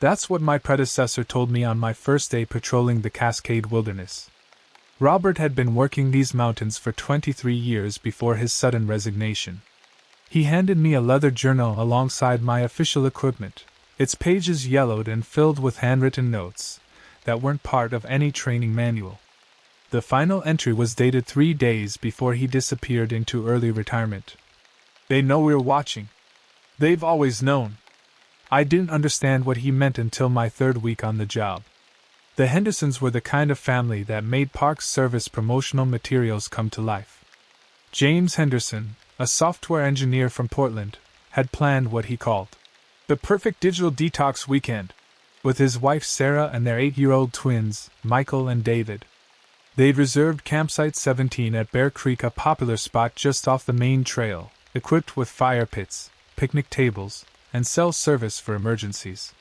That's what my predecessor told me on my first day patrolling the Cascade Wilderness. Robert had been working these mountains for 23 years before his sudden resignation. He handed me a leather journal alongside my official equipment, its pages yellowed and filled with handwritten notes that weren't part of any training manual. The final entry was dated 3 days before he disappeared into early retirement. They know we're watching. They've always known. I didn't understand what he meant until my third week on the job. The Hendersons were the kind of family that made Park Service promotional materials come to life. James Henderson, a software engineer from Portland, had planned what he called the perfect digital detox weekend, with his wife Sarah and their 8-year-old twins, Michael and David. They'd reserved Campsite 17 at Bear Creek, a popular spot just off the main trail, equipped with fire pits, picnic tables, and cell service for emergencies.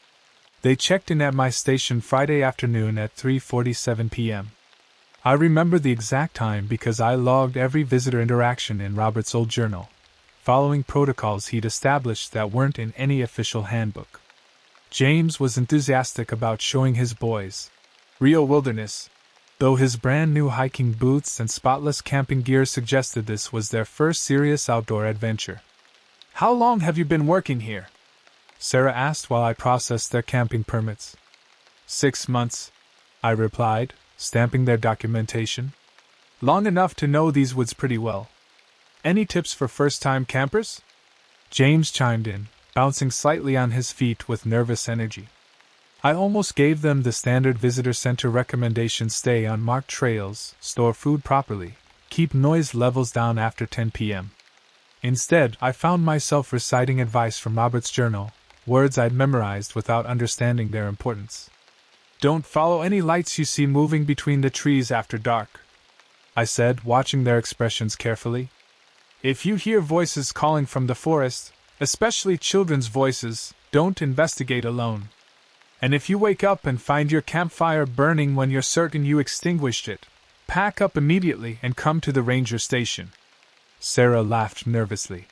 They checked in at my station Friday afternoon at 3:47 p.m. I remember the exact time because I logged every visitor interaction in Robert's old journal, following protocols he'd established that weren't in any official handbook. James was enthusiastic about showing his boys real wilderness, though his brand new hiking boots and spotless camping gear suggested this was their first serious outdoor adventure. "How long have you been working here?" Sarah asked while I processed their camping permits. 6 months, I replied, stamping their documentation. "Long enough to know these woods pretty well. Any tips for first-time campers?" James chimed in, bouncing slightly on his feet with nervous energy. I almost gave them the standard visitor center recommendations: stay on marked trails, store food properly, keep noise levels down after 10 p.m. Instead, I found myself reciting advice from Robert's journal, words I'd memorized without understanding their importance. "Don't follow any lights you see moving between the trees after dark," I said, watching their expressions carefully. "If you hear voices calling from the forest, especially children's voices, don't investigate alone. And if you wake up and find your campfire burning when you're certain you extinguished it, pack up immediately and come to the ranger station." Sarah laughed nervously.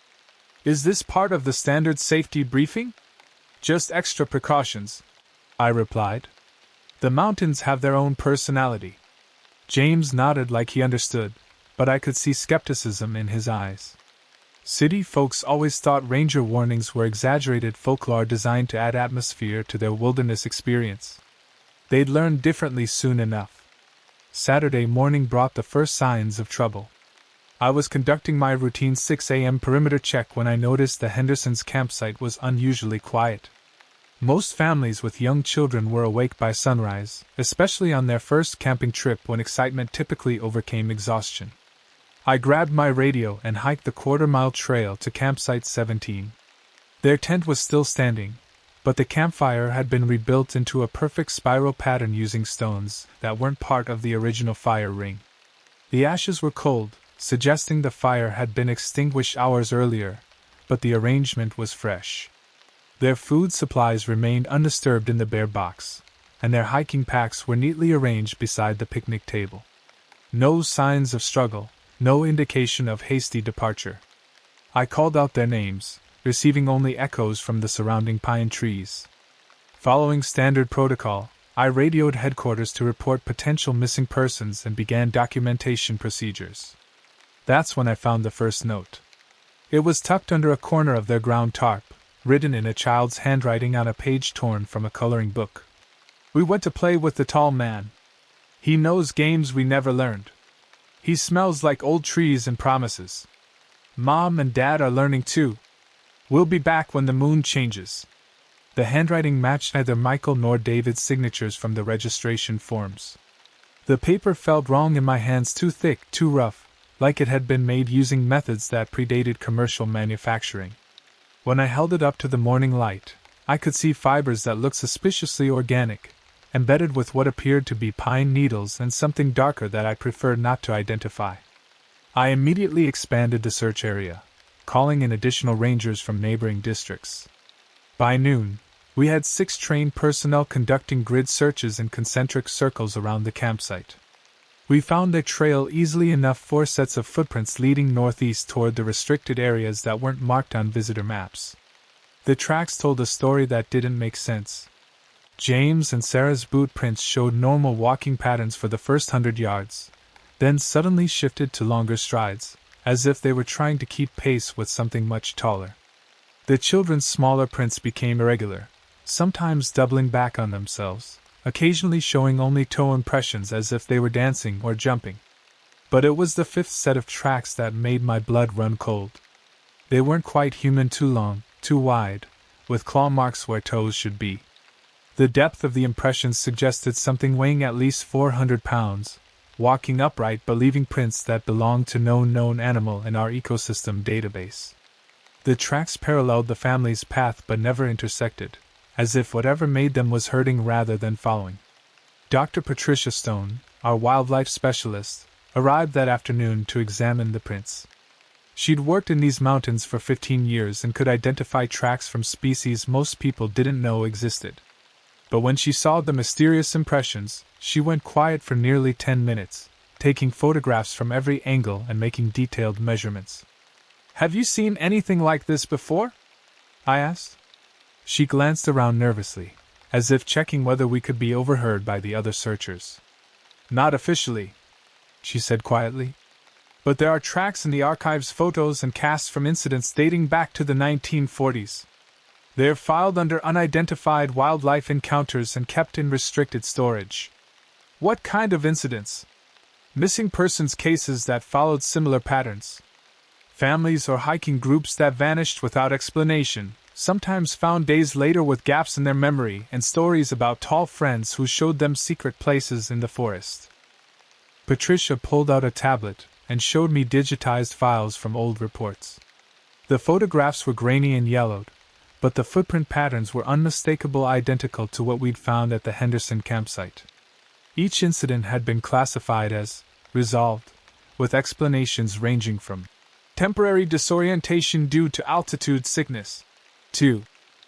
"Is this part of the standard safety briefing?" "Just extra precautions," I replied. "The mountains have their own personality." James nodded like he understood, but I could see skepticism in his eyes. City folks always thought ranger warnings were exaggerated folklore designed to add atmosphere to their wilderness experience. They'd learn differently soon enough. Saturday morning brought the first signs of trouble. I was conducting my routine 6 a.m. perimeter check when I noticed the Hendersons' campsite was unusually quiet. Most families with young children were awake by sunrise, especially on their first camping trip when excitement typically overcame exhaustion. I grabbed my radio and hiked the quarter-mile trail to Campsite 17. Their tent was still standing, but the campfire had been rebuilt into a perfect spiral pattern using stones that weren't part of the original fire ring. The ashes were cold, suggesting the fire had been extinguished hours earlier, but the arrangement was fresh. Their food supplies remained undisturbed in the bare box, and their hiking packs were neatly arranged beside the picnic table. No signs of struggle, no indication of hasty departure. I called out their names, receiving only echoes from the surrounding pine trees. Following standard protocol, I radioed headquarters to report potential missing persons and began documentation procedures. That's when I found the first note. It was tucked under a corner of their ground tarp, written in a child's handwriting on a page torn from a coloring book. "We went to play with the tall man. He knows games we never learned. He smells like old trees and promises. Mom and Dad are learning too. We'll be back when the moon changes." The handwriting matched neither Michael nor David's signatures from the registration forms. The paper felt wrong in my hands, too thick, too rough, like it had been made using methods that predated commercial manufacturing. When I held it up to the morning light, I could see fibers that looked suspiciously organic, embedded with what appeared to be pine needles and something darker that I preferred not to identify. I immediately expanded the search area, calling in additional rangers from neighboring districts. By noon, we had 6 trained personnel conducting grid searches in concentric circles around the campsite. We found a trail easily enough, 4 sets of footprints leading northeast toward the restricted areas that weren't marked on visitor maps. The tracks told a story that didn't make sense. James and Sarah's boot prints showed normal walking patterns for the first 100 yards, then suddenly shifted to longer strides, as if they were trying to keep pace with something much taller. The children's smaller prints became irregular, sometimes doubling back on themselves, occasionally showing only toe impressions as if they were dancing or jumping. But it was the fifth set of tracks that made my blood run cold. They weren't quite human, too long, too wide, with claw marks where toes should be. The depth of the impressions suggested something weighing at least 400 pounds, walking upright but leaving prints that belonged to no known animal in our ecosystem database. The tracks paralleled the family's path but never intersected, as if whatever made them was herding rather than following. Dr. Patricia Stone, our wildlife specialist, arrived that afternoon to examine the prints. She'd worked in these mountains for 15 years and could identify tracks from species most people didn't know existed. But when she saw the mysterious impressions, she went quiet for nearly 10 minutes, taking photographs from every angle and making detailed measurements. "Have you seen anything like this before?" I asked. She glanced around nervously, as if checking whether we could be overheard by the other searchers. "Not officially," she said quietly. "But there are tracks in the archives, photos and casts from incidents dating back to the 1940s. They are filed under unidentified wildlife encounters and kept in restricted storage." "What kind of incidents?" "Missing persons cases that followed similar patterns. Families or hiking groups that vanished without explanation, sometimes found days later with gaps in their memory, and stories about tall friends who showed them secret places in the forest." Patricia pulled out a tablet and showed me digitized files from old reports. The photographs were grainy and yellowed, but the footprint patterns were unmistakable, identical to what we'd found at the Henderson campsite. Each incident had been classified as resolved, with explanations ranging from temporary disorientation due to altitude sickness to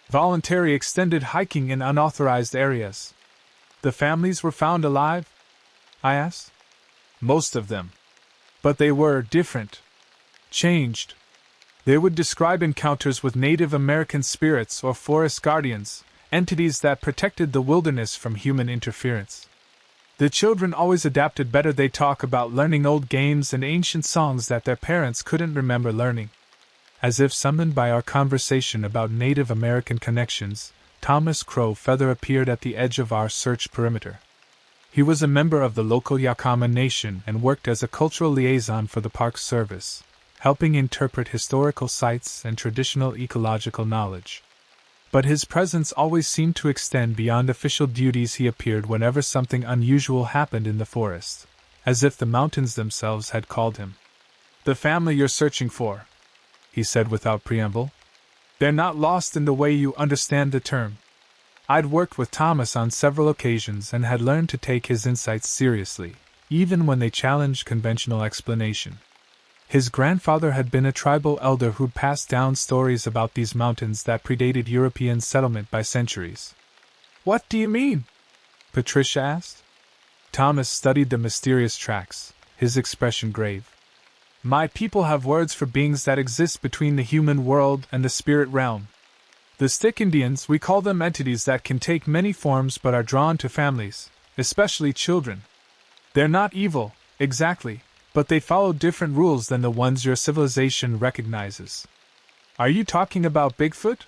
voluntary extended hiking in unauthorized areas. "The families were found alive?" I asked. "Most of them. But they were different. Changed. They would describe encounters with Native American spirits or forest guardians, entities that protected the wilderness from human interference. The children always adapted better. They talk about learning old games and ancient songs that their parents couldn't remember learning." As if summoned by our conversation about Native American connections, Thomas Crow Feather appeared at the edge of our search perimeter. He was a member of the local Yakama Nation and worked as a cultural liaison for the Park Service, helping interpret historical sites and traditional ecological knowledge. But his presence always seemed to extend beyond official duties. He appeared whenever something unusual happened in the forest, as if the mountains themselves had called him. "The family you're searching for," he said without preamble. "They're not lost in the way you understand the term." I'd worked with Thomas on several occasions and had learned to take his insights seriously, even when they challenged conventional explanation. His grandfather had been a tribal elder who'd passed down stories about these mountains that predated European settlement by centuries. "What do you mean?" Patricia asked. Thomas studied the mysterious tracks, his expression grave. "My people have words for beings that exist between the human world and the spirit realm. The Stick Indians, we call them entities that can take many forms but are drawn to families, especially children. They're not evil, exactly, but they follow different rules than the ones your civilization recognizes." "Are you talking about Bigfoot?"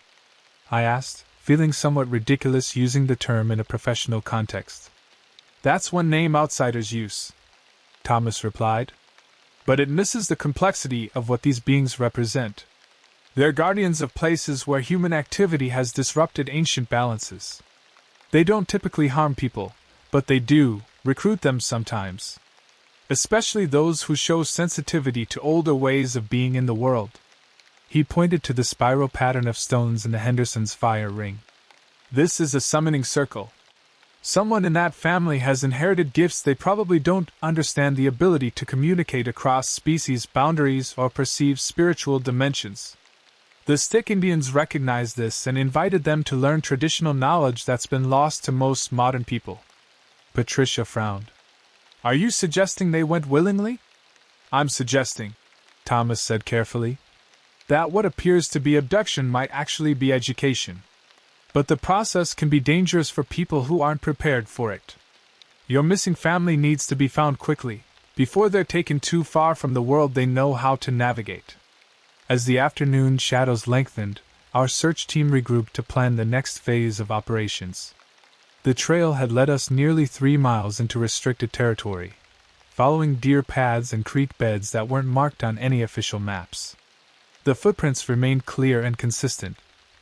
I asked, feeling somewhat ridiculous using the term in a professional context. "That's one name outsiders use," Thomas replied. "But it misses the complexity of what these beings represent. They're guardians of places where human activity has disrupted ancient balances. They don't typically harm people, but they do recruit them sometimes. Especially those who show sensitivity to older ways of being in the world." He pointed to the spiral pattern of stones in the Henderson's fire ring. "This is a summoning circle. Someone in that family has inherited gifts. They probably don't understand the ability to communicate across species boundaries or perceive spiritual dimensions. The Stick Indians recognized this and invited them to learn traditional knowledge that's been lost to most modern people." Patricia frowned. "Are you suggesting they went willingly?" "I'm suggesting," Thomas said carefully, "that what appears to be abduction might actually be education. But the process can be dangerous for people who aren't prepared for it. Your missing family needs to be found quickly, before they're taken too far from the world they know how to navigate. As the afternoon shadows lengthened, our search team regrouped to plan the next phase of operations. The trail had led us nearly 3 miles into restricted territory, following deer paths and creek beds that weren't marked on any official maps. The footprints remained clear and consistent,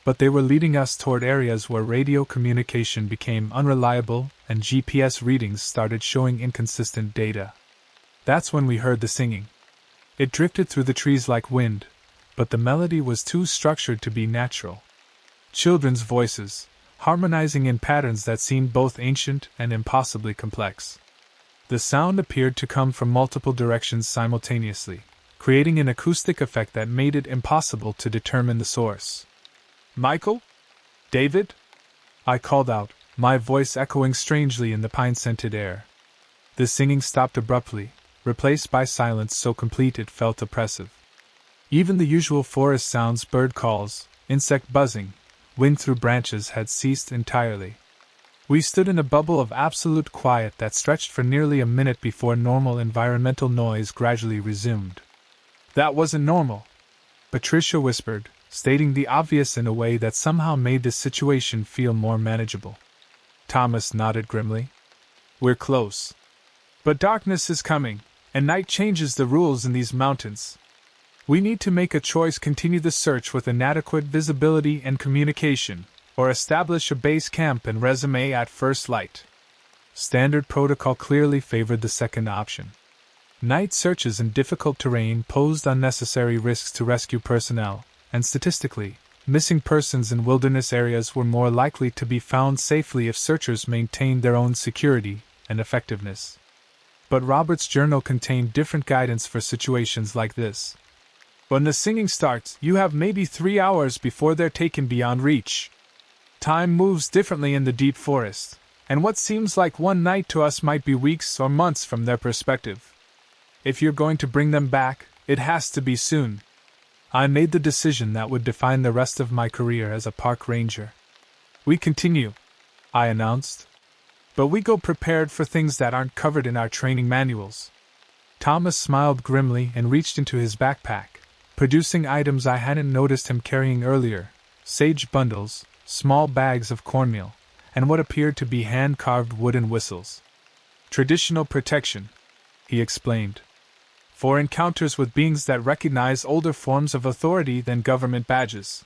but they were leading us toward areas where radio communication became unreliable and GPS readings started showing inconsistent data. That's when we heard the singing. It drifted through the trees like wind, but the melody was too structured to be natural. Children's voices, harmonizing in patterns that seemed both ancient and impossibly complex. The sound appeared to come from multiple directions simultaneously, creating an acoustic effect that made it impossible to determine the source. "Michael? David?" I called out, my voice echoing strangely in the pine-scented air. The singing stopped abruptly, replaced by silence so complete it felt oppressive. Even the usual forest sounds, bird calls, insect buzzing, wind through branches, had ceased entirely. We stood in a bubble of absolute quiet that stretched for nearly a minute before normal environmental noise gradually resumed. "That wasn't normal," Patricia whispered, stating the obvious in a way that somehow made the situation feel more manageable. Thomas nodded grimly. "We're close. But darkness is coming, and night changes the rules in these mountains. We need to make a choice: continue the search with inadequate visibility and communication, or establish a base camp and resume at first light." Standard protocol clearly favored the second option. Night searches in difficult terrain posed unnecessary risks to rescue personnel, and statistically, missing persons in wilderness areas were more likely to be found safely if searchers maintained their own security and effectiveness. But Robert's journal contained different guidance for situations like this. "When the singing starts, you have maybe 3 hours before they're taken beyond reach. Time moves differently in the deep forest, and what seems like one night to us might be weeks or months from their perspective. If you're going to bring them back, it has to be soon." I made the decision that would define the rest of my career as a park ranger. "We continue," I announced. "But we go prepared for things that aren't covered in our training manuals." Thomas smiled grimly and reached into his backpack, producing items I hadn't noticed him carrying earlier: sage bundles, small bags of cornmeal, and what appeared to be hand-carved wooden whistles. "Traditional protection," he explained, "for encounters with beings that recognize older forms of authority than government badges."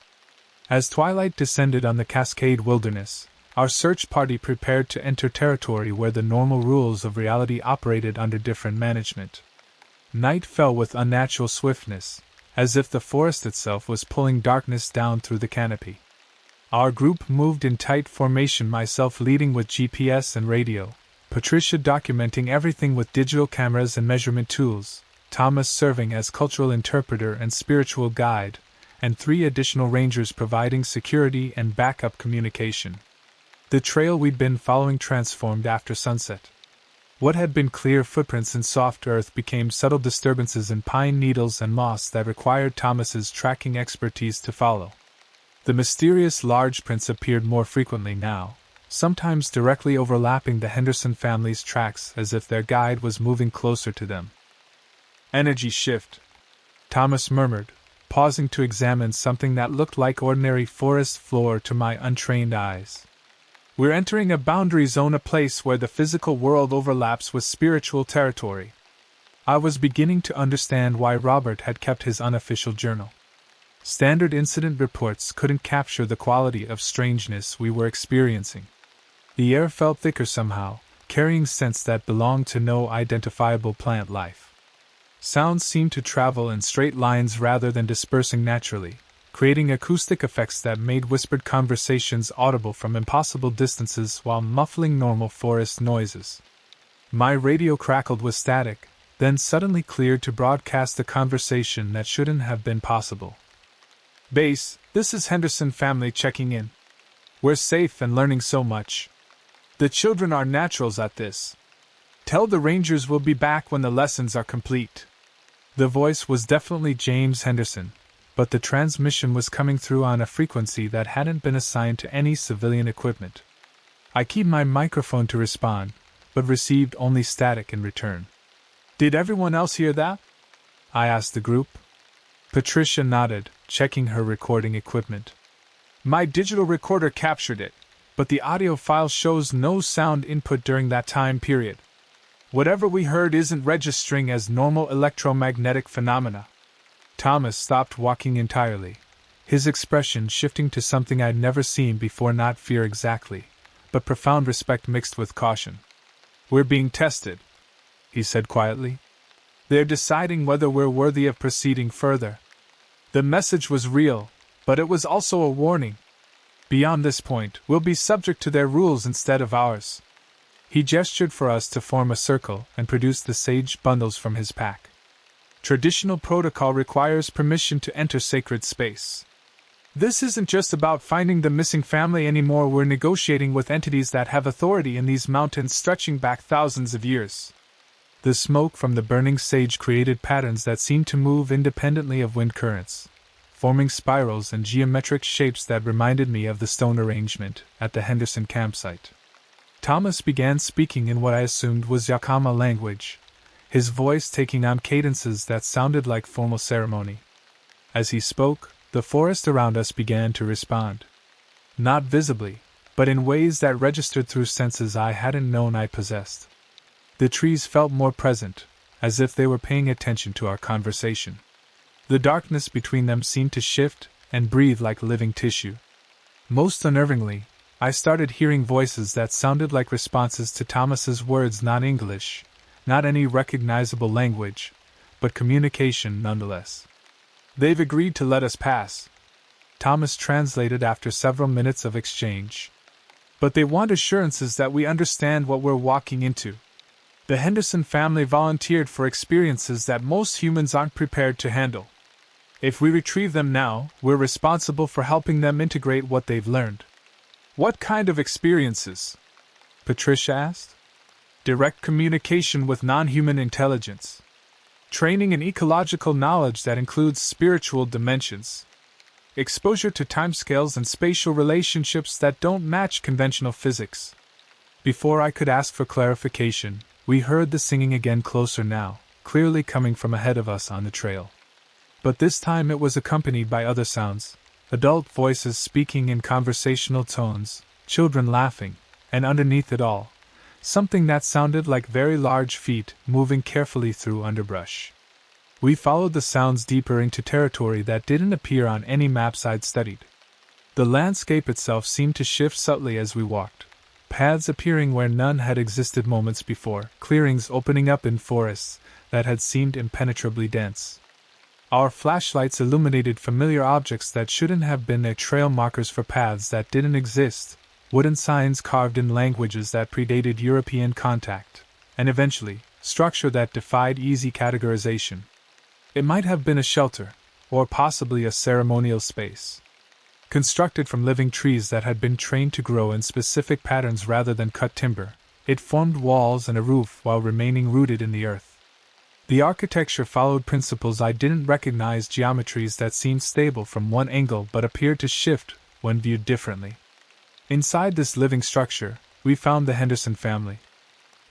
As twilight descended on the Cascade Wilderness, our search party prepared to enter territory where the normal rules of reality operated under different management. Night fell with unnatural swiftness, as if the forest itself was pulling darkness down through the canopy. Our group moved in tight formation, myself leading with GPS and radio, Patricia documenting everything with digital cameras and measurement tools, Thomas serving as cultural interpreter and spiritual guide, and 3 additional rangers providing security and backup communication. The trail we'd been following transformed after sunset. What had been clear footprints in soft earth became subtle disturbances in pine needles and moss that required Thomas's tracking expertise to follow. The mysterious large prints appeared more frequently now, sometimes directly overlapping the Henderson family's tracks as if their guide was moving closer to them. "Energy shift," Thomas murmured, pausing to examine something that looked like ordinary forest floor to my untrained eyes. "We're entering a boundary zone, a place where the physical world overlaps with spiritual territory." I was beginning to understand why Robert had kept his unofficial journal. Standard incident reports couldn't capture the quality of strangeness we were experiencing. The air felt thicker somehow, carrying scents that belonged to no identifiable plant life. Sounds seemed to travel in straight lines rather than dispersing naturally, creating acoustic effects that made whispered conversations audible from impossible distances while muffling normal forest noises. My radio crackled with static, then suddenly cleared to broadcast a conversation that shouldn't have been possible. "Base, this is Henderson family checking in. We're safe and learning so much. The children are naturals at this. Tell the rangers we'll be back when the lessons are complete." The voice was definitely James Henderson, but the transmission was coming through on a frequency that hadn't been assigned to any civilian equipment. I keyed my microphone to respond, but received only static in return. "Did everyone else hear that?" I asked the group. Patricia nodded, checking her recording equipment. "My digital recorder captured it, but the audio file shows no sound input during that time period. Whatever we heard isn't registering as normal electromagnetic phenomena." Thomas stopped walking entirely, his expression shifting to something I'd never seen before, not fear exactly, but profound respect mixed with caution. "We're being tested," he said quietly. "They're deciding whether we're worthy of proceeding further." The message was real, but it was also a warning. Beyond this point, we'll be subject to their rules instead of ours. He gestured for us to form a circle and produced the sage bundles from his pack. Traditional protocol requires permission to enter sacred space. This isn't just about finding the missing family anymore, we're negotiating with entities that have authority in these mountains stretching back thousands of years. The smoke from the burning sage created patterns that seemed to move independently of wind currents, forming spirals and geometric shapes that reminded me of the stone arrangement at the Henderson campsite. Thomas began speaking in what I assumed was Yakama language, his voice taking on cadences that sounded like formal ceremony. As he spoke, the forest around us began to respond. Not visibly, but in ways that registered through senses I hadn't known I possessed. The trees felt more present, as if they were paying attention to our conversation. The darkness between them seemed to shift and breathe like living tissue. Most unnervingly, I started hearing voices that sounded like responses to Thomas's words, not English, not any recognizable language, but communication nonetheless. "They've agreed to let us pass," Thomas translated after several minutes of exchange. "But they want assurances that we understand what we're walking into. The Henderson family volunteered for experiences that most humans aren't prepared to handle. If we retrieve them now, we're responsible for helping them integrate what they've learned." "What kind of experiences?" Patricia asked. "Direct communication with non-human intelligence. Training in ecological knowledge that includes spiritual dimensions. Exposure to timescales and spatial relationships that don't match conventional physics." Before I could ask for clarification, we heard the singing again, closer now, clearly coming from ahead of us on the trail. But this time it was accompanied by other sounds, adult voices speaking in conversational tones, children laughing, and underneath it all, something that sounded like very large feet moving carefully through underbrush. We followed the sounds deeper into territory that didn't appear on any maps I'd studied. The landscape itself seemed to shift subtly as we walked, paths appearing where none had existed moments before, clearings opening up in forests that had seemed impenetrably dense. Our flashlights illuminated familiar objects that shouldn't have been there, trail markers for paths that didn't exist, wooden signs carved in languages that predated European contact, and eventually, structure that defied easy categorization. It might have been a shelter, or possibly a ceremonial space. Constructed from living trees that had been trained to grow in specific patterns rather than cut timber, it formed walls and a roof while remaining rooted in the earth. The architecture followed principles I didn't recognize, geometries that seemed stable from one angle but appeared to shift when viewed differently. Inside this living structure, we found the Henderson family.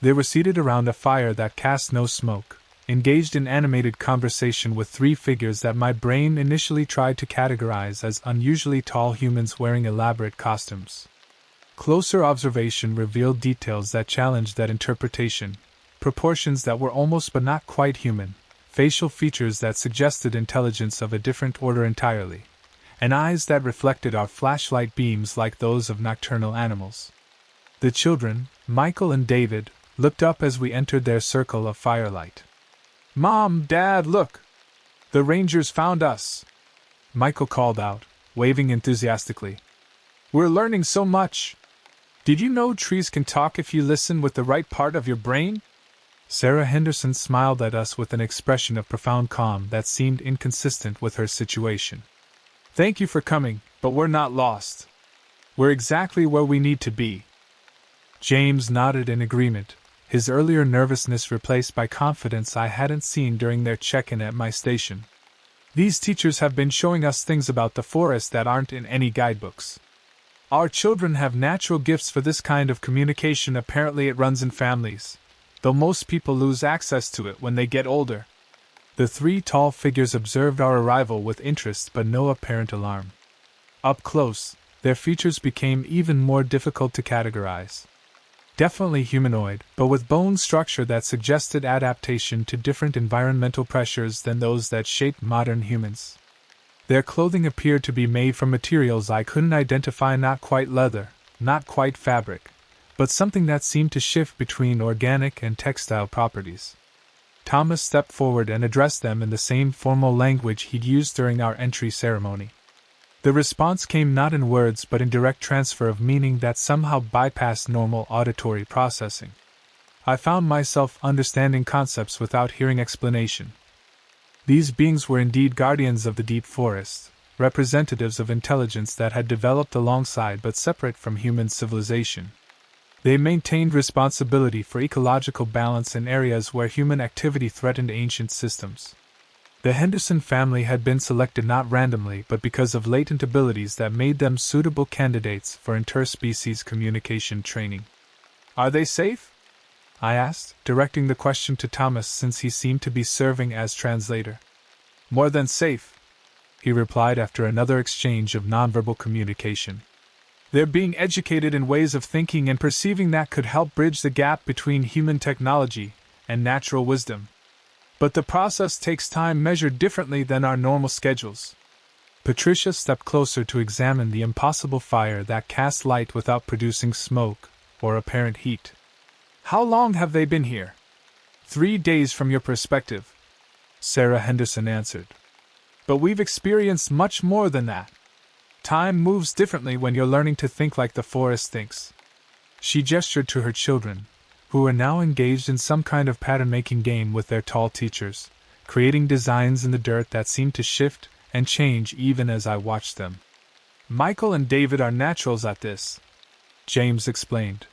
They were seated around a fire that cast no smoke, engaged in animated conversation with three figures that my brain initially tried to categorize as unusually tall humans wearing elaborate costumes. Closer observation revealed details that challenged that interpretation, proportions that were almost but not quite human, facial features that suggested intelligence of a different order entirely, and eyes that reflected our flashlight beams like those of nocturnal animals. The children, Michael and David, looked up as we entered their circle of firelight. "Mom, Dad, look! The Rangers found us!" Michael called out, waving enthusiastically. "We're learning so much! Did you know trees can talk if you listen with the right part of your brain?" Sarah Henderson smiled at us with an expression of profound calm that seemed inconsistent with her situation. "Thank you for coming, but we're not lost. We're exactly where we need to be." James nodded in agreement, his earlier nervousness replaced by confidence I hadn't seen during their check-in at my station. These teachers have been showing us things about the forest that aren't in any guidebooks. Our children have natural gifts for this kind of communication. Apparently it runs in families, though most people lose access to it when they get older. The three tall figures observed our arrival with interest but no apparent alarm. Up close, their features became even more difficult to categorize. Definitely humanoid, but with bone structure that suggested adaptation to different environmental pressures than those that shaped modern humans. Their clothing appeared to be made from materials I couldn't identify, not quite leather, not quite fabric, but something that seemed to shift between organic and textile properties. Thomas stepped forward and addressed them in the same formal language he'd used during our entry ceremony. The response came not in words but in direct transfer of meaning that somehow bypassed normal auditory processing. I found myself understanding concepts without hearing explanation. These beings were indeed guardians of the deep forest, representatives of intelligence that had developed alongside but separate from human civilization. They maintained responsibility for ecological balance in areas where human activity threatened ancient systems. The Henderson family had been selected not randomly but because of latent abilities that made them suitable candidates for interspecies communication training. Are they safe? I asked, directing the question to Thomas since he seemed to be serving as translator. More than safe, he replied after another exchange of nonverbal communication. They're being educated in ways of thinking and perceiving that could help bridge the gap between human technology and natural wisdom. But the process takes time measured differently than our normal schedules. Patricia stepped closer to examine the impossible fire that cast light without producing smoke or apparent heat. How long have they been here? 3 days from your perspective, Sarah Henderson answered. But we've experienced much more than that. Time moves differently when you're learning to think like the forest thinks. She gestured to her children, who were now engaged in some kind of pattern-making game with their tall teachers, creating designs in the dirt that seemed to shift and change even as I watched them. Michael and David are naturals at this, James explained.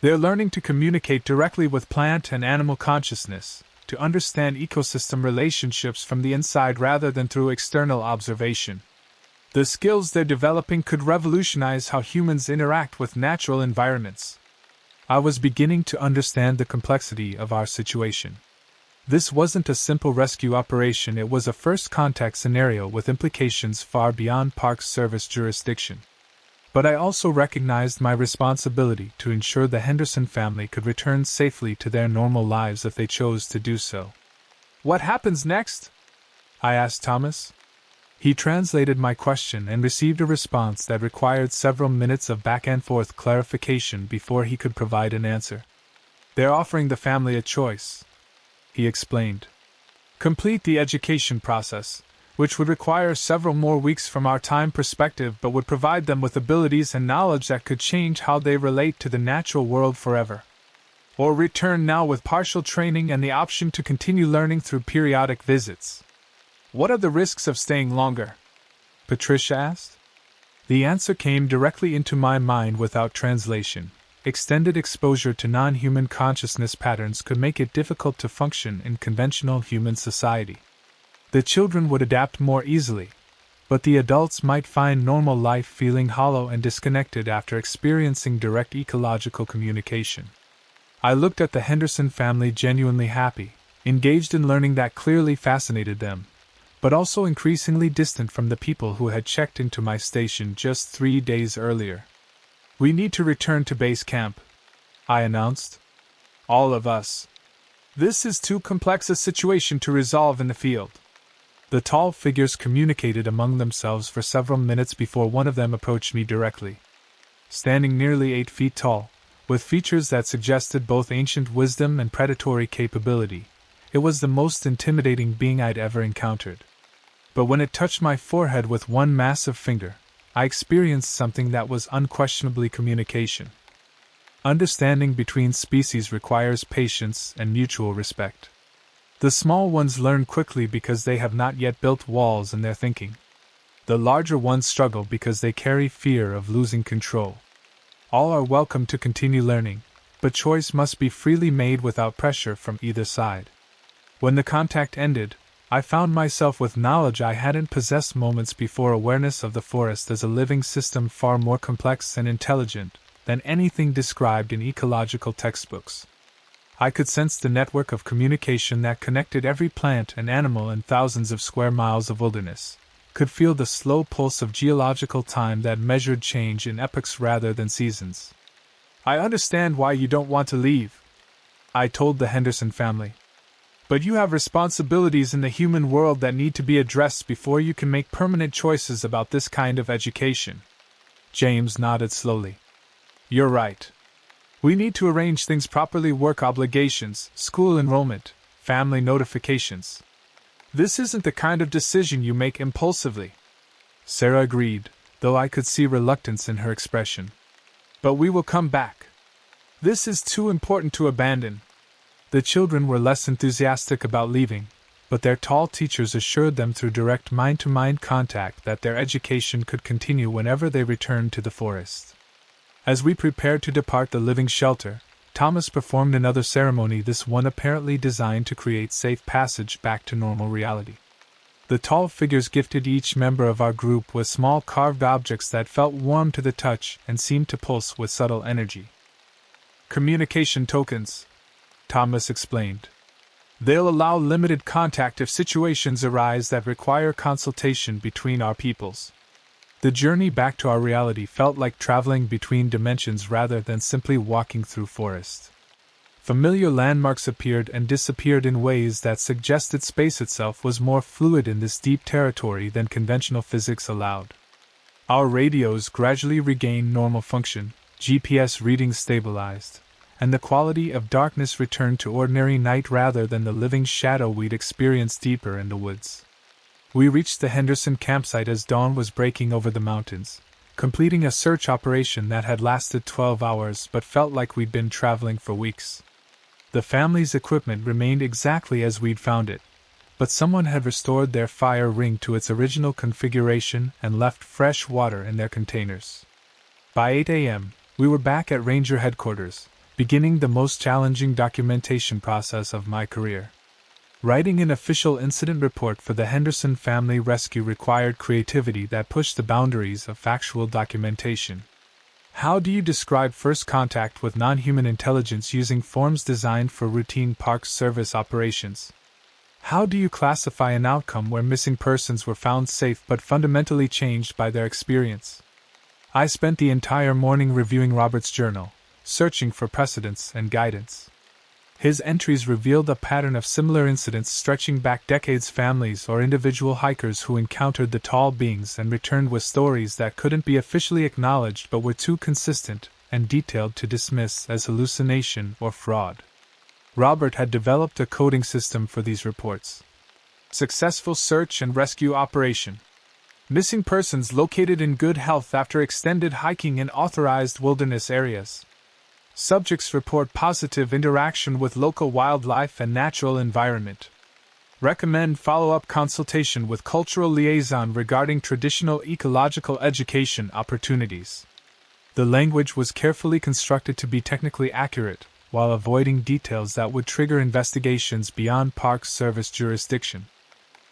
They're learning to communicate directly with plant and animal consciousness, to understand ecosystem relationships from the inside rather than through external observation. The skills they're developing could revolutionize how humans interact with natural environments. I was beginning to understand the complexity of our situation. This wasn't a simple rescue operation, it was a first contact scenario with implications far beyond Park Service jurisdiction. But I also recognized my responsibility to ensure the Henderson family could return safely to their normal lives if they chose to do so. What happens next? I asked Thomas. He translated my question and received a response that required several minutes of back-and-forth clarification before he could provide an answer. They're offering the family a choice, he explained. Complete the education process, which would require several more weeks from our time perspective but would provide them with abilities and knowledge that could change how they relate to the natural world forever. Or return now with partial training and the option to continue learning through periodic visits. What are the risks of staying longer? Patricia asked. The answer came directly into my mind without translation. Extended exposure to non-human consciousness patterns could make it difficult to function in conventional human society. The children would adapt more easily, but the adults might find normal life feeling hollow and disconnected after experiencing direct ecological communication. I looked at the Henderson family genuinely happy, engaged in learning that clearly fascinated them, but also increasingly distant from the people who had checked into my station just 3 days earlier. We need to return to base camp, I announced. All of us. This is too complex a situation to resolve in the field. The tall figures communicated among themselves for several minutes before one of them approached me directly. Standing nearly 8 feet tall, with features that suggested both ancient wisdom and predatory capability, it was the most intimidating being I'd ever encountered. But when it touched my forehead with one massive finger, I experienced something that was unquestionably communication. Understanding between species requires patience and mutual respect. The small ones learn quickly because they have not yet built walls in their thinking. The larger ones struggle because they carry fear of losing control. All are welcome to continue learning, but choice must be freely made without pressure from either side. When the contact ended, I found myself with knowledge I hadn't possessed moments before, awareness of the forest as a living system far more complex and intelligent than anything described in ecological textbooks. I could sense the network of communication that connected every plant and animal in thousands of square miles of wilderness, could feel the slow pulse of geological time that measured change in epochs rather than seasons. I understand why you don't want to leave, I told the Henderson family. But you have responsibilities in the human world that need to be addressed before you can make permanent choices about this kind of education. James nodded slowly. You're right. We need to arrange things properly: work obligations, school enrollment, family notifications. This isn't the kind of decision you make impulsively. Sarah agreed, though I could see reluctance in her expression. But we will come back. This is too important to abandon. The children were less enthusiastic about leaving, but their tall teachers assured them through direct mind-to-mind contact that their education could continue whenever they returned to the forest. As we prepared to depart the living shelter, Thomas performed another ceremony, this one apparently designed to create safe passage back to normal reality. The tall figures gifted each member of our group with small carved objects that felt warm to the touch and seemed to pulse with subtle energy. Communication tokens, Thomas explained. They'll allow limited contact if situations arise that require consultation between our peoples. The journey back to our reality felt like traveling between dimensions rather than simply walking through forest. Familiar landmarks appeared and disappeared in ways that suggested space itself was more fluid in this deep territory than conventional physics allowed. Our radios gradually regained normal function, GPS readings stabilized, and the quality of darkness returned to ordinary night rather than the living shadow we'd experienced deeper in the woods. We reached the Henderson campsite as dawn was breaking over the mountains, completing a search operation that had lasted 12 hours but felt like we'd been traveling for weeks. The family's equipment remained exactly as we'd found it, but someone had restored their fire ring to its original configuration and left fresh water in their containers. By 8 a.m., we were back at Ranger headquarters, beginning the most challenging documentation process of my career. Writing an official incident report for the Henderson family rescue required creativity that pushed the boundaries of factual documentation. How do you describe first contact with non-human intelligence using forms designed for routine Park Service operations? How do you classify an outcome where missing persons were found safe but fundamentally changed by their experience? I spent the entire morning reviewing Robert's journal, searching for precedents and guidance. His entries revealed a pattern of similar incidents stretching back decades: families or individual hikers who encountered the tall beings and returned with stories that couldn't be officially acknowledged but were too consistent and detailed to dismiss as hallucination or fraud. Robert had developed a coding system for these reports. Successful search and rescue operation. Missing persons located in good health after extended hiking in authorized wilderness areas. Subjects report positive interaction with local wildlife and natural environment. Recommend follow-up consultation with cultural liaison regarding traditional ecological education opportunities. The language was carefully constructed to be technically accurate, while avoiding details that would trigger investigations beyond Park Service jurisdiction.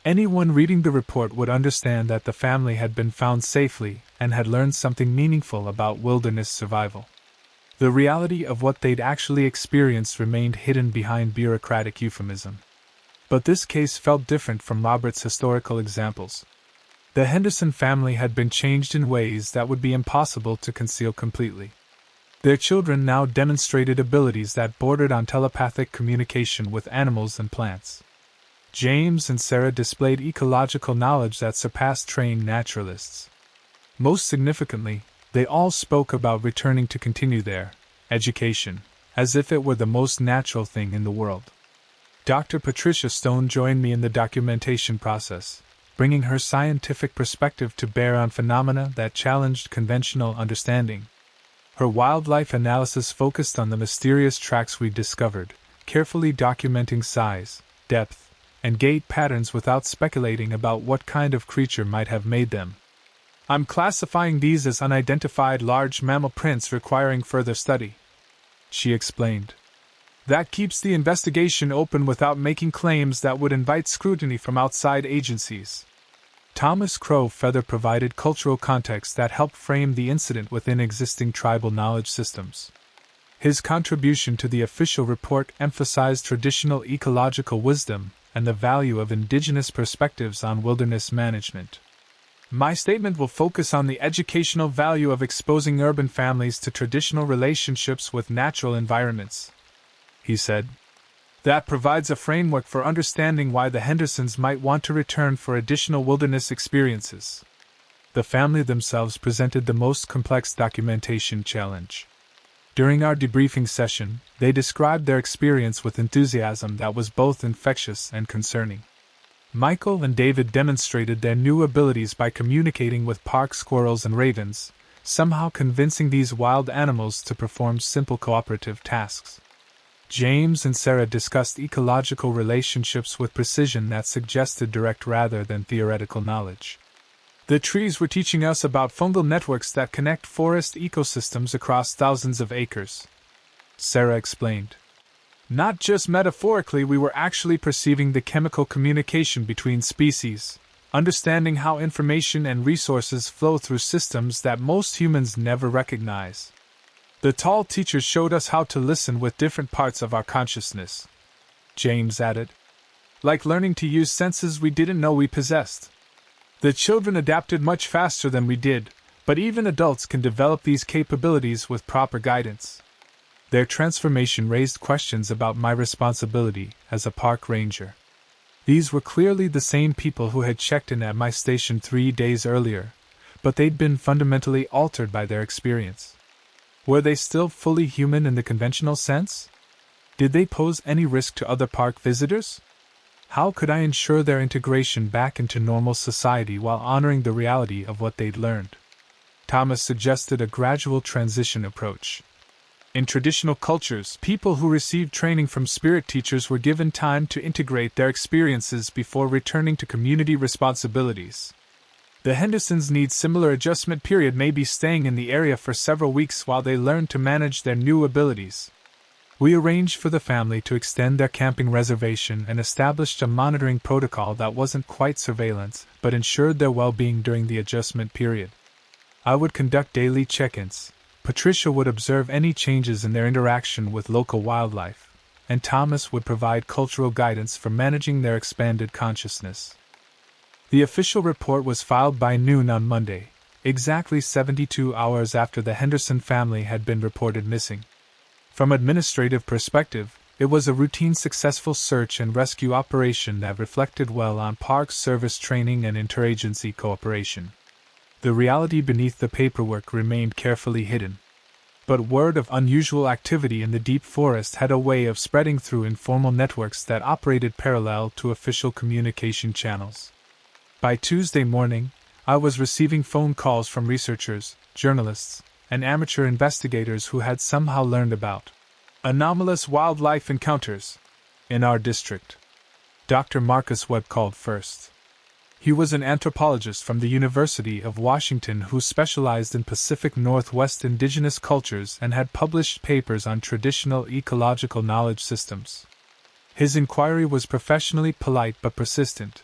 Anyone reading the report would understand that the family had been found safely and had learned something meaningful about wilderness survival. The reality of what they'd actually experienced remained hidden behind bureaucratic euphemism. But this case felt different from Robert's historical examples. The Henderson family had been changed in ways that would be impossible to conceal completely. Their children now demonstrated abilities that bordered on telepathic communication with animals and plants. James and Sarah displayed ecological knowledge that surpassed trained naturalists. Most significantly, they all spoke about returning to continue their education, as if it were the most natural thing in the world. Dr. Patricia Stone joined me in the documentation process, bringing her scientific perspective to bear on phenomena that challenged conventional understanding. Her wildlife analysis focused on the mysterious tracks we'd discovered, carefully documenting size, depth, and gait patterns without speculating about what kind of creature might have made them. I'm classifying these as unidentified large mammal prints requiring further study, she explained. That keeps the investigation open without making claims that would invite scrutiny from outside agencies. Thomas Crow Feather provided cultural context that helped frame the incident within existing tribal knowledge systems. His contribution to the official report emphasized traditional ecological wisdom and the value of indigenous perspectives on wilderness management. My statement will focus on the educational value of exposing urban families to traditional relationships with natural environments, he said. That provides a framework for understanding why the Hendersons might want to return for additional wilderness experiences. The family themselves presented the most complex documentation challenge. During our debriefing session, they described their experience with enthusiasm that was both infectious and concerning. Michael and David demonstrated their new abilities by communicating with park squirrels and ravens, somehow convincing these wild animals to perform simple cooperative tasks. James and Sarah discussed ecological relationships with precision that suggested direct rather than theoretical knowledge. The trees were teaching us about fungal networks that connect forest ecosystems across thousands of acres, Sarah explained. Not just metaphorically, we were actually perceiving the chemical communication between species, understanding how information and resources flow through systems that most humans never recognize. The tall teachers showed us how to listen with different parts of our consciousness, James added. Like learning to use senses we didn't know we possessed. The children adapted much faster than we did, but even adults can develop these capabilities with proper guidance. Their transformation raised questions about my responsibility as a park ranger. These were clearly the same people who had checked in at my station 3 days earlier, but they'd been fundamentally altered by their experience. Were they still fully human in the conventional sense? Did they pose any risk to other park visitors? How could I ensure their integration back into normal society while honoring the reality of what they'd learned? Thomas suggested a gradual transition approach. In traditional cultures, people who received training from spirit teachers were given time to integrate their experiences before returning to community responsibilities. The Hendersons need similar adjustment period, maybe staying in the area for several weeks while they learn to manage their new abilities. We arranged for the family to extend their camping reservation and established a monitoring protocol that wasn't quite surveillance, but ensured their well-being during the adjustment period. I would conduct daily check-ins, Patricia would observe any changes in their interaction with local wildlife, and Thomas would provide cultural guidance for managing their expanded consciousness. The official report was filed by noon on Monday, exactly 72 hours after the Henderson family had been reported missing. From administrative perspective, it was a routine successful search and rescue operation that reflected well on Park Service training and interagency cooperation. The reality beneath the paperwork remained carefully hidden. But word of unusual activity in the deep forest had a way of spreading through informal networks that operated parallel to official communication channels. By Tuesday morning, I was receiving phone calls from researchers, journalists, and amateur investigators who had somehow learned about anomalous wildlife encounters in our district. Dr. Marcus Webb called first. He was an anthropologist from the University of Washington who specialized in Pacific Northwest indigenous cultures and had published papers on traditional ecological knowledge systems. His inquiry was professionally polite but persistent.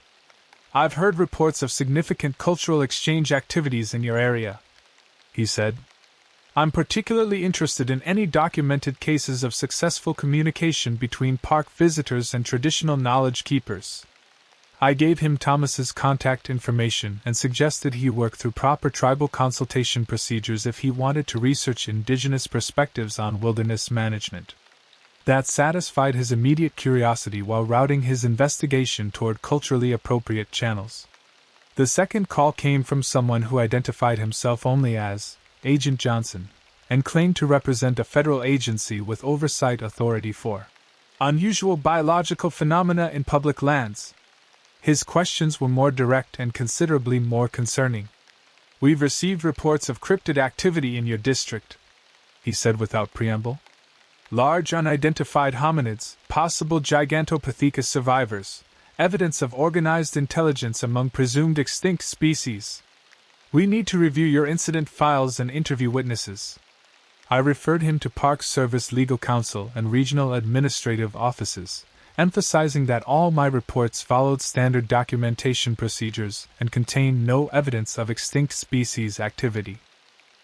"I've heard reports of significant cultural exchange activities in your area," he said. "I'm particularly interested in any documented cases of successful communication between park visitors and traditional knowledge keepers." I gave him Thomas's contact information and suggested he work through proper tribal consultation procedures if he wanted to research indigenous perspectives on wilderness management. That satisfied his immediate curiosity while routing his investigation toward culturally appropriate channels. The second call came from someone who identified himself only as Agent Johnson and claimed to represent a federal agency with oversight authority for unusual biological phenomena in public lands. His questions were more direct and considerably more concerning. "We've received reports of cryptid activity in your district," he said without preamble. "Large unidentified hominids, possible Gigantopithecus survivors, evidence of organized intelligence among presumed extinct species. We need to review your incident files and interview witnesses." I referred him to Park Service Legal Counsel and regional administrative offices, emphasizing that all my reports followed standard documentation procedures and contained no evidence of extinct species activity.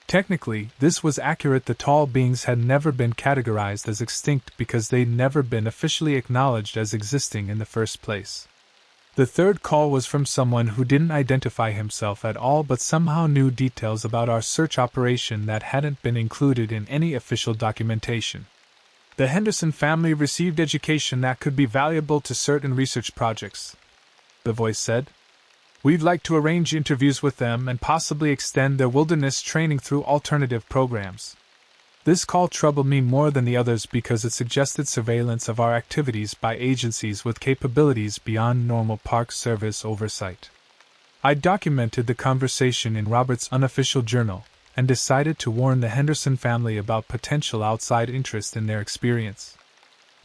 Technically, this was accurate. The tall beings had never been categorized as extinct because they'd never been officially acknowledged as existing in the first place. The third call was from someone who didn't identify himself at all but somehow knew details about our search operation that hadn't been included in any official documentation. The Henderson family received education that could be valuable to certain research projects, the voice said. We'd like to arrange interviews with them and possibly extend their wilderness training through alternative programs. This call troubled me more than the others because it suggested surveillance of our activities by agencies with capabilities beyond normal Park Service oversight. I documented the conversation in Robert's unofficial journal and decided to warn the Henderson family about potential outside interest in their experience.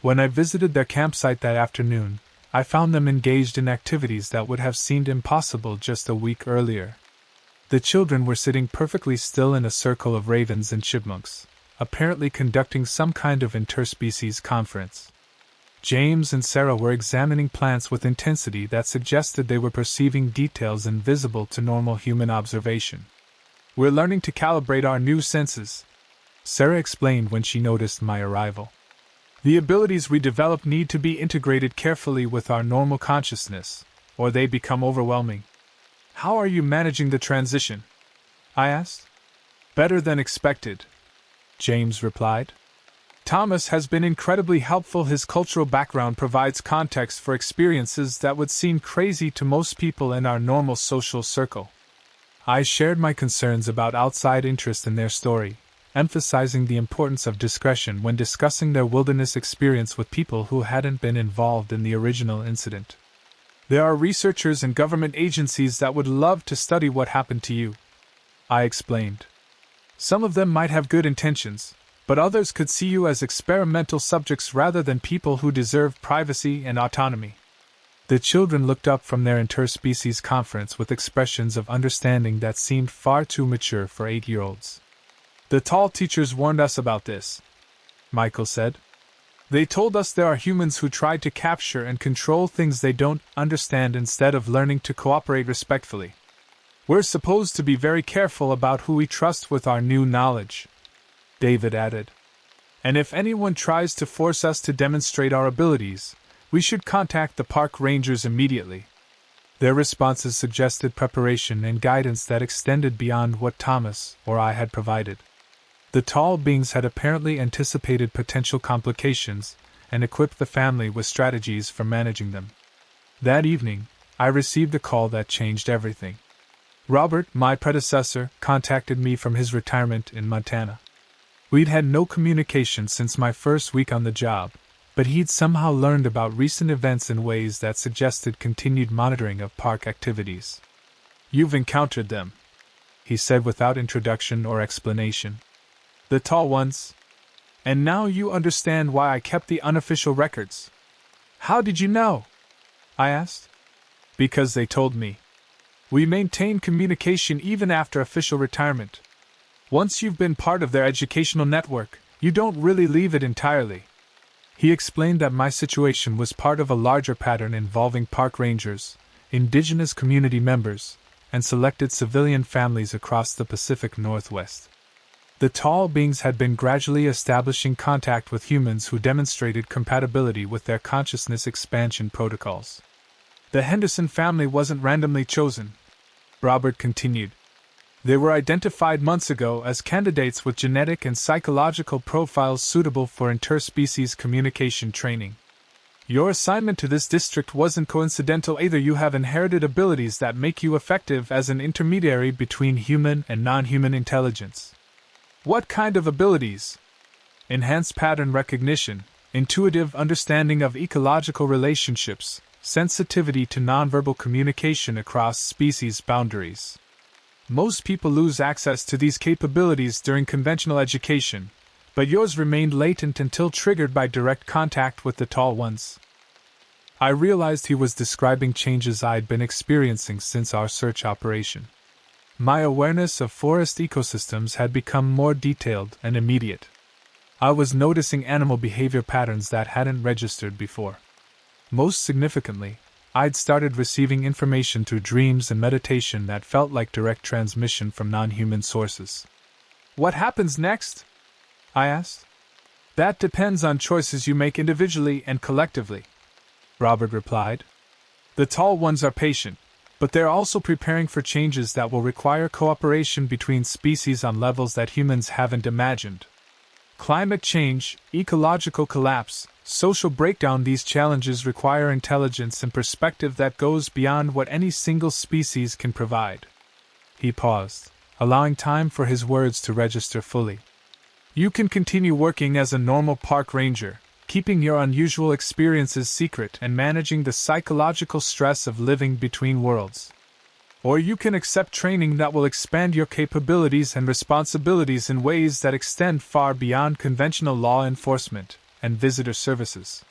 When I visited their campsite that afternoon, I found them engaged in activities that would have seemed impossible just a week earlier. The children were sitting perfectly still in a circle of ravens and chipmunks, apparently conducting some kind of interspecies conference. James and Sarah were examining plants with intensity that suggested they were perceiving details invisible to normal human observation. We're learning to calibrate our new senses, Sarah explained when she noticed my arrival. The abilities we develop need to be integrated carefully with our normal consciousness, or they become overwhelming. How are you managing the transition? I asked. Better than expected, James replied. Thomas has been incredibly helpful. His cultural background provides context for experiences that would seem crazy to most people in our normal social circle. I shared my concerns about outside interest in their story, emphasizing the importance of discretion when discussing their wilderness experience with people who hadn't been involved in the original incident. There are researchers and government agencies that would love to study what happened to you, I explained. Some of them might have good intentions, but others could see you as experimental subjects rather than people who deserve privacy and autonomy. The children looked up from their interspecies conference with expressions of understanding that seemed far too mature for 8-year-olds. The tall teachers warned us about this, Michael said. They told us there are humans who try to capture and control things they don't understand instead of learning to cooperate respectfully. We're supposed to be very careful about who we trust with our new knowledge, David added. And if anyone tries to force us to demonstrate our abilities, we should contact the park rangers immediately. Their responses suggested preparation and guidance that extended beyond what Thomas or I had provided. The tall beings had apparently anticipated potential complications and equipped the family with strategies for managing them. That evening, I received a call that changed everything. Robert, my predecessor, contacted me from his retirement in Montana. We'd had no communication since my first week on the job, but he'd somehow learned about recent events in ways that suggested continued monitoring of park activities. You've encountered them, he said without introduction or explanation. The tall ones. And now you understand why I kept the unofficial records. How did you know? I asked. Because they told me. We maintain communication even after official retirement. Once you've been part of their educational network, you don't really leave it entirely. He explained that my situation was part of a larger pattern involving park rangers, indigenous community members, and selected civilian families across the Pacific Northwest. The tall beings had been gradually establishing contact with humans who demonstrated compatibility with their consciousness expansion protocols. The Henderson family wasn't randomly chosen, Robert continued. They were identified months ago as candidates with genetic and psychological profiles suitable for interspecies communication training. Your assignment to this district wasn't coincidental either. You have inherited abilities that make you effective as an intermediary between human and non-human intelligence. What kind of abilities? Enhanced pattern recognition, intuitive understanding of ecological relationships, sensitivity to nonverbal communication across species boundaries. Most people lose access to these capabilities during conventional education, but yours remained latent until triggered by direct contact with the tall ones. I realized he was describing changes I'd been experiencing since our search operation. My awareness of forest ecosystems had become more detailed and immediate. I was noticing animal behavior patterns that hadn't registered before. Most significantly, I'd started receiving information through dreams and meditation that felt like direct transmission from non-human sources. What happens next? I asked. That depends on choices you make individually and collectively, Robert replied. The tall ones are patient, but they're also preparing for changes that will require cooperation between species on levels that humans haven't imagined. Climate change, ecological collapse, social breakdown — these challenges require intelligence and perspective that goes beyond what any single species can provide. He paused, allowing time for his words to register fully. You can continue working as a normal park ranger, keeping your unusual experiences secret and managing the psychological stress of living between worlds. Or you can accept training that will expand your capabilities and responsibilities in ways that extend far beyond conventional law enforcement and visitor services.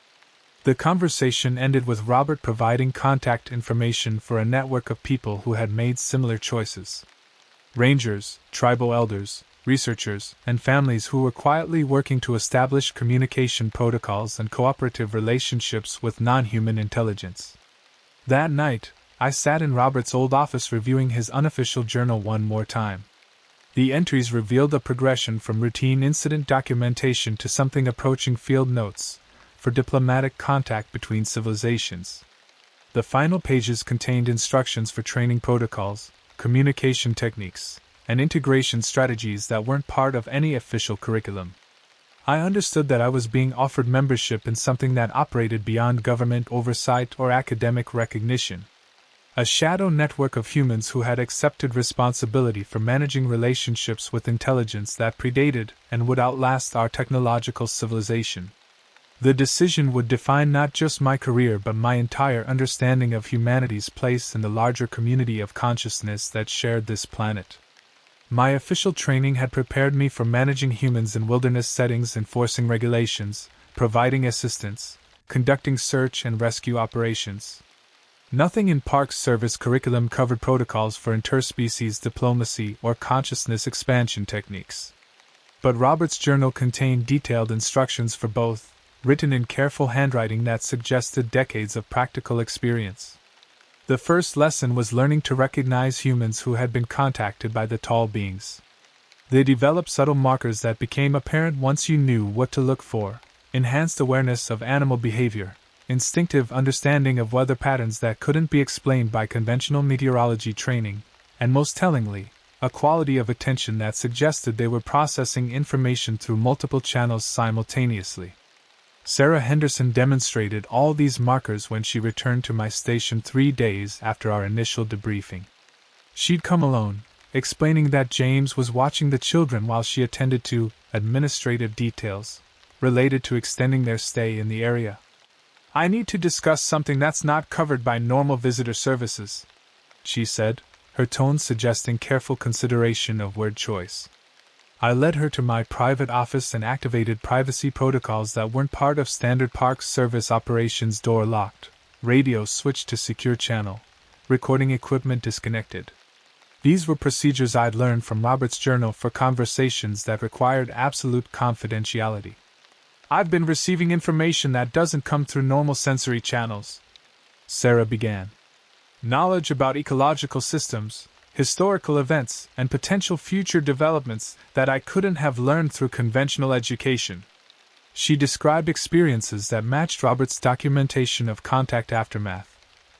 The conversation ended with Robert providing contact information for a network of people who had made similar choices. Rangers, tribal elders, researchers, and families who were quietly working to establish communication protocols and cooperative relationships with non-human intelligence. That night, I sat in Robert's old office reviewing his unofficial journal one more time. The entries revealed a progression from routine incident documentation to something approaching field notes for diplomatic contact between civilizations. The final pages contained instructions for training protocols, communication techniques, and integration strategies that weren't part of any official curriculum. I understood that I was being offered membership in something that operated beyond government oversight or academic recognition. A shadow network of humans who had accepted responsibility for managing relationships with intelligence that predated and would outlast our technological civilization. The decision would define not just my career but my entire understanding of humanity's place in the larger community of consciousness that shared this planet. My official training had prepared me for managing humans in wilderness settings, enforcing regulations, providing assistance, conducting search and rescue operations. Nothing in Park Service curriculum covered protocols for interspecies diplomacy or consciousness expansion techniques. But Robert's journal contained detailed instructions for both, written in careful handwriting that suggested decades of practical experience. The first lesson was learning to recognize humans who had been contacted by the tall beings. They developed subtle markers that became apparent once you knew what to look for: enhanced awareness of animal behavior, instinctive understanding of weather patterns that couldn't be explained by conventional meteorology training, and most tellingly, a quality of attention that suggested they were processing information through multiple channels simultaneously. Sarah Henderson demonstrated all these markers when she returned to my station 3 days after our initial debriefing. She'd come alone, explaining that James was watching the children while she attended to administrative details related to extending their stay in the area. I need to discuss something that's not covered by normal visitor services, she said, her tone suggesting careful consideration of word choice. I led her to my private office and activated privacy protocols that weren't part of standard Park Service operations: door locked, radio switched to secure channel, recording equipment disconnected. These were procedures I'd learned from Robert's journal for conversations that required absolute confidentiality. I've been receiving information that doesn't come through normal sensory channels, Sarah began. Knowledge about ecological systems, historical events, and potential future developments that I couldn't have learned through conventional education. She described experiences that matched Robert's documentation of contact aftermath,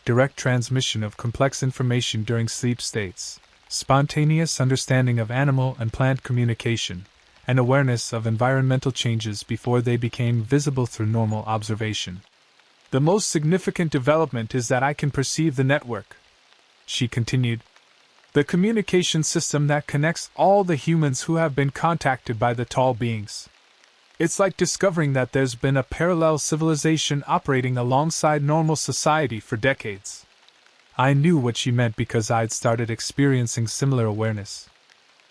direct transmission of complex information during sleep states, spontaneous understanding of animal and plant communication, and awareness of environmental changes before they became visible through normal observation. The most significant development is that I can perceive the network, she continued. The communication system that connects all the humans who have been contacted by the tall beings. It's like discovering that there's been a parallel civilization operating alongside normal society for decades. I knew what she meant because I'd started experiencing similar awareness.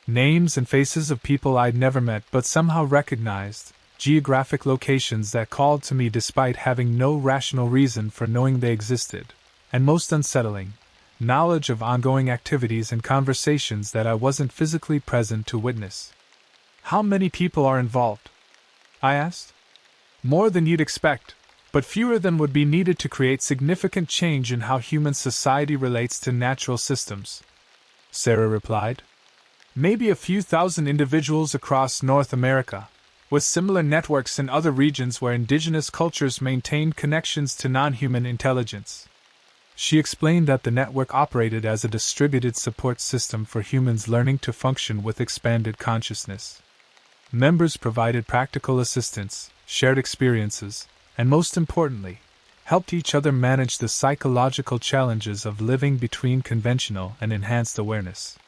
Names and faces of people I'd never met but somehow recognized, geographic locations that called to me despite having no rational reason for knowing they existed, and most unsettling, knowledge of ongoing activities and conversations that I wasn't physically present to witness. How many people are involved? I asked. More than you'd expect, but fewer than would be needed to create significant change in how human society relates to natural systems, Sarah replied. Maybe a few thousand individuals across North America, with similar networks in other regions where indigenous cultures maintained connections to non-human intelligence. She explained that the network operated as a distributed support system for humans learning to function with expanded consciousness. Members provided practical assistance, shared experiences, and most importantly, helped each other manage the psychological challenges of living between conventional and enhanced awareness.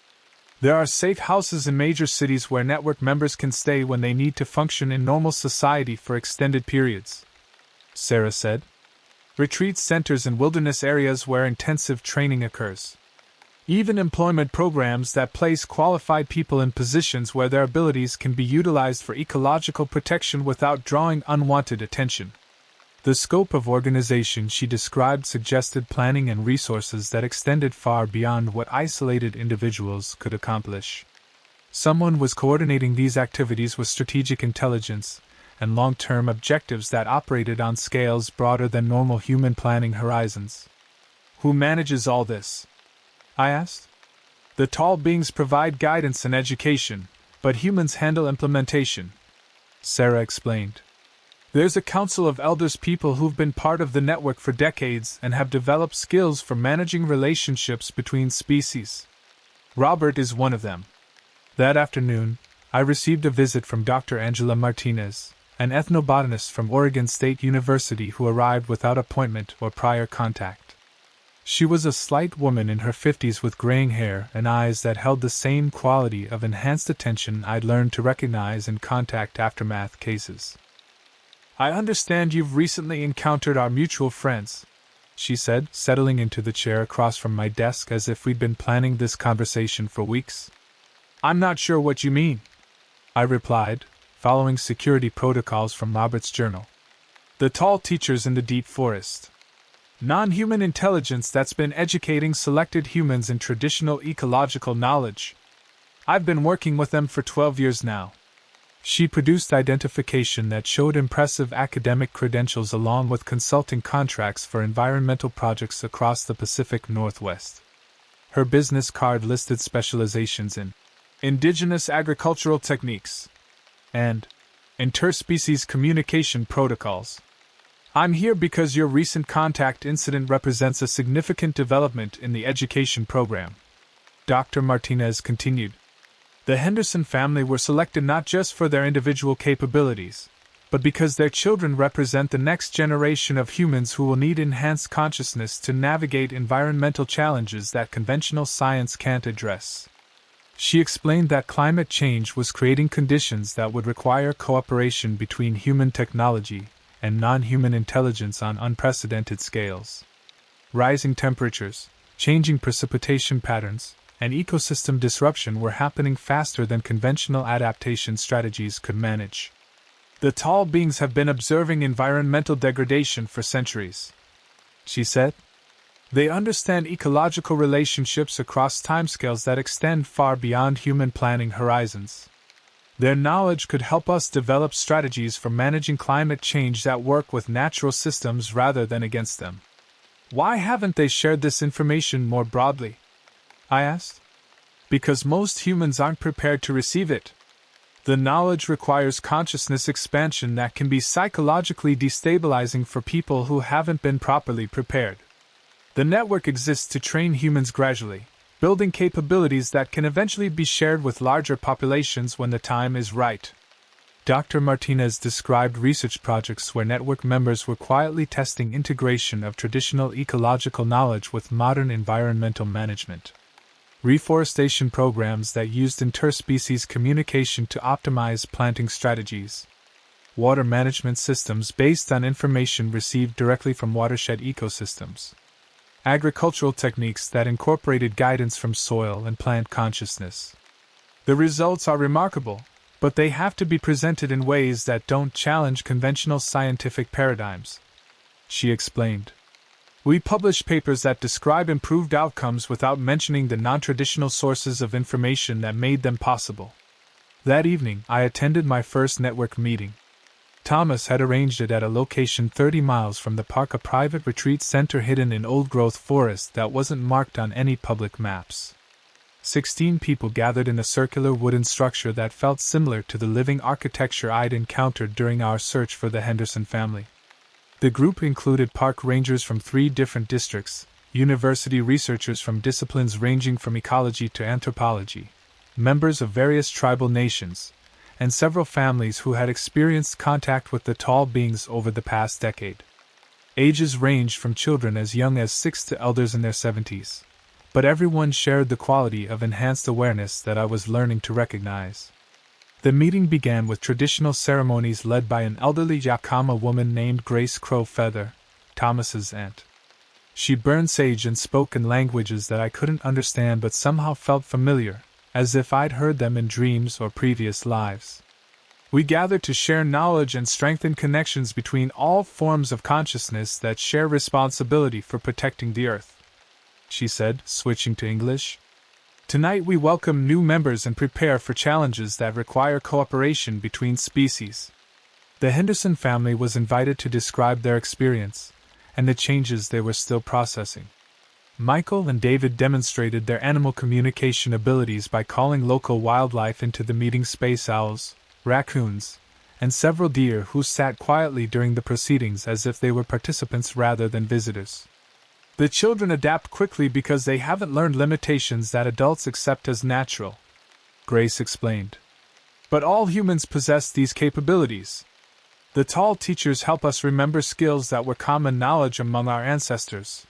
There are safe houses in major cities where network members can stay when they need to function in normal society for extended periods, Sarah said. Retreat centers in wilderness areas where intensive training occurs. Even employment programs that place qualified people in positions where their abilities can be utilized for ecological protection without drawing unwanted attention. The scope of organization she described suggested planning and resources that extended far beyond what isolated individuals could accomplish. Someone was coordinating these activities with strategic intelligence and long-term objectives that operated on scales broader than normal human planning horizons. Who manages all this? I asked. The tall beings provide guidance and education, but humans handle implementation, Sarah explained. There's a council of elders, people who've been part of the network for decades and have developed skills for managing relationships between species. Robert is one of them. That afternoon, I received a visit from Dr. Angela Martinez, an ethnobotanist from Oregon State University who arrived without appointment or prior contact. She was a slight woman in her 50s with graying hair and eyes that held the same quality of enhanced attention I'd learned to recognize in contact aftermath cases. I understand you've recently encountered our mutual friends, she said, settling into the chair across from my desk as if we'd been planning this conversation for weeks. I'm not sure what you mean, I replied, following security protocols from Robert's journal. The tall teachers in the deep forest. Non-human intelligence that's been educating selected humans in traditional ecological knowledge. I've been working with them for 12 years now. She produced identification that showed impressive academic credentials along with consulting contracts for environmental projects across the Pacific Northwest. Her business card listed specializations in indigenous agricultural techniques and interspecies communication protocols. I'm here because your recent contact incident represents a significant development in the education program, Dr. Martinez continued. The Henderson family were selected not just for their individual capabilities, but because their children represent the next generation of humans who will need enhanced consciousness to navigate environmental challenges that conventional science can't address. She explained that climate change was creating conditions that would require cooperation between human technology and non-human intelligence on unprecedented scales. Rising temperatures, changing precipitation patterns, and ecosystem disruption were happening faster than conventional adaptation strategies could manage. The tall beings have been observing environmental degradation for centuries, she said. They understand ecological relationships across timescales that extend far beyond human planning horizons. Their knowledge could help us develop strategies for managing climate change that work with natural systems rather than against them. Why haven't they shared this information more broadly? I asked. Because most humans aren't prepared to receive it. The knowledge requires consciousness expansion that can be psychologically destabilizing for people who haven't been properly prepared. The network exists to train humans gradually, building capabilities that can eventually be shared with larger populations when the time is right. Dr. Martinez described research projects where network members were quietly testing integration of traditional ecological knowledge with modern environmental management. Reforestation programs that used interspecies communication to optimize planting strategies. Water management systems based on information received directly from watershed ecosystems. Agricultural techniques that incorporated guidance from soil and plant consciousness. The results are remarkable, but they have to be presented in ways that don't challenge conventional scientific paradigms, she explained. We published papers that describe improved outcomes without mentioning the non-traditional sources of information that made them possible. That evening, I attended my first network meeting. Thomas had arranged it at a location 30 miles from the park, a private retreat center hidden in old-growth forest that wasn't marked on any public maps. 16 people gathered in a circular wooden structure that felt similar to the living architecture I'd encountered during our search for the Henderson family. The group included park rangers from 3 different districts, university researchers from disciplines ranging from ecology to anthropology, members of various tribal nations, and several families who had experienced contact with the tall beings over the past decade. Ages ranged from children as young as 6 to elders in their 70s, but everyone shared the quality of enhanced awareness that I was learning to recognize. The meeting began with traditional ceremonies led by an elderly Yakama woman named Grace Crowfeather, Thomas's aunt. She burned sage and spoke in languages that I couldn't understand but somehow felt familiar, as if I'd heard them in dreams or previous lives. We gathered to share knowledge and strengthen connections between all forms of consciousness that share responsibility for protecting the Earth, she said, switching to English. Tonight we welcome new members and prepare for challenges that require cooperation between species. The Henderson family was invited to describe their experience and the changes they were still processing. Michael and David demonstrated their animal communication abilities by calling local wildlife into the meeting: space owls, raccoons, and several deer who sat quietly during the proceedings as if they were participants rather than visitors. The children adapt quickly because they haven't learned limitations that adults accept as natural, Grace explained. But all humans possess these capabilities. The tall teachers help us remember skills that were common knowledge among our ancestors.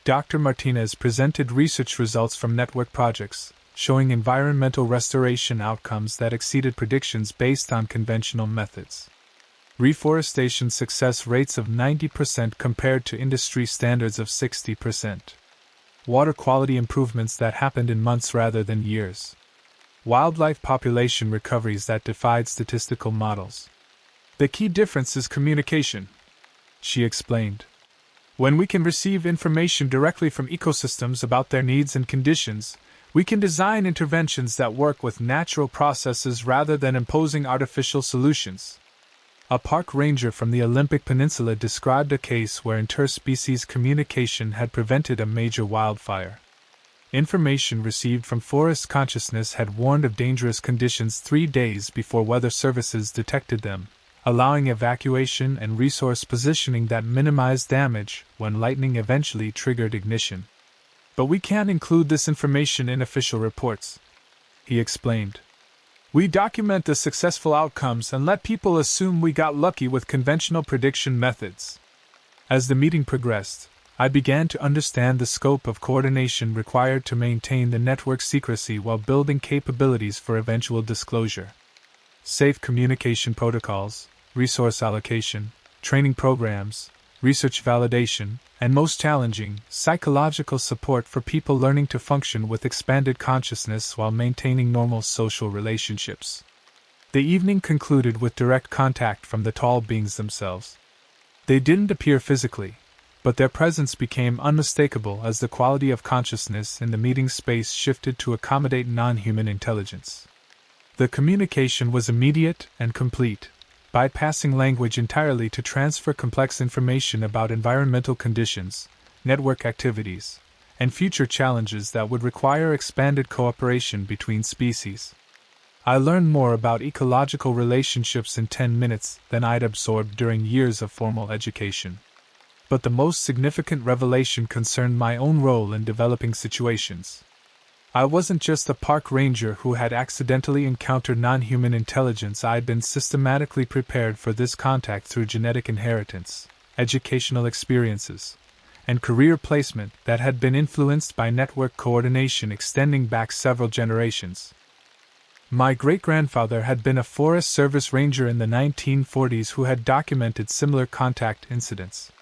Dr. Martinez presented research results from network projects, showing environmental restoration outcomes that exceeded predictions based on conventional methods. Reforestation success rates of 90% compared to industry standards of 60%. Water quality improvements that happened in months rather than years. Wildlife population recoveries that defied statistical models. The key difference is communication, she explained. When we can receive information directly from ecosystems about their needs and conditions, we can design interventions that work with natural processes rather than imposing artificial solutions. A park ranger from the Olympic Peninsula described a case where interspecies communication had prevented a major wildfire. Information received from forest consciousness had warned of dangerous conditions 3 days before weather services detected them, allowing evacuation and resource positioning that minimized damage when lightning eventually triggered ignition. But we can't include this information in official reports, he explained. We document the successful outcomes and let people assume we got lucky with conventional prediction methods. As the meeting progressed, I began to understand the scope of coordination required to maintain the network secrecy while building capabilities for eventual disclosure. Safe communication protocols, resource allocation, training programs, research validation, and most challenging, psychological support for people learning to function with expanded consciousness while maintaining normal social relationships. The evening concluded with direct contact from the tall beings themselves. They didn't appear physically, but their presence became unmistakable as the quality of consciousness in the meeting space shifted to accommodate non-human intelligence. The communication was immediate and complete, bypassing language entirely to transfer complex information about environmental conditions, network activities, and future challenges that would require expanded cooperation between species. I learned more about ecological relationships in 10 minutes than I'd absorbed during years of formal education. But the most significant revelation concerned my own role in developing situations. I wasn't just a park ranger who had accidentally encountered non-human intelligence. I'd been systematically prepared for this contact through genetic inheritance, educational experiences, and career placement that had been influenced by network coordination extending back several generations. My great-grandfather had been a Forest Service ranger in the 1940s who had documented similar contact incidents.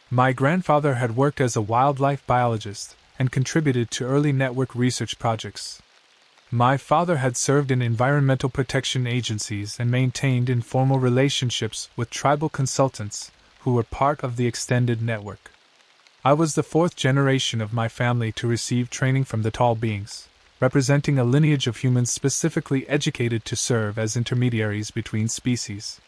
My grandfather had worked as a wildlife biologist and contributed to early network research projects. My father had served in environmental protection agencies and maintained informal relationships with tribal consultants who were part of the extended network. I was the fourth generation of my family to receive training from the tall beings, representing a lineage of humans specifically educated to serve as intermediaries between species.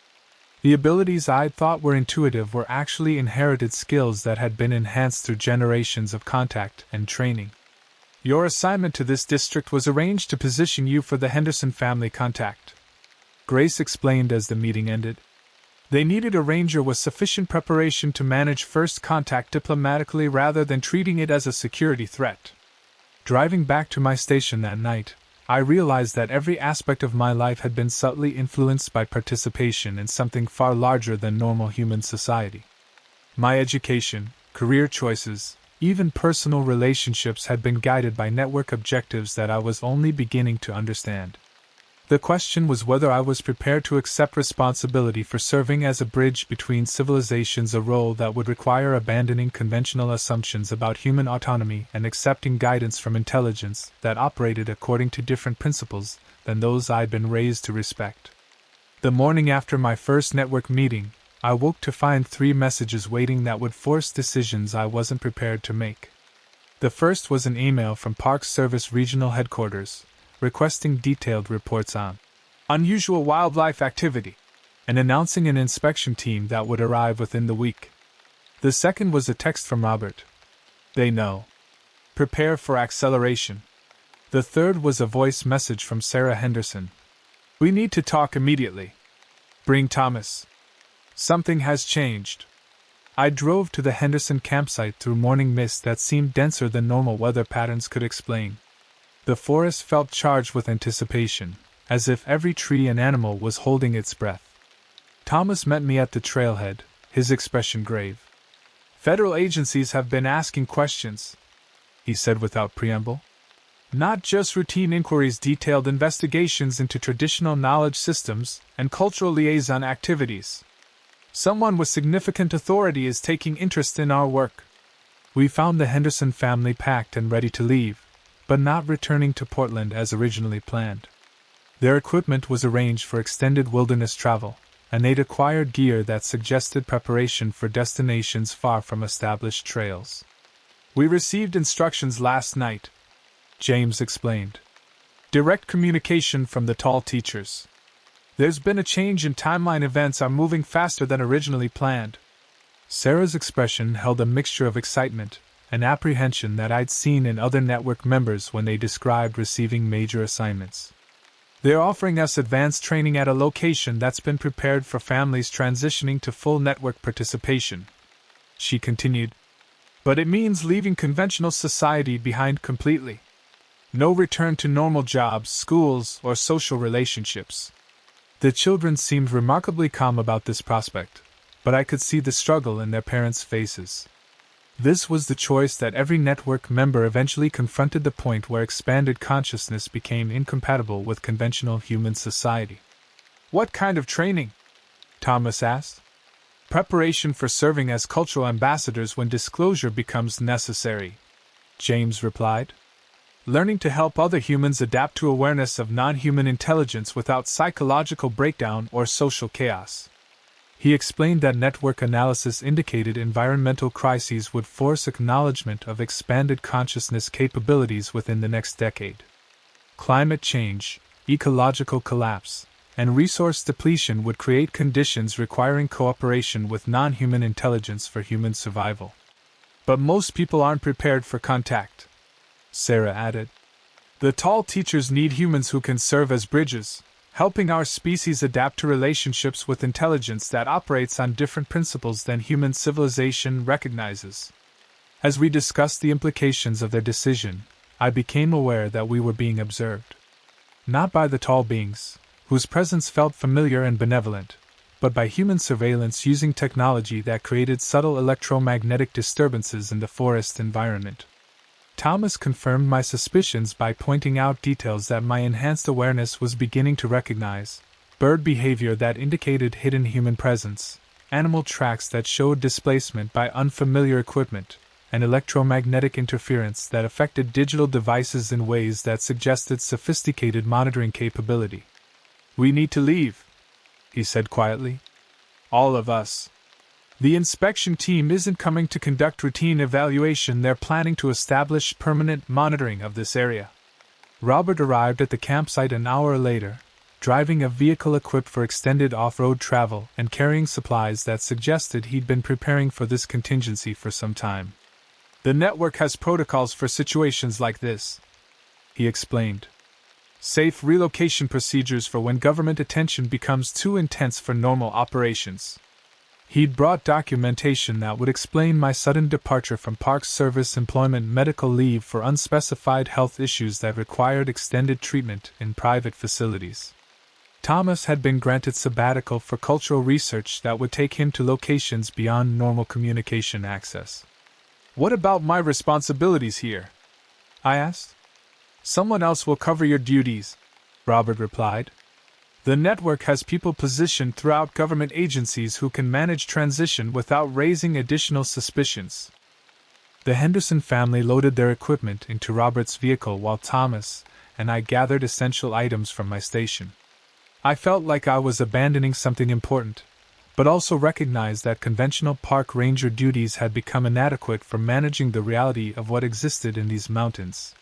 The abilities I'd thought were intuitive were actually inherited skills that had been enhanced through generations of contact and training. Your assignment to this district was arranged to position you for the Henderson family contact, Grace explained as the meeting ended. They needed a ranger with sufficient preparation to manage first contact diplomatically rather than treating it as a security threat. Driving back to my station that night, I realized that every aspect of my life had been subtly influenced by participation in something far larger than normal human society. My education, career choices, even personal relationships had been guided by network objectives that I was only beginning to understand. The question was whether I was prepared to accept responsibility for serving as a bridge between civilizations, a role that would require abandoning conventional assumptions about human autonomy and accepting guidance from intelligence that operated according to different principles than those I'd been raised to respect. The morning after my first network meeting, I woke to find 3 messages waiting that would force decisions I wasn't prepared to make. The first was an email from Park Service Regional Headquarters, requesting detailed reports on unusual wildlife activity, and announcing an inspection team that would arrive within the week. The second was a text from Robert. They know. Prepare for acceleration. The third was a voice message from Sarah Henderson. We need to talk immediately. Bring Thomas. Something has changed. I drove to the Henderson campsite through morning mist that seemed denser than normal weather patterns could explain. The forest felt charged with anticipation, as if every tree and animal was holding its breath. Thomas met me at the trailhead, his expression grave. Federal agencies have been asking questions, he said without preamble. Not just routine inquiries, detailed investigations into traditional knowledge systems and cultural liaison activities. Someone with significant authority is taking interest in our work. We found the Henderson family packed and ready to leave, but not returning to Portland as originally planned. Their equipment was arranged for extended wilderness travel, and they'd acquired gear that suggested preparation for destinations far from established trails. We received instructions last night, James explained. Direct communication from the tall teachers. There's been a change in timeline, events are moving faster than originally planned. Sarah's expression held a mixture of excitement and apprehension that I'd seen in other network members when they described receiving major assignments. They're offering us advanced training at a location that's been prepared for families transitioning to full network participation, she continued. But it means leaving conventional society behind completely. No return to normal jobs, schools, or social relationships. The children seemed remarkably calm about this prospect, but I could see the struggle in their parents' faces. This was the choice that every network member eventually confronted, the point where expanded consciousness became incompatible with conventional human society. What kind of training? Thomas asked. Preparation for serving as cultural ambassadors when disclosure becomes necessary, James replied. Learning to help other humans adapt to awareness of non-human intelligence without psychological breakdown or social chaos. He explained that network analysis indicated environmental crises would force acknowledgement of expanded consciousness capabilities within the next decade. Climate change, ecological collapse, and resource depletion would create conditions requiring cooperation with non-human intelligence for human survival. But most people aren't prepared for contact, Sarah added. The tall teachers need humans who can serve as bridges, helping our species adapt to relationships with intelligence that operates on different principles than human civilization recognizes. As we discussed the implications of their decision, I became aware that we were being observed. Not by the tall beings, whose presence felt familiar and benevolent, but by human surveillance using technology that created subtle electromagnetic disturbances in the forest environment. Thomas confirmed my suspicions by pointing out details that my enhanced awareness was beginning to recognize: bird behavior that indicated hidden human presence, animal tracks that showed displacement by unfamiliar equipment, and electromagnetic interference that affected digital devices in ways that suggested sophisticated monitoring capability. We need to leave, he said quietly. All of us. The inspection team isn't coming to conduct routine evaluation, they're planning to establish permanent monitoring of this area. Robert arrived at the campsite an hour later, driving a vehicle equipped for extended off-road travel and carrying supplies that suggested he'd been preparing for this contingency for some time. The network has protocols for situations like this, he explained. Safe relocation procedures for when government attention becomes too intense for normal operations. He'd brought documentation that would explain my sudden departure from Park Service employment, medical leave for unspecified health issues that required extended treatment in private facilities. Thomas had been granted sabbatical for cultural research that would take him to locations beyond normal communication access. What about my responsibilities here? I asked. Someone else will cover your duties, Robert replied. The network has people positioned throughout government agencies who can manage transition without raising additional suspicions. The Henderson family loaded their equipment into Robert's vehicle while Thomas and I gathered essential items from my station. I felt like I was abandoning something important, but also recognized that conventional park ranger duties had become inadequate for managing the reality of what existed in these mountains.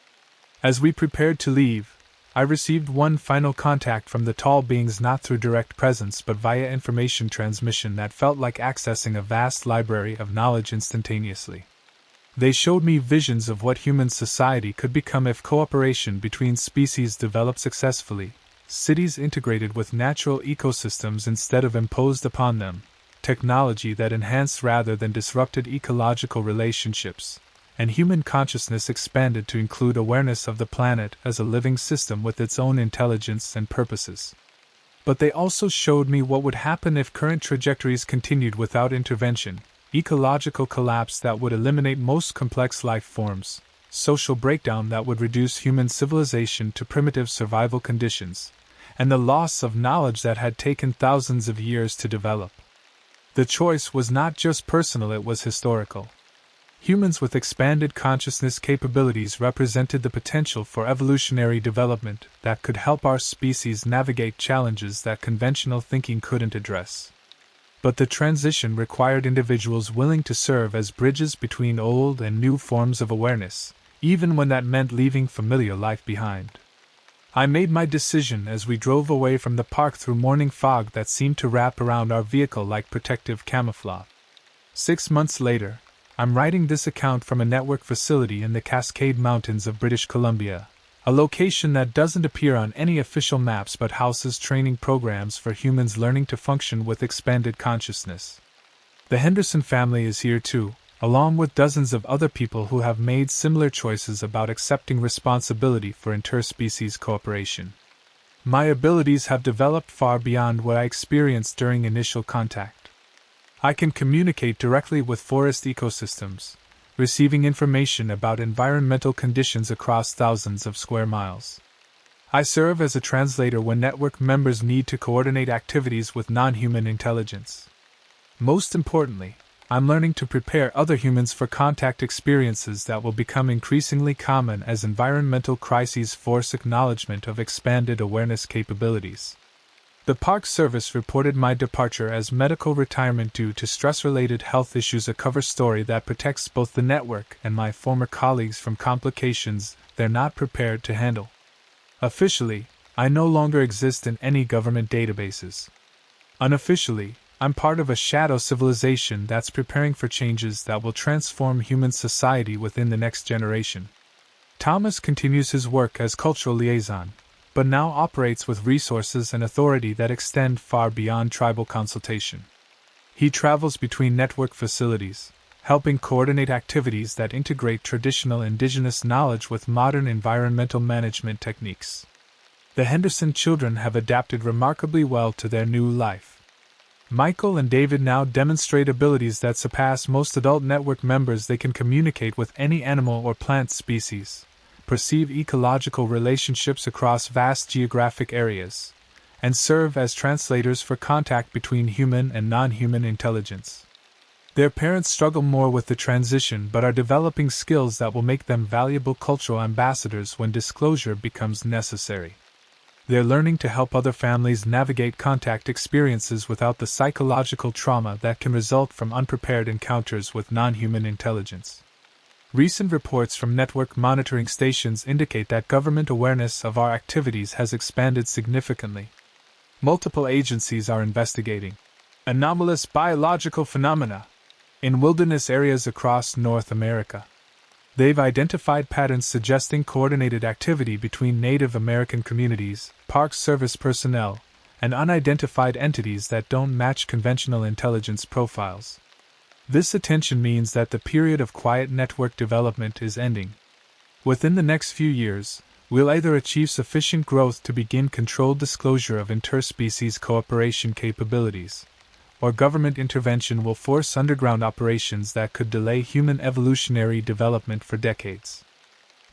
As we prepared to leave, I received one final contact from the tall beings, not through direct presence but via information transmission that felt like accessing a vast library of knowledge instantaneously. They showed me visions of what human society could become if cooperation between species developed successfully, cities integrated with natural ecosystems instead of imposed upon them, technology that enhanced rather than disrupted ecological relationships, and human consciousness expanded to include awareness of the planet as a living system with its own intelligence and purposes. But they also showed me what would happen if current trajectories continued without intervention: ecological collapse that would eliminate most complex life forms, social breakdown that would reduce human civilization to primitive survival conditions, and the loss of knowledge that had taken thousands of years to develop. The choice was not just personal, it was historical. Humans with expanded consciousness capabilities represented the potential for evolutionary development that could help our species navigate challenges that conventional thinking couldn't address. But the transition required individuals willing to serve as bridges between old and new forms of awareness, even when that meant leaving familiar life behind. I made my decision as we drove away from the park through morning fog that seemed to wrap around our vehicle like protective camouflage. 6 months later, I'm writing this account from a network facility in the Cascade Mountains of British Columbia, a location that doesn't appear on any official maps but houses training programs for humans learning to function with expanded consciousness. The Henderson family is here too, along with dozens of other people who have made similar choices about accepting responsibility for interspecies cooperation. My abilities have developed far beyond what I experienced during initial contact. I can communicate directly with forest ecosystems, receiving information about environmental conditions across thousands of square miles. I serve as a translator when network members need to coordinate activities with non-human intelligence. Most importantly, I'm learning to prepare other humans for contact experiences that will become increasingly common as environmental crises force acknowledgement of expanded awareness capabilities. The Park Service reported my departure as medical retirement due to stress-related health issues, a cover story that protects both the network and my former colleagues from complications they're not prepared to handle. Officially, I no longer exist in any government databases. Unofficially, I'm part of a shadow civilization that's preparing for changes that will transform human society within the next generation. Thomas continues his work as cultural liaison, but now operates with resources and authority that extend far beyond tribal consultation. He travels between network facilities, helping coordinate activities that integrate traditional indigenous knowledge with modern environmental management techniques. The Henderson children have adapted remarkably well to their new life. Michael and David now demonstrate abilities that surpass most adult network members. They can communicate with any animal or plant species, perceive ecological relationships across vast geographic areas, and serve as translators for contact between human and non-human intelligence. Their parents struggle more with the transition but are developing skills that will make them valuable cultural ambassadors when disclosure becomes necessary. They're learning to help other families navigate contact experiences without the psychological trauma that can result from unprepared encounters with non-human intelligence. Recent reports from network monitoring stations indicate that government awareness of our activities has expanded significantly. Multiple agencies are investigating anomalous biological phenomena in wilderness areas across North America. They've identified patterns suggesting coordinated activity between Native American communities, Park Service personnel, and unidentified entities that don't match conventional intelligence profiles. This attention means that the period of quiet network development is ending. Within the next few years, we'll either achieve sufficient growth to begin controlled disclosure of interspecies cooperation capabilities, or government intervention will force underground operations that could delay human evolutionary development for decades.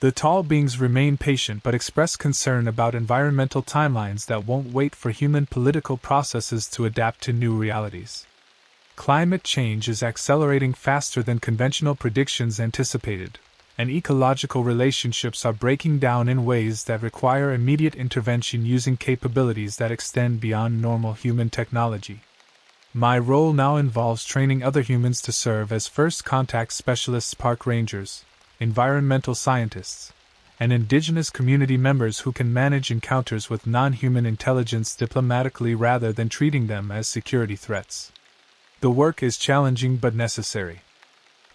The tall beings remain patient but express concern about environmental timelines that won't wait for human political processes to adapt to new realities. Climate change is accelerating faster than conventional predictions anticipated, and ecological relationships are breaking down in ways that require immediate intervention using capabilities that extend beyond normal human technology. My role now involves training other humans to serve as first contact specialists, park rangers, environmental scientists, and indigenous community members who can manage encounters with non-human intelligence diplomatically rather than treating them as security threats. The work is challenging but necessary.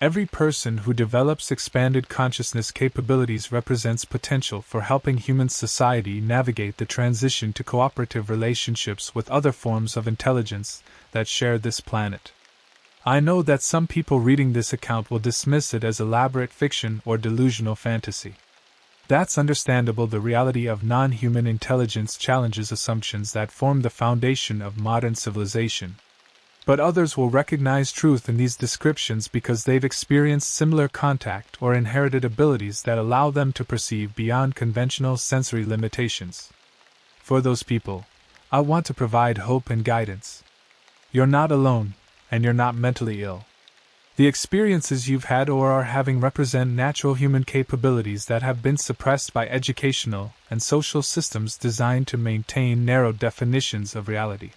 Every person who develops expanded consciousness capabilities represents potential for helping human society navigate the transition to cooperative relationships with other forms of intelligence that share this planet. I know that some people reading this account will dismiss it as elaborate fiction or delusional fantasy. That's understandable. The reality of non-human intelligence challenges assumptions that form the foundation of modern civilization. But others will recognize truth in these descriptions because they've experienced similar contact or inherited abilities that allow them to perceive beyond conventional sensory limitations. For those people, I want to provide hope and guidance. You're not alone, and you're not mentally ill. The experiences you've had or are having represent natural human capabilities that have been suppressed by educational and social systems designed to maintain narrow definitions of reality.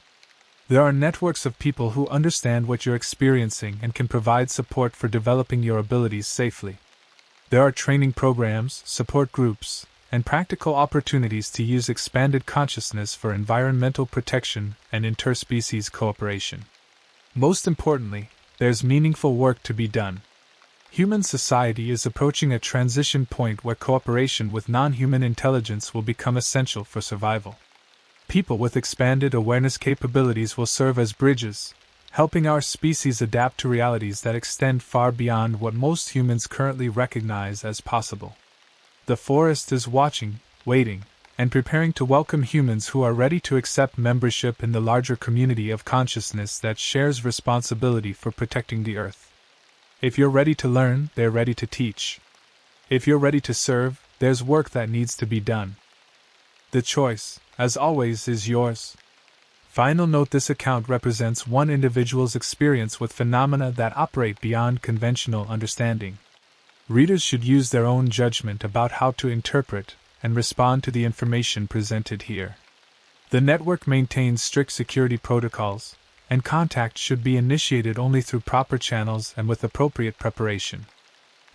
There are networks of people who understand what you're experiencing and can provide support for developing your abilities safely. There are training programs, support groups, and practical opportunities to use expanded consciousness for environmental protection and interspecies cooperation. Most importantly, there's meaningful work to be done. Human society is approaching a transition point where cooperation with non-human intelligence will become essential for survival. People with expanded awareness capabilities will serve as bridges, helping our species adapt to realities that extend far beyond what most humans currently recognize as possible. The forest is watching, waiting, and preparing to welcome humans who are ready to accept membership in the larger community of consciousness that shares responsibility for protecting the earth. If you're ready to learn, they're ready to teach. If you're ready to serve, there's work that needs to be done. The choice, as always, is yours. Final note: this account represents one individual's experience with phenomena that operate beyond conventional understanding. Readers should use their own judgment about how to interpret and respond to the information presented here. The network maintains strict security protocols, and contact should be initiated only through proper channels and with appropriate preparation.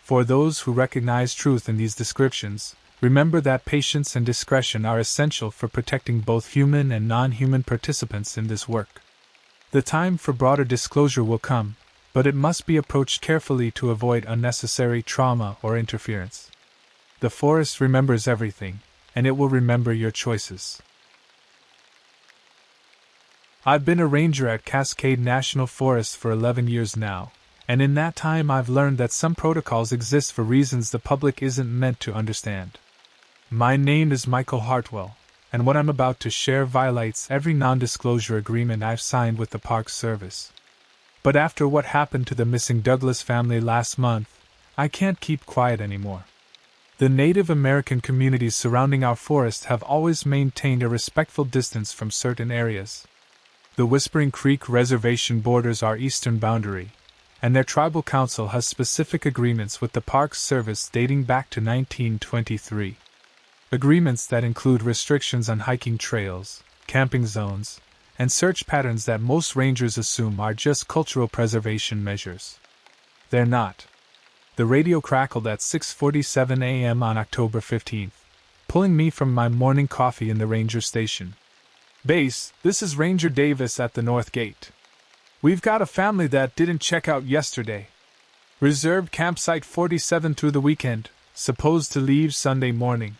For those who recognize truth in these descriptions, remember that patience and discretion are essential for protecting both human and non-human participants in this work. The time for broader disclosure will come, but it must be approached carefully to avoid unnecessary trauma or interference. The forest remembers everything, and it will remember your choices. I've been a ranger at Cascade National Forest for 11 years now, and in that time I've learned that some protocols exist for reasons the public isn't meant to understand. My name is Michael Hartwell, and what I'm about to share violates every non-disclosure agreement I've signed with the Park Service. But after what happened to the missing Douglas family last month, I can't keep quiet anymore. The Native American communities surrounding our forest have always maintained a respectful distance from certain areas. The Whispering Creek Reservation borders our eastern boundary, and their tribal council has specific agreements with the Park Service dating back to 1923. Agreements that include restrictions on hiking trails, camping zones, and search patterns that most rangers assume are just cultural preservation measures. They're not. The radio crackled at 6:47 a.m. on October 15th, pulling me from my morning coffee in the ranger station. "Base, this is Ranger Davis at the North Gate. We've got a family that didn't check out yesterday. Reserved campsite 47 through the weekend, supposed to leave Sunday morning.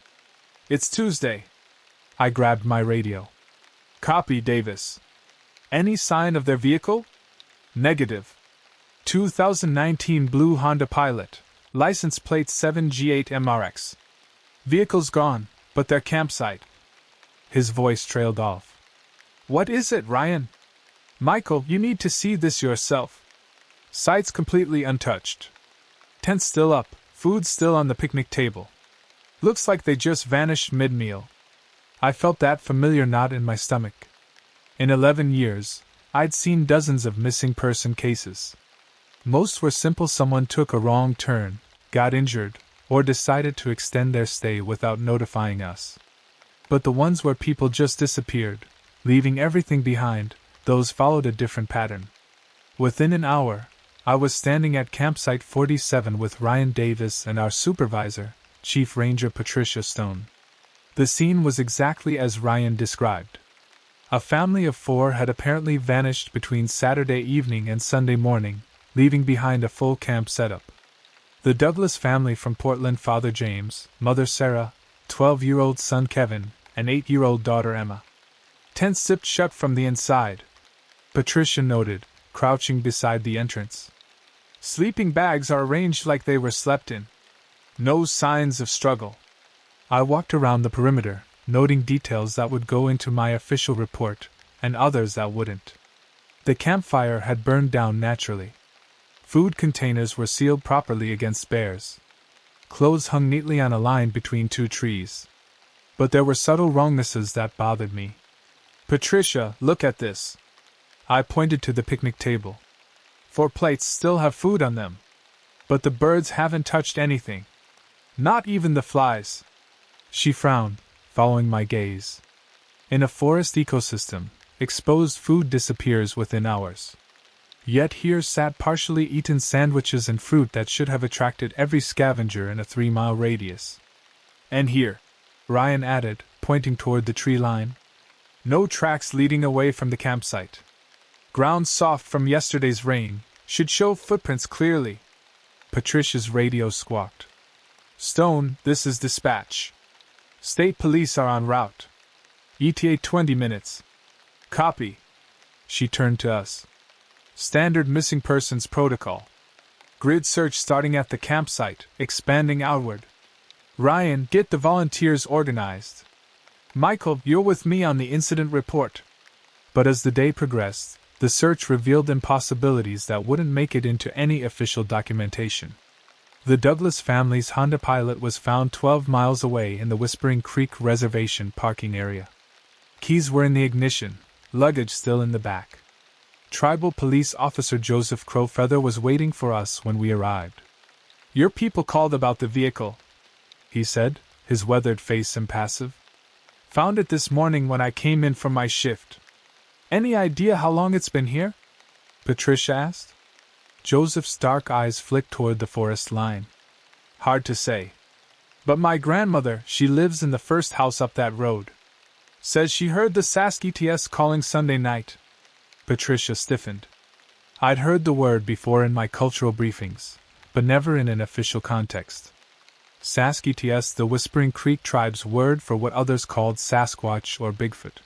It's Tuesday." I grabbed my radio. "Copy, Davis. Any sign of their vehicle?" "Negative. 2019 blue Honda Pilot, license plate 7G8MRX. Vehicle's gone, but their campsite." His voice trailed off. "What is it, Ryan? Michael, you need to see this yourself. Site's completely untouched. Tent still up, food still on the picnic table. Looks like they just vanished mid-meal." I felt that familiar knot in my stomach. In 11 years, I'd seen dozens of missing person cases. Most were simple: someone took a wrong turn, got injured, or decided to extend their stay without notifying us. But the ones where people just disappeared, leaving everything behind, those followed a different pattern. Within an hour, I was standing at campsite 47 with Ryan Davis and our supervisor, Chief Ranger Patricia Stone. The scene was exactly as Ryan described. A family of 4 had apparently vanished between Saturday evening and Sunday morning, leaving behind a full camp setup. The Douglas family from Portland: Father James, Mother Sarah, 12-year-old son Kevin, and 8-year-old daughter Emma. Tent zipped shut from the inside, Patricia noted, crouching beside the entrance. Sleeping bags are arranged like they were slept in. No signs of struggle. I walked around the perimeter, noting details that would go into my official report, and others that wouldn't. The campfire had burned down naturally. Food containers were sealed properly against bears. Clothes hung neatly on a line between 2 trees. But there were subtle wrongnesses that bothered me. "Patricia, look at this." I pointed to the picnic table. 4 plates still have food on them. But the birds haven't touched anything. Not even the flies. She frowned, following my gaze. In a forest ecosystem, exposed food disappears within hours. Yet here sat partially eaten sandwiches and fruit that should have attracted every scavenger in a 3-mile radius. "And here," Ryan added, pointing toward the tree line. "No tracks leading away from the campsite. Ground soft from yesterday's rain, should show footprints clearly." Patricia's radio squawked. "Stone, this is dispatch. State police are en route. ETA 20 minutes. Copy." She turned to us. "Standard missing persons protocol. Grid search starting at the campsite, expanding outward. Ryan, get the volunteers organized. Michael, you're with me on the incident report." But as the day progressed, the search revealed impossibilities that wouldn't make it into any official documentation. The Douglas family's Honda Pilot was found 12 miles away in the Whispering Creek Reservation parking area. Keys were in the ignition, luggage still in the back. Tribal Police Officer Joseph Crowfeather was waiting for us when we arrived. "Your people called about the vehicle," he said, his weathered face impassive. "Found it this morning when I came in from my shift." "Any idea how long it's been here?" Patricia asked. Joseph's dark eyes flicked toward the forest line. "Hard to say. But my grandmother, she lives in the first house up that road. Says she heard the Sask-ETS calling Sunday night." Patricia stiffened. I'd heard the word before in my cultural briefings, but never in an official context. Sask-ETS, the Whispering Creek tribe's word for what others called Sasquatch or Bigfoot.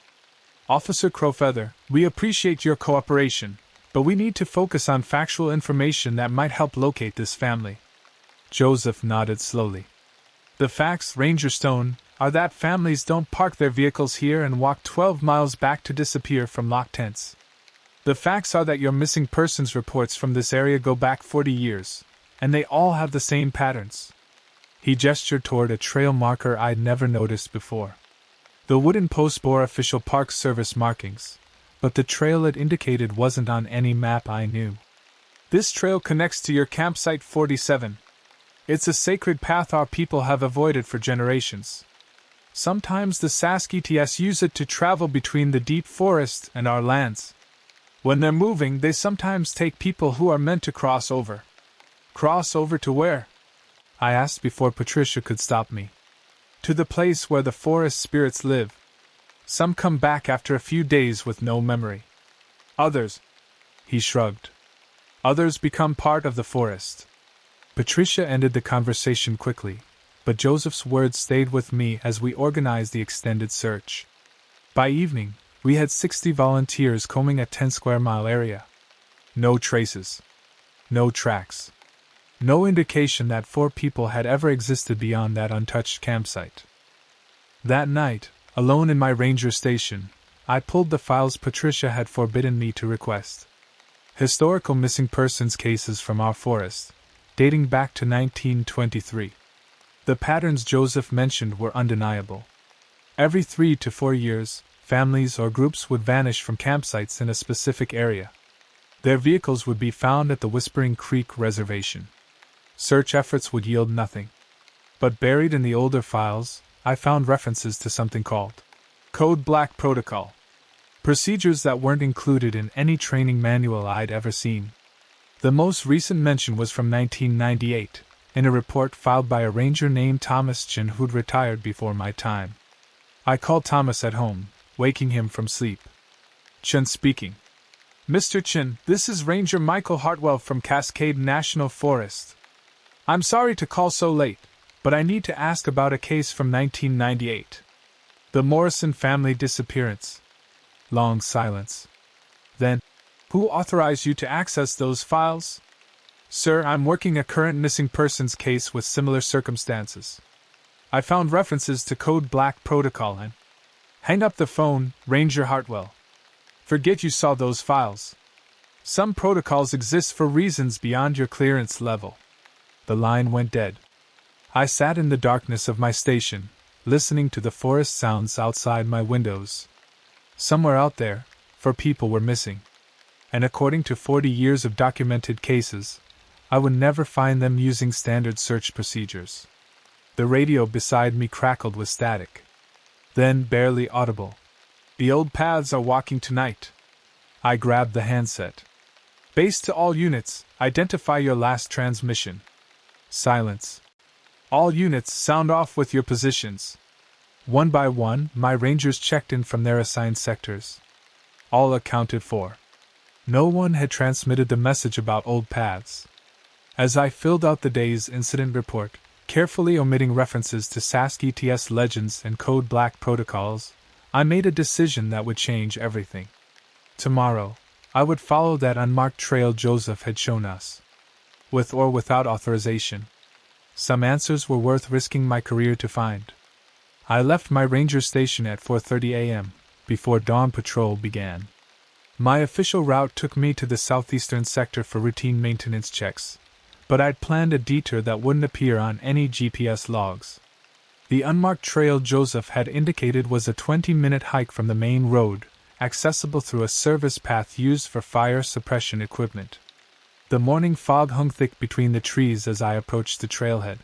"Officer Crowfeather, we appreciate your cooperation, but we need to focus on factual information that might help locate this family." Joseph nodded slowly. "The facts, Ranger Stone, are that families don't park their vehicles here and walk 12 miles back to disappear from locked tents. The facts are that your missing persons reports from this area go back 40 years, and they all have the same patterns." He gestured toward a trail marker I'd never noticed before. The wooden post bore official Park Service markings, but the trail it indicated wasn't on any map I knew. "This trail connects to your campsite 47. It's a sacred path our people have avoided for generations. Sometimes the Saskets use it to travel between the deep forest and our lands. When they're moving, they sometimes take people who are meant to cross over. Cross over to where? I asked before Patricia could stop me. To the place where the forest spirits live. Some come back after a few days with no memory. Others, he shrugged. Others become part of the forest. Patricia ended the conversation quickly, but Joseph's words stayed with me as we organized the extended search. By evening, we had 60 volunteers combing a 10-square-mile area. No traces. No tracks. No indication that 4 people had ever existed beyond that untouched campsite. That night, alone in my ranger station, I pulled the files Patricia had forbidden me to request. Historical missing persons cases from our forest, dating back to 1923. The patterns Joseph mentioned were undeniable. Every 3 to 4 years, families or groups would vanish from campsites in a specific area. Their vehicles would be found at the Whispering Creek Reservation. Search efforts would yield nothing. But buried in the older files, I found references to something called Code Black Protocol. Procedures that weren't included in any training manual I'd ever seen. The most recent mention was from 1998, in a report filed by a ranger named Thomas Chin who'd retired before my time. I called Thomas at home, waking him from sleep. Chin speaking. Mr. Chin, this is Ranger Michael Hartwell from Cascade National Forest. I'm sorry to call so late, but I need to ask about a case from 1998. The Morrison family disappearance. Long silence. Then, who authorized you to access those files? Sir, I'm working a current missing persons case with similar circumstances. I found references to Code Black Protocol and... Hang up the phone, Ranger Hartwell. Forget you saw those files. Some protocols exist for reasons beyond your clearance level. The line went dead. I sat in the darkness of my station, listening to the forest sounds outside my windows. Somewhere out there, 4 people were missing. And according to 40 years of documented cases, I would never find them using standard search procedures. The radio beside me crackled with static. Then, barely audible. The old paths are walking tonight. I grabbed the handset. Base to all units, identify your last transmission. Silence. All units, sound off with your positions. One by one, my rangers checked in from their assigned sectors. All accounted for. No one had transmitted the message about old paths. As I filled out the day's incident report, carefully omitting references to Saskets legends and Code Black protocols, I made a decision that would change everything. Tomorrow, I would follow that unmarked trail Joseph had shown us. With or without authorization. Some answers were worth risking my career to find. I left my ranger station at 4:30 a.m., before dawn patrol began. My official route took me to the southeastern sector for routine maintenance checks, but I'd planned a detour that wouldn't appear on any GPS logs. The unmarked trail Joseph had indicated was a 20-minute hike from the main road, accessible through a service path used for fire suppression equipment. The morning fog hung thick between the trees as I approached the trailhead.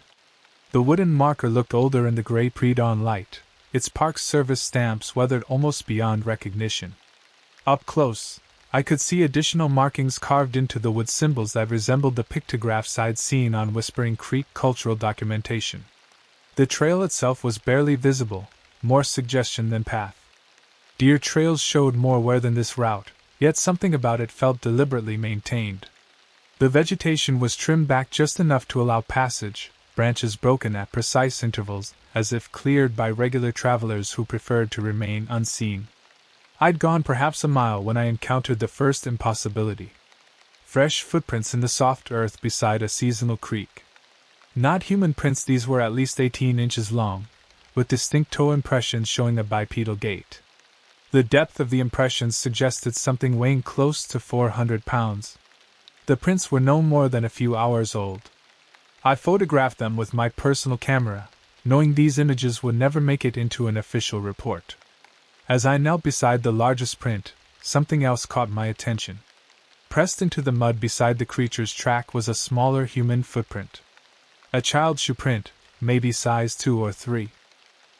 The wooden marker looked older in the gray pre-dawn light, its Park Service stamps weathered almost beyond recognition. Up close, I could see additional markings carved into the wood symbols that resembled the pictographs I'd seen on Whispering Creek cultural documentation. The trail itself was barely visible, more suggestion than path. Deer trails showed more wear than this route, yet something about it felt deliberately maintained. The vegetation was trimmed back just enough to allow passage, branches broken at precise intervals, as if cleared by regular travelers who preferred to remain unseen. I'd gone perhaps a mile when I encountered the first impossibility. Fresh footprints in the soft earth beside a seasonal creek. Not human prints, these were at least 18 inches long, with distinct toe impressions showing a bipedal gait. The depth of the impressions suggested something weighing close to 400 pounds. The prints were no more than a few hours old. I photographed them with my personal camera, knowing these images would never make it into an official report. As I knelt beside the largest print, something else caught my attention. Pressed into the mud beside the creature's track was a smaller human footprint. A child's shoe print, maybe size 2 or 3.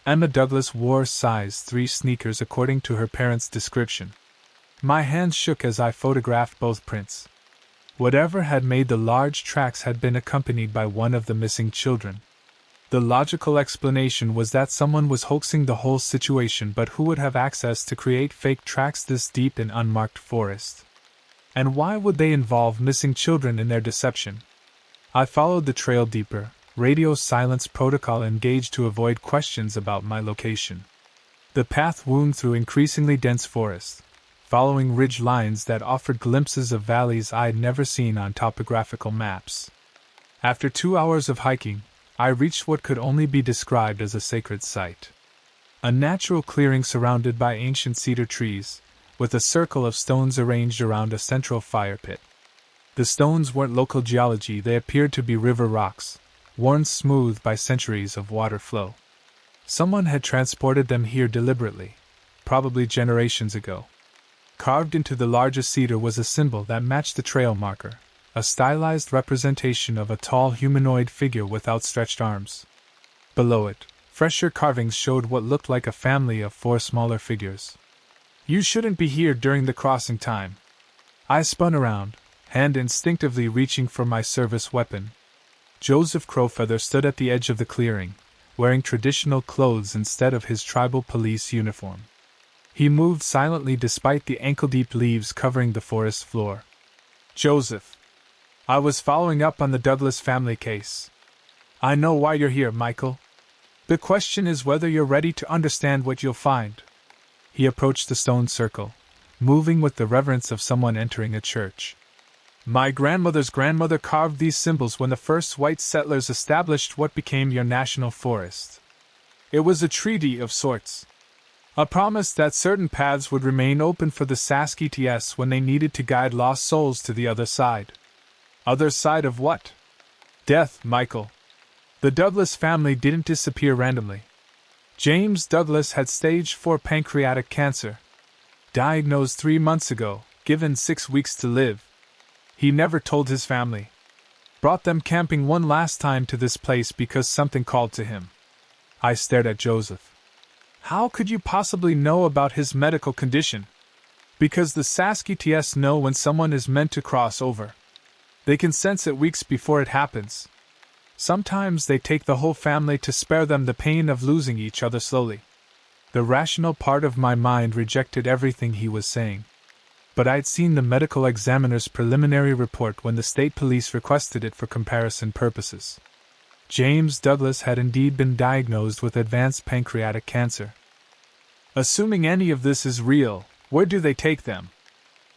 Emma Douglas wore size 3 sneakers according to her parents' description. My hands shook as I photographed both prints. Whatever had made the large tracks had been accompanied by one of the missing children. The logical explanation was that someone was hoaxing the whole situation, but who would have access to create fake tracks this deep in unmarked forest? And why would they involve missing children in their deception? I followed the trail deeper, radio silence protocol engaged to avoid questions about my location. The path wound through increasingly dense forest, following ridge lines that offered glimpses of valleys I'd never seen on topographical maps. After 2 hours of hiking, I reached what could only be described as a sacred site. A natural clearing surrounded by ancient cedar trees, with a circle of stones arranged around a central fire pit. The stones weren't local geology, they appeared to be river rocks, worn smooth by centuries of water flow. Someone had transported them here deliberately, probably generations ago. Carved into the largest cedar was a symbol that matched the trail marker, a stylized representation of a tall humanoid figure with outstretched arms. Below it, fresher carvings showed what looked like a family of 4 smaller figures. "You shouldn't be here during the crossing time." I spun around, hand instinctively reaching for my service weapon. Joseph Crowfeather stood at the edge of the clearing, wearing traditional clothes instead of his tribal police uniform. He moved silently despite the ankle-deep leaves covering the forest floor. "Joseph, I was following up on the Douglas family case. I know why you're here, Michael. The question is whether you're ready to understand what you'll find." He approached the stone circle, moving with the reverence of someone entering a church. "My grandmother's grandmother carved these symbols when the first white settlers established what became your national forest. It was a treaty of sorts. A promise that certain paths would remain open for the Saskats when they needed to guide lost souls to the other side." "Other side of what?" "Death, Michael. The Douglas family didn't disappear randomly. James Douglas had stage 4 pancreatic cancer. Diagnosed 3 months ago, given 6 weeks to live. He never told his family. Brought them camping one last time to this place because something called to him." I stared at Joseph. "How could you possibly know about his medical condition?" "Because the Saskats know when someone is meant to cross over. They can sense it weeks before it happens. Sometimes they take the whole family to spare them the pain of losing each other slowly." The rational part of my mind rejected everything he was saying. But I'd seen the medical examiner's preliminary report when the state police requested it for comparison purposes. James Douglas had indeed been diagnosed with advanced pancreatic cancer. "Assuming any of this is real, where do they take them?"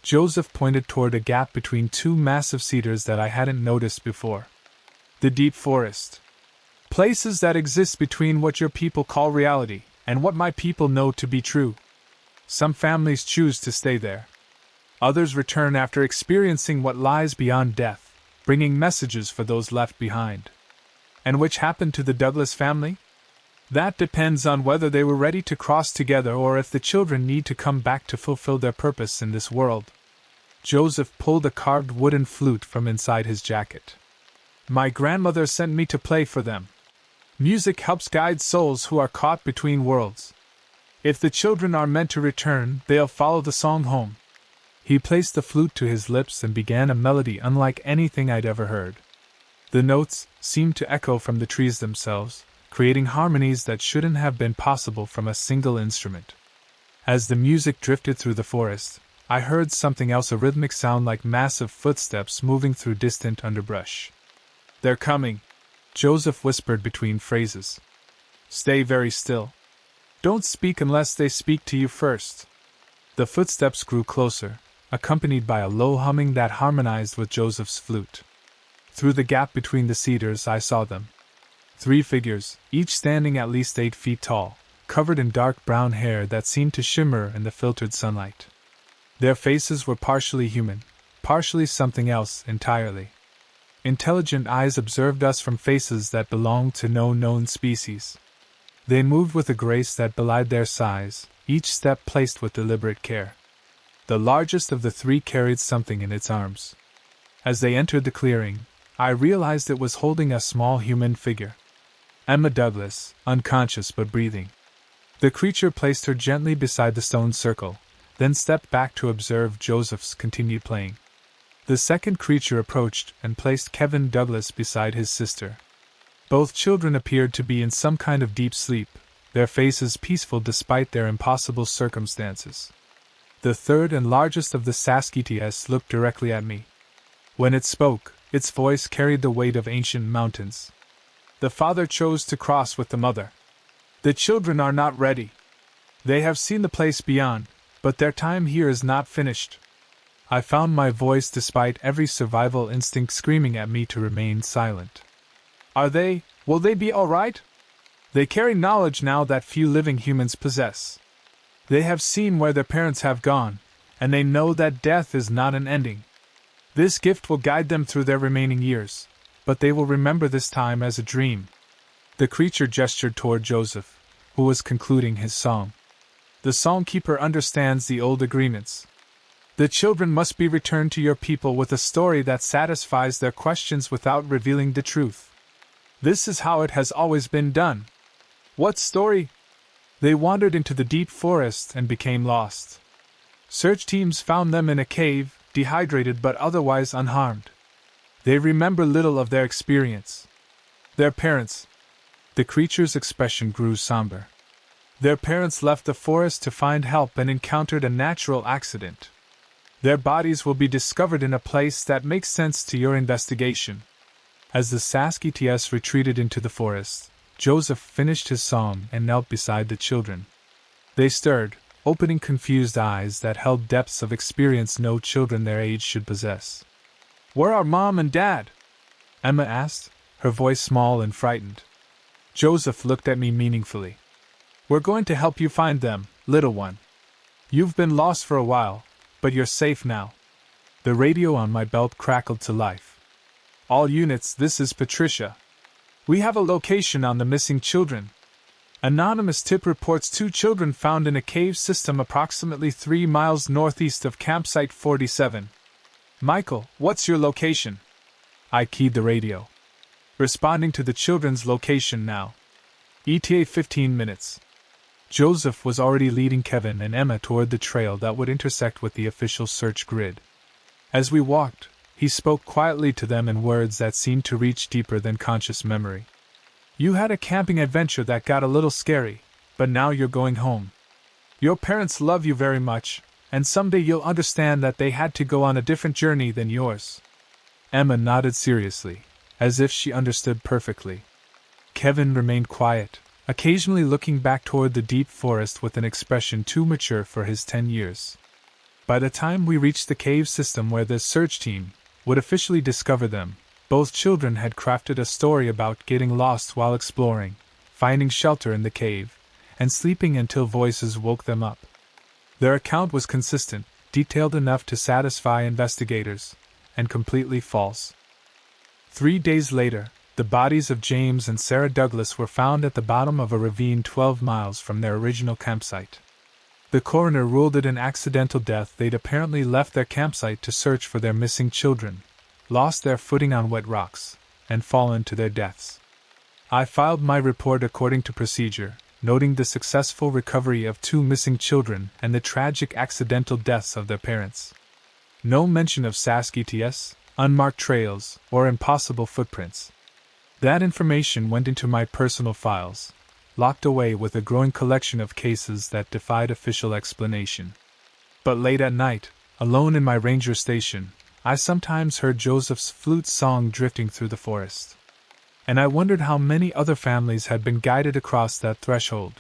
Joseph pointed toward a gap between 2 massive cedars that I hadn't noticed before. "The deep forest. Places that exist between what your people call reality and what my people know to be true. Some families choose to stay there. Others return after experiencing what lies beyond death, bringing messages for those left behind." "And which happened to the Douglas family?" "That depends on whether they were ready to cross together or if the children need to come back to fulfill their purpose in this world." Joseph pulled a carved wooden flute from inside his jacket. "My grandmother sent me to play for them. Music helps guide souls who are caught between worlds. If the children are meant to return, they'll follow the song home." He placed the flute to his lips and began a melody unlike anything I'd ever heard. The notes seemed to echo from the trees themselves, creating harmonies that shouldn't have been possible from a single instrument. As the music drifted through the forest, I heard something else, a rhythmic sound like massive footsteps moving through distant underbrush. "They're coming," Joseph whispered between phrases. "Stay very still. Don't speak unless they speak to you first." The footsteps grew closer, accompanied by a low humming that harmonized with Joseph's flute. Through the gap between the cedars I saw them. 3 figures, each standing at least 8 feet tall, covered in dark brown hair that seemed to shimmer in the filtered sunlight. Their faces were partially human, partially something else entirely. Intelligent eyes observed us from faces that belonged to no known species. They moved with a grace that belied their size, each step placed with deliberate care. The largest of the 3 carried something in its arms. As they entered the clearing, I realized it was holding a small human figure. Emma Douglas, unconscious but breathing. The creature placed her gently beside the stone circle, then stepped back to observe Joseph's continued playing. The second creature approached and placed Kevin Douglas beside his sister. Both children appeared to be in some kind of deep sleep, their faces peaceful despite their impossible circumstances. The third and largest of the Saskits looked directly at me. When it spoke, its voice carried the weight of ancient mountains. The father chose to cross with the mother. The children are not ready. They have seen the place beyond, but their time here is not finished. I found my voice despite every survival instinct screaming at me to remain silent. Will they be all right? They carry knowledge now that few living humans possess. They have seen where their parents have gone, and they know that death is not an ending. This gift will guide them through their remaining years, but they will remember this time as a dream. The creature gestured toward Joseph, who was concluding his song. The songkeeper understands the old agreements. The children must be returned to your people with a story that satisfies their questions without revealing the truth. This is how it has always been done. What story? They wandered into the deep forest and became lost. Search teams found them in a cave, dehydrated but otherwise unharmed. They remember little of their experience. Their parents. The creature's expression grew somber. Their parents left the forest to find help and encountered a natural accident. Their bodies will be discovered in a place that makes sense to your investigation. As the Saskits retreated into the forest, Joseph finished his song and knelt beside the children. They stirred, opening confused eyes that held depths of experience no children their age should possess. "Where are Mom and Dad?" Emma asked, her voice small and frightened. Joseph looked at me meaningfully. "We're going to help you find them, little one. You've been lost for a while, but you're safe now." The radio on my belt crackled to life. "All units, this is Patricia. We have a location on the missing children. Anonymous tip reports 2 children found in a cave system approximately 3 miles northeast of campsite 47. Michael, what's your location?" I keyed the radio. "Responding to the children's location now. ETA 15 minutes. Joseph was already leading Kevin and Emma toward the trail that would intersect with the official search grid. As we walked, he spoke quietly to them in words that seemed to reach deeper than conscious memory. "You had a camping adventure that got a little scary, but now you're going home. Your parents love you very much, and someday you'll understand that they had to go on a different journey than yours." Emma nodded seriously, as if she understood perfectly. Kevin remained quiet, occasionally looking back toward the deep forest with an expression too mature for his 10 years. By the time we reached the cave system where the search team would officially discover them, both children had crafted a story about getting lost while exploring, finding shelter in the cave, and sleeping until voices woke them up. Their account was consistent, detailed enough to satisfy investigators, and completely false. 3 days later, the bodies of James and Sarah Douglas were found at the bottom of a ravine 12 miles from their original campsite. The coroner ruled it an accidental death. They'd apparently left their campsite to search for their missing children, lost their footing on wet rocks, and fallen to their deaths. I filed my report according to procedure, noting the successful recovery of 2 missing children and the tragic accidental deaths of their parents. No mention of Saskits, unmarked trails, or impossible footprints. That information went into my personal files, locked away with a growing collection of cases that defied official explanation. But late at night, alone in my ranger station, I sometimes heard Joseph's flute song drifting through the forest. And I wondered how many other families had been guided across that threshold,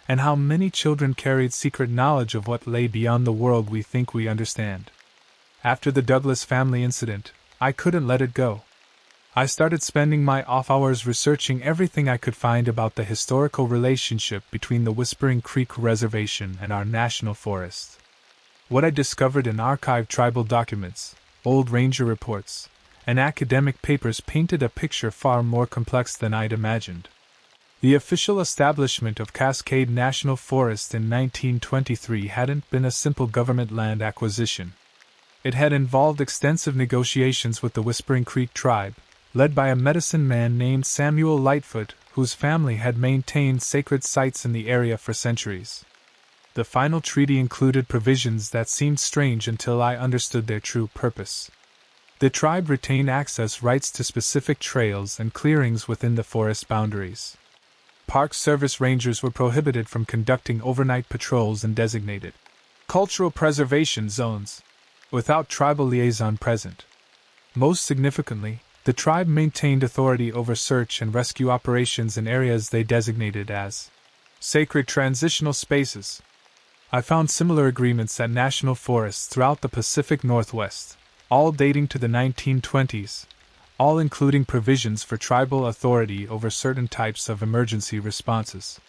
and how many children carried secret knowledge of what lay beyond the world we think we understand. After the Douglas family incident, I couldn't let it go. I started spending my off hours researching everything I could find about the historical relationship between the Whispering Creek Reservation and our national forest. What I discovered in archived tribal documents, old ranger reports, and academic papers painted a picture far more complex than I'd imagined. The official establishment of Cascade National Forest in 1923 hadn't been a simple government land acquisition. It had involved extensive negotiations with the Whispering Creek tribe, led by a medicine man named Samuel Lightfoot, whose family had maintained sacred sites in the area for centuries. The final treaty included provisions that seemed strange until I understood their true purpose. The tribe retained access rights to specific trails and clearings within the forest boundaries. Park Service rangers were prohibited from conducting overnight patrols in designated cultural preservation zones, without tribal liaison present. Most significantly, the tribe maintained authority over search and rescue operations in areas they designated as sacred transitional spaces. I found similar agreements at national forests throughout the Pacific Northwest, all dating to the 1920s, all including provisions for tribal authority over certain types of emergency responses.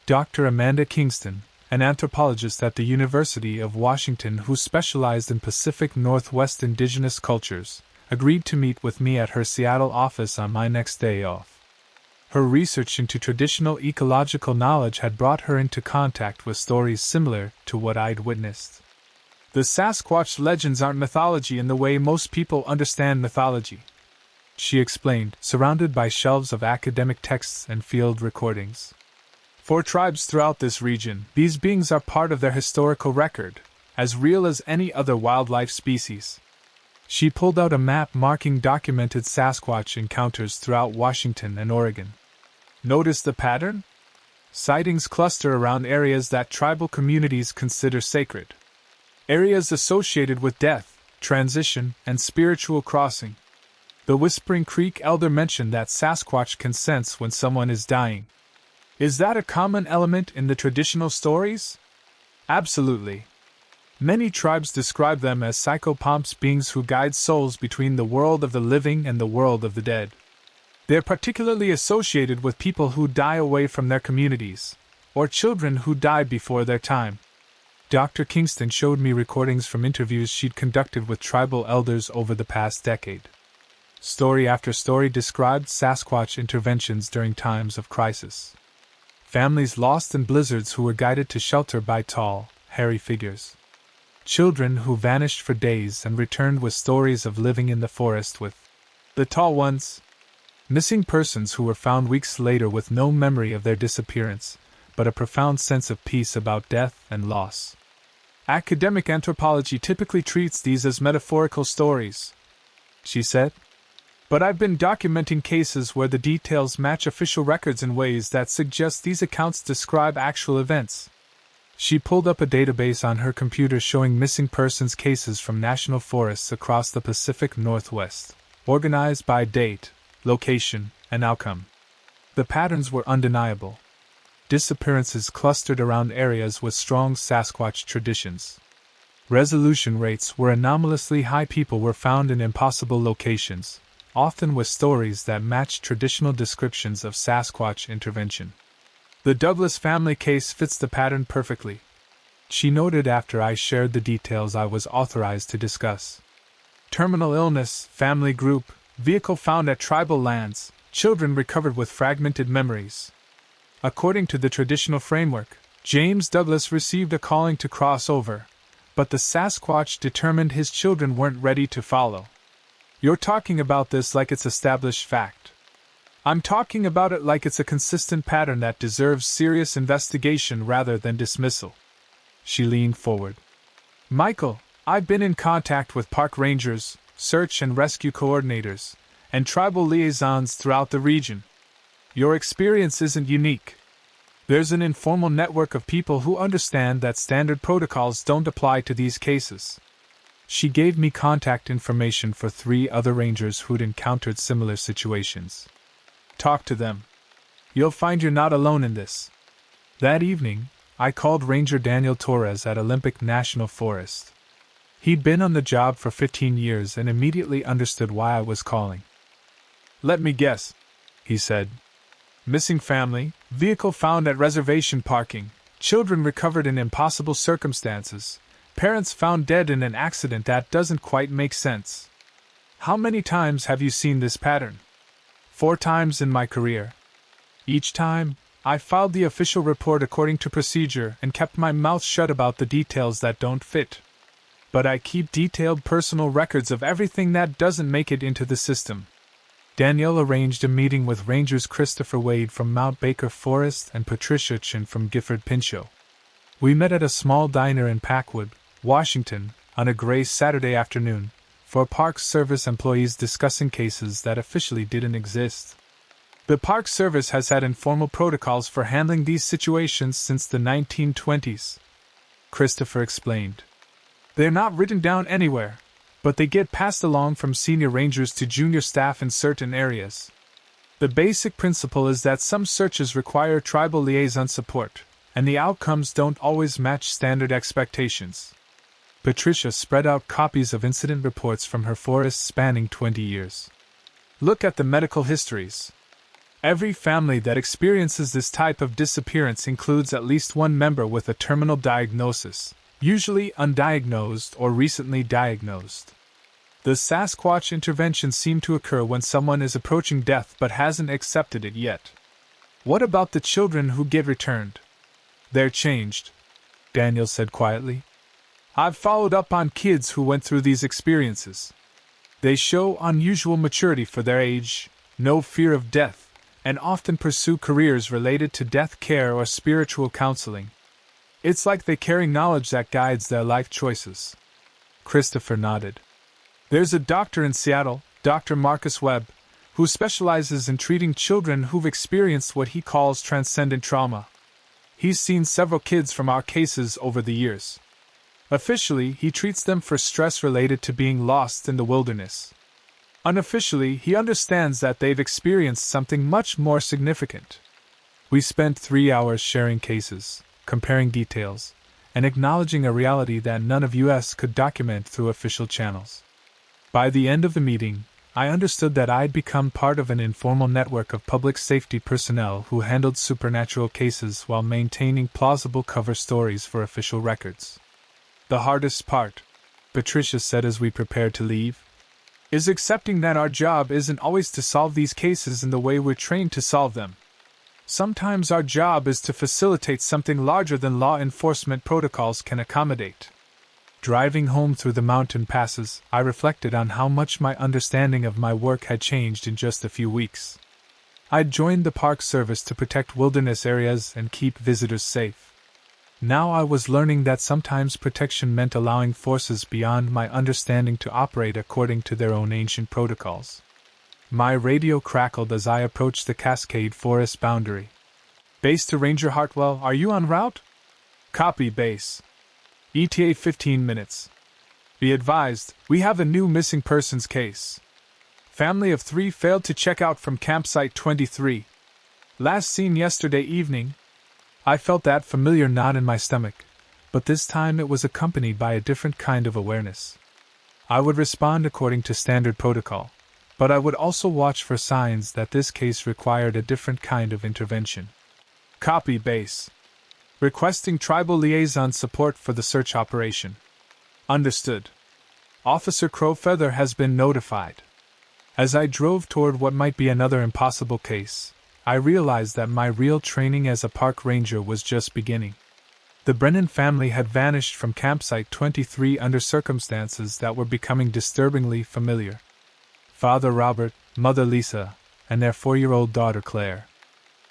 Dr. Amanda Kingston, an anthropologist at the University of Washington who specialized in Pacific Northwest indigenous cultures, agreed to meet with me at her Seattle office on my next day off. Her research into traditional ecological knowledge had brought her into contact with stories similar to what I'd witnessed. The Sasquatch legends aren't mythology in the way most people understand mythology, she explained, surrounded by shelves of academic texts and field recordings. For tribes throughout this region, these beings are part of their historical record, as real as any other wildlife species. She pulled out a map marking documented Sasquatch encounters throughout Washington and Oregon. Notice the pattern? Sightings cluster around areas that tribal communities consider sacred. Areas associated with death, transition, and spiritual crossing. The Whispering Creek elder mentioned that Sasquatch can sense when someone is dying. Is that a common element in the traditional stories? Absolutely. Many tribes describe them as psychopomps, beings who guide souls between the world of the living and the world of the dead. They are particularly associated with people who die away from their communities, or children who die before their time. Dr. Kingston showed me recordings from interviews she'd conducted with tribal elders over the past decade. Story after story described Sasquatch interventions during times of crisis. Families lost in blizzards who were guided to shelter by tall, hairy figures. Children who vanished for days and returned with stories of living in the forest with the tall ones. Missing persons who were found weeks later with no memory of their disappearance, but a profound sense of peace about death and loss. Academic anthropology typically treats these as metaphorical stories, she said. But I've been documenting cases where the details match official records in ways that suggest these accounts describe actual events. She pulled up a database on her computer showing missing persons cases from national forests across the Pacific Northwest, organized by date, location, and outcome. The patterns were undeniable. Disappearances clustered around areas with strong Sasquatch traditions. Resolution rates were anomalously high. People were found in impossible locations, often with stories that matched traditional descriptions of Sasquatch intervention. The Douglas family case fits the pattern perfectly, she noted after I shared the details I was authorized to discuss. Terminal illness, family group, vehicle found at tribal lands, children recovered with fragmented memories. According to the traditional framework, James Douglas received a calling to cross over, but the Sasquatch determined his children weren't ready to follow. You're talking about this like it's established fact. I'm talking about it like it's a consistent pattern that deserves serious investigation rather than dismissal. She leaned forward. Michael, I've been in contact with park rangers, search and rescue coordinators, and tribal liaisons throughout the region. Your experience isn't unique. There's an informal network of people who understand that standard protocols don't apply to these cases. She gave me contact information for 3 other rangers who'd encountered similar situations. Talk to them. You'll find you're not alone in this. That evening, I called Ranger Daniel Torres at Olympic National Forest. He'd been on the job for 15 years and immediately understood why I was calling. Let me guess, he said. Missing family, vehicle found at reservation parking, children recovered in impossible circumstances, parents found dead in an accident that doesn't quite make sense. How many times have you seen this pattern? 4 times in my career. Each time, I filed the official report according to procedure and kept my mouth shut about the details that don't fit. But I keep detailed personal records of everything that doesn't make it into the system. Danielle arranged a meeting with Rangers Christopher Wade from Mount Baker Forest and Patricia Chin from Gifford Pinchot. We met at a small diner in Packwood, Washington, on a gray Saturday afternoon, for Park Service employees discussing cases that officially didn't exist. The Park Service has had informal protocols for handling these situations since the 1920s, Christopher explained. They're not written down anywhere, but they get passed along from senior rangers to junior staff in certain areas. The basic principle is that some searches require tribal liaison support, and the outcomes don't always match standard expectations. Patricia spread out copies of incident reports from her forest spanning 20 years. Look at the medical histories. Every family that experiences this type of disappearance includes at least one member with a terminal diagnosis, usually undiagnosed or recently diagnosed. The Sasquatch interventions seem to occur when someone is approaching death but hasn't accepted it yet. What about the children who get returned? They're changed, Daniel said quietly. I've followed up on kids who went through these experiences. They show unusual maturity for their age, no fear of death, and often pursue careers related to death care or spiritual counseling. It's like they carry knowledge that guides their life choices. Christopher nodded. There's a doctor in Seattle, Dr. Marcus Webb, who specializes in treating children who've experienced what he calls transcendent trauma. He's seen several kids from our cases over the years. Officially, he treats them for stress related to being lost in the wilderness. Unofficially, he understands that they've experienced something much more significant. We spent 3 hours sharing cases, comparing details, and acknowledging a reality that none of us could document through official channels. By the end of the meeting, I understood that I'd become part of an informal network of public safety personnel who handled supernatural cases while maintaining plausible cover stories for official records. The hardest part, Patricia said as we prepared to leave, is accepting that our job isn't always to solve these cases in the way we're trained to solve them. Sometimes our job is to facilitate something larger than law enforcement protocols can accommodate. Driving home through the mountain passes, I reflected on how much my understanding of my work had changed in just a few weeks. I'd joined the Park Service to protect wilderness areas and keep visitors safe. Now I was learning that sometimes protection meant allowing forces beyond my understanding to operate according to their own ancient protocols. My radio crackled as I approached the Cascade Forest boundary. Base to Ranger Hartwell, are you en route? Copy, base. ETA 15 minutes. Be advised, we have a new missing persons case. Family of 3 failed to check out from campsite 23. Last seen yesterday evening. I felt that familiar knot in my stomach, but this time it was accompanied by a different kind of awareness. I would respond according to standard protocol, but I would also watch for signs that this case required a different kind of intervention. Copy, base. Requesting tribal liaison support for the search operation. Understood. Officer Crowfeather has been notified. As I drove toward what might be another impossible case, I realized that my real training as a park ranger was just beginning. The Brennan family had vanished from campsite 23 under circumstances that were becoming disturbingly familiar. Father Robert, Mother Lisa, and their 4-year-old daughter Claire.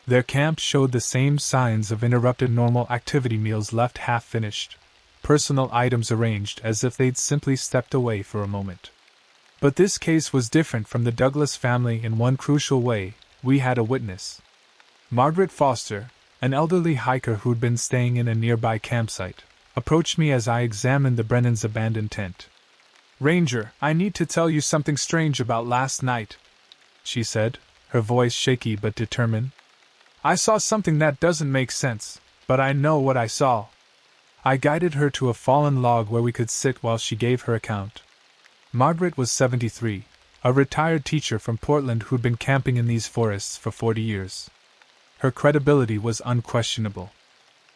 Their camp showed the same signs of interrupted normal activity, meals left half-finished, personal items arranged as if they'd simply stepped away for a moment. But this case was different from the Douglas family in one crucial way. We had a witness. Margaret Foster, an elderly hiker who'd been staying in a nearby campsite, approached me as I examined the Brennans' abandoned tent. Ranger, I need to tell you something strange about last night, she said, her voice shaky but determined. I saw something that doesn't make sense, but I know what I saw. I guided her to a fallen log where we could sit while she gave her account. Margaret was 73. A retired teacher from Portland who'd been camping in these forests for 40 years. Her credibility was unquestionable.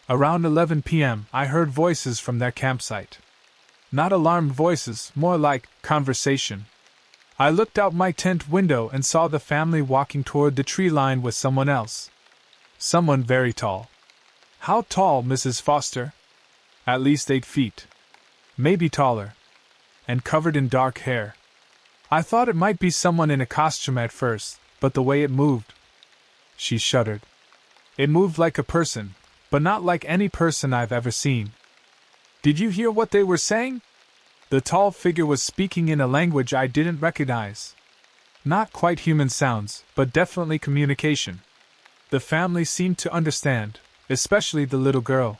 Around 11 p.m., I heard voices from their campsite. Not alarmed voices, more like conversation. I looked out my tent window and saw the family walking toward the tree line with someone else. Someone very tall. How tall, Mrs. Foster? At least 8 feet. Maybe taller. And covered in dark hair. I thought it might be someone in a costume at first, but the way it moved. She shuddered. It moved like a person, but not like any person I've ever seen. Did you hear what they were saying? The tall figure was speaking in a language I didn't recognize. Not quite human sounds, but definitely communication. The family seemed to understand, especially the little girl.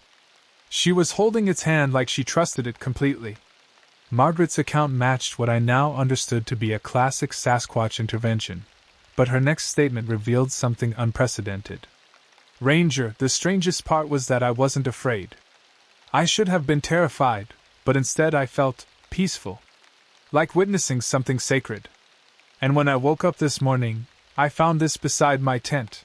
She was holding its hand like she trusted it completely. Margaret's account matched what I now understood to be a classic Sasquatch intervention, but her next statement revealed something unprecedented. Ranger, the strangest part was that I wasn't afraid. I should have been terrified, but instead I felt peaceful, like witnessing something sacred. And when I woke up this morning, I found this beside my tent.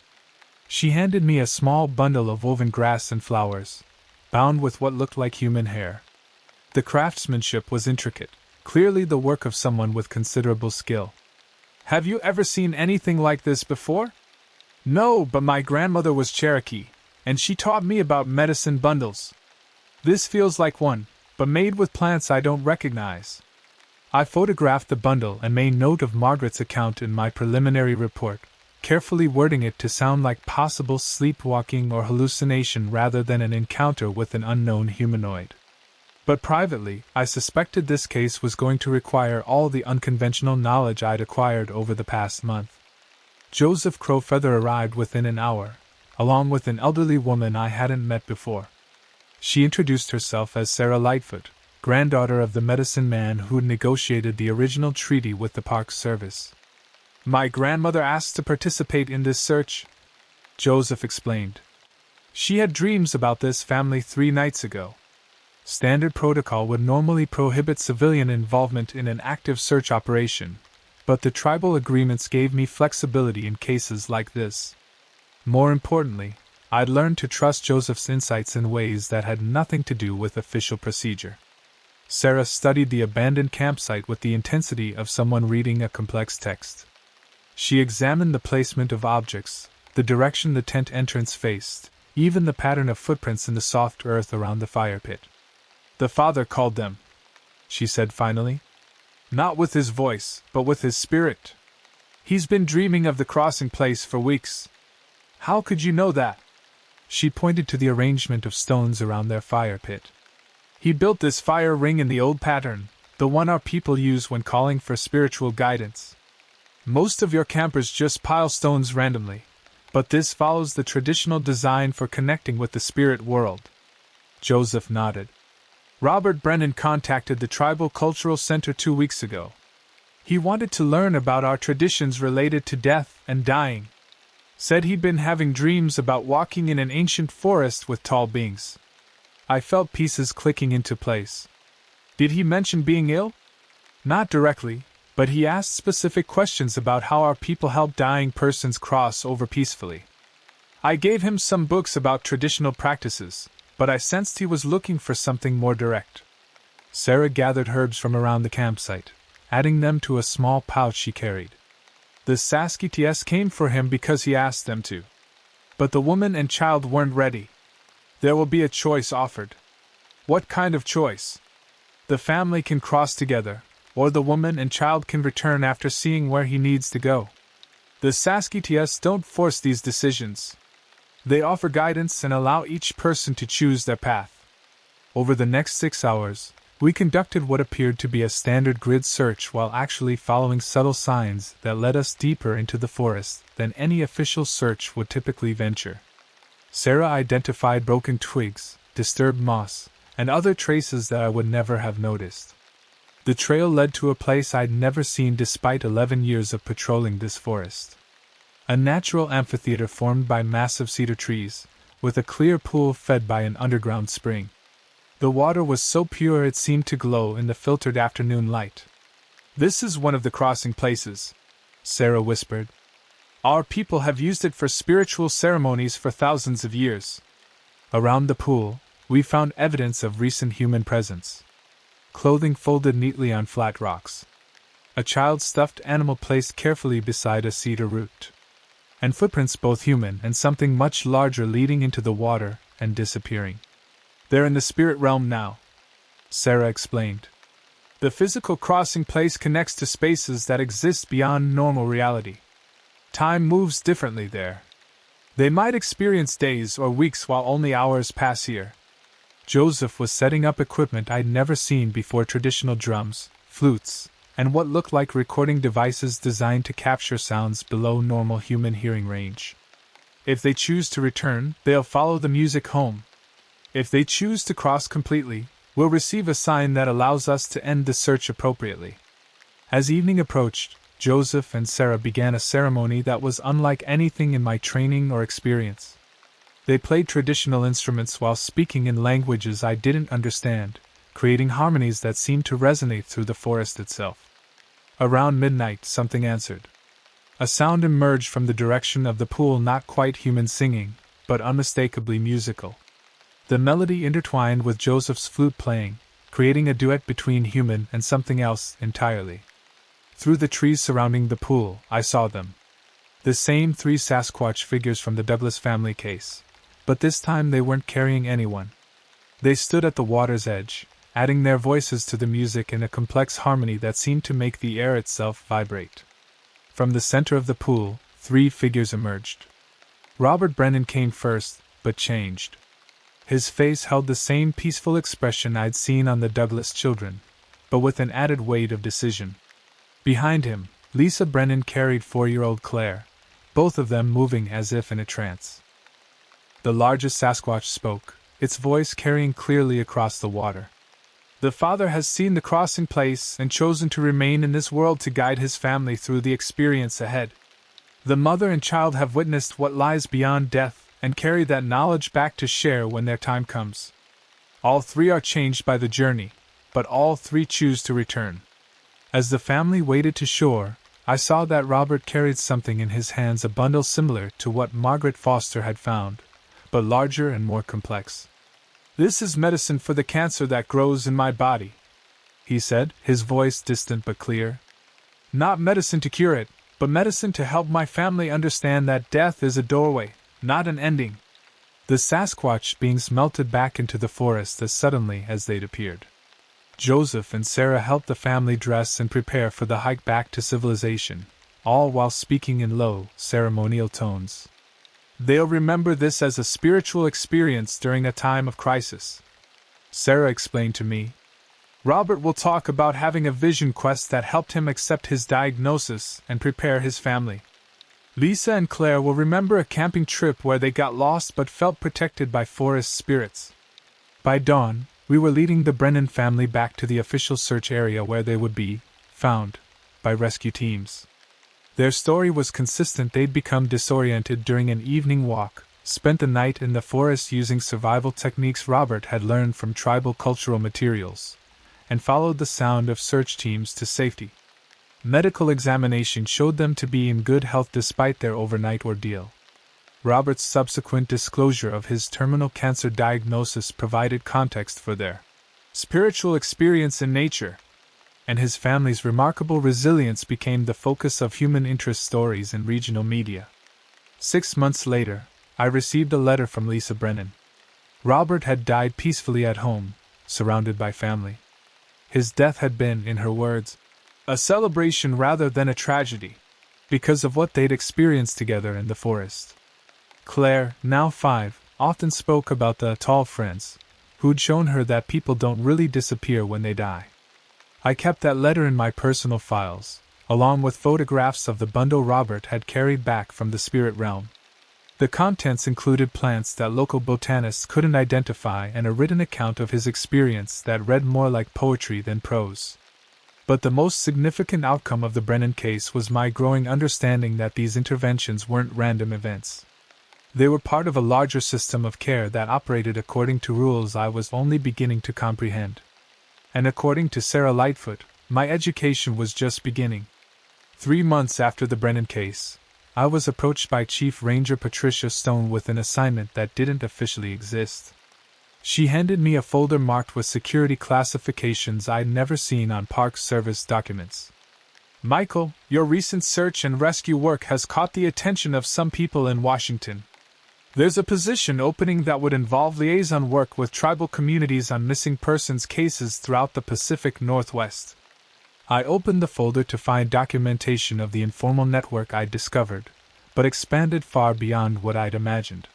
She handed me a small bundle of woven grass and flowers, bound with what looked like human hair. The craftsmanship was intricate, clearly the work of someone with considerable skill. Have you ever seen anything like this before? No, but my grandmother was Cherokee, and she taught me about medicine bundles. This feels like one, but made with plants I don't recognize. I photographed the bundle and made note of Margaret's account in my preliminary report, carefully wording it to sound like possible sleepwalking or hallucination rather than an encounter with an unknown humanoid. But privately, I suspected this case was going to require all the unconventional knowledge I'd acquired over the past month. Joseph Crowfeather arrived within an hour, along with an elderly woman I hadn't met before. She introduced herself as Sarah Lightfoot, granddaughter of the medicine man who negotiated the original treaty with the Park Service. My grandmother asked to participate in this search, Joseph explained. She had dreams about this family 3 nights ago. Standard protocol would normally prohibit civilian involvement in an active search operation, but the tribal agreements gave me flexibility in cases like this. More importantly, I'd learned to trust Joseph's insights in ways that had nothing to do with official procedure. Sarah studied the abandoned campsite with the intensity of someone reading a complex text. She examined the placement of objects, the direction the tent entrance faced, even the pattern of footprints in the soft earth around the fire pit. The father called them, she said finally. Not with his voice, but with his spirit. He's been dreaming of the crossing place for weeks. How could you know that? She pointed to the arrangement of stones around their fire pit. He built this fire ring in the old pattern, the one our people use when calling for spiritual guidance. Most of your campers just pile stones randomly, but this follows the traditional design for connecting with the spirit world. Joseph nodded. Robert Brennan contacted the Tribal Cultural Center 2 weeks ago. He wanted to learn about our traditions related to death and dying. Said he'd been having dreams about walking in an ancient forest with tall beings. I felt pieces clicking into place. Did he mention being ill? Not directly, but he asked specific questions about how our people help dying persons cross over peacefully. I gave him some books about traditional practices, but I sensed he was looking for something more direct. Sarah gathered herbs from around the campsite, adding them to a small pouch she carried. The Saskats came for him because he asked them to. But the woman and child weren't ready. There will be a choice offered. What kind of choice? The family can cross together, or the woman and child can return after seeing where he needs to go. The Saskats don't force these decisions. They offer guidance and allow each person to choose their path. Over the next 6 hours, we conducted what appeared to be a standard grid search while actually following subtle signs that led us deeper into the forest than any official search would typically venture. Sarah identified broken twigs, disturbed moss, and other traces that I would never have noticed. The trail led to a place I'd never seen despite 11 years of patrolling this forest. A natural amphitheater formed by massive cedar trees, with a clear pool fed by an underground spring. The water was so pure it seemed to glow in the filtered afternoon light. This is one of the crossing places, Sarah whispered. Our people have used it for spiritual ceremonies for thousands of years. Around the pool, we found evidence of recent human presence. Clothing folded neatly on flat rocks. A child's stuffed animal placed carefully beside a cedar root. And footprints both human and something much larger leading into the water and disappearing. They're in the spirit realm now, Sarah explained. The physical crossing place connects to spaces that exist beyond normal reality. Time moves differently there. They might experience days or weeks while only hours pass here. Joseph was setting up equipment I'd never seen before: traditional drums, flutes, and what looked like recording devices designed to capture sounds below normal human hearing range. If they choose to return, they'll follow the music home. If they choose to cross completely, we'll receive a sign that allows us to end the search appropriately. As evening approached, Joseph and Sarah began a ceremony that was unlike anything in my training or experience. They played traditional instruments while speaking in languages I didn't understand, creating harmonies that seemed to resonate through the forest itself. Around midnight, something answered. A sound emerged from the direction of the pool, not quite human singing, but unmistakably musical. The melody intertwined with Joseph's flute playing, creating a duet between human and something else entirely. Through the trees surrounding the pool, I saw them. The same 3 Sasquatch figures from the Douglas family case, but this time they weren't carrying anyone. They stood at the water's edge, adding their voices to the music in a complex harmony that seemed to make the air itself vibrate. From the center of the pool, 3 figures emerged. Robert Brennan came first, but changed. His face held the same peaceful expression I'd seen on the Douglas children, but with an added weight of decision. Behind him, Lisa Brennan carried 4-year-old Claire, both of them moving as if in a trance. The largest Sasquatch spoke, its voice carrying clearly across the water. The father has seen the crossing place and chosen to remain in this world to guide his family through the experience ahead. The mother and child have witnessed what lies beyond death and carry that knowledge back to share when their time comes. All 3 are changed by the journey, but all 3 choose to return. As the family waded to shore, I saw that Robert carried something in his hands, a bundle similar to what Margaret Foster had found, but larger and more complex. "This is medicine for the cancer that grows in my body," he said, his voice distant but clear. "Not medicine to cure it, but medicine to help my family understand that death is a doorway, not an ending." The Sasquatch beings melted back into the forest as suddenly as they'd appeared. Joseph and Sarah helped the family dress and prepare for the hike back to civilization, all while speaking in low, ceremonial tones. "They'll remember this as a spiritual experience during a time of crisis," Sarah explained to me. "Robert will talk about having a vision quest that helped him accept his diagnosis and prepare his family. Lisa and Claire will remember a camping trip where they got lost but felt protected by forest spirits." By dawn, we were leading the Brennan family back to the official search area where they would be found by rescue teams. Their story was consistent. They'd become disoriented during an evening walk, spent the night in the forest using survival techniques Robert had learned from tribal cultural materials, and followed the sound of search teams to safety. Medical examination showed them to be in good health despite their overnight ordeal. Robert's subsequent disclosure of his terminal cancer diagnosis provided context for their spiritual experience in nature, and his family's remarkable resilience became the focus of human interest stories in regional media. 6 months later, I received a letter from Lisa Brennan. Robert had died peacefully at home, surrounded by family. His death had been, in her words, a celebration rather than a tragedy, because of what they'd experienced together in the forest. Claire, now 5, often spoke about the tall friends, who'd shown her that people don't really disappear when they die. I kept that letter in my personal files, along with photographs of the bundle Robert had carried back from the spirit realm. The contents included plants that local botanists couldn't identify and a written account of his experience that read more like poetry than prose. But the most significant outcome of the Brennan case was my growing understanding that these interventions weren't random events. They were part of a larger system of care that operated according to rules I was only beginning to comprehend. And according to Sarah Lightfoot, my education was just beginning. 3 months after the Brennan case, I was approached by Chief Ranger Patricia Stone with an assignment that didn't officially exist. She handed me a folder marked with security classifications I'd never seen on Park Service documents. "Michael, your recent search and rescue work has caught the attention of some people in Washington," There's a position opening that would involve liaison work with tribal communities on missing persons cases throughout the Pacific Northwest. I opened the folder to find documentation of the informal network I'd discovered, but expanded far beyond what I'd imagined.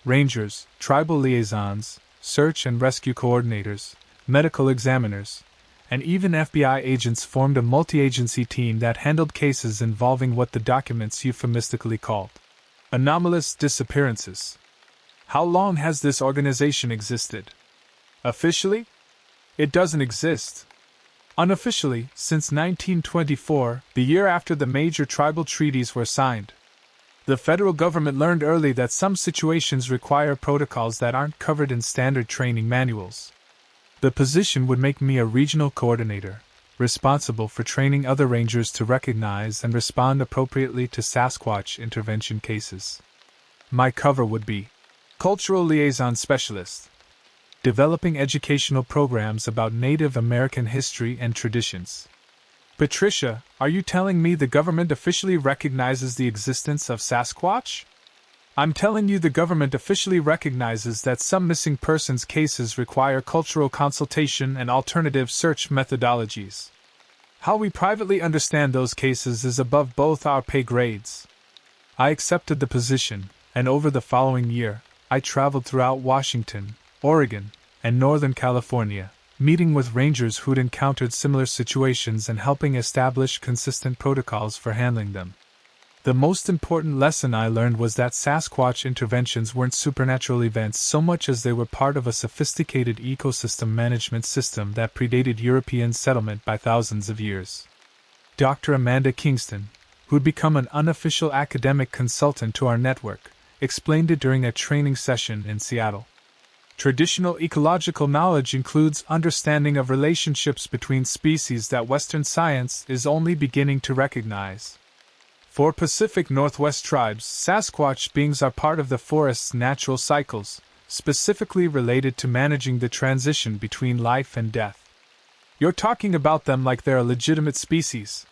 Rangers, tribal liaisons, search and rescue coordinators, medical examiners, and even FBI agents formed a multi-agency team that handled cases involving what the documents euphemistically called anomalous disappearances. How long has this organization existed? Officially? It doesn't exist. Unofficially, since 1924, the year after the major tribal treaties were signed. The federal government learned early that some situations require protocols that aren't covered in standard training manuals. The position would make me a regional coordinator, responsible for training other rangers to recognize and respond appropriately to Sasquatch intervention cases. My cover would be Cultural Liaison Specialist, developing educational programs about Native American history and traditions. Patricia, are you telling me the government officially recognizes the existence of Sasquatch? I'm telling you the government officially recognizes that some missing persons cases require cultural consultation and alternative search methodologies. How we privately understand those cases is above both our pay grades. I accepted the position, and over the following year, I traveled throughout Washington, Oregon, and Northern California, meeting with rangers who'd encountered similar situations and helping establish consistent protocols for handling them. The most important lesson I learned was that Sasquatch interventions weren't supernatural events so much as they were part of a sophisticated ecosystem management system that predated European settlement by thousands of years. Dr. Amanda Kingston, who'd become an unofficial academic consultant to our network, explained it during a training session in Seattle. Traditional ecological knowledge includes understanding of relationships between species that Western science is only beginning to recognize. For Pacific Northwest tribes, Sasquatch beings are part of the forest's natural cycles, specifically related to managing the transition between life and death. You're talking about them like they're a legitimate species.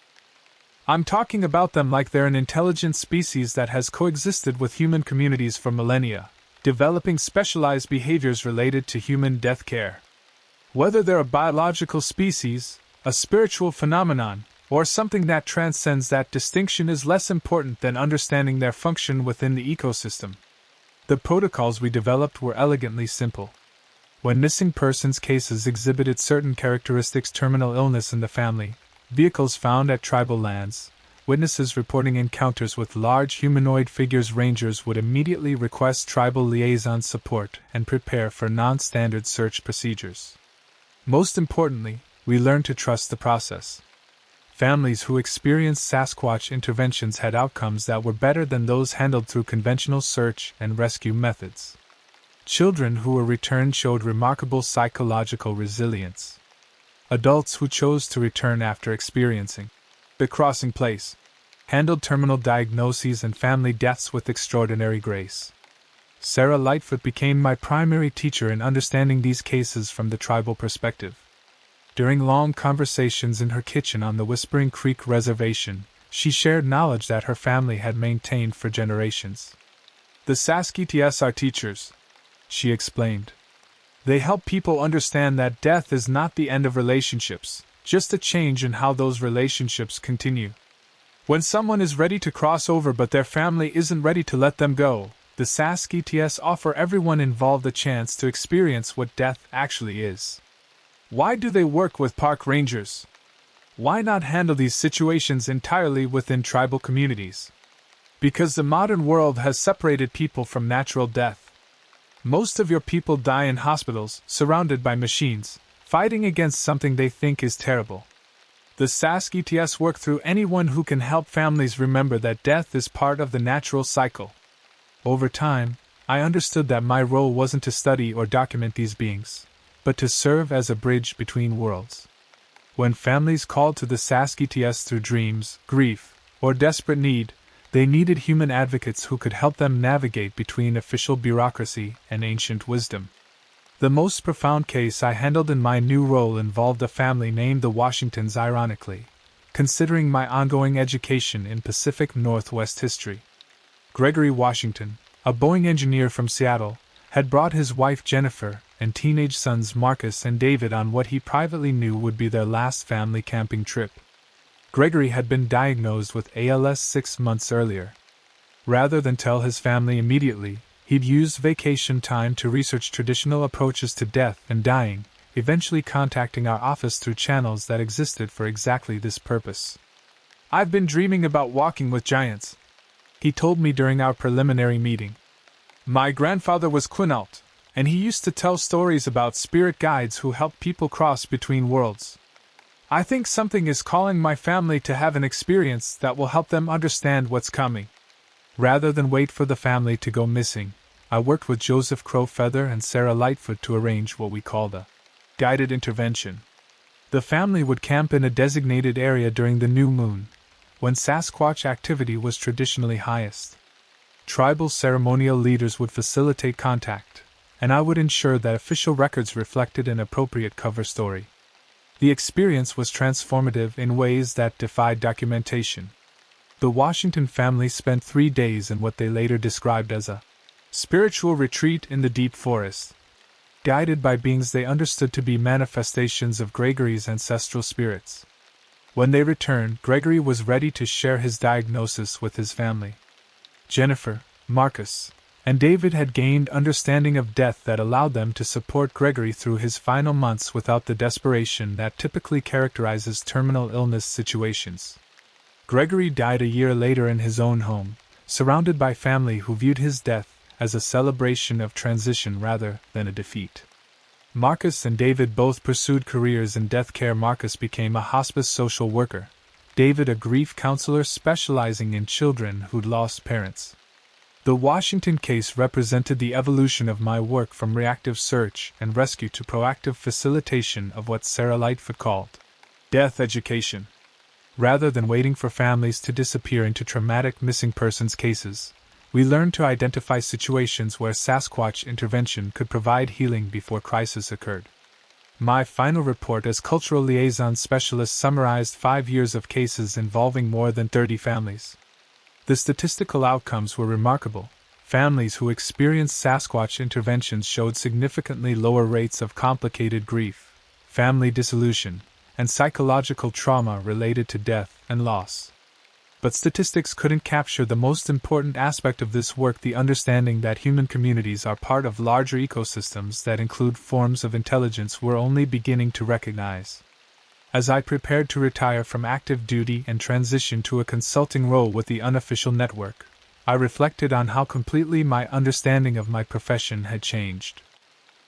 I'm talking about them like they're an intelligent species that has coexisted with human communities for millennia, developing specialized behaviors related to human death care. Whether they're a biological species, a spiritual phenomenon, or something that transcends that distinction is less important than understanding their function within the ecosystem. The protocols we developed were elegantly simple. When missing persons cases exhibited certain characteristics: terminal illness in the family, vehicles found at tribal lands, witnesses reporting encounters with large humanoid figures, rangers would immediately request tribal liaison support and prepare for non-standard search procedures. Most importantly, we learned to trust the process. Families who experienced Sasquatch interventions had outcomes that were better than those handled through conventional search and rescue methods. Children who were returned showed remarkable psychological resilience. Adults who chose to return after experiencing the crossing place handled terminal diagnoses and family deaths with extraordinary grace. Sarah Lightfoot became my primary teacher in understanding these cases from the tribal perspective. During long conversations in her kitchen on the Whispering Creek Reservation, she shared knowledge that her family had maintained for generations. The Saskitias are teachers, she explained. They help people understand that death is not the end of relationships, just a change in how those relationships continue. When someone is ready to cross over but their family isn't ready to let them go, the Saskitias offer everyone involved a chance to experience what death actually is. Why do they work with park rangers? Why not handle these situations entirely within tribal communities? Because the modern world has separated people from natural death. Most of your people die in hospitals, surrounded by machines, fighting against something they think is terrible. The Saskitias work through anyone who can help families remember that death is part of the natural cycle. Over time, I understood that my role wasn't to study or document these beings, but to serve as a bridge between worlds. When families called to the Saskitias through dreams, grief, or desperate need, they needed human advocates who could help them navigate between official bureaucracy and ancient wisdom. The most profound case I handled in my new role involved a family named the Washingtons, ironically, considering my ongoing education in Pacific Northwest history. Gregory Washington, a Boeing engineer from Seattle, had brought his wife Jennifer and teenage sons Marcus and David on what he privately knew would be their last family camping trip. Gregory had been diagnosed with ALS 6 months earlier. Rather than tell his family immediately, he'd used vacation time to research traditional approaches to death and dying, eventually contacting our office through channels that existed for exactly this purpose. "I've been dreaming about walking with giants," he told me during our preliminary meeting. "My grandfather was Quinault, and he used to tell stories about spirit guides who helped people cross between worlds. I think something is calling my family to have an experience that will help them understand what's coming." Rather than wait for the family to go missing, I worked with Joseph Crowfeather and Sarah Lightfoot to arrange what we called a guided intervention. The family would camp in a designated area during the new moon, when Sasquatch activity was traditionally highest. Tribal ceremonial leaders would facilitate contact, and I would ensure that official records reflected an appropriate cover story. The experience was transformative in ways that defied documentation. The Washington family spent 3 days in what they later described as a spiritual retreat in the deep forest, guided by beings they understood to be manifestations of Gregory's ancestral spirits. When they returned, Gregory was ready to share his diagnosis with his family. Jennifer, Marcus, and David had gained understanding of death that allowed them to support Gregory through his final months without the desperation that typically characterizes terminal illness situations. Gregory died a year later in his own home, surrounded by family who viewed his death as a celebration of transition rather than a defeat. Marcus and David both pursued careers in death care. Marcus became a hospice social worker, David a grief counselor specializing in children who'd lost parents. The Washington case represented the evolution of my work from reactive search and rescue to proactive facilitation of what Sarah Lightfoot called death education. Rather than waiting for families to disappear into traumatic missing persons cases, we learned to identify situations where Sasquatch intervention could provide healing before crisis occurred. My final report as cultural liaison specialist summarized 5 years of cases involving more than 30 families. The statistical outcomes were remarkable. Families who experienced Sasquatch interventions showed significantly lower rates of complicated grief, family dissolution, and psychological trauma related to death and loss. But statistics couldn't capture the most important aspect of this work: the understanding that human communities are part of larger ecosystems that include forms of intelligence we're only beginning to recognize. As I prepared to retire from active duty and transition to a consulting role with the unofficial network, I reflected on how completely my understanding of my profession had changed.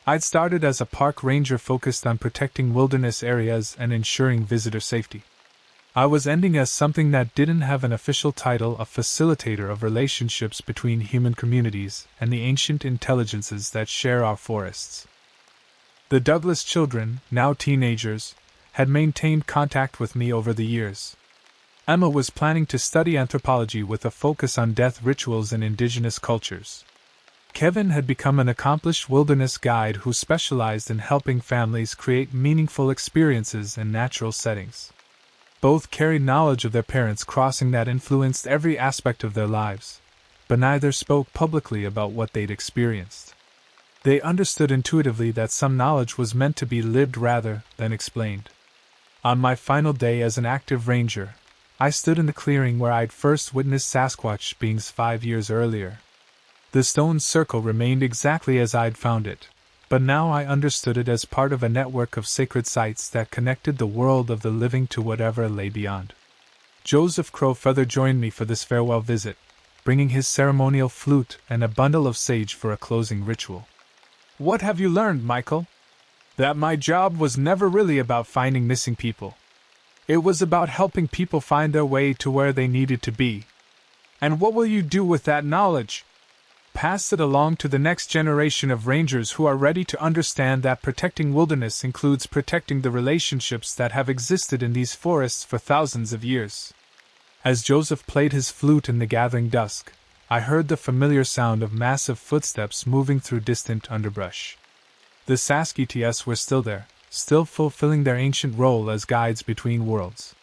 I'd started as a park ranger focused on protecting wilderness areas and ensuring visitor safety. I was ending as something that didn't have an official title: a facilitator of relationships between human communities and the ancient intelligences that share our forests. The Douglas children, now teenagers, had maintained contact with me over the years. Emma was planning to study anthropology with a focus on death rituals in indigenous cultures. Kevin had become an accomplished wilderness guide who specialized in helping families create meaningful experiences in natural settings. Both carried knowledge of their parents' crossing that influenced every aspect of their lives, but neither spoke publicly about what they'd experienced. They understood intuitively that some knowledge was meant to be lived rather than explained. On my final day as an active ranger, I stood in the clearing where I'd first witnessed Sasquatch beings 5 years earlier. The stone circle remained exactly as I'd found it, but now I understood it as part of a network of sacred sites that connected the world of the living to whatever lay beyond. Joseph Crowfeather joined me for this farewell visit, bringing his ceremonial flute and a bundle of sage for a closing ritual. "What have you learned, Michael?" "That my job was never really about finding missing people. It was about helping people find their way to where they needed to be." "And what will you do with that knowledge?" "Pass it along to the next generation of rangers who are ready to understand that protecting wilderness includes protecting the relationships that have existed in these forests for thousands of years." As Joseph played his flute in the gathering dusk, I heard the familiar sound of massive footsteps moving through distant underbrush. The Saskats were still there, still fulfilling their ancient role as guides between worlds.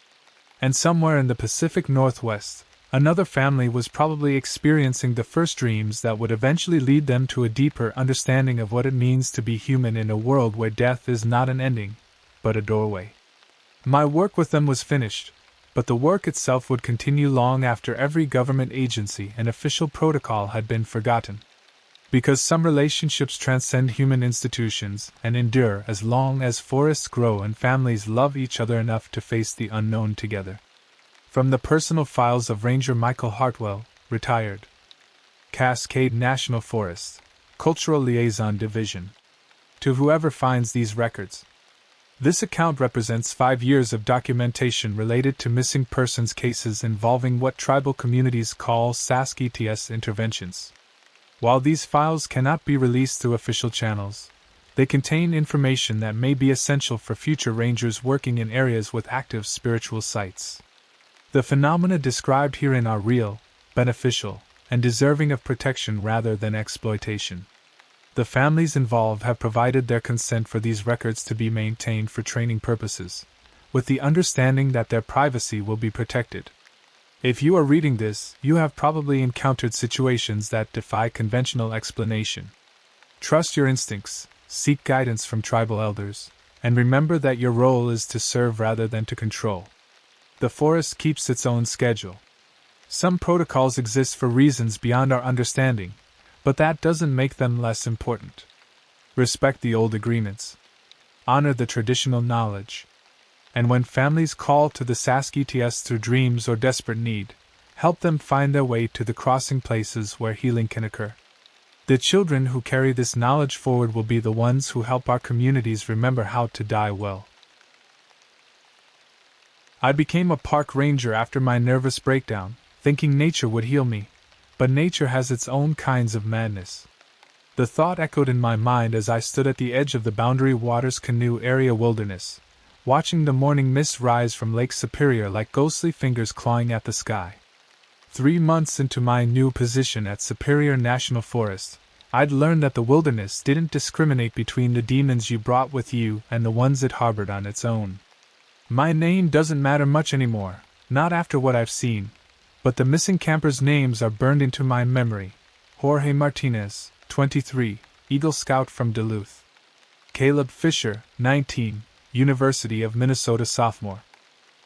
And somewhere in the Pacific Northwest, Another family was probably experiencing the first dreams that would eventually lead them to a deeper understanding of what it means to be human in a world where death is not an ending, but a doorway. My work with them was finished, but the work itself would continue long after every government agency and official protocol had been forgotten. Because some relationships transcend human institutions and endure as long as forests grow and families love each other enough to face the unknown together. From the personal files of Ranger Michael Hartwell, retired. Cascade National Forest, Cultural Liaison Division. To whoever finds these records. This account represents 5 years of documentation related to missing persons cases involving what tribal communities call SASK-ETS interventions. While these files cannot be released through official channels, they contain information that may be essential for future rangers working in areas with active spiritual sites. The phenomena described herein are real, beneficial, and deserving of protection rather than exploitation. The families involved have provided their consent for these records to be maintained for training purposes, with the understanding that their privacy will be protected. If you are reading this, you have probably encountered situations that defy conventional explanation. Trust your instincts, seek guidance from tribal elders, and remember that your role is to serve rather than to control. The forest keeps its own schedule. Some protocols exist for reasons beyond our understanding, but that doesn't make them less important. Respect the old agreements. Honor the traditional knowledge. And when families call to the SASK-ETS through dreams or desperate need, help them find their way to the crossing places where healing can occur. The children who carry this knowledge forward will be the ones who help our communities remember how to die well. I became a park ranger after my nervous breakdown, thinking nature would heal me, but nature has its own kinds of madness. The thought echoed in my mind as I stood at the edge of the Boundary Waters Canoe Area Wilderness, watching the morning mist rise from Lake Superior like ghostly fingers clawing at the sky. 3 months into my new position at Superior National Forest, I'd learned that the wilderness didn't discriminate between the demons you brought with you and the ones it harbored on its own. My name doesn't matter much anymore, not after what I've seen, but the missing campers' names are burned into my memory. Jorge Martinez, 23, Eagle Scout from Duluth. Caleb Fisher, 19, University of Minnesota sophomore.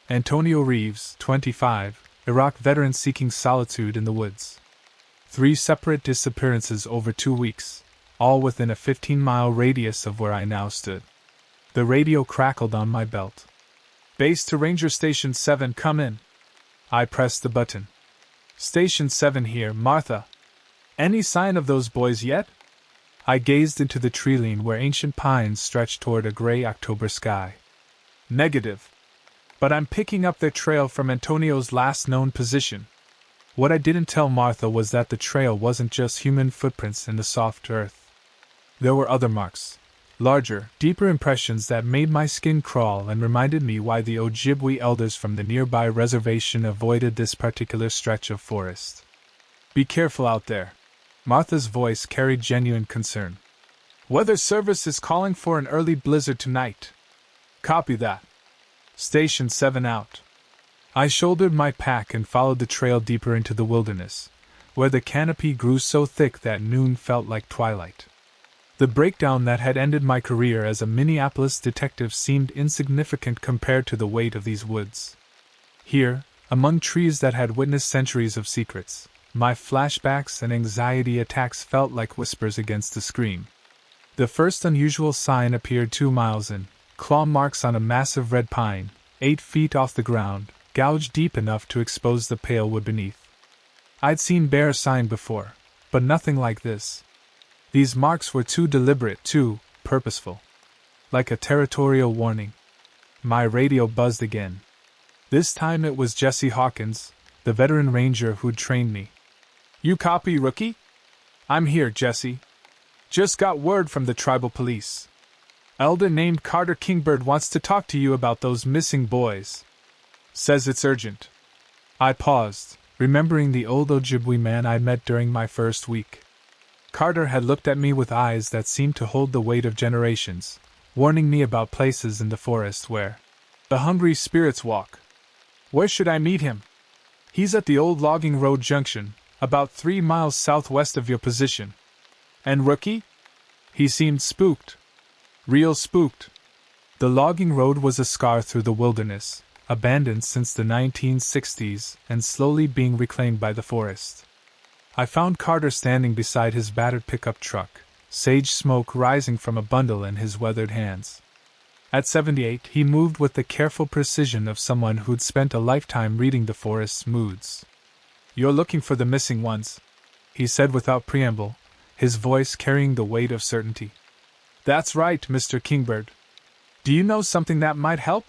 Antonio Reeves, 25, Iraq veteran seeking solitude in the woods. 3 separate disappearances over 2 weeks, all within a 15-mile radius of where I now stood. The radio crackled on my belt. Base to Ranger Station 7, come in. I pressed the button. Station 7 here, Martha. Any sign of those boys yet? I gazed into the treeline where ancient pines stretched toward a gray October sky. Negative. But I'm picking up their trail from Antonio's last known position. What I didn't tell Martha was that the trail wasn't just human footprints in the soft earth. There were other marks. Larger, deeper impressions that made my skin crawl and reminded me why the Ojibwe elders from the nearby reservation avoided this particular stretch of forest. Be careful out there. Martha's voice carried genuine concern. Weather Service is calling for an early blizzard tonight. Copy that. Station 7 out. I shouldered my pack and followed the trail deeper into the wilderness, where the canopy grew so thick that noon felt like twilight. The breakdown that had ended my career as a Minneapolis detective seemed insignificant compared to the weight of these woods. Here, among trees that had witnessed centuries of secrets, my flashbacks and anxiety attacks felt like whispers against the scream. The first unusual sign appeared 2 miles in, claw marks on a massive red pine, 8 feet off the ground, gouged deep enough to expose the pale wood beneath. I'd seen bear sign before, but nothing like this. These marks were too deliberate, too purposeful. Like a territorial warning. My radio buzzed again. This time it was Jesse Hawkins, the veteran ranger who'd trained me. You copy, rookie? I'm here, Jesse. Just got word from the tribal police. Elder named Carter Kingbird wants to talk to you about those missing boys. Says it's urgent. I paused, remembering the old Ojibwe man I'd met during my first week. Carter had looked at me with eyes that seemed to hold the weight of generations, warning me about places in the forest where the hungry spirits walk. Where should I meet him? He's at the old logging road junction, about 3 miles southwest of your position. And Rookie? He seemed spooked. Real spooked. The logging road was a scar through the wilderness, abandoned since the 1960s and slowly being reclaimed by the forest. I found Carter standing beside his battered pickup truck, sage smoke rising from a bundle in his weathered hands. At 78, he moved with the careful precision of someone who'd spent a lifetime reading the forest's moods. "You're looking for the missing ones," he said without preamble, his voice carrying the weight of certainty. "That's right, Mr. Kingbird. Do you know something that might help?"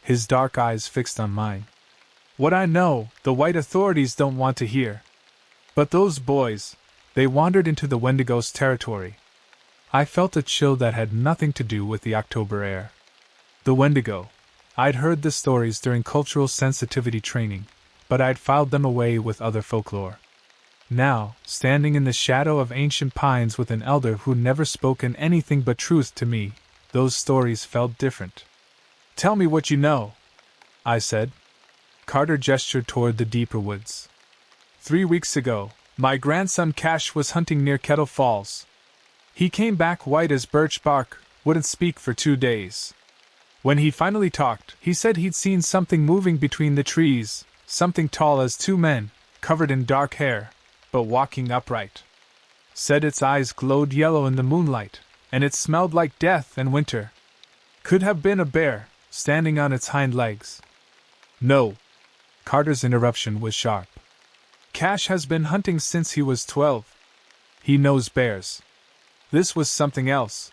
His dark eyes fixed on mine. "What I know, the white authorities don't want to hear. But those boys, they wandered into the Wendigos' territory." I felt a chill that had nothing to do with the October air. The Wendigo. I'd heard the stories during cultural sensitivity training, but I'd filed them away with other folklore. Now, standing in the shadow of ancient pines with an elder who'd never spoken anything but truth to me, those stories felt different. "Tell me what you know," I said. Carter gestured toward the deeper woods. 3 weeks ago, my grandson Cash was hunting near Kettle Falls. He came back white as birch bark, wouldn't speak for 2 days. When he finally talked, he said he'd seen something moving between the trees, something tall as 2 men, covered in dark hair, but walking upright. Said its eyes glowed yellow in the moonlight, and it smelled like death and winter. Could have been a bear, standing on its hind legs. No. Carter's interruption was sharp. Cash has been hunting since he was 12. He knows bears. This was something else.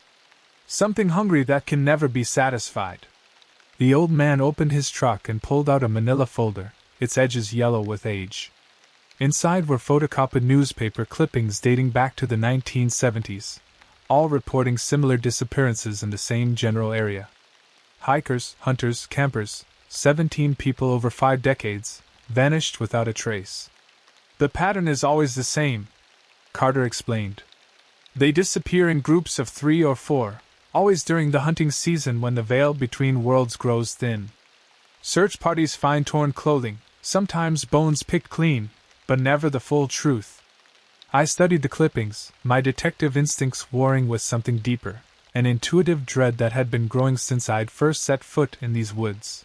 Something hungry that can never be satisfied. The old man opened his truck and pulled out a manila folder, its edges yellow with age. Inside were photocopied newspaper clippings dating back to the 1970s, all reporting similar disappearances in the same general area. Hikers, hunters, campers, 17 people over 5 decades, vanished without a trace. "The pattern is always the same," Carter explained. "They disappear in groups of 3 or 4, always during the hunting season when the veil between worlds grows thin. Search parties find torn clothing, sometimes bones picked clean, but never the full truth." I studied the clippings, my detective instincts warring with something deeper, an intuitive dread that had been growing since I'd first set foot in these woods.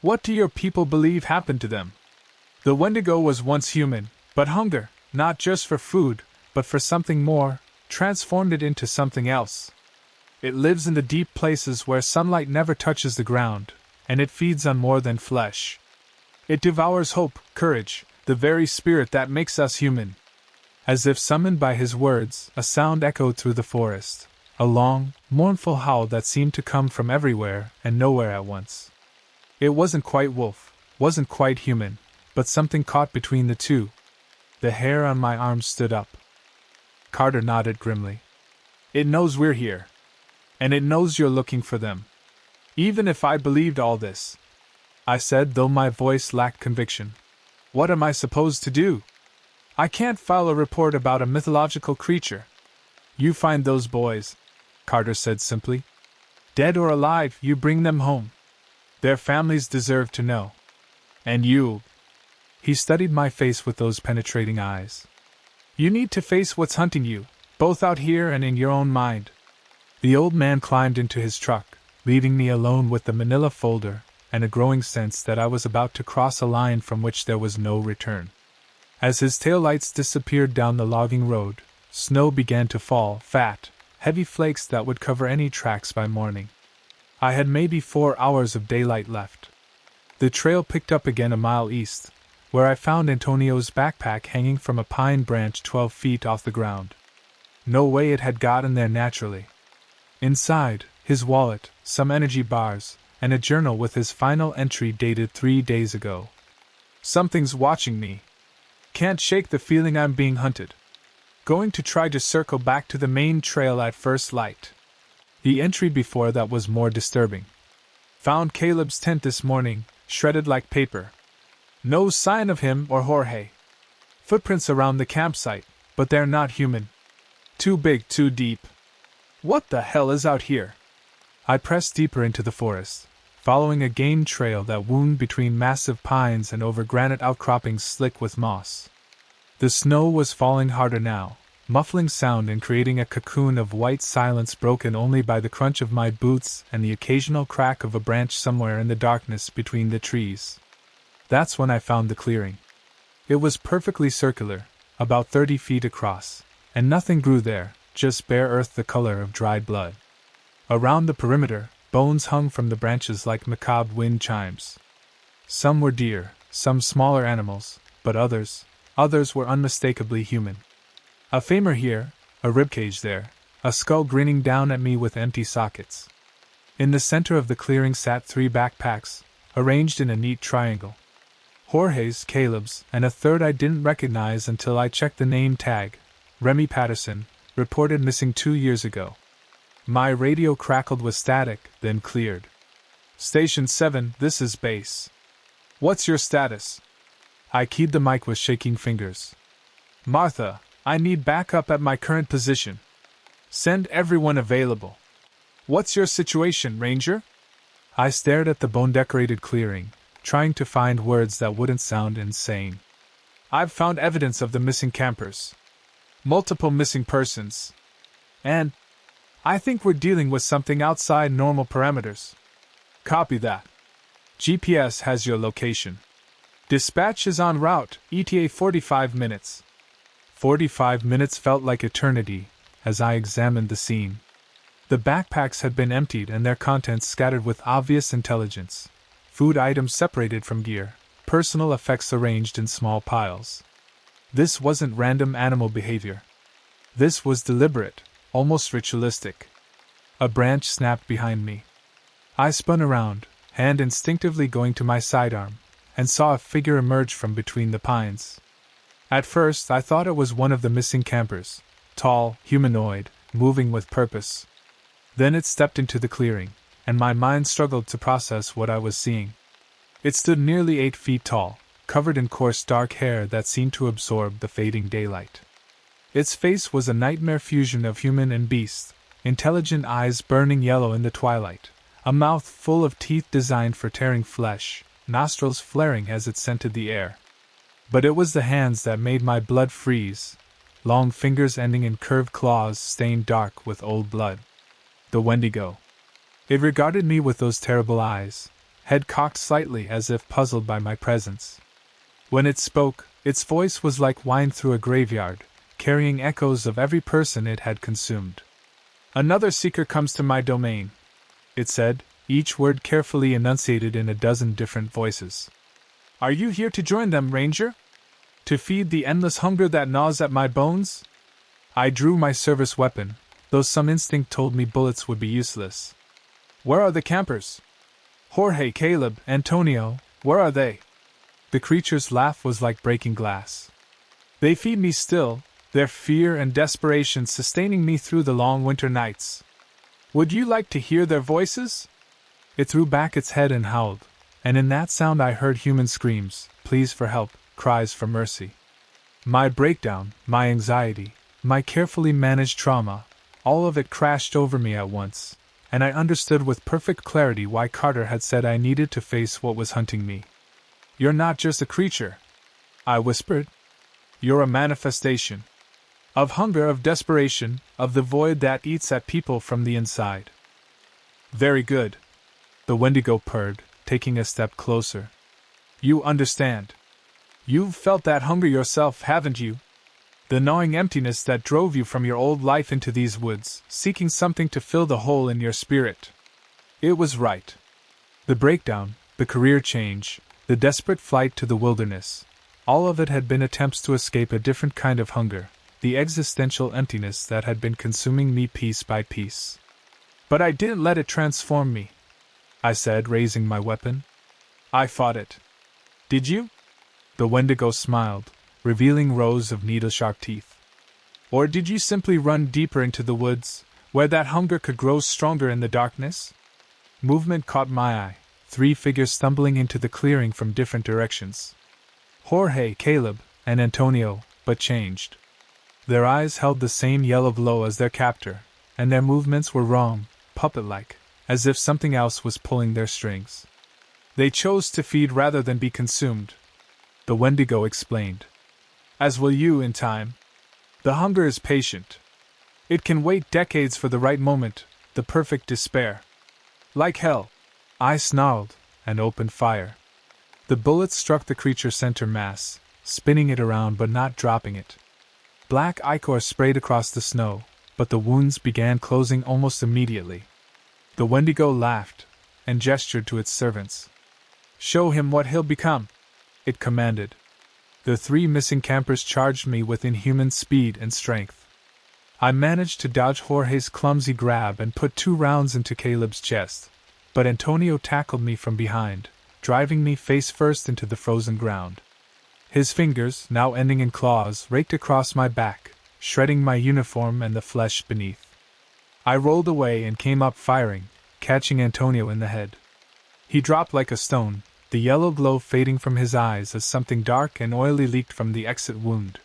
"What do your people believe happened to them?" "The Wendigo was once human, but hunger, not just for food, but for something more, transformed it into something else. It lives in the deep places where sunlight never touches the ground, and it feeds on more than flesh. It devours hope, courage, the very spirit that makes us human." As if summoned by his words, a sound echoed through the forest, a long, mournful howl that seemed to come from everywhere and nowhere at once. It wasn't quite wolf, wasn't quite human, but something caught between the two. The hair on my arm stood up. Carter nodded grimly. "It knows we're here. And it knows you're looking for them. Even if I believed all this," I said, though my voice lacked conviction, "what am I supposed to do? I can't file a report about a mythological creature." "You find those boys," Carter said simply. "Dead or alive, you bring them home. Their families deserve to know. And you..." He studied my face with those penetrating eyes. "You need to face what's hunting you, both out here and in your own mind." The old man climbed into his truck, leaving me alone with the manila folder and a growing sense that I was about to cross a line from which there was no return. As his taillights disappeared down the logging road, snow began to fall, fat, heavy flakes that would cover any tracks by morning. I had maybe 4 hours of daylight left. The trail picked up again a mile east, where I found Antonio's backpack hanging from a pine branch 12 feet off the ground. No way it had gotten there naturally. Inside, his wallet, some energy bars, and a journal with his final entry dated 3 days ago. "Something's watching me. Can't shake the feeling I'm being hunted. Going to try to circle back to the main trail at first light." The entry before that was more disturbing. "Found Caleb's tent this morning, shredded like paper. No sign of him or Jorge. Footprints around the campsite, but they're not human. Too big, too deep. What the hell is out here?" I pressed deeper into the forest, following a game trail that wound between massive pines and over granite outcroppings slick with moss. The snow was falling harder now, muffling sound and creating a cocoon of white silence broken only by the crunch of my boots and the occasional crack of a branch somewhere in the darkness between the trees. That's when I found the clearing. It was perfectly circular, about 30 feet across, and nothing grew there, just bare earth the color of dried blood. Around the perimeter, bones hung from the branches like macabre wind chimes. Some were deer, some smaller animals, but others were unmistakably human. A femur here, a ribcage there, a skull grinning down at me with empty sockets. In the center of the clearing sat 3 backpacks, arranged in a neat triangle. Jorge's, Caleb's, and a third I didn't recognize until I checked the name tag. Remy Patterson, reported missing 2 years ago. My radio crackled with static, then cleared. Station 7, this is base. What's your status? I keyed the mic with shaking fingers. Martha, I need backup at my current position. Send everyone available. What's your situation, Ranger? I stared at the bone-decorated clearing, trying to find words that wouldn't sound insane. I've found evidence of the missing campers. Multiple missing persons. And I think we're dealing with something outside normal parameters. Copy that. GPS has your location. Dispatch is en route, ETA 45 minutes. 45 minutes felt like eternity as I examined the scene. The backpacks had been emptied and their contents scattered with obvious intelligence. Food items separated from gear, personal effects arranged in small piles. This wasn't random animal behavior. This was deliberate, almost ritualistic. A branch snapped behind me. I spun around, hand instinctively going to my sidearm, and saw a figure emerge from between the pines. At first I thought it was one of the missing campers, tall, humanoid, moving with purpose. Then it stepped into the clearing, and my mind struggled to process what I was seeing. It stood nearly 8 feet tall, covered in coarse dark hair that seemed to absorb the fading daylight. Its face was a nightmare fusion of human and beast, intelligent eyes burning yellow in the twilight, a mouth full of teeth designed for tearing flesh, nostrils flaring as it scented the air. But it was the hands that made my blood freeze, long fingers ending in curved claws stained dark with old blood. The Wendigo. It regarded me with those terrible eyes, head cocked slightly as if puzzled by my presence. When it spoke, its voice was like wine through a graveyard, carrying echoes of every person it had consumed. Another seeker comes to my domain, it said, each word carefully enunciated in a dozen different voices. Are you here to join them, Ranger? To feed the endless hunger that gnaws at my bones? I drew my service weapon, though some instinct told me bullets would be useless. Where are the campers? Jorge, Caleb, Antonio, where are they? The creature's laugh was like breaking glass. They feed me still, their fear and desperation sustaining me through the long winter nights. Would you like to hear their voices? It threw back its head and howled, and in that sound I heard human screams, pleas for help, cries for mercy. My breakdown, my anxiety, my carefully managed trauma, all of it crashed over me at once, and I understood with perfect clarity why Carter had said I needed to face what was hunting me. You're not just a creature, I whispered. You're a manifestation. Of hunger, of desperation, of the void that eats at people from the inside. Very good. The Wendigo purred, taking a step closer. You understand. You've felt that hunger yourself, haven't you? The gnawing emptiness that drove you from your old life into these woods, seeking something to fill the hole in your spirit. It was right. The breakdown, the career change, the desperate flight to the wilderness, all of it had been attempts to escape a different kind of hunger, the existential emptiness that had been consuming me piece by piece. But I didn't let it transform me, I said, raising my weapon. I fought it. Did you? The Wendigo smiled, revealing rows of needle-sharp teeth. Or did you simply run deeper into the woods, where that hunger could grow stronger in the darkness? Movement caught my eye, 3 figures stumbling into the clearing from different directions. Jorge, Caleb, and Antonio, but changed. Their eyes held the same yellow glow as their captor, and their movements were wrong, puppet-like, as if something else was pulling their strings. They chose to feed rather than be consumed, the Wendigo explained. As will you in time. The hunger is patient. It can wait decades for the right moment, the perfect despair. Like hell. I snarled, and opened fire. The bullets struck the creature's center mass, spinning it around but not dropping it. Black ichor sprayed across the snow, but the wounds began closing almost immediately. The Wendigo laughed, and gestured to its servants. Show him what he'll become, it commanded. The 3 missing campers charged me with inhuman speed and strength. I managed to dodge Jorge's clumsy grab and put 2 rounds into Caleb's chest, but Antonio tackled me from behind, driving me face first into the frozen ground. His fingers, now ending in claws, raked across my back, shredding my uniform and the flesh beneath. I rolled away and came up firing, catching Antonio in the head. He dropped like a stone, the yellow glow fading from his eyes as something dark and oily leaked from the exit wound.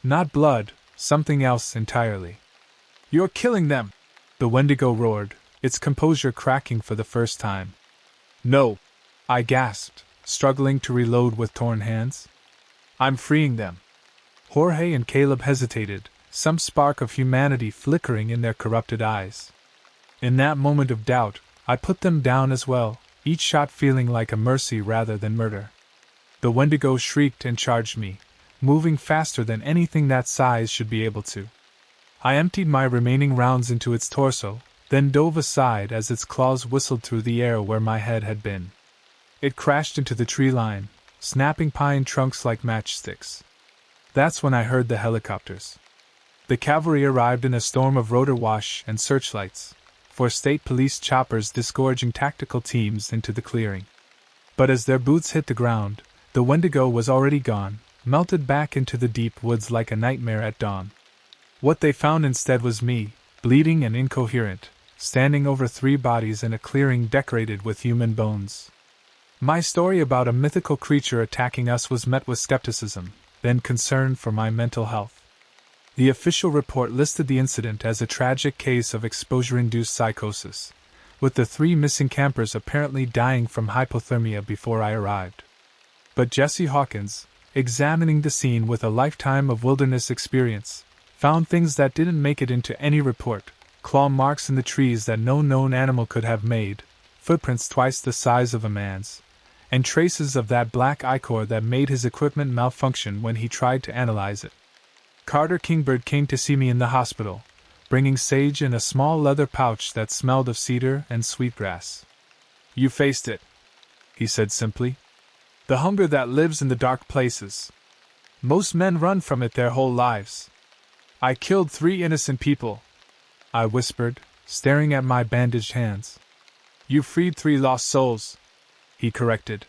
Not blood, something else entirely. You're killing them! The Wendigo roared, its composure cracking for the first time. No! I gasped, struggling to reload with torn hands. I'm freeing them. Jorge and Caleb hesitated, some spark of humanity flickering in their corrupted eyes. In that moment of doubt, I put them down as well, each shot feeling like a mercy rather than murder. The Wendigo shrieked and charged me, moving faster than anything that size should be able to. I emptied my remaining rounds into its torso, then dove aside as its claws whistled through the air where my head had been. It crashed into the tree line, snapping pine trunks like matchsticks. That's when I heard the helicopters. The cavalry arrived in a storm of rotor wash and searchlights, 4 state police choppers disgorging tactical teams into the clearing. But as their boots hit the ground, the Wendigo was already gone, melted back into the deep woods like a nightmare at dawn. What they found instead was me, bleeding and incoherent, standing over 3 bodies in a clearing decorated with human bones. My story about a mythical creature attacking us was met with skepticism, then concern for my mental health. The official report listed the incident as a tragic case of exposure-induced psychosis, with the 3 missing campers apparently dying from hypothermia before I arrived. But Jesse Hawkins, examining the scene with a lifetime of wilderness experience, found things that didn't make it into any report: claw marks in the trees that no known animal could have made, footprints twice the size of a man's, and traces of that black ichor that made his equipment malfunction when he tried to analyze it. Carter Kingbird came to see me in the hospital, bringing sage in a small leather pouch that smelled of cedar and sweetgrass. You faced it, he said simply. The hunger that lives in the dark places. Most men run from it their whole lives. I killed 3 innocent people, I whispered, staring at my bandaged hands. You freed 3 lost souls, he corrected.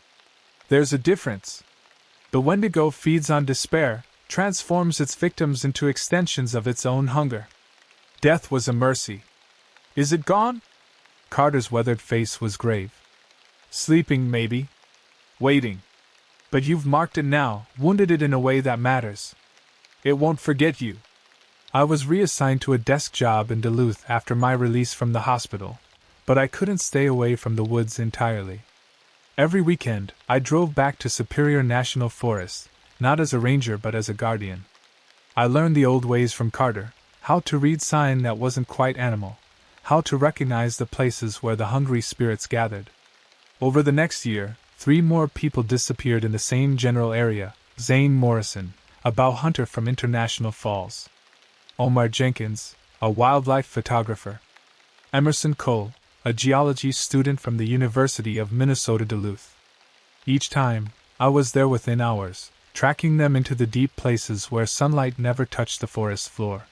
There's a difference. The Wendigo feeds on despair, transforms its victims into extensions of its own hunger. Death was a mercy. Is it gone? Carter's weathered face was grave. Sleeping, maybe. Waiting. But you've marked it now, wounded it in a way that matters. It won't forget you. I was reassigned to a desk job in Duluth after my release from the hospital, but I couldn't stay away from the woods entirely. Every weekend, I drove back to Superior National Forest, not as a ranger but as a guardian. I learned the old ways from Carter, how to read sign that wasn't quite animal, how to recognize the places where the hungry spirits gathered. Over the next year, 3 more people disappeared in the same general area: Zane Morrison, a bow hunter from International Falls; Omar Jenkins, a wildlife photographer; Emerson Cole, a geology student from the University of Minnesota Duluth. Each time, I was there within hours, tracking them into the deep places where sunlight never touched the forest floor.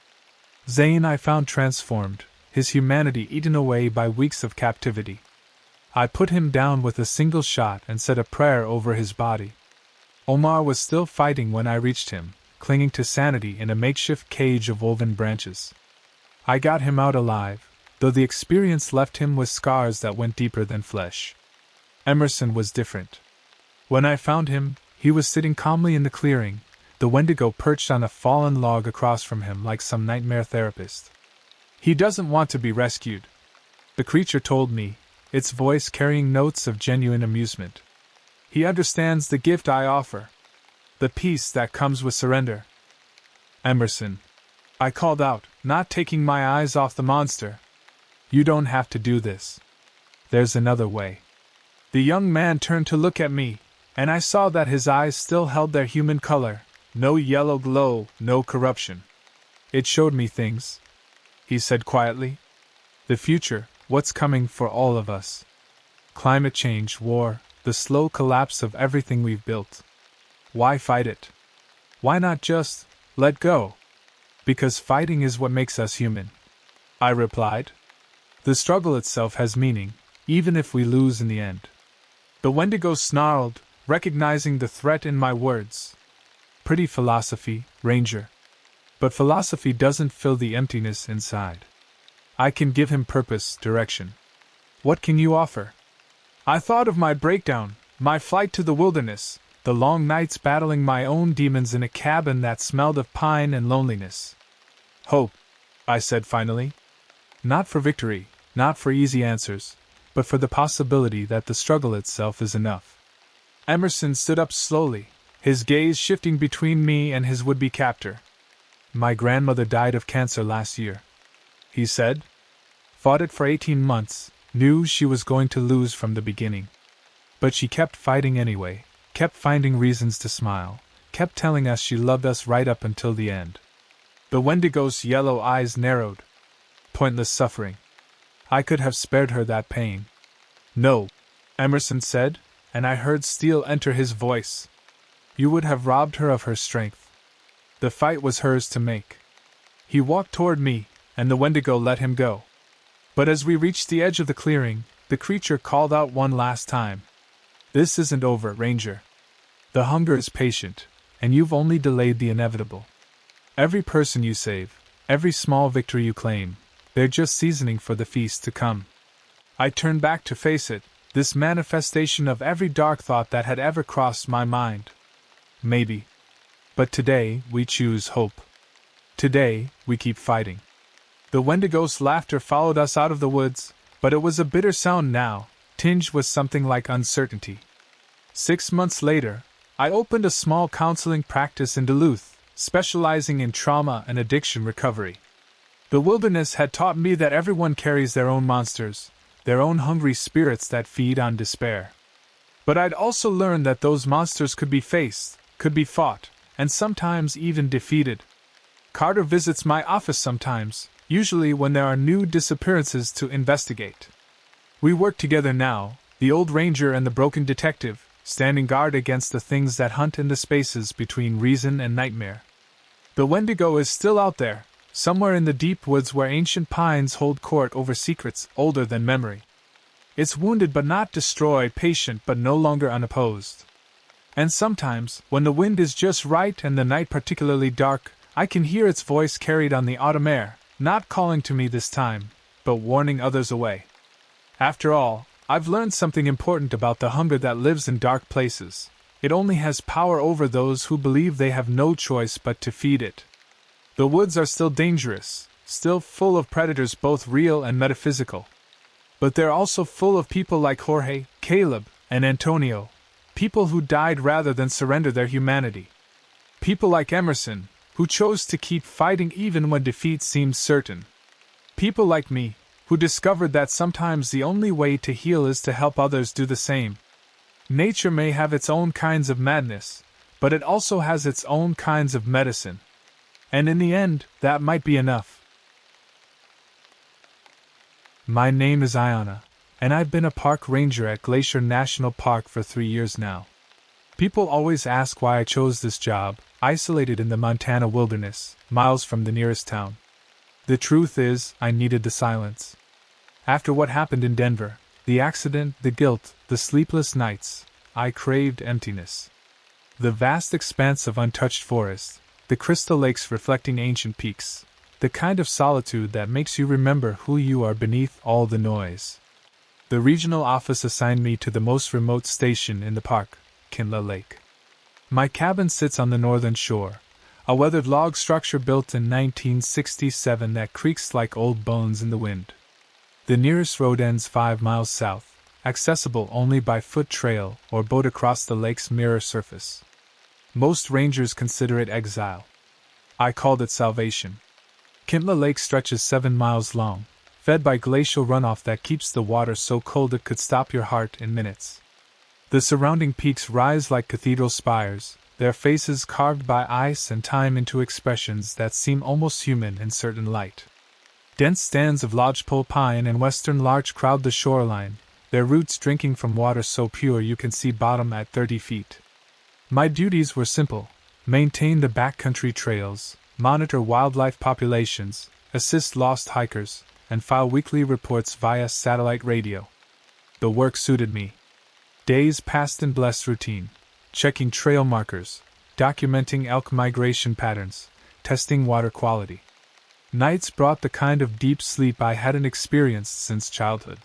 Zane I found transformed, his humanity eaten away by weeks of captivity. I put him down with a single shot and said a prayer over his body. Omar was still fighting when I reached him, clinging to sanity in a makeshift cage of woven branches. I got him out alive, though the experience left him with scars that went deeper than flesh. Emerson was different. When I found him, he was sitting calmly in the clearing, the Wendigo perched on a fallen log across from him like some nightmare therapist. He doesn't want to be rescued, the creature told me, its voice carrying notes of genuine amusement. He understands the gift I offer. The peace that comes with surrender. Emerson, I called out, not taking my eyes off the monster. You don't have to do this. There's another way. The young man turned to look at me, and I saw that his eyes still held their human color, no yellow glow, no corruption. It showed me things, he said quietly. The future, what's coming for all of us. Climate change, war, the slow collapse of everything we've built. Why fight it? Why not just let go? Because fighting is what makes us human, I replied. The struggle itself has meaning, even if we lose in the end. The Wendigo snarled, recognizing the threat in my words. Pretty philosophy, Ranger. But philosophy doesn't fill the emptiness inside. I can give him purpose, direction. What can you offer? I thought of my breakdown, my flight to the wilderness, the long nights battling my own demons in a cabin that smelled of pine and loneliness. Hope, I said finally. Not for victory, not for easy answers, but for the possibility that the struggle itself is enough. Emerson stood up slowly, his gaze shifting between me and his would-be captor. My grandmother died of cancer last year, he said. Fought it for 18 months, knew she was going to lose from the beginning. But she kept fighting anyway, kept finding reasons to smile, kept telling us she loved us right up until the end. The Wendigo's yellow eyes narrowed. Pointless suffering. I could have spared her that pain. No, Emerson said, and I heard steel enter his voice. You would have robbed her of her strength. The fight was hers to make. He walked toward me, and the Wendigo let him go. But as we reached the edge of the clearing, the creature called out one last time. This isn't over, Ranger. The hunger is patient, and you've only delayed the inevitable. Every person you save, every small victory you claim, they're just seasoning for the feast to come. I turned back to face it, this manifestation of every dark thought that had ever crossed my mind. Maybe. But today, we choose hope. Today, we keep fighting. The Wendigo's laughter followed us out of the woods, but it was a bitter sound now, tinged with something like uncertainty. 6 months later, I opened a small counseling practice in Duluth, specializing in trauma and addiction recovery. The wilderness had taught me that everyone carries their own monsters, their own hungry spirits that feed on despair. But I'd also learned that those monsters could be faced, could be fought, and sometimes even defeated. Carter visits my office sometimes, usually when there are new disappearances to investigate. We work together now, the old ranger and the broken detective, standing guard against the things that hunt in the spaces between reason and nightmare. The Wendigo is still out there, somewhere in the deep woods where ancient pines hold court over secrets older than memory. It's wounded but not destroyed, patient but no longer unopposed. And sometimes, when the wind is just right and the night particularly dark, I can hear its voice carried on the autumn air, not calling to me this time, but warning others away. After all, I've learned something important about the hunger that lives in dark places. It only has power over those who believe they have no choice but to feed it. The woods are still dangerous, still full of predators both real and metaphysical. But they're also full of people like Jorge, Caleb, and Antonio, people who died rather than surrender their humanity. People like Emerson, who chose to keep fighting even when defeat seemed certain. People like me, who discovered that sometimes the only way to heal is to help others do the same. Nature may have its own kinds of madness, but it also has its own kinds of medicine. And in the end, that might be enough. My name is Iona, and I've been a park ranger at Glacier National Park for 3 years now. People always ask why I chose this job, isolated in the Montana wilderness, miles from the nearest town. The truth is, I needed the silence. After what happened in Denver, the accident, the guilt, the sleepless nights, I craved emptiness. The vast expanse of untouched forest, the crystal lakes reflecting ancient peaks, the kind of solitude that makes you remember who you are beneath all the noise. The regional office assigned me to the most remote station in the park, Kinla Lake. My cabin sits on the northern shore, a weathered log structure built in 1967 that creaks like old bones in the wind. The nearest road ends 5 miles south, accessible only by foot trail or boat across the lake's mirror surface. Most rangers consider it exile. I called it salvation. Kintla Lake stretches 7 miles long, fed by glacial runoff that keeps the water so cold it could stop your heart in minutes. The surrounding peaks rise like cathedral spires, their faces carved by ice and time into expressions that seem almost human in certain light. Dense stands of lodgepole pine and western larch crowd the shoreline, their roots drinking from water so pure you can see bottom at 30 feet. My duties were simple: maintain the backcountry trails, monitor wildlife populations, assist lost hikers, and file weekly reports via satellite radio. The work suited me. Days passed in blessed routine, checking trail markers, documenting elk migration patterns, testing water quality. Nights brought the kind of deep sleep I hadn't experienced since childhood.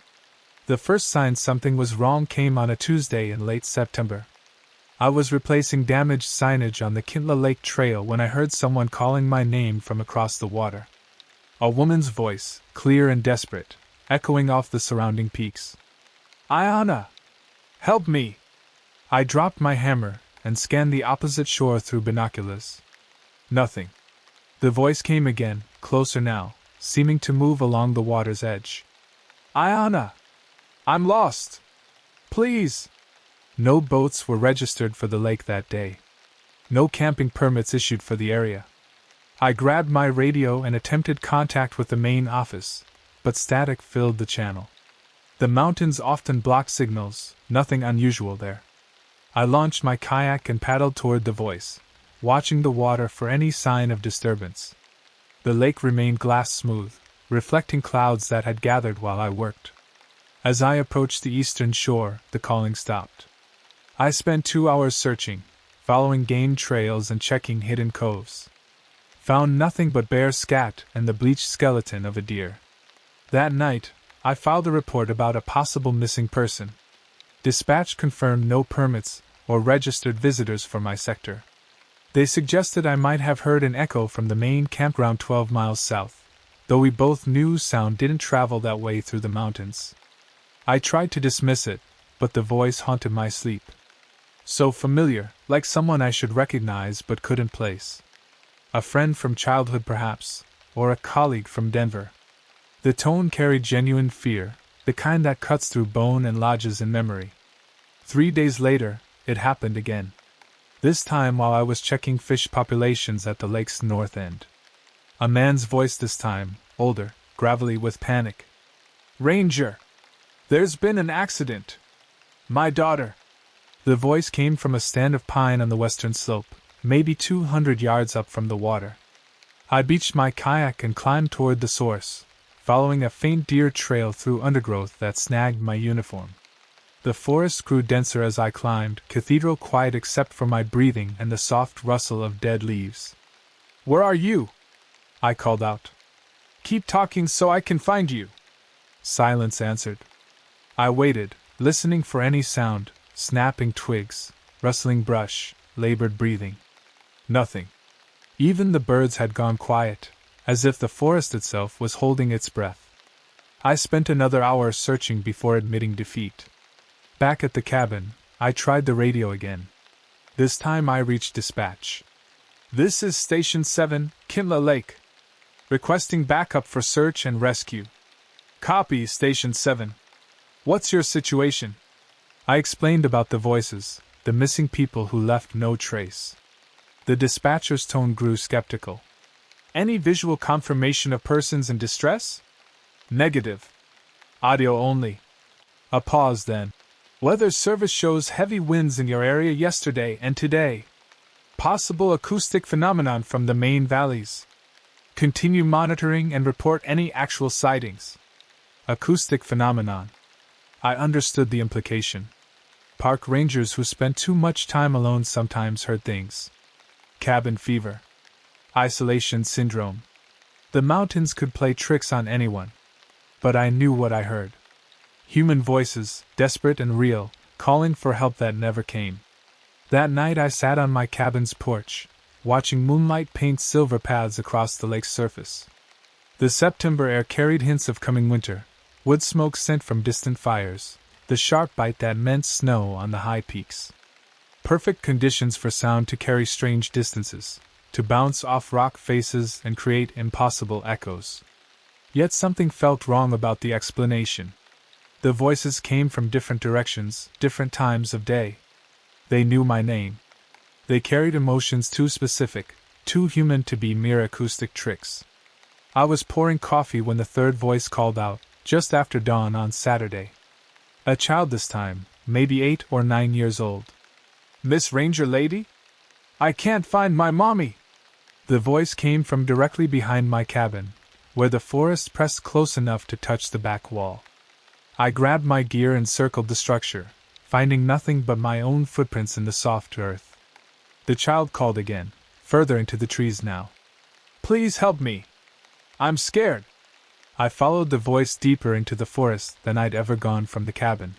The first sign something was wrong came on a Tuesday in late September. I was replacing damaged signage on the Kintla Lake Trail when I heard someone calling my name from across the water. A woman's voice, clear and desperate, echoing off the surrounding peaks. "Ayana! Help me!" I dropped my hammer and scanned the opposite shore through binoculars. Nothing. The voice came again, closer now, seeming to move along the water's edge. "Ayana! I'm lost! Please!" No boats were registered for the lake that day. No camping permits issued for the area. I grabbed my radio and attempted contact with the main office, but static filled the channel. The mountains often block signals, nothing unusual there. I launched my kayak and paddled toward the voice, watching the water for any sign of disturbance. The lake remained glass smooth, reflecting clouds that had gathered while I worked. As I approached the eastern shore, the calling stopped. I spent 2 hours searching, following game trails and checking hidden coves. Found nothing but bare scat and the bleached skeleton of a deer. That night, I filed a report about a possible missing person. Dispatch confirmed no permits or registered visitors for my sector. They suggested I might have heard an echo from the main campground 12 miles south, though we both knew sound didn't travel that way through the mountains. I tried to dismiss it, but the voice haunted my sleep. So familiar, like someone I should recognize but couldn't place. A friend from childhood perhaps, or a colleague from Denver. The tone carried genuine fear, the kind that cuts through bone and lodges in memory. 3 days later, it happened again. This time while I was checking fish populations at the lake's north end. A man's voice this time, older, gravelly with panic. "Ranger! There's been an accident. My daughter." The voice came from a stand of pine on the western slope, maybe 200 yards up from the water. I beached my kayak and climbed toward the source, following a faint deer trail through undergrowth that snagged my uniform. The forest grew denser as I climbed, cathedral quiet except for my breathing and the soft rustle of dead leaves. "Where are you?" I called out. "Keep talking so I can find you." Silence answered. I waited, listening for any sound, snapping twigs, rustling brush, labored breathing. Nothing. Even the birds had gone quiet, as if the forest itself was holding its breath. I spent another hour searching before admitting defeat. Back at the cabin, I tried the radio again. This time I reached dispatch. "This is Station 7, Kintla Lake. Requesting backup for search and rescue." "Copy, Station 7. What's your situation?" I explained about the voices, the missing people who left no trace. The dispatcher's tone grew skeptical. "Any visual confirmation of persons in distress?" "Negative. Audio only." A pause then. "Weather service shows heavy winds in your area yesterday and today. Possible acoustic phenomenon from the main valleys. Continue monitoring and report any actual sightings." Acoustic phenomenon. I understood the implication. Park rangers who spent too much time alone sometimes heard things. Cabin fever. Isolation syndrome. The mountains could play tricks on anyone. But I knew what I heard. Human voices, desperate and real, calling for help that never came. That night I sat on my cabin's porch, watching moonlight paint silver paths across the lake's surface. The September air carried hints of coming winter, wood smoke sent from distant fires, the sharp bite that meant snow on the high peaks. Perfect conditions for sound to carry strange distances, to bounce off rock faces and create impossible echoes. Yet something felt wrong about the explanation. The voices came from different directions, different times of day. They knew my name. They carried emotions too specific, too human to be mere acoustic tricks. I was pouring coffee when the third voice called out, just after dawn on Saturday. A child this time, maybe 8 or 9 years old. "Miss Ranger lady? I can't find my mommy!" The voice came from directly behind my cabin, where the forest pressed close enough to touch the back wall. I grabbed my gear and circled the structure, finding nothing but my own footprints in the soft earth. The child called again, further into the trees now. "Please help me! I'm scared!" I followed the voice deeper into the forest than I'd ever gone from the cabin.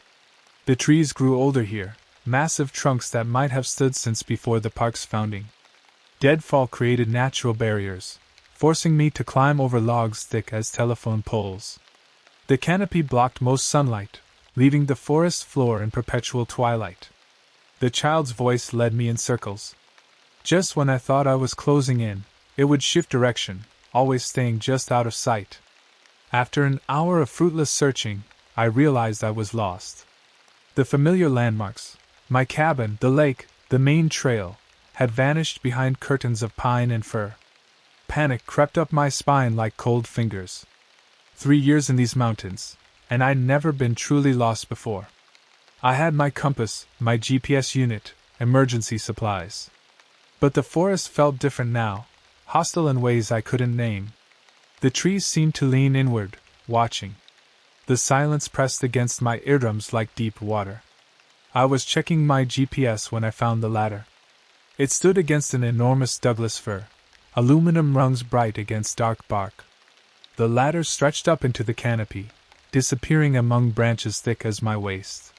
The trees grew older here, massive trunks that might have stood since before the park's founding. Deadfall created natural barriers, forcing me to climb over logs thick as telephone poles. The canopy blocked most sunlight, leaving the forest floor in perpetual twilight. The child's voice led me in circles. Just when I thought I was closing in, it would shift direction, always staying just out of sight. After an hour of fruitless searching, I realized I was lost. The familiar landmarks, my cabin, the lake, the main trail, had vanished behind curtains of pine and fir. Panic crept up my spine like cold fingers. 3 years in these mountains, and I'd never been truly lost before. I had my compass, my GPS unit, emergency supplies. But the forest felt different now, hostile in ways I couldn't name. The trees seemed to lean inward, watching. The silence pressed against my eardrums like deep water. I was checking my GPS when I found the ladder. It stood against an enormous Douglas fir, aluminum rungs bright against dark bark. The ladder stretched up into the canopy, disappearing among branches thick as my waist.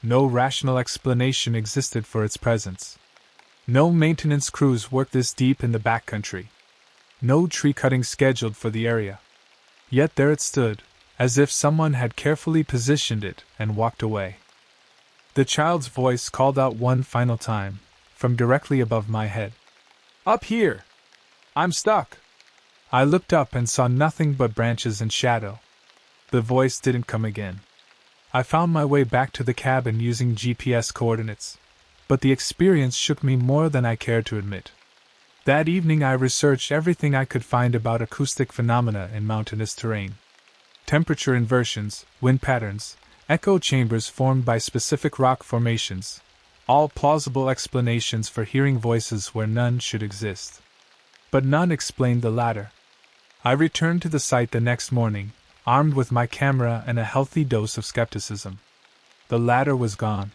No rational explanation existed for its presence. No maintenance crews worked this deep in the backcountry. No tree cutting scheduled for the area. Yet there it stood, as if someone had carefully positioned it and walked away. The child's voice called out one final time, from directly above my head. "Up here! I'm stuck!" I looked up and saw nothing but branches and shadow. The voice didn't come again. I found my way back to the cabin using GPS coordinates, but the experience shook me more than I cared to admit. That evening I researched everything I could find about acoustic phenomena in mountainous terrain. Temperature inversions, wind patterns, echo chambers formed by specific rock formations, all plausible explanations for hearing voices where none should exist. But none explained the latter. I returned to the site the next morning, armed with my camera and a healthy dose of skepticism. The ladder was gone.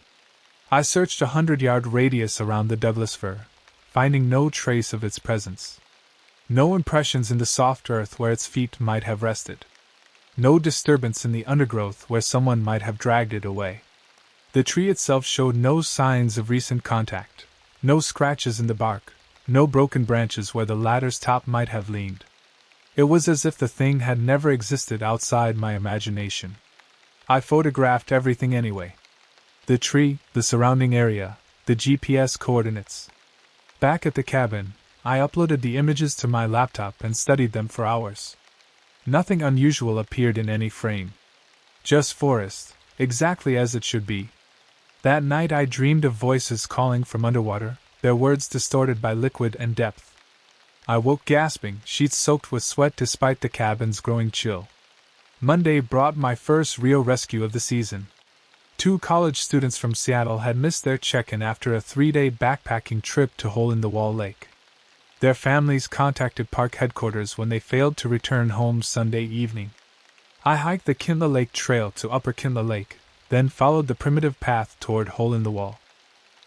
I searched a 100-yard radius around the Douglas fir, finding no trace of its presence. No impressions in the soft earth where its feet might have rested. No disturbance in the undergrowth where someone might have dragged it away. The tree itself showed no signs of recent contact, no scratches in the bark, no broken branches where the ladder's top might have leaned. It was as if the thing had never existed outside my imagination. I photographed everything anyway. The tree, the surrounding area, the GPS coordinates. Back at the cabin, I uploaded the images to my laptop and studied them for hours. Nothing unusual appeared in any frame. Just forest, exactly as it should be. That night I dreamed of voices calling from underwater, their words distorted by liquid and depth. I woke gasping, sheets soaked with sweat despite the cabin's growing chill. Monday brought my first real rescue of the season. 2 college students from Seattle had missed their check-in after a 3-day backpacking trip to Hole-in-the-Wall Lake. Their families contacted park headquarters when they failed to return home Sunday evening. I hiked the Kindle Lake Trail to Upper Kindle Lake, then followed the primitive path toward Hole-in-the-Wall.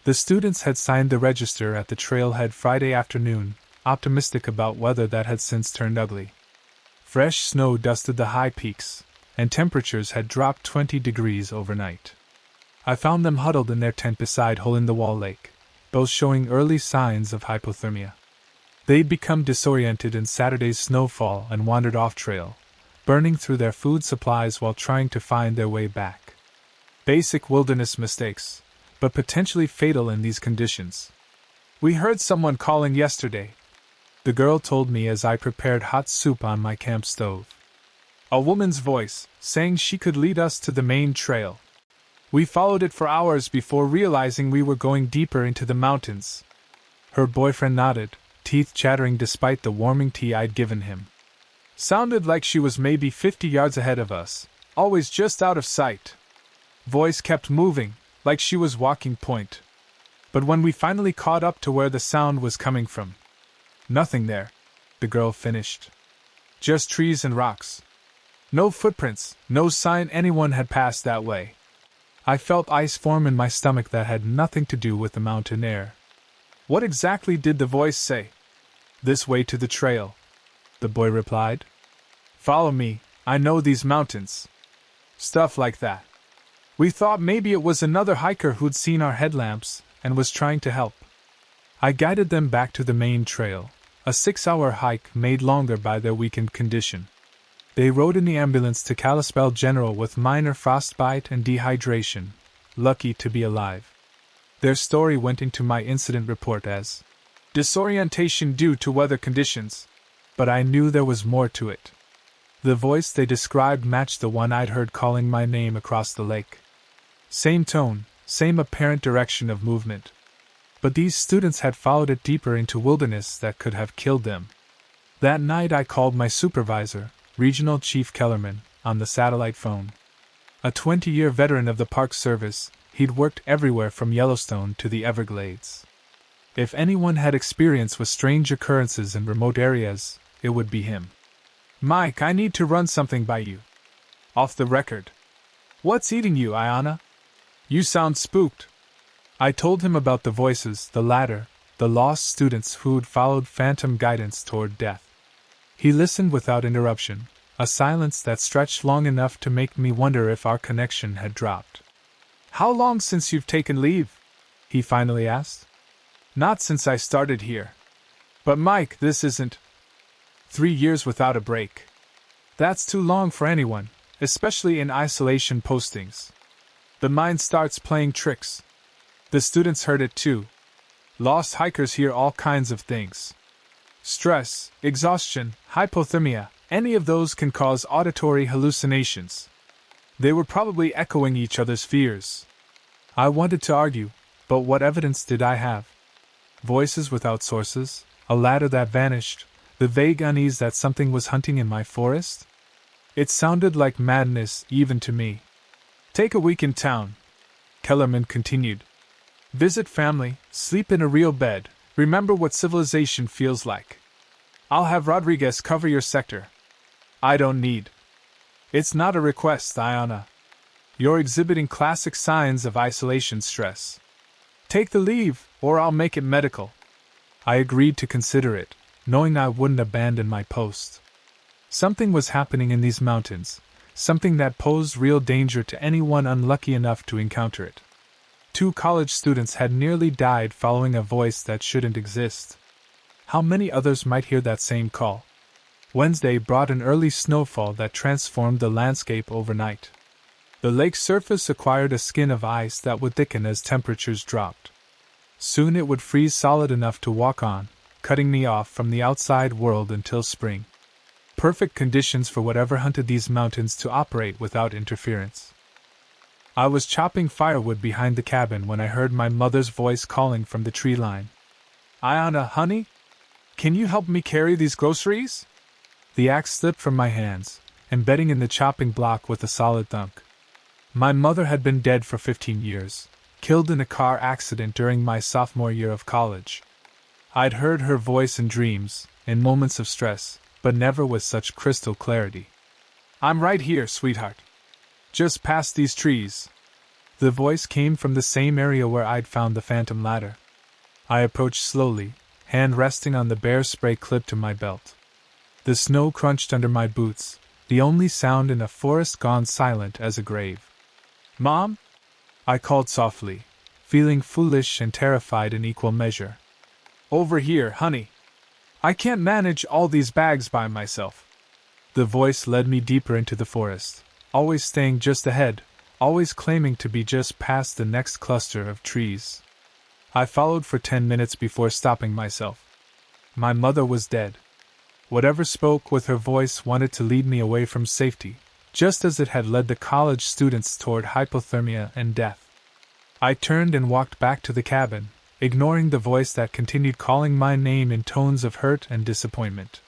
The students had signed the register at the trailhead Friday afternoon, optimistic about weather that had since turned ugly. Fresh snow dusted the high peaks, and temperatures had dropped 20 degrees overnight. I found them huddled in their tent beside Hole-in-the-Wall Lake, both showing early signs of hypothermia. They'd become disoriented in Saturday's snowfall and wandered off trail, burning through their food supplies while trying to find their way back. Basic wilderness mistakes, but potentially fatal in these conditions. "We heard someone calling yesterday," the girl told me as I prepared hot soup on my camp stove. "A woman's voice, saying she could lead us to the main trail. We followed it for hours before realizing we were going deeper into the mountains." Her boyfriend nodded, teeth chattering despite the warming tea I'd given him. "Sounded like she was maybe 50 yards ahead of us, always just out of sight. Voice kept moving, like she was walking point. But when we finally caught up to where the sound was coming from, nothing there," the girl finished. "Just trees and rocks. No footprints, no sign anyone had passed that way." I felt ice form in my stomach that had nothing to do with the mountain air. "What exactly did the voice say?" "This way to the trail," the boy replied. "Follow me, I know these mountains." Stuff like that. We thought maybe it was another hiker who'd seen our headlamps and was trying to help. I guided them back to the main trail, a 6-hour hike made longer by their weakened condition. They rode in the ambulance to Kalispell General with minor frostbite and dehydration, lucky to be alive. Their story went into my incident report as disorientation due to weather conditions, but I knew there was more to it. The voice they described matched the one I'd heard calling my name across the lake. Same tone, same apparent direction of movement. But these students had followed it deeper into wilderness that could have killed them. That night I called my supervisor, Regional Chief Kellerman, on the satellite phone. A 20-year veteran of the Park Service, he'd worked everywhere from Yellowstone to the Everglades. If anyone had experience with strange occurrences in remote areas, it would be him. "Mike, I need to run something by you. Off the record. What's eating you, Ayana? You sound spooked." I told him about the voices, the latter, the lost students who'd followed phantom guidance toward death. He listened without interruption, a silence that stretched long enough to make me wonder if our connection had dropped. "How long since you've taken leave?" he finally asked. "Not since I started here." "But Mike, this isn't 3 years without a break. That's too long for anyone, especially in isolation postings. The mind starts playing tricks." The students heard it too. Lost hikers hear all kinds of things. Stress, exhaustion, hypothermia, any of those can cause auditory hallucinations. They were probably echoing each other's fears. I wanted to argue, but what evidence did I have? Voices without sources, a ladder that vanished, the vague unease that something was hunting in my forest? It sounded like madness even to me. "Take a week in town," Kellerman continued. "Visit family, sleep in a real bed, remember what civilization feels like. I'll have Rodriguez cover your sector." "I don't need." "It's not a request, Ayana. You're exhibiting classic signs of isolation stress. Take the leave, or I'll make it medical." I agreed to consider it, knowing I wouldn't abandon my post. Something was happening in these mountains, something that posed real danger to anyone unlucky enough to encounter it. 2 college students had nearly died following a voice that shouldn't exist. How many others might hear that same call? Wednesday brought an early snowfall that transformed the landscape overnight. The lake's surface acquired a skin of ice that would thicken as temperatures dropped. Soon it would freeze solid enough to walk on, cutting me off from the outside world until spring. Perfect conditions for whatever hunted these mountains to operate without interference. I was chopping firewood behind the cabin when I heard my mother's voice calling from the tree line. "Ayana, honey? Can you help me carry these groceries?" The axe slipped from my hands, embedding in the chopping block with a solid thunk. My mother had been dead for 15 years, killed in a car accident during my sophomore year of college. I'd heard her voice in dreams, in moments of stress, but never with such crystal clarity. "I'm right here, sweetheart. Just past these trees." The voice came from the same area where I'd found the phantom ladder. I approached slowly, hand resting on the bear spray clipped to my belt. The snow crunched under my boots, the only sound in a forest gone silent as a grave. "Mom?" I called softly, feeling foolish and terrified in equal measure. "Over here, honey. I can't manage all these bags by myself." The voice led me deeper into the forest, always staying just ahead, always claiming to be just past the next cluster of trees. I followed for 10 minutes before stopping myself. My mother was dead. Whatever spoke with her voice wanted to lead me away from safety, just as it had led the college students toward hypothermia and death. I turned and walked back to the cabin, ignoring the voice that continued calling my name in tones of hurt and disappointment.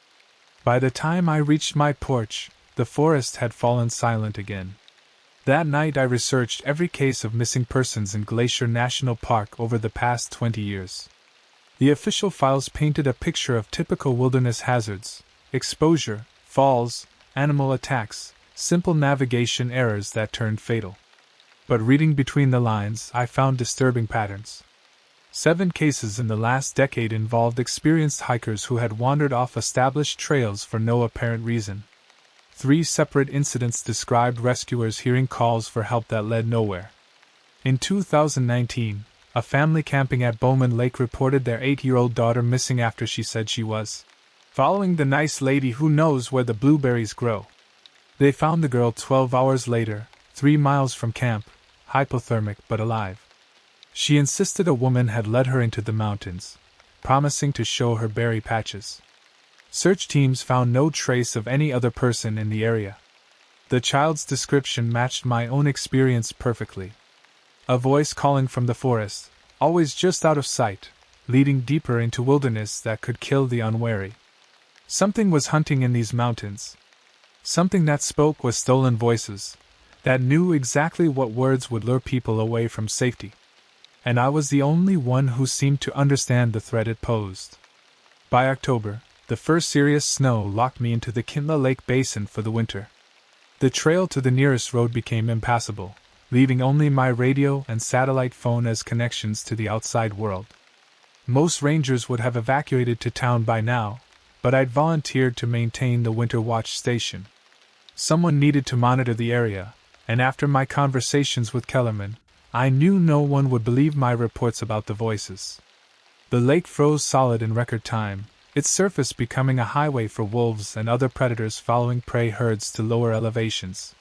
By the time I reached my porch, the forest had fallen silent again. That night I researched every case of missing persons in Glacier National Park over the past 20 years. The official files painted a picture of typical wilderness hazards: exposure, falls, animal attacks, simple navigation errors that turned fatal. But reading between the lines, I found disturbing patterns. 7 cases in the last decade involved experienced hikers who had wandered off established trails for no apparent reason. 3 separate incidents described rescuers hearing calls for help that led nowhere. In 2019, a family camping at Bowman Lake reported their 8-year-old daughter missing after she said she was following the nice lady who knows where the blueberries grow. They found the girl 12 hours later, 3 miles from camp, hypothermic but alive. She insisted a woman had led her into the mountains, promising to show her berry patches. Search teams found no trace of any other person in the area. The child's description matched my own experience perfectly. A voice calling from the forest, always just out of sight, leading deeper into wilderness that could kill the unwary. Something was hunting in these mountains. Something that spoke with stolen voices, that knew exactly what words would lure people away from safety. And I was the only one who seemed to understand the threat it posed. By October, the first serious snow locked me into the Kintla Lake Basin for the winter. The trail to the nearest road became impassable, leaving only my radio and satellite phone as connections to the outside world. Most rangers would have evacuated to town by now, but I'd volunteered to maintain the winter watch station. Someone needed to monitor the area, and after my conversations with Kellerman, I knew no one would believe my reports about the voices. The lake froze solid in record time, its surface becoming a highway for wolves and other predators following prey herds to lower elevations.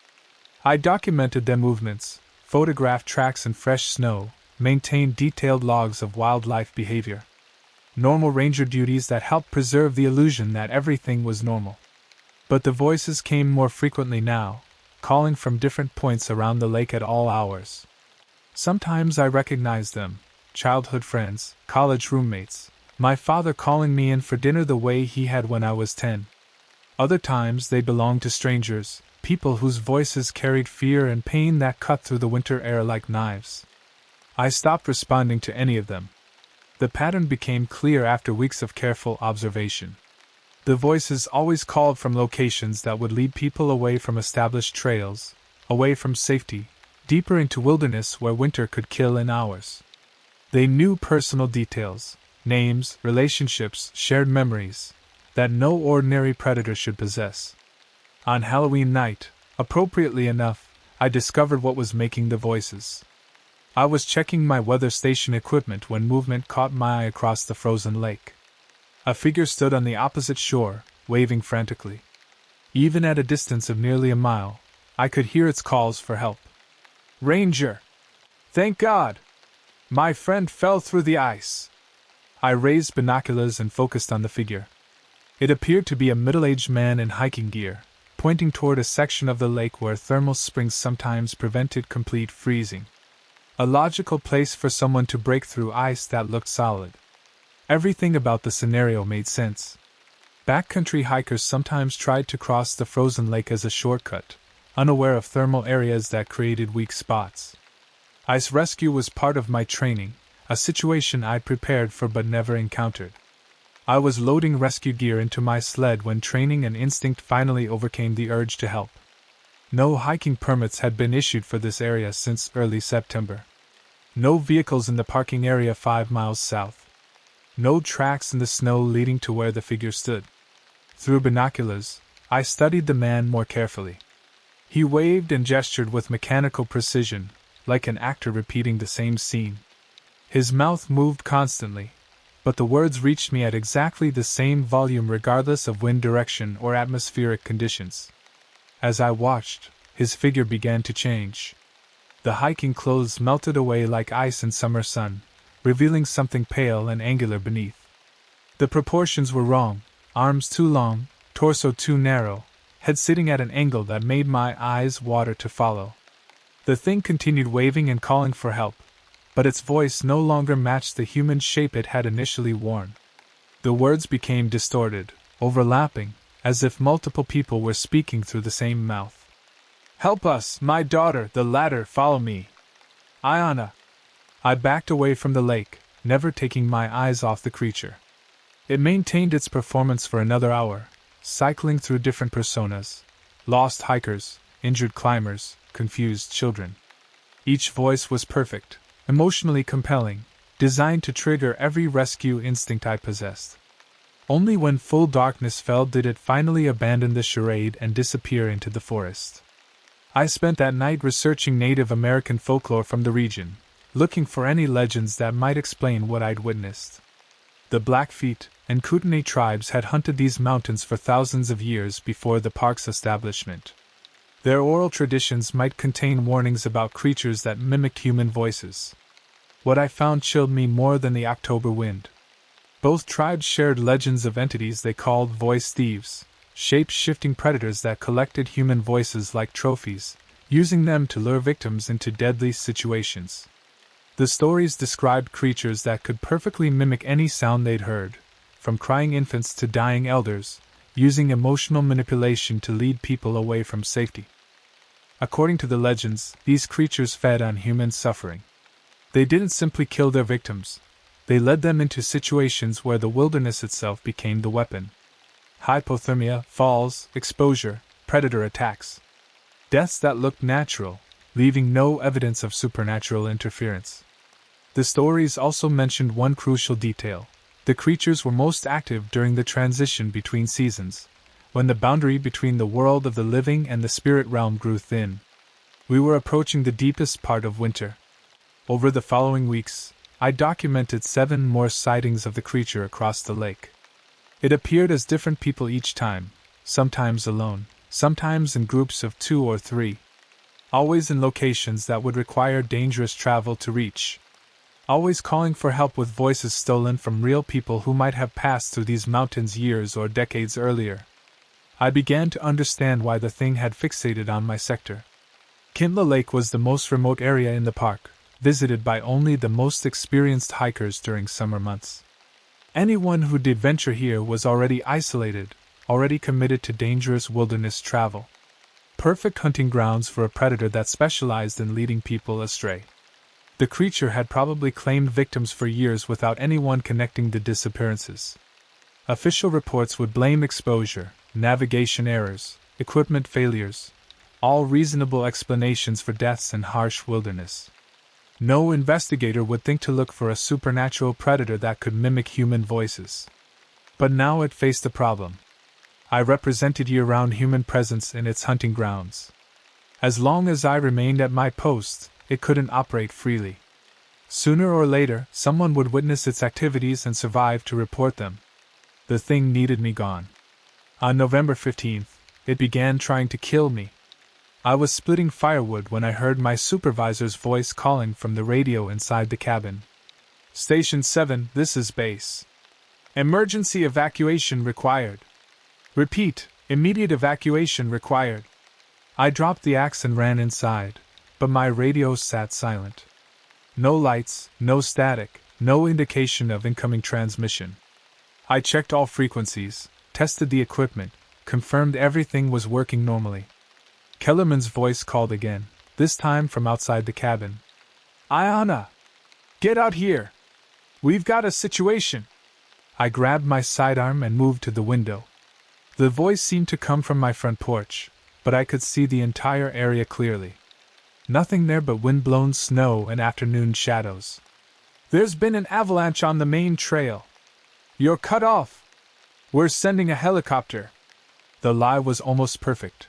I documented their movements, photographed tracks in fresh snow, maintained detailed logs of wildlife behavior. Normal ranger duties that helped preserve the illusion that everything was normal. But the voices came more frequently now, calling from different points around the lake at all hours. Sometimes I recognized them, childhood friends, college roommates, my father calling me in for dinner the way he had when I was 10. Other times they belonged to strangers, people whose voices carried fear and pain that cut through the winter air like knives. I stopped responding to any of them. The pattern became clear after weeks of careful observation. The voices always called from locations that would lead people away from established trails, away from safety, deeper into wilderness where winter could kill in hours. They knew personal details, names, relationships, shared memories, that no ordinary predator should possess. On Halloween night, appropriately enough, I discovered what was making the voices. I was checking my weather station equipment when movement caught my eye across the frozen lake. A figure stood on the opposite shore, waving frantically. Even at a distance of nearly a mile, I could hear its calls for help. "Ranger! Thank God! My friend fell through the ice." I raised binoculars and focused on the figure. It appeared to be a middle-aged man in hiking gear, pointing toward a section of the lake where thermal springs sometimes prevented complete freezing. A logical place for someone to break through ice that looked solid. Everything about the scenario made sense. Backcountry hikers sometimes tried to cross the frozen lake as a shortcut, unaware of thermal areas that created weak spots. Ice rescue was part of my training, a situation I'd prepared for but never encountered. I was loading rescue gear into my sled when training and instinct finally overcame the urge to help. No hiking permits had been issued for this area since early September. No vehicles in the parking area 5 miles south. No tracks in the snow leading to where the figure stood. Through binoculars, I studied the man more carefully. He waved and gestured with mechanical precision, like an actor repeating the same scene. His mouth moved constantly, but the words reached me at exactly the same volume regardless of wind direction or atmospheric conditions. As I watched, his figure began to change. The hiking clothes melted away like ice in summer sun, revealing something pale and angular beneath. The proportions were wrong, arms too long, torso too narrow, head sitting at an angle that made my eyes water to follow. The thing continued waving and calling for help, but its voice no longer matched the human shape it had initially worn. The words became distorted, overlapping, as if multiple people were speaking through the same mouth. "Help us, my daughter, the ladder, follow me. Ayana." I backed away from the lake, never taking my eyes off the creature. It maintained its performance for another hour, cycling through different personas: lost hikers, injured climbers, confused children. Each voice was perfect, emotionally compelling, designed to trigger every rescue instinct I possessed. Only when full darkness fell did it finally abandon the charade and disappear into the forest. I spent that night researching Native American folklore from the region, looking for any legends that might explain what I'd witnessed. The Blackfeet and Kootenai tribes had hunted these mountains for thousands of years before the park's establishment. Their oral traditions might contain warnings about creatures that mimicked human voices. What I found chilled me more than the October wind. Both tribes shared legends of entities they called voice thieves, shape-shifting predators that collected human voices like trophies, using them to lure victims into deadly situations. The stories described creatures that could perfectly mimic any sound they'd heard, from crying infants to dying elders, using emotional manipulation to lead people away from safety. According to the legends, these creatures fed on human suffering. They didn't simply kill their victims, they led them into situations where the wilderness itself became the weapon. Hypothermia, falls, exposure, predator attacks. Deaths that looked natural, leaving no evidence of supernatural interference. The stories also mentioned one crucial detail: the creatures were most active during the transition between seasons, when the boundary between the world of the living and the spirit realm grew thin. We were approaching the deepest part of winter. Over the following weeks, I documented 7 more sightings of the creature across the lake. It appeared as different people each time, sometimes alone, sometimes in groups of 2 or 3. Always in locations that would require dangerous travel to reach. Always calling for help with voices stolen from real people who might have passed through these mountains years or decades earlier. I began to understand why the thing had fixated on my sector. Kintla Lake was the most remote area in the park, visited by only the most experienced hikers during summer months. Anyone who did venture here was already isolated, already committed to dangerous wilderness travel. Perfect hunting grounds for a predator that specialized in leading people astray. The creature had probably claimed victims for years without anyone connecting the disappearances. Official reports would blame exposure, navigation errors, equipment failures, all reasonable explanations for deaths in harsh wilderness. No investigator would think to look for a supernatural predator that could mimic human voices. But now it faced a problem. I represented year-round human presence in its hunting grounds. As long as I remained at my post, it couldn't operate freely. Sooner or later, someone would witness its activities and survive to report them. The thing needed me gone. On November 15th, it began trying to kill me. I was splitting firewood when I heard my supervisor's voice calling from the radio inside the cabin. "Station 7, this is base. Emergency evacuation required. Repeat, immediate evacuation required." I dropped the axe and ran inside, but my radio sat silent. No lights, no static, no indication of incoming transmission. I checked all frequencies, tested the equipment, confirmed everything was working normally. Kellerman's voice called again, this time from outside the cabin. "Ayana! Get out here! We've got a situation!" I grabbed my sidearm and moved to the window. The voice seemed to come from my front porch, but I could see the entire area clearly. Nothing there but wind-blown snow and afternoon shadows. "There's been an avalanche on the main trail. You're cut off. We're sending a helicopter." The lie was almost perfect.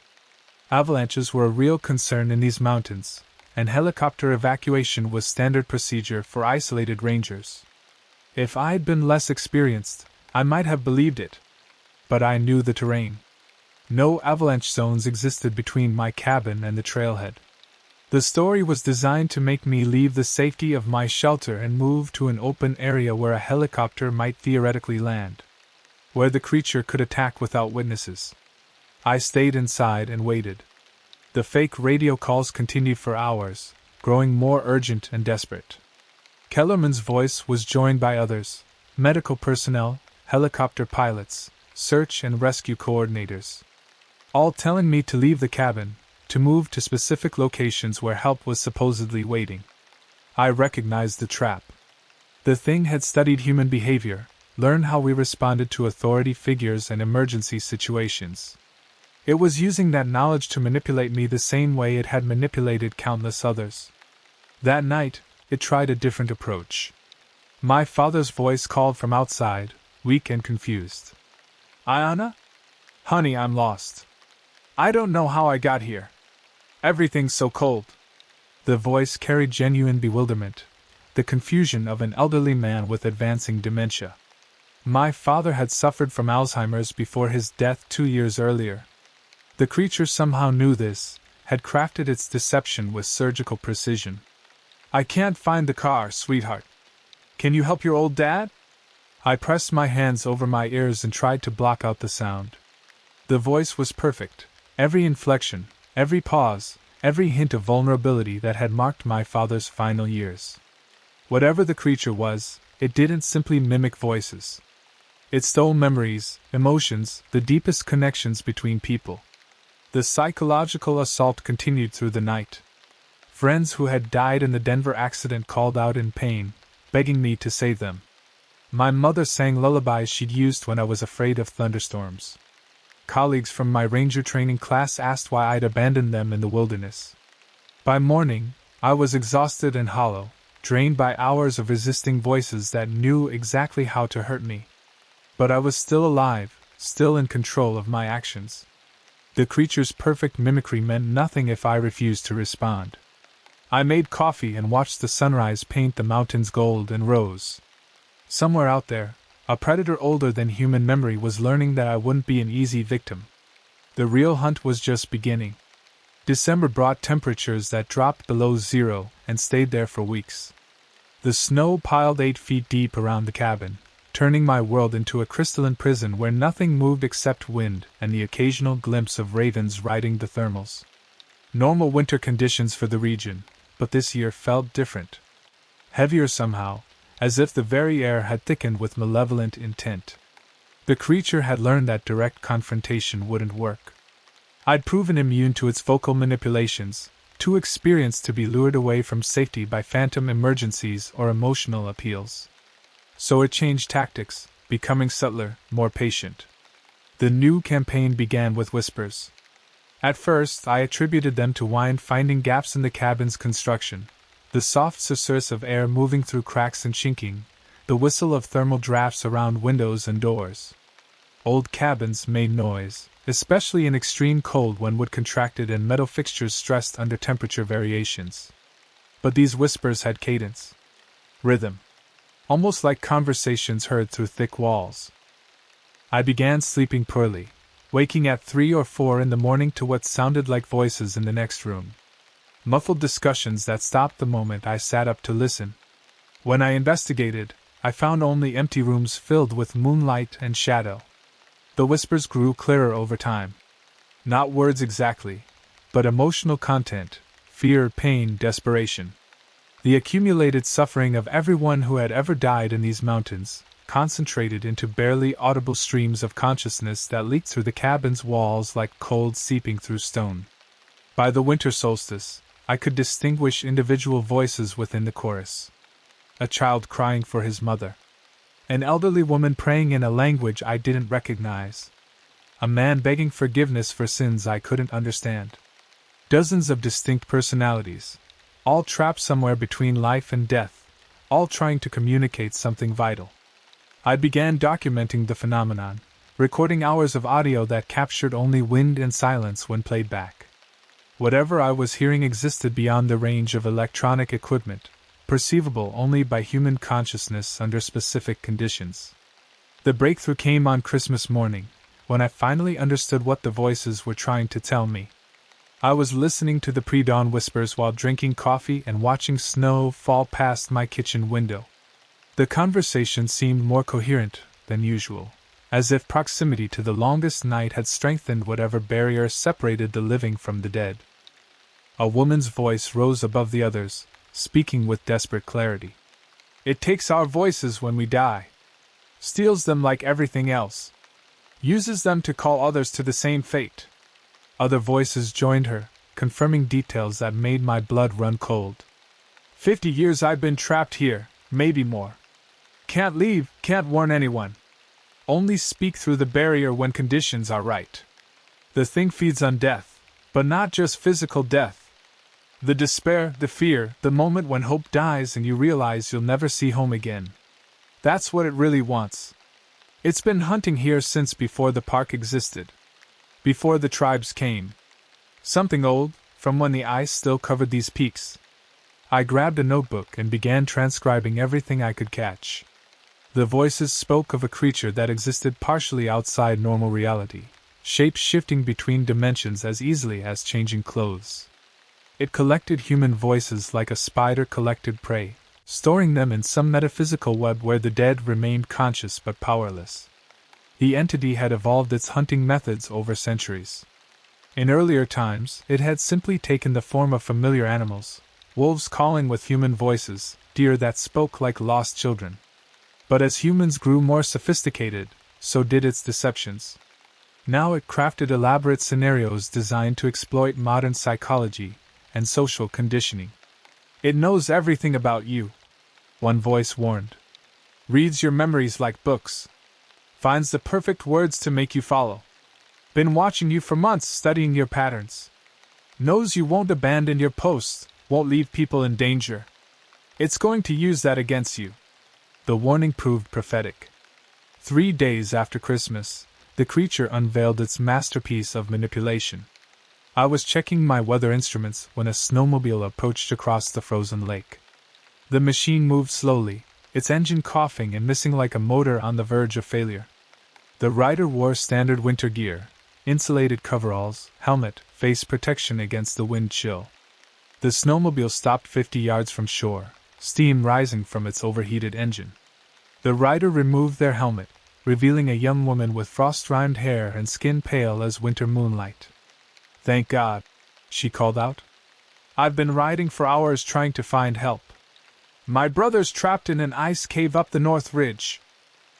Avalanches were a real concern in these mountains, and helicopter evacuation was standard procedure for isolated rangers. If I'd been less experienced, I might have believed it. But I knew the terrain. No avalanche zones existed between my cabin and the trailhead. The story was designed to make me leave the safety of my shelter and move to an open area where a helicopter might theoretically land, where the creature could attack without witnesses. I stayed inside and waited. The fake radio calls continued for hours, growing more urgent and desperate. Kellerman's voice was joined by others, medical personnel, helicopter pilots, search and rescue coordinators, all telling me to leave the cabin, to move to specific locations where help was supposedly waiting. I recognized the trap. The thing had studied human behavior, learned how we responded to authority figures and emergency situations. It was using that knowledge to manipulate me the same way it had manipulated countless others. That night, it tried a different approach. My father's voice called from outside, weak and confused. "Ayana? Honey, I'm lost. I don't know how I got here. Everything's so cold." The voice carried genuine bewilderment, the confusion of an elderly man with advancing dementia. My father had suffered from Alzheimer's before his death 2 years earlier. The creature somehow knew this, had crafted its deception with surgical precision. "I can't find the car, sweetheart. Can you help your old dad?" I pressed my hands over my ears and tried to block out the sound. The voice was perfect, every inflection, every pause, every hint of vulnerability that had marked my father's final years. Whatever the creature was, it didn't simply mimic voices. It stole memories, emotions, the deepest connections between people. The psychological assault continued through the night. Friends who had died in the Denver accident called out in pain, begging me to save them. My mother sang lullabies she'd used when I was afraid of thunderstorms. Colleagues from my ranger training class asked why I'd abandoned them in the wilderness. By morning, I was exhausted and hollow, drained by hours of resisting voices that knew exactly how to hurt me. But I was still alive, still in control of my actions. The creature's perfect mimicry meant nothing if I refused to respond. I made coffee and watched the sunrise paint the mountains gold and rose. Somewhere out there, a predator older than human memory was learning that I wouldn't be an easy victim. The real hunt was just beginning. December brought temperatures that dropped below zero and stayed there for weeks. The snow piled 8 feet deep around the cabin, turning my world into a crystalline prison where nothing moved except wind and the occasional glimpse of ravens riding the thermals. Normal winter conditions for the region, but this year felt different. Heavier somehow, as if the very air had thickened with malevolent intent. The creature had learned that direct confrontation wouldn't work. I'd proven immune to its vocal manipulations, too experienced to be lured away from safety by phantom emergencies or emotional appeals. So it changed tactics, becoming subtler, more patient. The new campaign began with whispers. At first, I attributed them to wind finding gaps in the cabin's construction, the soft susurrus of air moving through cracks and chinking, the whistle of thermal drafts around windows and doors. Old cabins made noise, especially in extreme cold when wood contracted and metal fixtures stressed under temperature variations. But these whispers had cadence, rhythm, almost like conversations heard through thick walls. I began sleeping poorly, waking at 3 or 4 in the morning to what sounded like voices in the next room. Muffled discussions that stopped the moment I sat up to listen. When I investigated, I found only empty rooms filled with moonlight and shadow. The whispers grew clearer over time. Not words exactly, but emotional content, fear, pain, desperation. The accumulated suffering of everyone who had ever died in these mountains, concentrated into barely audible streams of consciousness that leaked through the cabin's walls like cold seeping through stone. By the winter solstice, I could distinguish individual voices within the chorus. A child crying for his mother. An elderly woman praying in a language I didn't recognize. A man begging forgiveness for sins I couldn't understand. Dozens of distinct personalities, all trapped somewhere between life and death, all trying to communicate something vital. I began documenting the phenomenon, recording hours of audio that captured only wind and silence when played back. Whatever I was hearing existed beyond the range of electronic equipment, perceivable only by human consciousness under specific conditions. The breakthrough came on Christmas morning, when I finally understood what the voices were trying to tell me. I was listening to the pre-dawn whispers while drinking coffee and watching snow fall past my kitchen window. The conversation seemed more coherent than usual, as if proximity to the longest night had strengthened whatever barrier separated the living from the dead. A woman's voice rose above the others, speaking with desperate clarity. "It takes our voices when we die. Steals them like everything else. Uses them to call others to the same fate." Other voices joined her, confirming details that made my blood run cold. 50 years I've been trapped here, maybe more. Can't leave, can't warn anyone. Only speak through the barrier when conditions are right. The thing feeds on death, but not just physical death. The despair, the fear, the moment when hope dies and you realize you'll never see home again. That's what it really wants. It's been hunting here since before the park existed. Before the tribes came. Something old, from when the ice still covered these peaks. I grabbed a notebook and began transcribing everything I could catch. The voices spoke of a creature that existed partially outside normal reality, shapes shifting between dimensions as easily as changing clothes. It collected human voices like a spider collected prey, storing them in some metaphysical web where the dead remained conscious but powerless. The entity had evolved its hunting methods over centuries. In earlier times, it had simply taken the form of familiar animals, wolves calling with human voices, deer that spoke like lost children. But as humans grew more sophisticated, so did its deceptions. Now it crafted elaborate scenarios designed to exploit modern psychology and social conditioning. "It knows everything about you," one voice warned. "Reads your memories like books. Finds the perfect words to make you follow. Been watching you for months, studying your patterns. Knows you won't abandon your posts, won't leave people in danger. It's going to use that against you." The warning proved prophetic. 3 days after Christmas, the creature unveiled its masterpiece of manipulation. I was checking my weather instruments when a snowmobile approached across the frozen lake. The machine moved slowly, its engine coughing and missing like a motor on the verge of failure. The rider wore standard winter gear, insulated coveralls, helmet, face protection against the wind chill. The snowmobile stopped 50 yards from shore, steam rising from its overheated engine. The rider removed their helmet, revealing a young woman with frost-rimed hair and skin pale as winter moonlight. "Thank God," she called out. "I've been riding for hours trying to find help. My brother's trapped in an ice cave up the North Ridge.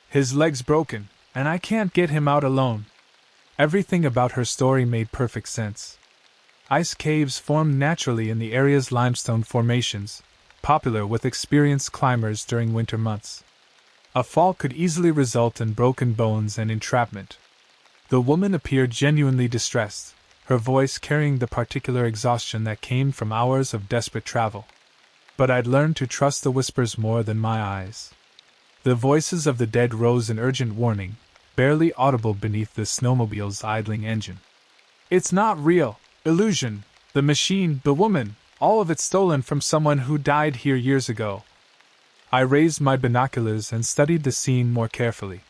His leg's broken, and I can't get him out alone." Everything about her story made perfect sense. Ice caves formed naturally in the area's limestone formations, popular with experienced climbers during winter months. A fall could easily result in broken bones and entrapment. The woman appeared genuinely distressed, her voice carrying the particular exhaustion that came from hours of desperate travel. But I'd learned to trust the whispers more than my eyes. The voices of the dead rose in urgent warning, barely audible beneath the snowmobile's idling engine. "It's not real. Illusion. The machine, the woman, all of it stolen from someone who died here years ago." I raised my binoculars and studied the scene more carefully.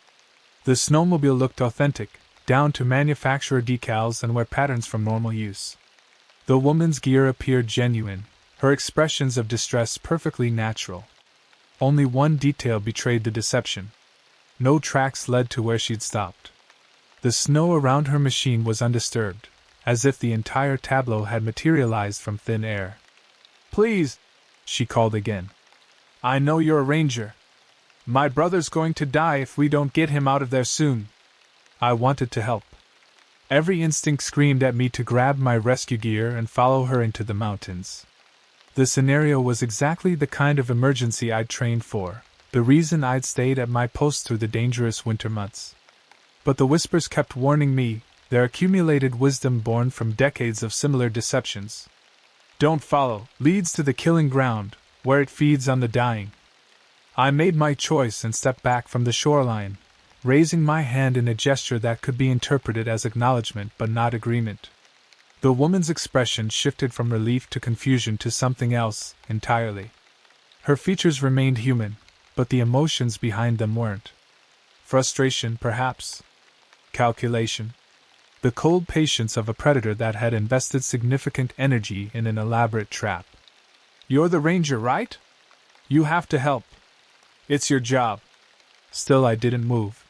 The snowmobile looked authentic, down to manufacturer decals and wear patterns from normal use. The woman's gear appeared genuine, her expressions of distress perfectly natural. Only one detail betrayed the deception. No tracks led to where she'd stopped. The snow around her machine was undisturbed, as if the entire tableau had materialized from thin air. "Please," she called again. "I know you're a ranger. My brother's going to die if we don't get him out of there soon." I wanted to help. Every instinct screamed at me to grab my rescue gear and follow her into the mountains. The scenario was exactly the kind of emergency I'd trained for, the reason I'd stayed at my post through the dangerous winter months. But the whispers kept warning me, their accumulated wisdom born from decades of similar deceptions. "Don't follow, leads to the killing ground, where it feeds on the dying." I made my choice and stepped back from the shoreline, raising my hand in a gesture that could be interpreted as acknowledgement but not agreement. The woman's expression shifted from relief to confusion to something else entirely. Her features remained human, but the emotions behind them weren't. Frustration, perhaps. Calculation. The cold patience of a predator that had invested significant energy in an elaborate trap. "You're the ranger, right? You have to help. It's your job." Still, I didn't move.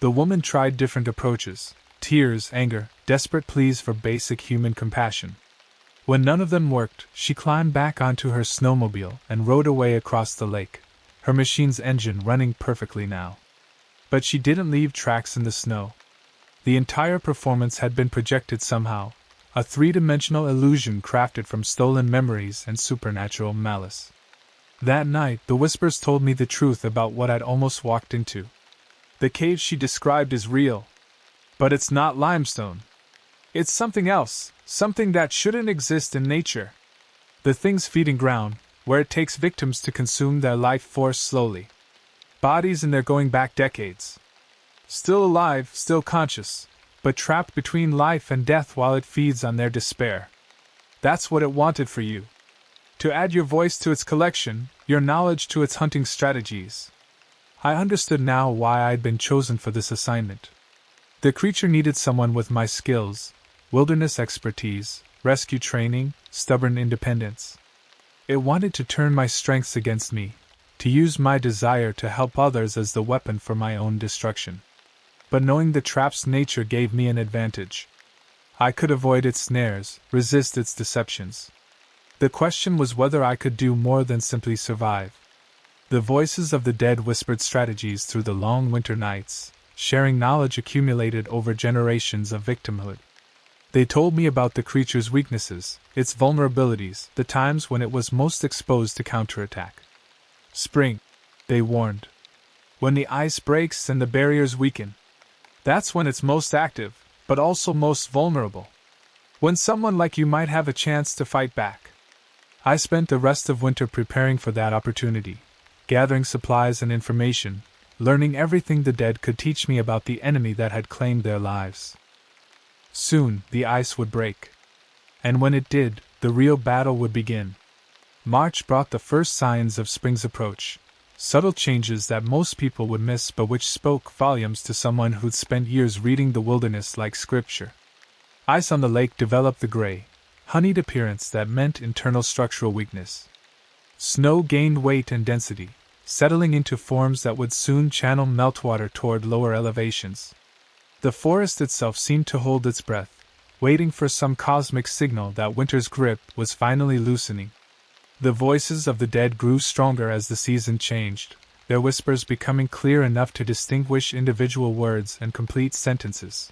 The woman tried different approaches: tears, anger, desperate pleas for basic human compassion. When none of them worked, she climbed back onto her snowmobile and rode away across the lake, her machine's engine running perfectly now. But she didn't leave tracks in the snow. The entire performance had been projected somehow, a three-dimensional illusion crafted from stolen memories and supernatural malice. That night, the whispers told me the truth about what I'd almost walked into. The cave she described is real. But it's not limestone. It's something else, something that shouldn't exist in nature. The thing's feeding ground, where it takes victims to consume their life force slowly. Bodies in there going back decades. Still alive, still conscious, but trapped between life and death while it feeds on their despair. That's what it wanted for you. To add your voice to its collection, your knowledge to its hunting strategies. I understood now why I'd been chosen for this assignment. The creature needed someone with my skills, wilderness expertise, rescue training, stubborn independence. It wanted to turn my strengths against me, to use my desire to help others as the weapon for my own destruction. But knowing the trap's nature gave me an advantage. I could avoid its snares, resist its deceptions. The question was whether I could do more than simply survive. The voices of the dead whispered strategies through the long winter nights, sharing knowledge accumulated over generations of victimhood. They told me about the creature's weaknesses, its vulnerabilities, the times when it was most exposed to counterattack. "Spring," they warned. "When the ice breaks and the barriers weaken. That's when it's most active, but also most vulnerable. When someone like you might have a chance to fight back." I spent the rest of winter preparing for that opportunity, gathering supplies and information, learning everything the dead could teach me about the enemy that had claimed their lives. Soon, the ice would break. And when it did, the real battle would begin. March brought the first signs of spring's approach, subtle changes that most people would miss but which spoke volumes to someone who'd spent years reading the wilderness like scripture. Ice on the lake developed the gray, honeyed appearance that meant internal structural weakness. Snow gained weight and density, settling into forms that would soon channel meltwater toward lower elevations. The forest itself seemed to hold its breath, waiting for some cosmic signal that winter's grip was finally loosening. The voices of the dead grew stronger as the season changed, their whispers becoming clear enough to distinguish individual words and complete sentences.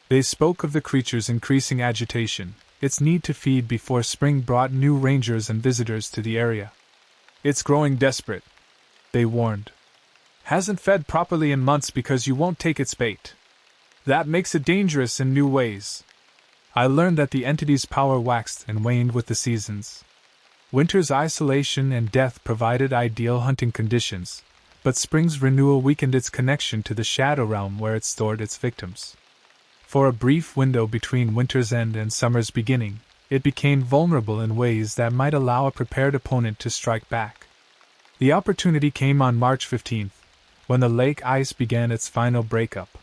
They spoke of the creature's increasing agitation, its need to feed before spring brought new rangers and visitors to the area. "It's growing desperate," they warned. "Hasn't fed properly in months because you won't take its bait. That makes it dangerous in new ways." I learned that the entity's power waxed and waned with the seasons. Winter's isolation and death provided ideal hunting conditions, but spring's renewal weakened its connection to the shadow realm where it stored its victims. For a brief window between winter's end and summer's beginning, it became vulnerable in ways that might allow a prepared opponent to strike back. The opportunity came on March 15th, when the lake ice began its final breakup.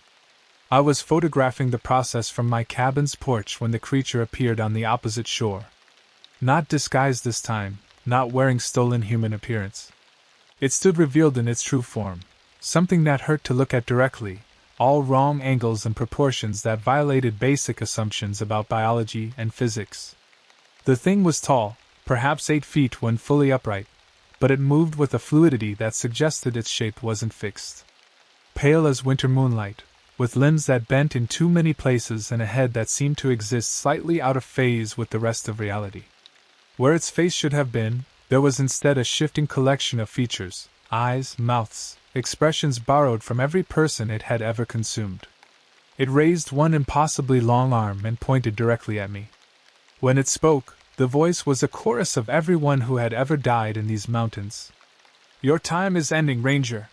I was photographing the process from my cabin's porch when the creature appeared on the opposite shore. Not disguised this time, not wearing stolen human appearance. It stood revealed in its true form, something that hurt to look at directly, all wrong angles and proportions that violated basic assumptions about biology and physics. The thing was tall, perhaps 8 feet when fully upright, but it moved with a fluidity that suggested its shape wasn't fixed. Pale as winter moonlight, with limbs that bent in too many places and a head that seemed to exist slightly out of phase with the rest of reality. Where its face should have been, there was instead a shifting collection of features, eyes, mouths, expressions borrowed from every person it had ever consumed. It raised one impossibly long arm and pointed directly at me. When it spoke, the voice was a chorus of everyone who had ever died in these mountains. "Your time is ending, Ranger.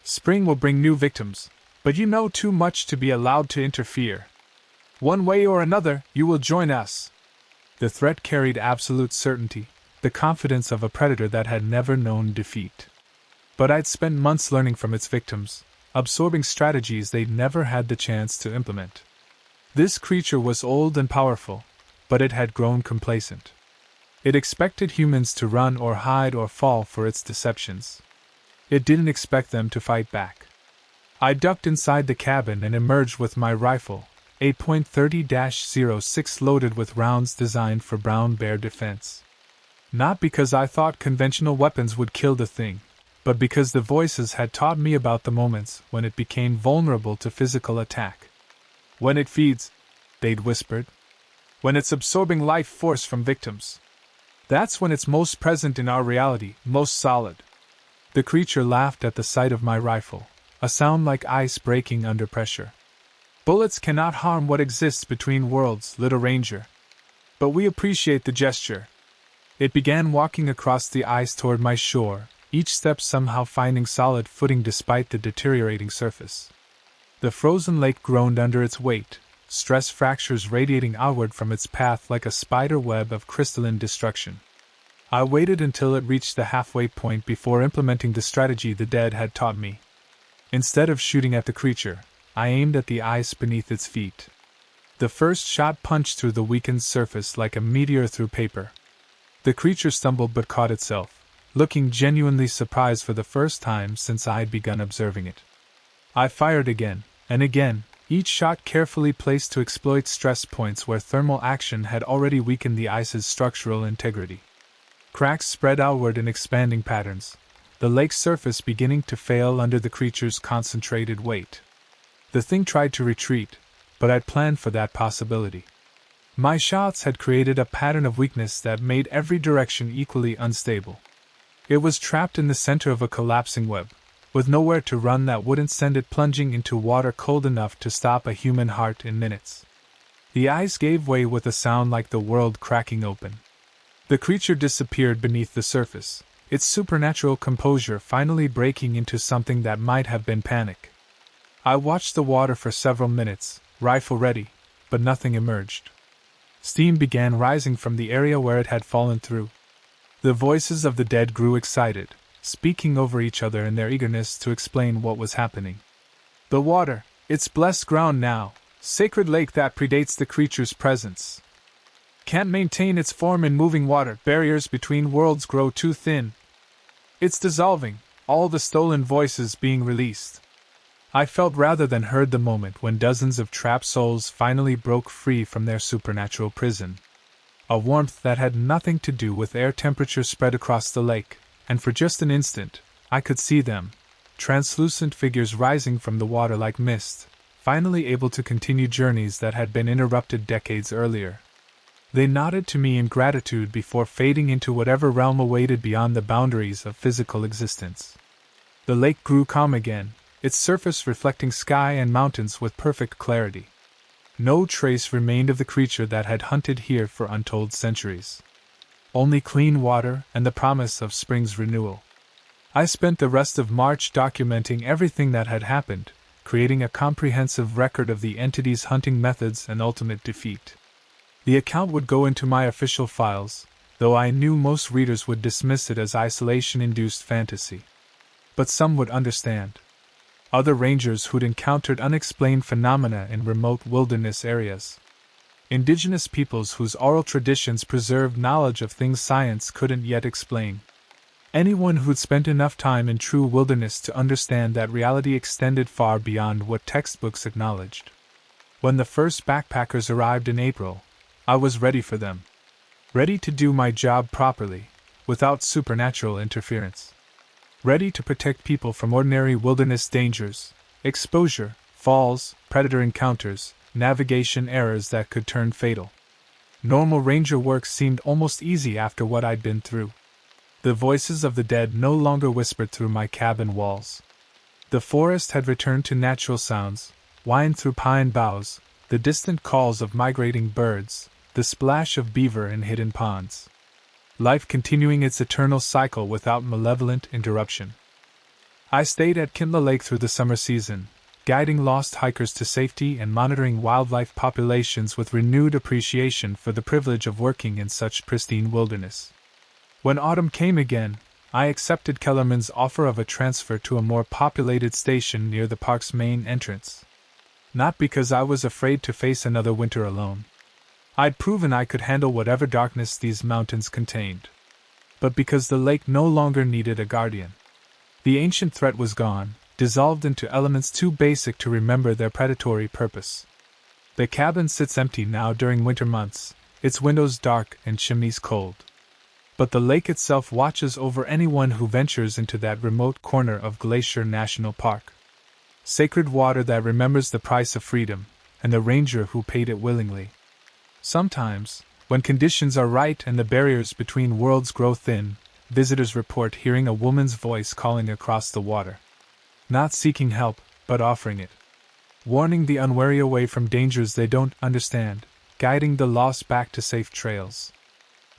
Spring will bring new victims, but you know too much to be allowed to interfere. One way or another, you will join us." The threat carried absolute certainty, the confidence of a predator that had never known defeat. But I'd spent months learning from its victims, absorbing strategies they'd never had the chance to implement. This creature was old and powerful, but it had grown complacent. It expected humans to run or hide or fall for its deceptions. It didn't expect them to fight back. I ducked inside the cabin and emerged with my rifle, 8.30-06 loaded with rounds designed for brown bear defense. Not because I thought conventional weapons would kill the thing, but because the voices had taught me about the moments when it became vulnerable to physical attack. When it feeds, they'd whispered. When it's absorbing life force from victims. That's when it's most present in our reality, most solid. The creature laughed at the sight of my rifle, a sound like ice breaking under pressure. Bullets cannot harm what exists between worlds, little ranger. But we appreciate the gesture. It began walking across the ice toward my shore, each step somehow finding solid footing despite the deteriorating surface. The frozen lake groaned under its weight, stress fractures radiating outward from its path like a spider web of crystalline destruction. I waited until it reached the halfway point before implementing the strategy the dead had taught me. Instead of shooting at the creature, I aimed at the ice beneath its feet. The first shot punched through the weakened surface like a meteor through paper. The creature stumbled but caught itself, looking genuinely surprised for the first time since I had begun observing it. I fired again, and again, each shot carefully placed to exploit stress points where thermal action had already weakened the ice's structural integrity. Cracks spread outward in expanding patterns, the lake's surface beginning to fail under the creature's concentrated weight. The thing tried to retreat, but I'd planned for that possibility. My shots had created a pattern of weakness that made every direction equally unstable. It was trapped in the center of a collapsing web, with nowhere to run that wouldn't send it plunging into water cold enough to stop a human heart in minutes. The ice gave way with a sound like the world cracking open. The creature disappeared beneath the surface, its supernatural composure finally breaking into something that might have been panic. I watched the water for several minutes, rifle ready, but nothing emerged. Steam began rising from the area where it had fallen through. The voices of the dead grew excited, speaking over each other in their eagerness to explain what was happening. The water, it's blessed ground now, sacred lake that predates the creature's presence. Can't maintain its form in moving water, barriers between worlds grow too thin. It's dissolving, all the stolen voices being released. I felt rather than heard the moment when dozens of trapped souls finally broke free from their supernatural prison. A warmth that had nothing to do with air temperature spread across the lake, and for just an instant, I could see them, translucent figures rising from the water like mist, finally able to continue journeys that had been interrupted decades earlier. They nodded to me in gratitude before fading into whatever realm awaited beyond the boundaries of physical existence. The lake grew calm again, its surface reflecting sky and mountains with perfect clarity. No trace remained of the creature that had hunted here for untold centuries. Only clean water and the promise of spring's renewal. I spent the rest of March documenting everything that had happened, creating a comprehensive record of the entity's hunting methods and ultimate defeat. The account would go into my official files, though I knew most readers would dismiss it as isolation-induced fantasy. But some would understand. Other rangers who'd encountered unexplained phenomena in remote wilderness areas. Indigenous peoples whose oral traditions preserved knowledge of things science couldn't yet explain. Anyone who'd spent enough time in true wilderness to understand that reality extended far beyond what textbooks acknowledged. When the first backpackers arrived in April, I was ready for them. Ready to do my job properly, without supernatural interference. Ready to protect people from ordinary wilderness dangers, exposure, falls, predator encounters, navigation errors that could turn fatal. Normal ranger work seemed almost easy after what I'd been through. The voices of the dead no longer whispered through my cabin walls. The forest had returned to natural sounds, whined through pine boughs, the distant calls of migrating birds, the splash of beaver in hidden ponds. Life continuing its eternal cycle without malevolent interruption. I stayed at Kintla Lake through the summer season, guiding lost hikers to safety and monitoring wildlife populations with renewed appreciation for the privilege of working in such pristine wilderness. When autumn came again, I accepted Kellerman's offer of a transfer to a more populated station near the park's main entrance. Not because I was afraid to face another winter alone. I'd proven I could handle whatever darkness these mountains contained. But because the lake no longer needed a guardian. The ancient threat was gone, dissolved into elements too basic to remember their predatory purpose. The cabin sits empty now during winter months, its windows dark and chimneys cold. But the lake itself watches over anyone who ventures into that remote corner of Glacier National Park. Sacred water that remembers the price of freedom, and the ranger who paid it willingly. Sometimes, when conditions are right and the barriers between worlds grow thin, visitors report hearing a woman's voice calling across the water. Not seeking help, but offering it. Warning the unwary away from dangers they don't understand, guiding the lost back to safe trails.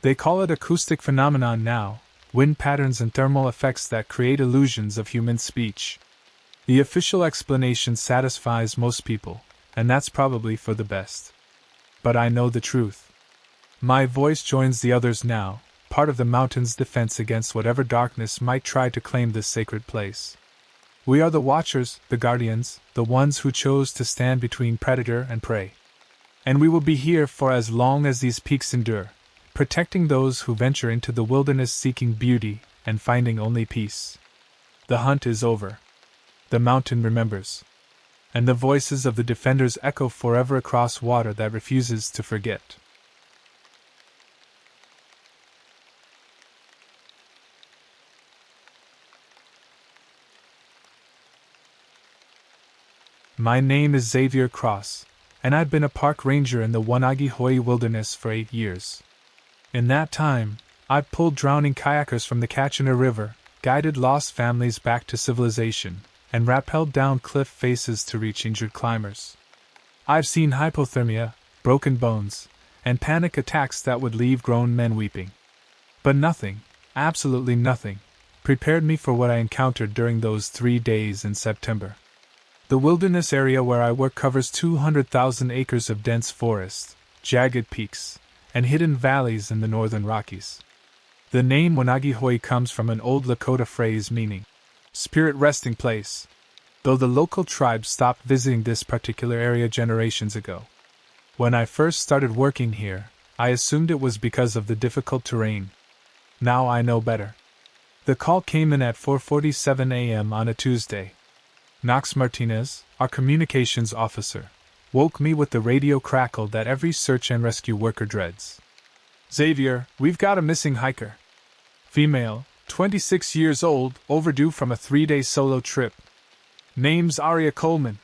They call it acoustic phenomenon now, wind patterns and thermal effects that create illusions of human speech. The official explanation satisfies most people, and that's probably for the best. But I know the truth. My voice joins the others now, part of the mountain's defense against whatever darkness might try to claim this sacred place. We are the watchers, the guardians, the ones who chose to stand between predator and prey. And we will be here for as long as these peaks endure, protecting those who venture into the wilderness seeking beauty and finding only peace. The hunt is over. The mountain remembers. And the voices of the defenders echo forever across water that refuses to forget. My name is Xavier Cross, and I've been a park ranger in the Wanagihoe Wilderness for 8 years. In that time, I've pulled drowning kayakers from the Kachina River, guided lost families back to civilization, and rappelled down cliff faces to reach injured climbers. I've seen hypothermia, broken bones, and panic attacks that would leave grown men weeping. But nothing, absolutely nothing, prepared me for what I encountered during those 3 days in September. The wilderness area where I work covers 200,000 acres of dense forest, jagged peaks, and hidden valleys in the northern Rockies. The name Wanagihoe comes from an old Lakota phrase meaning spirit resting place, though the local tribes stopped visiting this particular area generations ago. When I first started working here, I assumed it was because of the difficult terrain. Now I know better. The call came in at 4:47 a.m. on a Tuesday. Knox Martinez, our communications officer, woke me with the radio crackle that every search and rescue worker dreads. Xavier, we've got a missing hiker. Female, 26 years old, overdue from a 3-day solo trip. Name's Aria Coleman.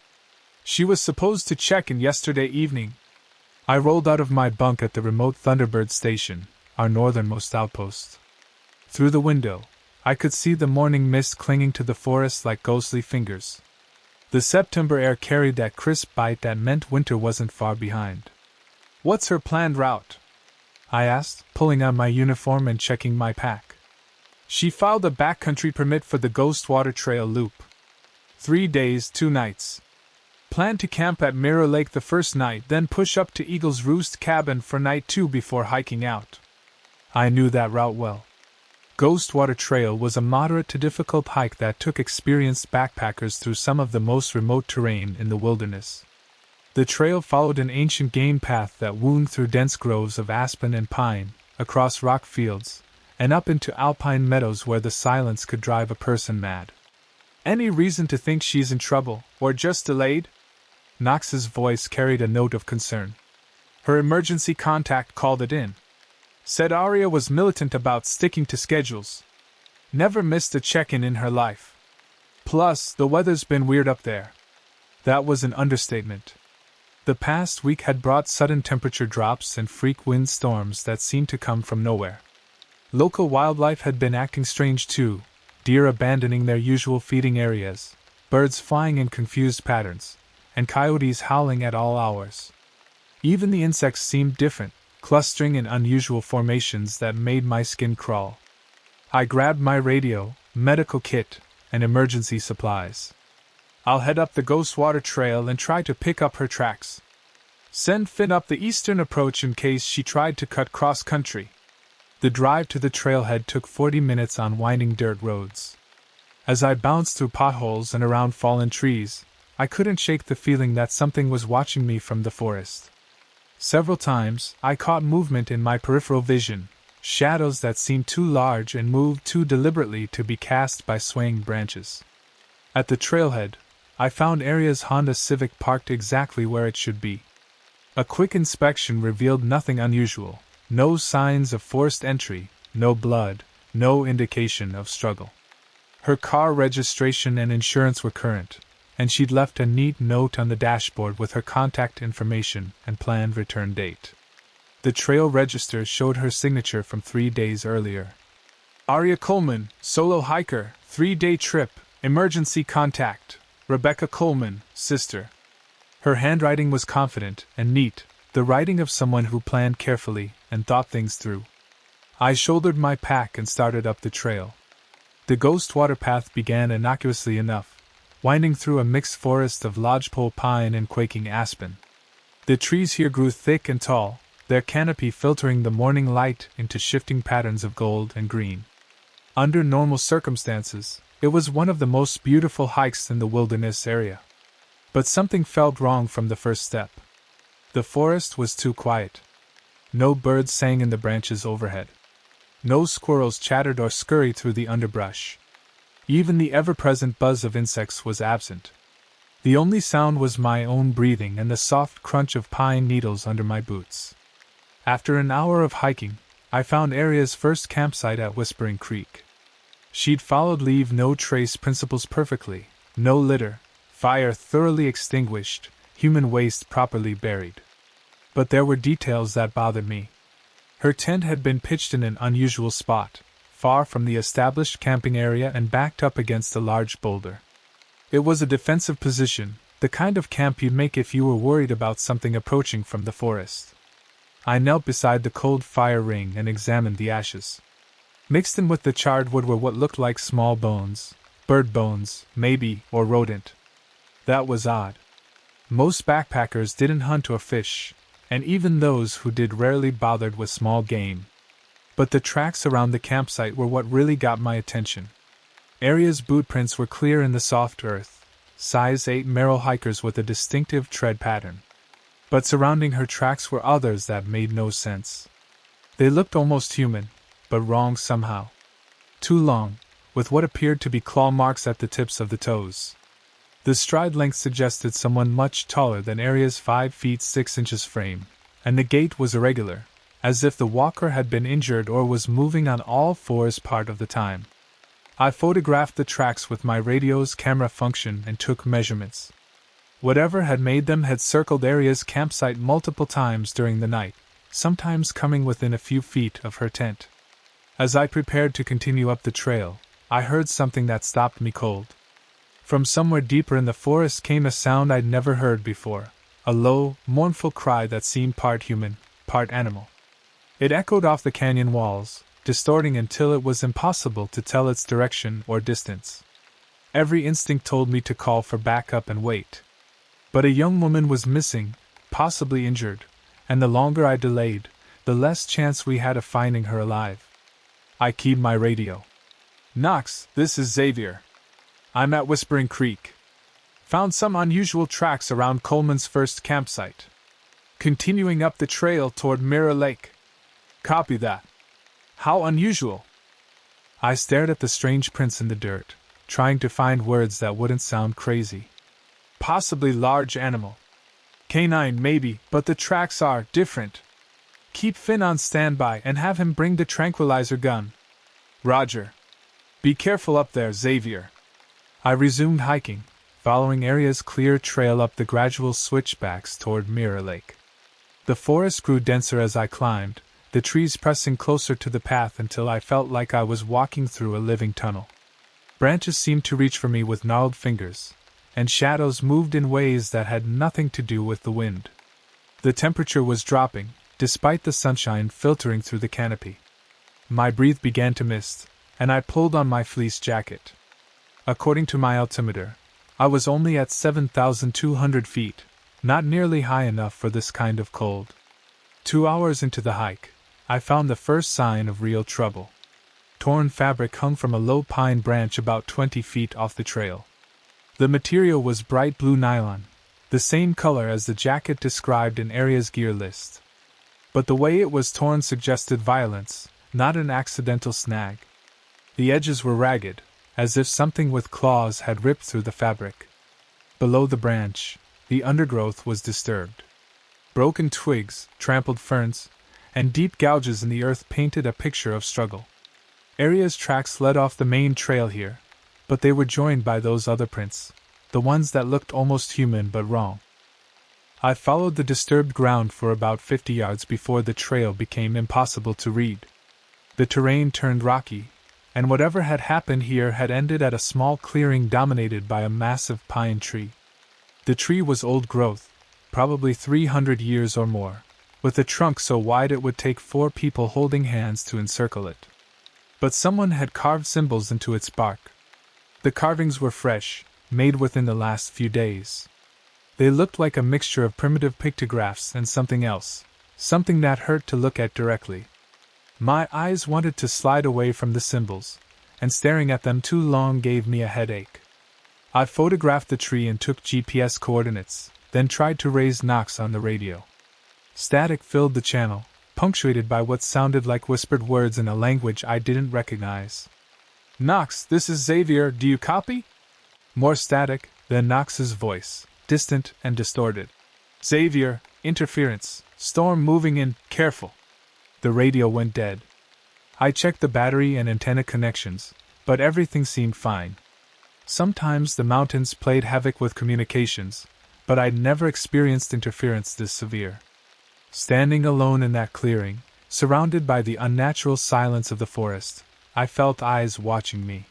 She was supposed to check in yesterday evening. I rolled out of my bunk at the remote Thunderbird station, our northernmost outpost. Through the window, I could see the morning mist clinging to the forest like ghostly fingers. The September air carried that crisp bite that meant winter wasn't far behind. What's her planned route? I asked, pulling on my uniform and checking my pack. She filed a backcountry permit for the Ghost Water Trail Loop. 3 days, 2 nights. Plan to camp at Mirror Lake the first night, then push up to Eagle's Roost Cabin for night 2 before hiking out. I knew that route well. Ghost Water Trail was a moderate to difficult hike that took experienced backpackers through some of the most remote terrain in the wilderness. The trail followed an ancient game path that wound through dense groves of aspen and pine, across rock fields, and up into alpine meadows where the silence could drive a person mad. Any reason to think she's in trouble, or just delayed? Knox's voice carried a note of concern. Her emergency contact called it in. Said Aria was militant about sticking to schedules. Never missed a check-in in her life. Plus, the weather's been weird up there. That was an understatement. The past week had brought sudden temperature drops and freak wind storms that seemed to come from nowhere. Local wildlife had been acting strange too, deer abandoning their usual feeding areas, birds flying in confused patterns, and coyotes howling at all hours. Even the insects seemed different, clustering in unusual formations that made my skin crawl. I grabbed my radio, medical kit, and emergency supplies. I'll head up the Ghost Water Trail and try to pick up her tracks. Send Finn up the eastern approach in case she tried to cut cross-country. The drive to the trailhead took 40 minutes on winding dirt roads. As I bounced through potholes and around fallen trees, I couldn't shake the feeling that something was watching me from the forest. Several times, I caught movement in my peripheral vision, shadows that seemed too large and moved too deliberately to be cast by swaying branches. At the trailhead, I found Aria's Honda Civic parked exactly where it should be. A quick inspection revealed nothing unusual, no signs of forced entry, no blood, no indication of struggle. Her car registration and insurance were current, and she'd left a neat note on the dashboard with her contact information and planned return date. The trail register showed her signature from 3 days earlier. Aria Coleman, solo hiker, 3-day trip, emergency contact. Rebecca Coleman, sister. Her handwriting was confident and neat, the writing of someone who planned carefully and thought things through. I shouldered my pack and started up the trail. The ghost water path began innocuously enough, winding through a mixed forest of lodgepole pine and quaking aspen. The trees here grew thick and tall, their canopy filtering the morning light into shifting patterns of gold and green. Under normal circumstances, it was one of the most beautiful hikes in the wilderness area. But something felt wrong from the first step. The forest was too quiet. No birds sang in the branches overhead. No squirrels chattered or scurried through the underbrush. Even the ever-present buzz of insects was absent. The only sound was my own breathing and the soft crunch of pine needles under my boots. After an hour of hiking, I found Aria's first campsite at Whispering Creek. She'd followed leave no trace principles perfectly, no litter, fire thoroughly extinguished, human waste properly buried. But there were details that bothered me. Her tent had been pitched in an unusual spot, far from the established camping area and backed up against a large boulder. It was a defensive position, the kind of camp you'd make if you were worried about something approaching from the forest. I knelt beside the cold fire ring and examined the ashes. Mixed in with the charred wood were what looked like small bones, bird bones, maybe, or rodent. That was odd. Most backpackers didn't hunt or fish, and even those who did rarely bothered with small game. But the tracks around the campsite were what really got my attention. Aria's boot prints were clear in the soft earth, size 8 Merrill hikers with a distinctive tread pattern. But surrounding her tracks were others that made no sense. They looked almost human, but wrong somehow. Too long, with what appeared to be claw marks at the tips of the toes. The stride length suggested someone much taller than Aria's 5 feet 6 inches frame, and the gait was irregular, as if the walker had been injured or was moving on all fours part of the time. I photographed the tracks with my radio's camera function and took measurements. Whatever had made them had circled Aria's campsite multiple times during the night, sometimes coming within a few feet of her tent. As I prepared to continue up the trail, I heard something that stopped me cold. From somewhere deeper in the forest came a sound I'd never heard before, a low, mournful cry that seemed part human, part animal. It echoed off the canyon walls, distorting until it was impossible to tell its direction or distance. Every instinct told me to call for backup and wait. But a young woman was missing, possibly injured, and the longer I delayed, the less chance we had of finding her alive. I keyed my radio. "Knox, this is Xavier. I'm at Whispering Creek. Found some unusual tracks around Coleman's first campsite. Continuing up the trail toward Mirror Lake." "Copy that. How unusual?" I stared at the strange prints in the dirt, trying to find words that wouldn't sound crazy. "Possibly large animal. Canine maybe, but the tracks are different. Keep Finn on standby and have him bring the tranquilizer gun." "Roger. Be careful up there, Xavier." I resumed hiking, following Aria's clear trail up the gradual switchbacks toward Mirror Lake. The forest grew denser as I climbed, the trees pressing closer to the path until I felt like I was walking through a living tunnel. Branches seemed to reach for me with gnarled fingers, and shadows moved in ways that had nothing to do with the wind. The temperature was dropping, despite the sunshine filtering through the canopy. My breath began to mist, and I pulled on my fleece jacket. According to my altimeter, I was only at 7,200 feet, not nearly high enough for this kind of cold. 2 hours into the hike, I found the first sign of real trouble. Torn fabric hung from a low pine branch about 20 feet off the trail. The material was bright blue nylon, the same color as the jacket described in Aria's gear list. But the way it was torn suggested violence, not an accidental snag. The edges were ragged, as if something with claws had ripped through the fabric. Below the branch, the undergrowth was disturbed. Broken twigs, trampled ferns, and deep gouges in the earth painted a picture of struggle. Aria's tracks led off the main trail here, but they were joined by those other prints, the ones that looked almost human but wrong. I followed the disturbed ground for about 50 yards before the trail became impossible to read. The terrain turned rocky, and whatever had happened here had ended at a small clearing dominated by a massive pine tree. The tree was old growth, probably 300 years or more, with a trunk so wide it would take 4 people holding hands to encircle it. But someone had carved symbols into its bark. The carvings were fresh, made within the last few days. They looked like a mixture of primitive pictographs and something else, something that hurt to look at directly. My eyes wanted to slide away from the symbols, and staring at them too long gave me a headache. I photographed the tree and took GPS coordinates, then tried to raise Knox on the radio. Static filled the channel, punctuated by what sounded like whispered words in a language I didn't recognize. "Knox, this is Xavier, do you copy?" More static, then Knox's voice, distant and distorted. "Xavier, interference, storm moving in, careful." The radio went dead. I checked the battery and antenna connections, but everything seemed fine. Sometimes the mountains played havoc with communications, but I'd never experienced interference this severe. Standing alone in that clearing, surrounded by the unnatural silence of the forest, I felt eyes watching me.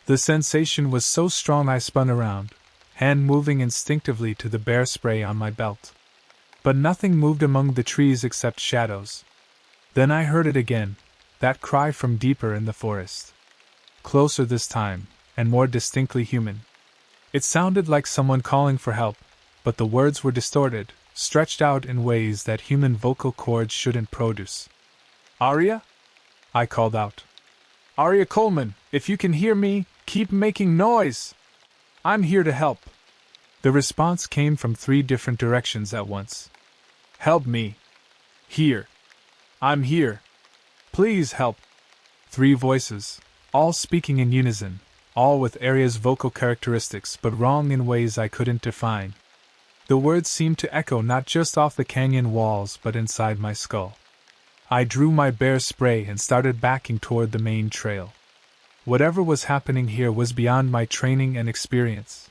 The sensation was so strong I spun around, hand moving instinctively to the bear spray on my belt. But nothing moved among the trees except shadows. Then I heard it again, that cry from deeper in the forest. Closer this time, and more distinctly human. It sounded like someone calling for help, but the words were distorted, stretched out in ways that human vocal cords shouldn't produce. "Aria?" I called out. "Aria Coleman, if you can hear me, keep making noise! I'm here to help." The response came from 3 different directions at once. "Help me." "Here." "I'm here." "Please help." 3 voices, all speaking in unison, all with Aria's vocal characteristics but wrong in ways I couldn't define. The words seemed to echo not just off the canyon walls but inside my skull. I drew my bear spray and started backing toward the main trail. Whatever was happening here was beyond my training and experience.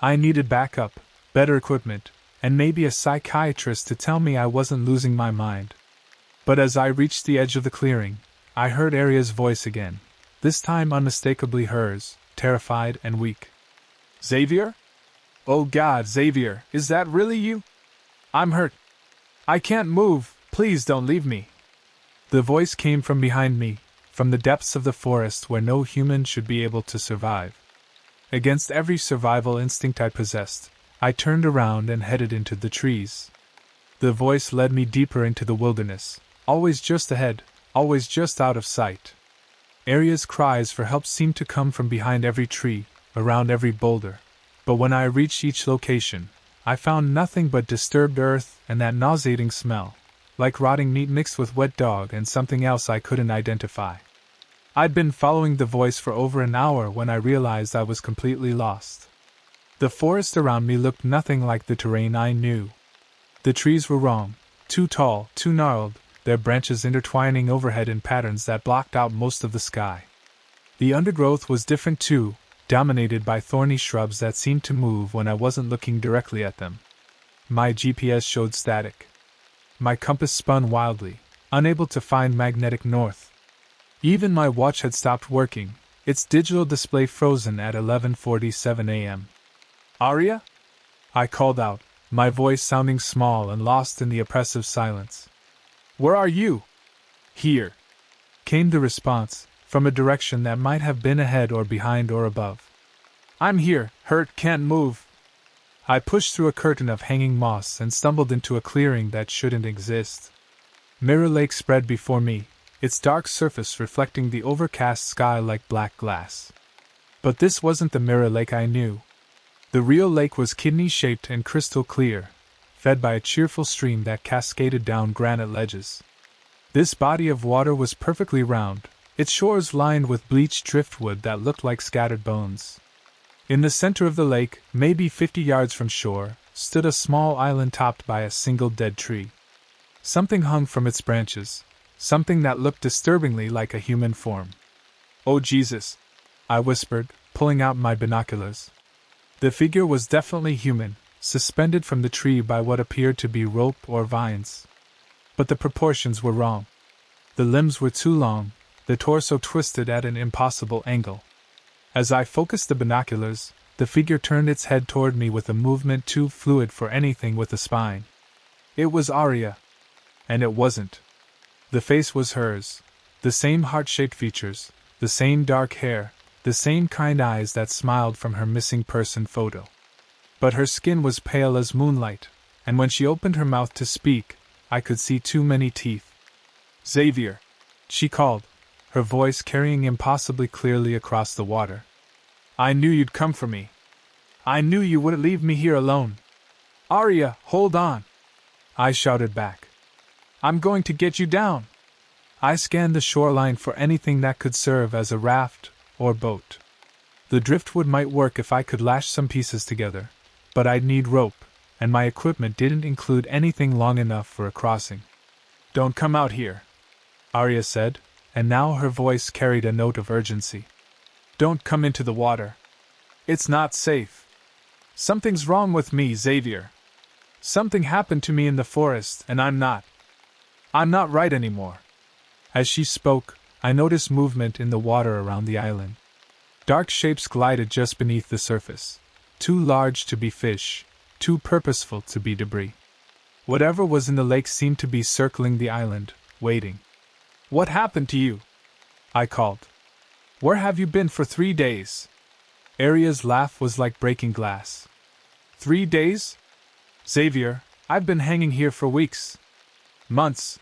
I needed backup, better equipment, and maybe a psychiatrist to tell me I wasn't losing my mind. But as I reached the edge of the clearing, I heard Aria's voice again, this time unmistakably hers, terrified and weak. "Xavier? Oh God, Xavier, is that really you? I'm hurt. I can't move, please don't leave me." The voice came from behind me, from the depths of the forest where no human should be able to survive. Against every survival instinct I possessed, I turned around and headed into the trees. The voice led me deeper into the wilderness, always just ahead, always just out of sight. Aria's cries for help seemed to come from behind every tree, around every boulder, but when I reached each location, I found nothing but disturbed earth and that nauseating smell, like rotting meat mixed with wet dog and something else I couldn't identify. I'd been following the voice for over an hour when I realized I was completely lost. The forest around me looked nothing like the terrain I knew. The trees were wrong, too tall, too gnarled, their branches intertwining overhead in patterns that blocked out most of the sky. The undergrowth was different too, dominated by thorny shrubs that seemed to move when I wasn't looking directly at them. My GPS showed static. My compass spun wildly, unable to find magnetic north. Even my watch had stopped working, its digital display frozen at 11:47 a.m. "Aria?" I called out, my voice sounding small and lost in the oppressive silence. "Where are you?" "Here," came the response, from a direction that might have been ahead or behind or above. "I'm here, hurt, can't move." I pushed through a curtain of hanging moss and stumbled into a clearing that shouldn't exist. Mirror Lake spread before me, its dark surface reflecting the overcast sky like black glass. But this wasn't the Mirror Lake I knew. The real lake was kidney-shaped and crystal clear, fed by a cheerful stream that cascaded down granite ledges. This body of water was perfectly round, its shores lined with bleached driftwood that looked like scattered bones. In the center of the lake, maybe 50 yards from shore, stood a small island topped by a single dead tree. Something hung from its branches, something that looked disturbingly like a human form. "Oh Jesus!" I whispered, pulling out my binoculars. The figure was definitely human, suspended from the tree by what appeared to be rope or vines. But the proportions were wrong. The limbs were too long, the torso twisted at an impossible angle. As I focused the binoculars, the figure turned its head toward me with a movement too fluid for anything with a spine. It was Arya. And it wasn't. The face was hers, the same heart-shaped features, the same dark hair, the same kind eyes that smiled from her missing person photo. But her skin was pale as moonlight, and when she opened her mouth to speak, I could see too many teeth. "Xavier!" she called, her voice carrying impossibly clearly across the water. "I knew you'd come for me. I knew you wouldn't leave me here alone." "Arya, hold on!" I shouted back. "I'm going to get you down!" I scanned the shoreline for anything that could serve as a raft or boat. The driftwood might work if I could lash some pieces together, but I'd need rope, and my equipment didn't include anything long enough for a crossing. "Don't come out here," Arya said, and now her voice carried a note of urgency. "Don't come into the water. It's not safe. Something's wrong with me, Xavier. Something happened to me in the forest, and I'm not right anymore." As she spoke, I noticed movement in the water around the island. Dark shapes glided just beneath the surface, too large to be fish, too purposeful to be debris. Whatever was in the lake seemed to be circling the island, waiting. "What happened to you?" I called. "Where have you been for 3 days?" Arya's laugh was like breaking glass. "3 days? Xavier, I've been hanging here for weeks. Months.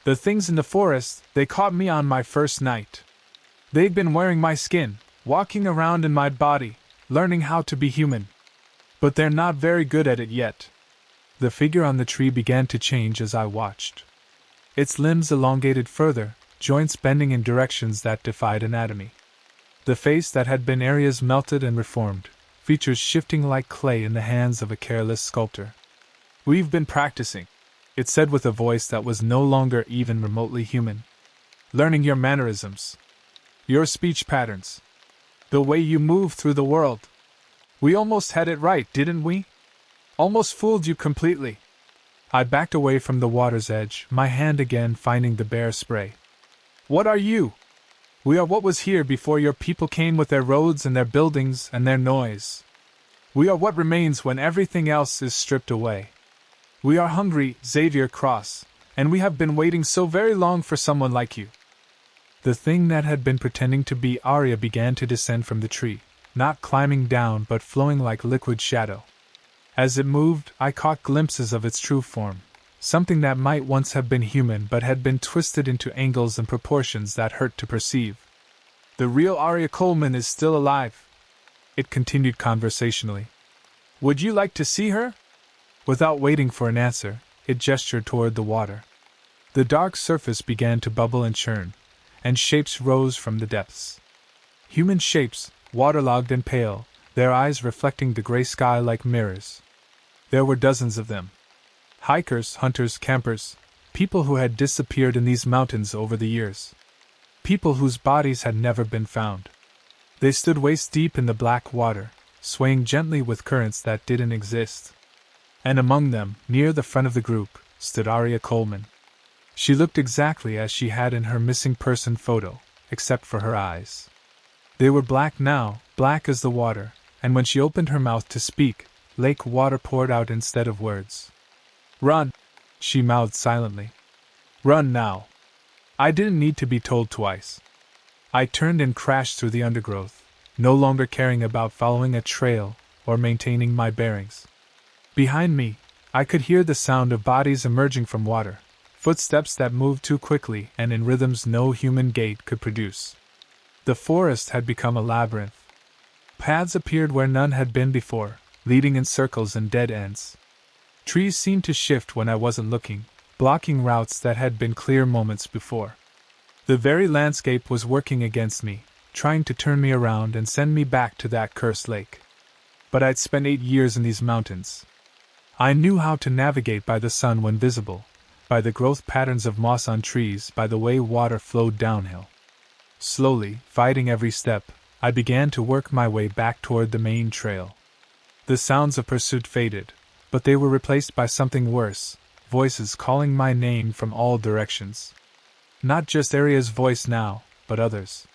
The things in the forest, they caught me on my first night. They've been wearing my skin, walking around in my body, learning how to be human. But they're not very good at it yet." The figure on the tree began to change as I watched. Its limbs elongated further, joints bending in directions that defied anatomy. The face that had been Arya's melted and reformed, features shifting like clay in the hands of a careless sculptor. "We've been practicing," it said with a voice that was no longer even remotely human. "Learning your mannerisms. Your speech patterns. The way you move through the world. We almost had it right, didn't we? Almost fooled you completely." I backed away from the water's edge, my hand again finding the bare spray. "What are you?" "We are what was here before your people came with their roads and their buildings and their noise. We are what remains when everything else is stripped away. We are hungry, Xavier Cross, and we have been waiting so very long for someone like you." The thing that had been pretending to be Arya began to descend from the tree, not climbing down but flowing like liquid shadow. As it moved, I caught glimpses of its true form, something that might once have been human but had been twisted into angles and proportions that hurt to perceive. "The real Arya Coleman is still alive," it continued conversationally. "Would you like to see her?" Without waiting for an answer, it gestured toward the water. The dark surface began to bubble and churn, and shapes rose from the depths. Human shapes, waterlogged and pale, their eyes reflecting the gray sky like mirrors. There were dozens of them. Hikers, hunters, campers, people who had disappeared in these mountains over the years. People whose bodies had never been found. They stood waist-deep in the black water, swaying gently with currents that didn't exist. And among them, near the front of the group, stood Arya Coleman. She looked exactly as she had in her missing person photo, except for her eyes. They were black now, black as the water, and when she opened her mouth to speak, lake water poured out instead of words. "Run," she mouthed silently. "Run now." I didn't need to be told twice. I turned and crashed through the undergrowth, no longer caring about following a trail or maintaining my bearings. Behind me, I could hear the sound of bodies emerging from water, Footsteps that moved too quickly and in rhythms no human gait could produce. The forest had become a labyrinth. Paths appeared where none had been before, leading in circles and dead ends. Trees seemed to shift when I wasn't looking, blocking routes that had been clear moments before. The very landscape was working against me, trying to turn me around and send me back to that cursed lake. But I'd spent 8 years in these mountains. I knew how to navigate by the sun when visible, by the growth patterns of moss on trees, by the way water flowed downhill. Slowly, fighting every step, I began to work my way back toward the main trail. The sounds of pursuit faded, but they were replaced by something worse, voices calling my name from all directions. Not just Aria's voice now, but others.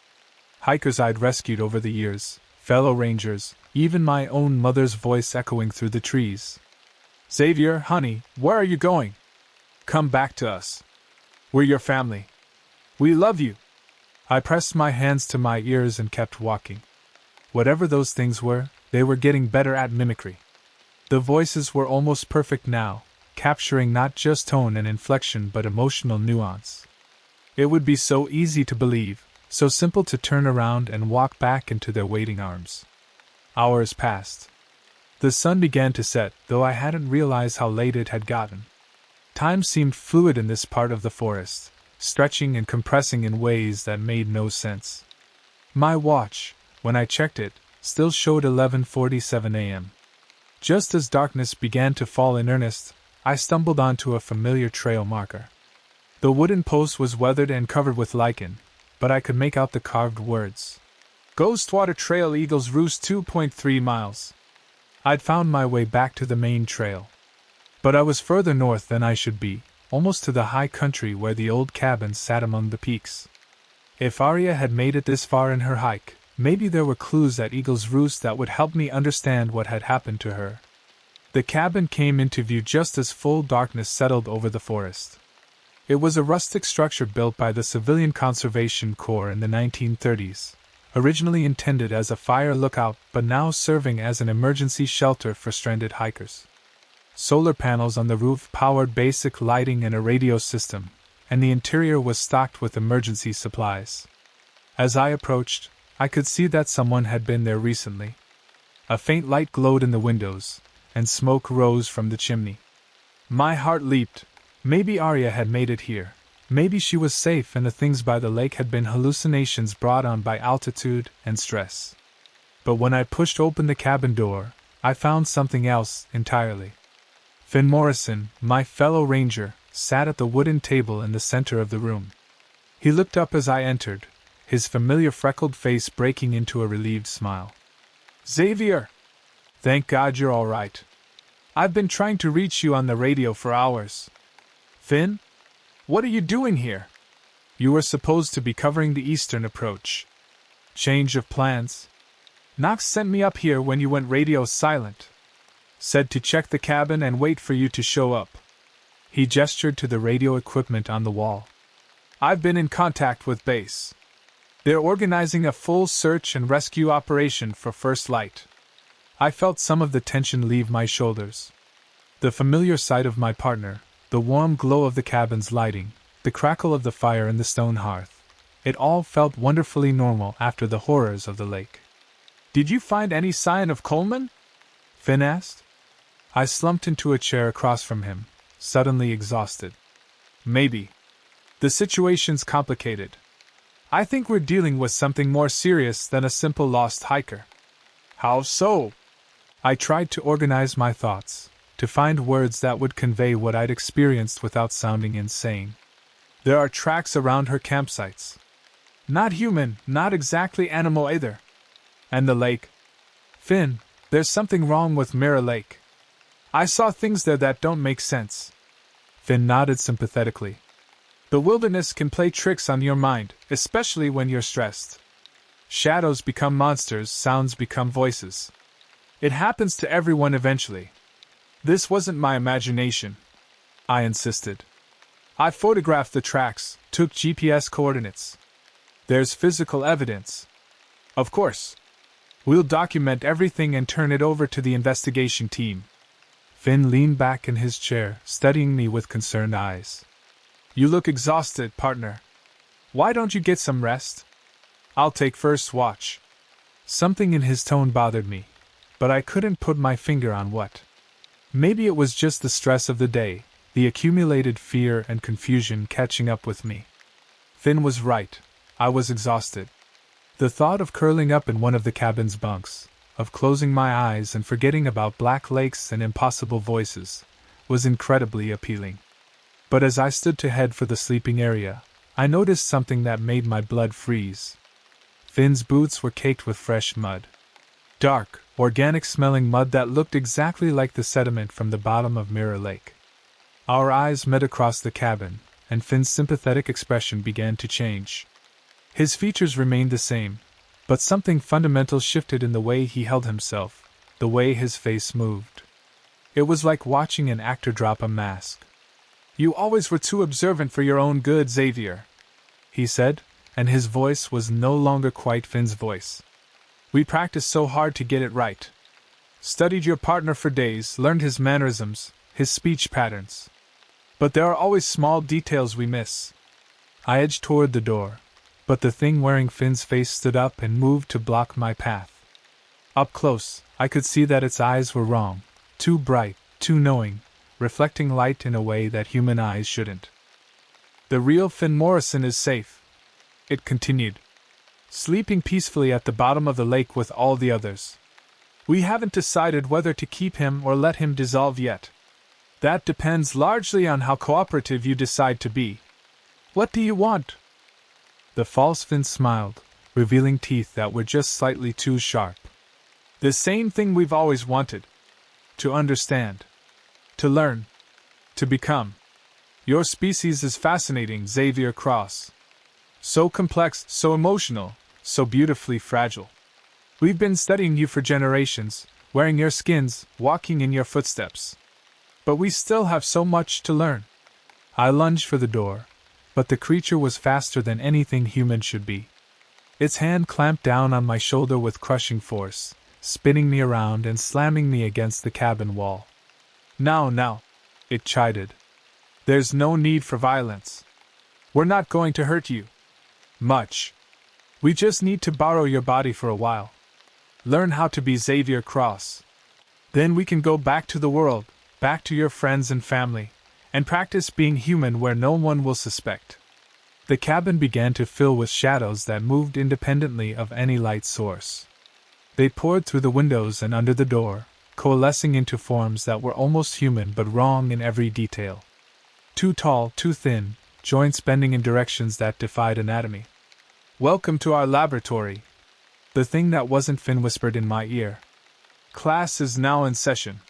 Hikers I'd rescued over the years, fellow rangers, even my own mother's voice echoing through the trees. "Xavier, honey, where are you going? Come back to us. We're your family. We love you." I pressed my hands to my ears and kept walking. Whatever those things were, they were getting better at mimicry. The voices were almost perfect now, capturing not just tone and inflection but emotional nuance. It would be so easy to believe, so simple to turn around and walk back into their waiting arms. Hours passed. The sun began to set, though I hadn't realized how late it had gotten. Time seemed fluid in this part of the forest, stretching and compressing in ways that made no sense. My watch, when I checked it, still showed 11:47 a.m. Just as darkness began to fall in earnest, I stumbled onto a familiar trail marker. The wooden post was weathered and covered with lichen, but I could make out the carved words. Ghostwater Trail, Eagles Roost, 2.3 miles. I'd found my way back to the main trail. But I was further north than I should be, almost to the high country where the old cabins sat among the peaks. If Arya had made it this far in her hike, maybe there were clues at Eagle's Roost that would help me understand what had happened to her. The cabin came into view just as full darkness settled over the forest. It was a rustic structure built by the Civilian Conservation Corps in the 1930s, originally intended as a fire lookout but now serving as an emergency shelter for stranded hikers. Solar panels on the roof powered basic lighting and a radio system, and the interior was stocked with emergency supplies. As I approached, I could see that someone had been there recently. A faint light glowed in the windows, and smoke rose from the chimney. My heart leaped. Maybe Arya had made it here. Maybe she was safe and the things by the lake had been hallucinations brought on by altitude and stress. But when I pushed open the cabin door, I found something else entirely. Finn Morrison, my fellow ranger, sat at the wooden table in the center of the room. He looked up as I entered, his familiar freckled face breaking into a relieved smile. "Xavier! Thank God you're all right. I've been trying to reach you on the radio for hours." "Finn? What are you doing here?" "You were supposed to be covering the eastern approach. Change of plans. Knox sent me up here when you went radio silent. Said to check the cabin and wait for you to show up." He gestured to the radio equipment on the wall. "I've been in contact with base. They're organizing a full search and rescue operation for First Light." I felt some of the tension leave my shoulders. The familiar sight of my partner, the warm glow of the cabin's lighting, the crackle of the fire in the stone hearth, it all felt wonderfully normal after the horrors of the lake. "Did you find any sign of Coleman?" Finn asked. I slumped into a chair across from him, suddenly exhausted. "Maybe. The situation's complicated. I think we're dealing with something more serious than a simple lost hiker." "How so?" I tried to organize my thoughts, to find words that would convey what I'd experienced without sounding insane. "There are tracks around her campsites. Not human, not exactly animal either. And the lake. Finn, there's something wrong with Mirror Lake. I saw things there that don't make sense." Finn nodded sympathetically. "The wilderness can play tricks on your mind, especially when you're stressed. Shadows become monsters, sounds become voices. It happens to everyone eventually. This wasn't my imagination," I insisted. "I photographed the tracks, took GPS coordinates. There's physical evidence. Of course. We'll document everything and turn it over to the investigation team." Finn leaned back in his chair, studying me with concerned eyes. You look exhausted, partner. Why don't you get some rest? I'll take first watch. Something in his tone bothered me, but I couldn't put my finger on what. Maybe it was just the stress of the day, the accumulated fear and confusion catching up with me. Finn was right. I was exhausted. The thought of curling up in one of the cabin's bunks, of closing my eyes and forgetting about black lakes and impossible voices, was incredibly appealing. But as I stood to head for the sleeping area, I noticed something that made my blood freeze. Finn's boots were caked with fresh mud. Dark, organic-smelling mud that looked exactly like the sediment from the bottom of Mirror Lake. Our eyes met across the cabin, and Finn's sympathetic expression began to change. His features remained the same, but something fundamental shifted in the way he held himself, the way his face moved. It was like watching an actor drop a mask. "You always were too observant for your own good, Xavier," he said, and his voice was no longer quite Finn's voice. "We practiced so hard to get it right. Studied your partner for days, learned his mannerisms, his speech patterns. But there are always small details we miss." I edged toward the door, but the thing wearing Finn's face stood up and moved to block my path. Up close, I could see that its eyes were wrong, too bright, too knowing, reflecting light in a way that human eyes shouldn't. "The real Finn Morrison is safe," it continued, "sleeping peacefully at the bottom of the lake with all the others. We haven't decided whether to keep him or let him dissolve yet. That depends largely on how cooperative you decide to be. What do you want?" The false Finn smiled, revealing teeth that were just slightly too sharp. "The same thing we've always wanted. To understand. To learn. To become. Your species is fascinating, Xavier Cross. So complex, so emotional, so beautifully fragile. We've been studying you for generations, wearing your skins, walking in your footsteps. But we still have so much to learn." I lunged for the door, but the creature was faster than anything human should be. Its hand clamped down on my shoulder with crushing force, spinning me around and slamming me against the cabin wall. Now, it chided. "There's no need for violence. We're not going to hurt you much. We just need to borrow your body for a while. Learn how to be Xavier Cross. Then we can go back to the world, back to your friends and family, and practice being human where no one will suspect." The cabin began to fill with shadows that moved independently of any light source. They poured through the windows and under the door, coalescing into forms that were almost human but wrong in every detail. Too tall, too thin, joints bending in directions that defied anatomy. "Welcome to our laboratory," the thing that wasn't Finn whispered in my ear. "Class is now in session."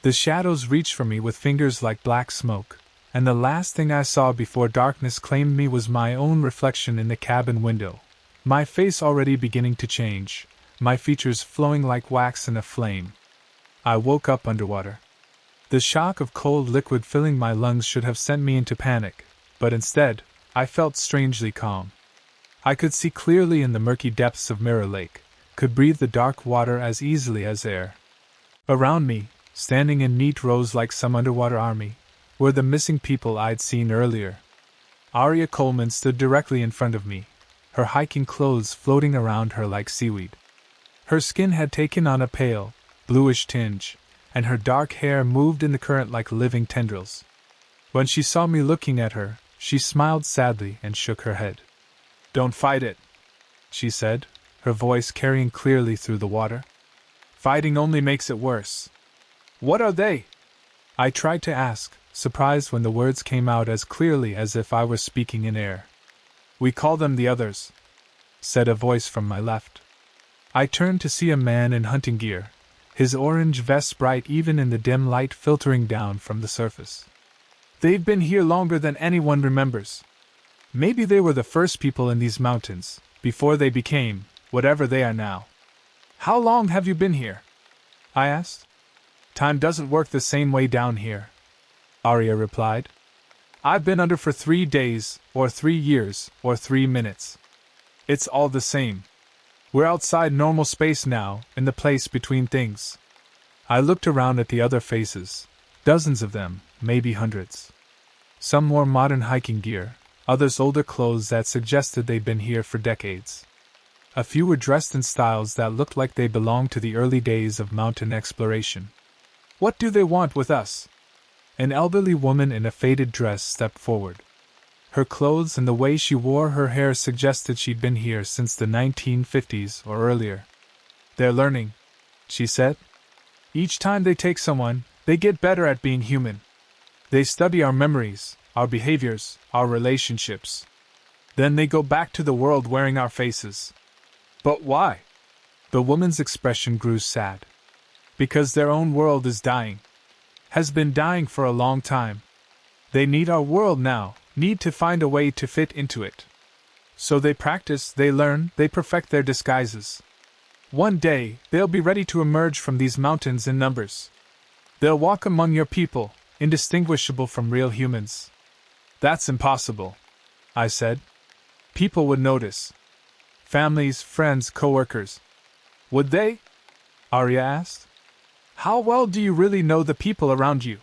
The shadows reached for me with fingers like black smoke, and the last thing I saw before darkness claimed me was my own reflection in the cabin window, my face already beginning to change, my features flowing like wax in a flame. I woke up underwater. The shock of cold liquid filling my lungs should have sent me into panic, but instead, I felt strangely calm. I could see clearly in the murky depths of Mirror Lake, could breathe the dark water as easily as air. Around me, standing in neat rows like some underwater army, were the missing people I'd seen earlier. Aria Coleman stood directly in front of me, her hiking clothes floating around her like seaweed. Her skin had taken on a pale, bluish tinge, and her dark hair moved in the current like living tendrils. When she saw me looking at her, she smiled sadly and shook her head. "Don't fight it," she said, her voice carrying clearly through the water. "Fighting only makes it worse." "What are they?" I tried to ask, surprised when the words came out as clearly as if I were speaking in air. "We call them the others," said a voice from my left. I turned to see a man in hunting gear, his orange vest bright even in the dim light filtering down from the surface. "They've been here longer than anyone remembers. Maybe they were the first people in these mountains, before they became, whatever they are now." "How long have you been here?" I asked. "Time doesn't work the same way down here," Arya replied. "I've been under for 3 days, or 3 years, or 3 minutes. It's all the same. We're outside normal space now, in the place between things." I looked around at the other faces, dozens of them, maybe hundreds. Some wore modern hiking gear, others older clothes that suggested they'd been here for decades. A few were dressed in styles that looked like they belonged to the early days of mountain exploration. "What do they want with us?" An elderly woman in a faded dress stepped forward. Her clothes and the way she wore her hair suggested she'd been here since the 1950s or earlier. "They're learning," she said. "Each time they take someone, they get better at being human. They study our memories, our behaviors, our relationships. Then they go back to the world wearing our faces." "But why?" The woman's expression grew sad. "Because their own world is dying. Has been dying for a long time. They need our world now, need to find a way to fit into it. So they practice, they learn, they perfect their disguises. One day, they'll be ready to emerge from these mountains in numbers. They'll walk among your people, indistinguishable from real humans." "That's impossible," I said. "People would notice. Families, friends, co-workers." "Would they?" Arya asked. "How well do you really know the people around you?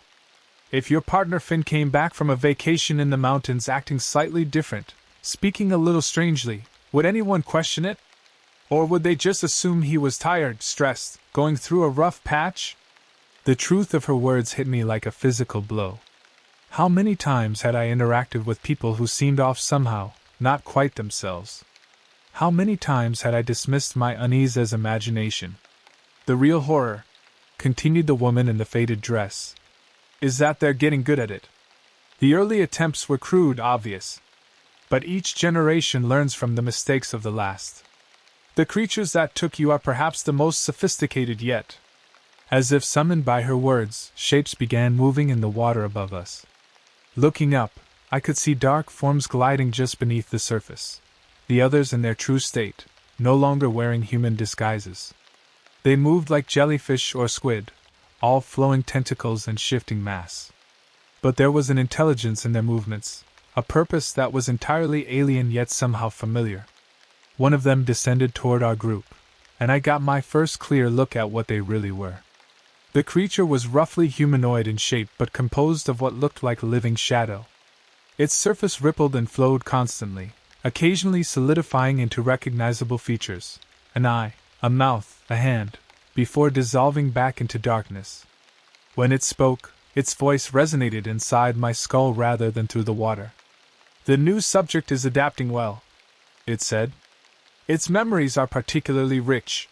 If your partner Finn came back from a vacation in the mountains acting slightly different, speaking a little strangely, would anyone question it? Or would they just assume he was tired, stressed, going through a rough patch?" The truth of her words hit me like a physical blow. How many times had I interacted with people who seemed off somehow, not quite themselves? How many times had I dismissed my unease as imagination? "The real horror," continued the woman in the faded dress, "is that they're getting good at it. The early attempts were crude, obvious. But each generation learns from the mistakes of the last. The creatures that took you are perhaps the most sophisticated yet." As if summoned by her words, shapes began moving in the water above us. Looking up, I could see dark forms gliding just beneath the surface. The others in their true state, no longer wearing human disguises. They moved like jellyfish or squid, all flowing tentacles and shifting mass. But there was an intelligence in their movements, a purpose that was entirely alien yet somehow familiar. One of them descended toward our group, and I got my first clear look at what they really were. The creature was roughly humanoid in shape but composed of what looked like living shadow. Its surface rippled and flowed constantly, occasionally solidifying into recognizable features: an eye, a mouth, a hand, before dissolving back into darkness. When it spoke, its voice resonated inside my skull rather than through the water. "The new subject is adapting well," it said. "Its memories are particularly rich.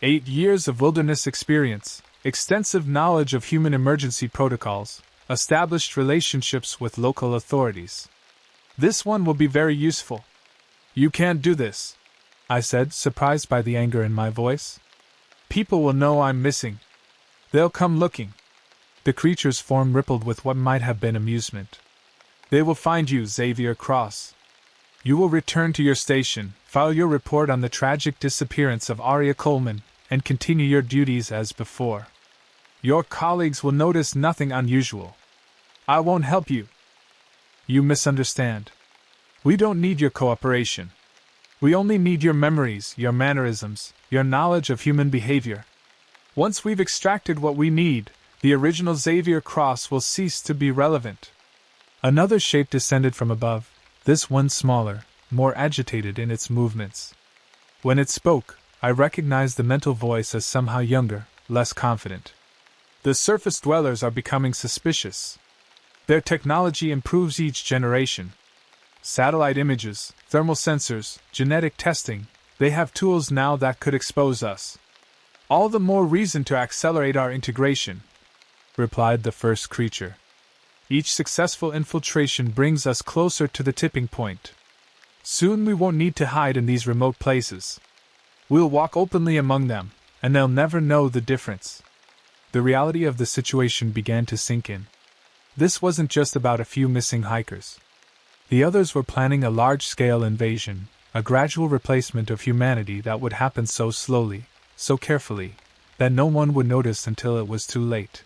8 years of wilderness experience, extensive knowledge of human emergency protocols, established relationships with local authorities. This one will be very useful." "You can't do this," I said, surprised by the anger in my voice. "People will know I'm missing. They'll come looking." The creature's form rippled with what might have been amusement. "They will find you, Xavier Cross. You will return to your station, file your report on the tragic disappearance of Arya Coleman, and continue your duties as before. Your colleagues will notice nothing unusual. I won't help you." "You misunderstand. We don't need your cooperation. We only need your memories, your mannerisms, your knowledge of human behavior. Once we've extracted what we need, the original Xavier Cross will cease to be relevant." Another shape descended from above, this one smaller, more agitated in its movements. When it spoke, I recognized the mental voice as somehow younger, less confident. "The surface dwellers are becoming suspicious. Their technology improves each generation. Satellite images, thermal sensors, genetic testing, they have tools now that could expose us. All the more reason to accelerate our integration," replied the first creature. "Each successful infiltration brings us closer to the tipping point. Soon we won't need to hide in these remote places. We'll walk openly among them, and they'll never know the difference." The reality of the situation began to sink in. This wasn't just about a few missing hikers. The others were planning a large-scale invasion, a gradual replacement of humanity that would happen so slowly, so carefully, that no one would notice until it was too late.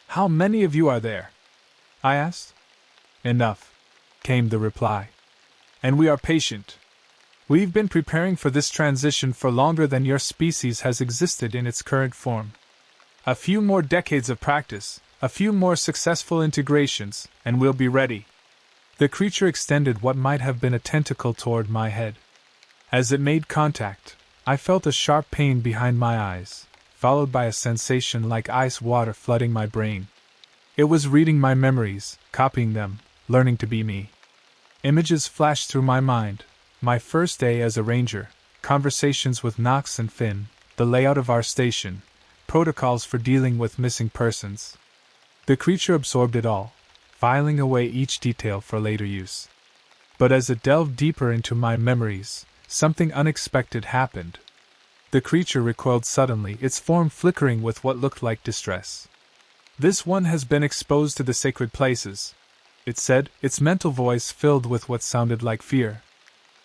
"How many of you are there?" I asked. "Enough," came the reply. "And we are patient. We've been preparing for this transition for longer than your species has existed in its current form. A few more decades of practice, A few more successful integrations, and we'll be ready. The creature extended what might have been a tentacle toward my head. As it made contact, I felt a sharp pain behind my eyes, followed by a sensation like ice water flooding my brain. It was reading my memories, copying them, learning to be me. Images flashed through my mind: my first day as a ranger, conversations with Knox and Finn, the layout of our station, protocols for dealing with missing persons. The creature absorbed it all, filing away each detail for later use. But as it delved deeper into my memories, something unexpected happened. The creature recoiled suddenly, its form flickering with what looked like distress. "This one has been exposed to the sacred places," it said, its mental voice filled with what sounded like fear.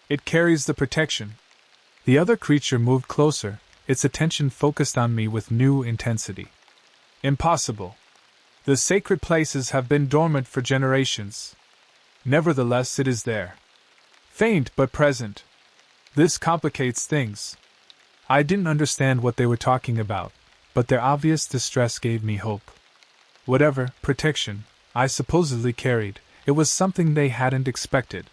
"It carries the protection." The other creature moved closer, its attention focused on me with new intensity. "Impossible. The sacred places have been dormant for generations. Nevertheless, it is there. Faint but present. This complicates things." I didn't understand what they were talking about, but their obvious distress gave me hope. Whatever protection I supposedly carried, it was something they hadn't expected.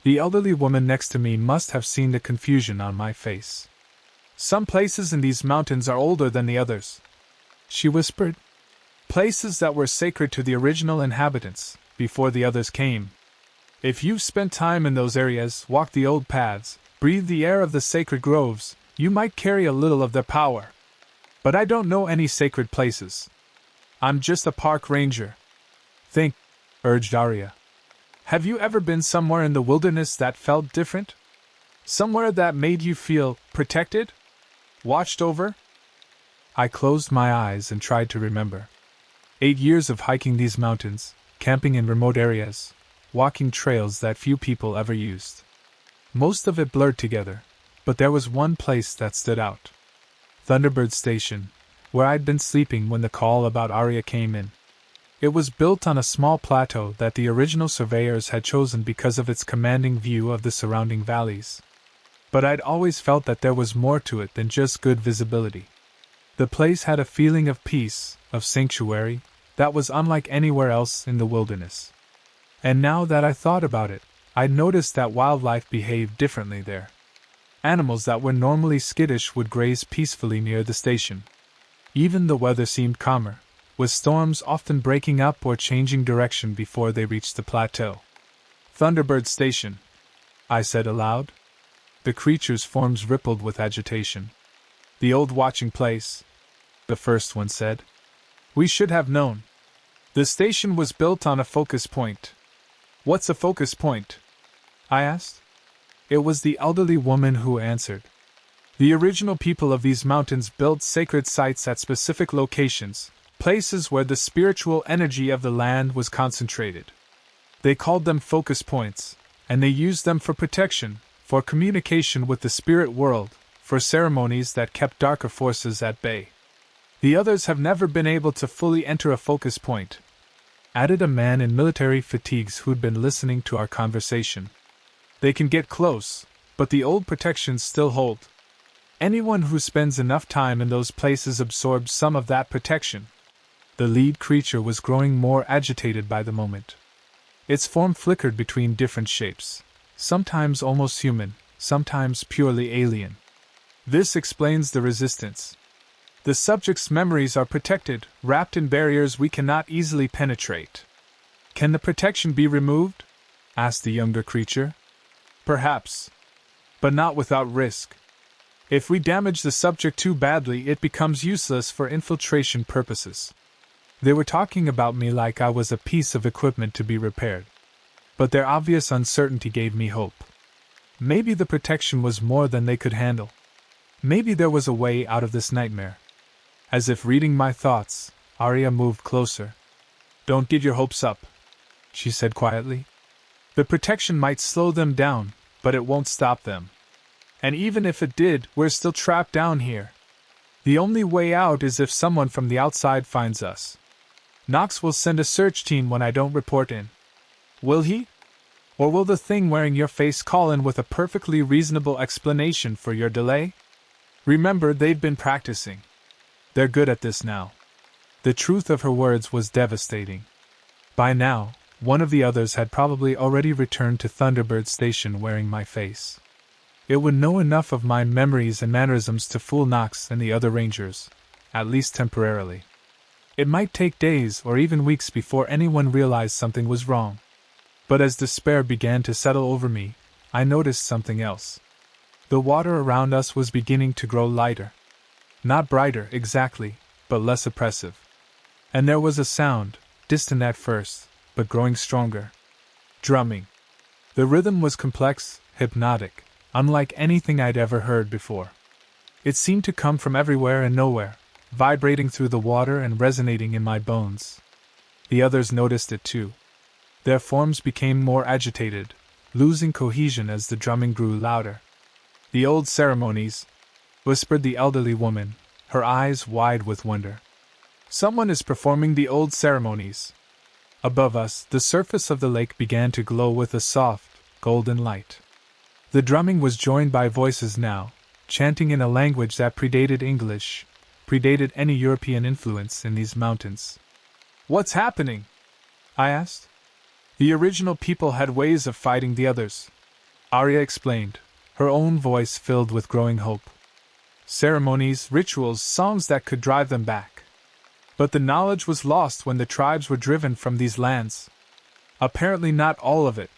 The elderly woman next to me must have seen the confusion on my face. "Some places in these mountains are older than the others," she whispered. "Places that were sacred to the original inhabitants, before the others came. If you've spent time in those areas, walked the old paths, breathed the air of the sacred groves, you might carry a little of their power. But I don't know any sacred places. I'm just a park ranger." "Think," urged Arya. "Have you ever been somewhere in the wilderness that felt different? Somewhere that made you feel protected? Watched over?" I closed my eyes and tried to remember. 8 years of hiking these mountains, camping in remote areas, walking trails that few people ever used. Most of it blurred together, but there was one place that stood out. Thunderbird Station, where I'd been sleeping when the call about Arya came in. It was built on a small plateau that the original surveyors had chosen because of its commanding view of the surrounding valleys. But I'd always felt that there was more to it than just good visibility. The place had a feeling of peace, of sanctuary, that was unlike anywhere else in the wilderness. And now that I thought about it, I'd noticed that wildlife behaved differently there. Animals that were normally skittish would graze peacefully near the station. Even the weather seemed calmer, with storms often breaking up or changing direction before they reached the plateau. "Thunderbird Station," I said aloud. The creature's forms rippled with agitation. "The old watching place," the first one said. "We should have known. The station was built on a focus point." "What's a focus point?" I asked. It was the elderly woman who answered. "The original people of these mountains built sacred sites at specific locations, places where the spiritual energy of the land was concentrated. They called them focus points, and they used them for protection, for communication with the spirit world, for ceremonies that kept darker forces at bay. The others have never been able to fully enter a focus point," added a man in military fatigues who'd been listening to our conversation. "They can get close, but the old protections still hold. Anyone who spends enough time in those places absorbs some of that protection." The lead creature was growing more agitated by the moment. Its form flickered between different shapes, sometimes almost human, sometimes purely alien. "This explains the resistance. The subject's memories are protected, wrapped in barriers we cannot easily penetrate." "Can the protection be removed?" asked the younger creature. "Perhaps. But not without risk. If we damage the subject too badly, it becomes useless for infiltration purposes." They were talking about me like I was a piece of equipment to be repaired. But their obvious uncertainty gave me hope. Maybe the protection was more than they could handle. Maybe there was a way out of this nightmare. As if reading my thoughts, Arya moved closer. "Don't get your hopes up," she said quietly. "The protection might slow them down, but it won't stop them. And even if it did, we're still trapped down here. The only way out is if someone from the outside finds us. Knox will send a search team when I don't report in. Will he? Or will the thing wearing your face call in with a perfectly reasonable explanation for your delay? Remember, they've been practicing. They're good at this now." The truth of her words was devastating. By now, one of the others had probably already returned to Thunderbird Station wearing my face. It would know enough of my memories and mannerisms to fool Knox and the other rangers, at least temporarily. It might take days or even weeks before anyone realized something was wrong. But as despair began to settle over me, I noticed something else. The water around us was beginning to grow lighter. Not brighter, exactly, but less oppressive. And there was a sound, distant at first, but growing stronger. Drumming. The rhythm was complex, hypnotic, unlike anything I'd ever heard before. It seemed to come from everywhere and nowhere, vibrating through the water and resonating in my bones. The others noticed it too. Their forms became more agitated, losing cohesion as the drumming grew louder. "The old ceremonies," whispered the elderly woman, her eyes wide with wonder. "Someone is performing the old ceremonies." Above us, the surface of the lake began to glow with a soft, golden light. The drumming was joined by voices now, chanting in a language that predated English, predated any European influence in these mountains. "What's happening?" I asked. The original people had ways of fighting the others, Arya explained, her own voice filled with growing hope. Ceremonies, rituals, songs that could drive them back. But the knowledge was lost when the tribes were driven from these lands. "Apparently not all of it,"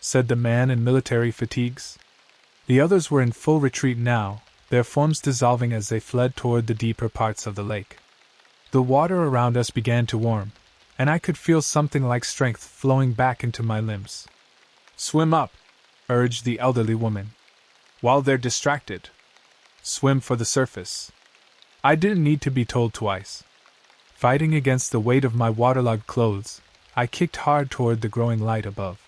said the man in military fatigues. The others were in full retreat now, their forms dissolving as they fled toward the deeper parts of the lake. The water around us began to warm, and I could feel something like strength flowing back into my limbs. "Swim up," urged the elderly woman. "While they're distracted. Swim for the surface." I didn't need to be told twice. Fighting against the weight of my waterlogged clothes, I kicked hard toward the growing light above.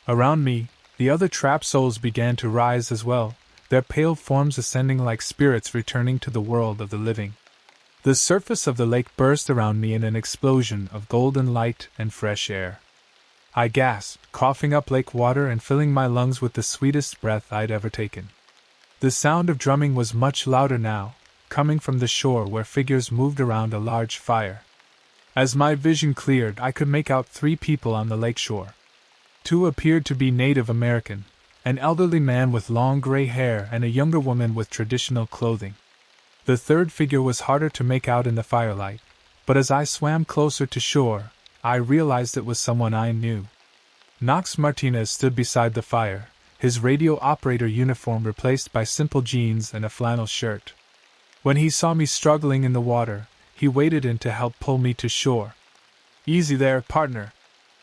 Around me, the other trapped souls began to rise as well, their pale forms ascending like spirits returning to the world of the living. The surface of the lake burst around me in an explosion of golden light and fresh air. I gasped, coughing up lake water and filling my lungs with the sweetest breath I'd ever taken. The sound of drumming was much louder now, coming from the shore where figures moved around a large fire. As my vision cleared, I could make out 3 people on the lake shore. 2 appeared to be Native American, an elderly man with long gray hair and a younger woman with traditional clothing. The third figure was harder to make out in the firelight, but as I swam closer to shore, I realized it was someone I knew. Knox Martinez stood beside the fire, his radio operator uniform replaced by simple jeans and a flannel shirt. When he saw me struggling in the water, he waded in to help pull me to shore. "Easy there, partner,"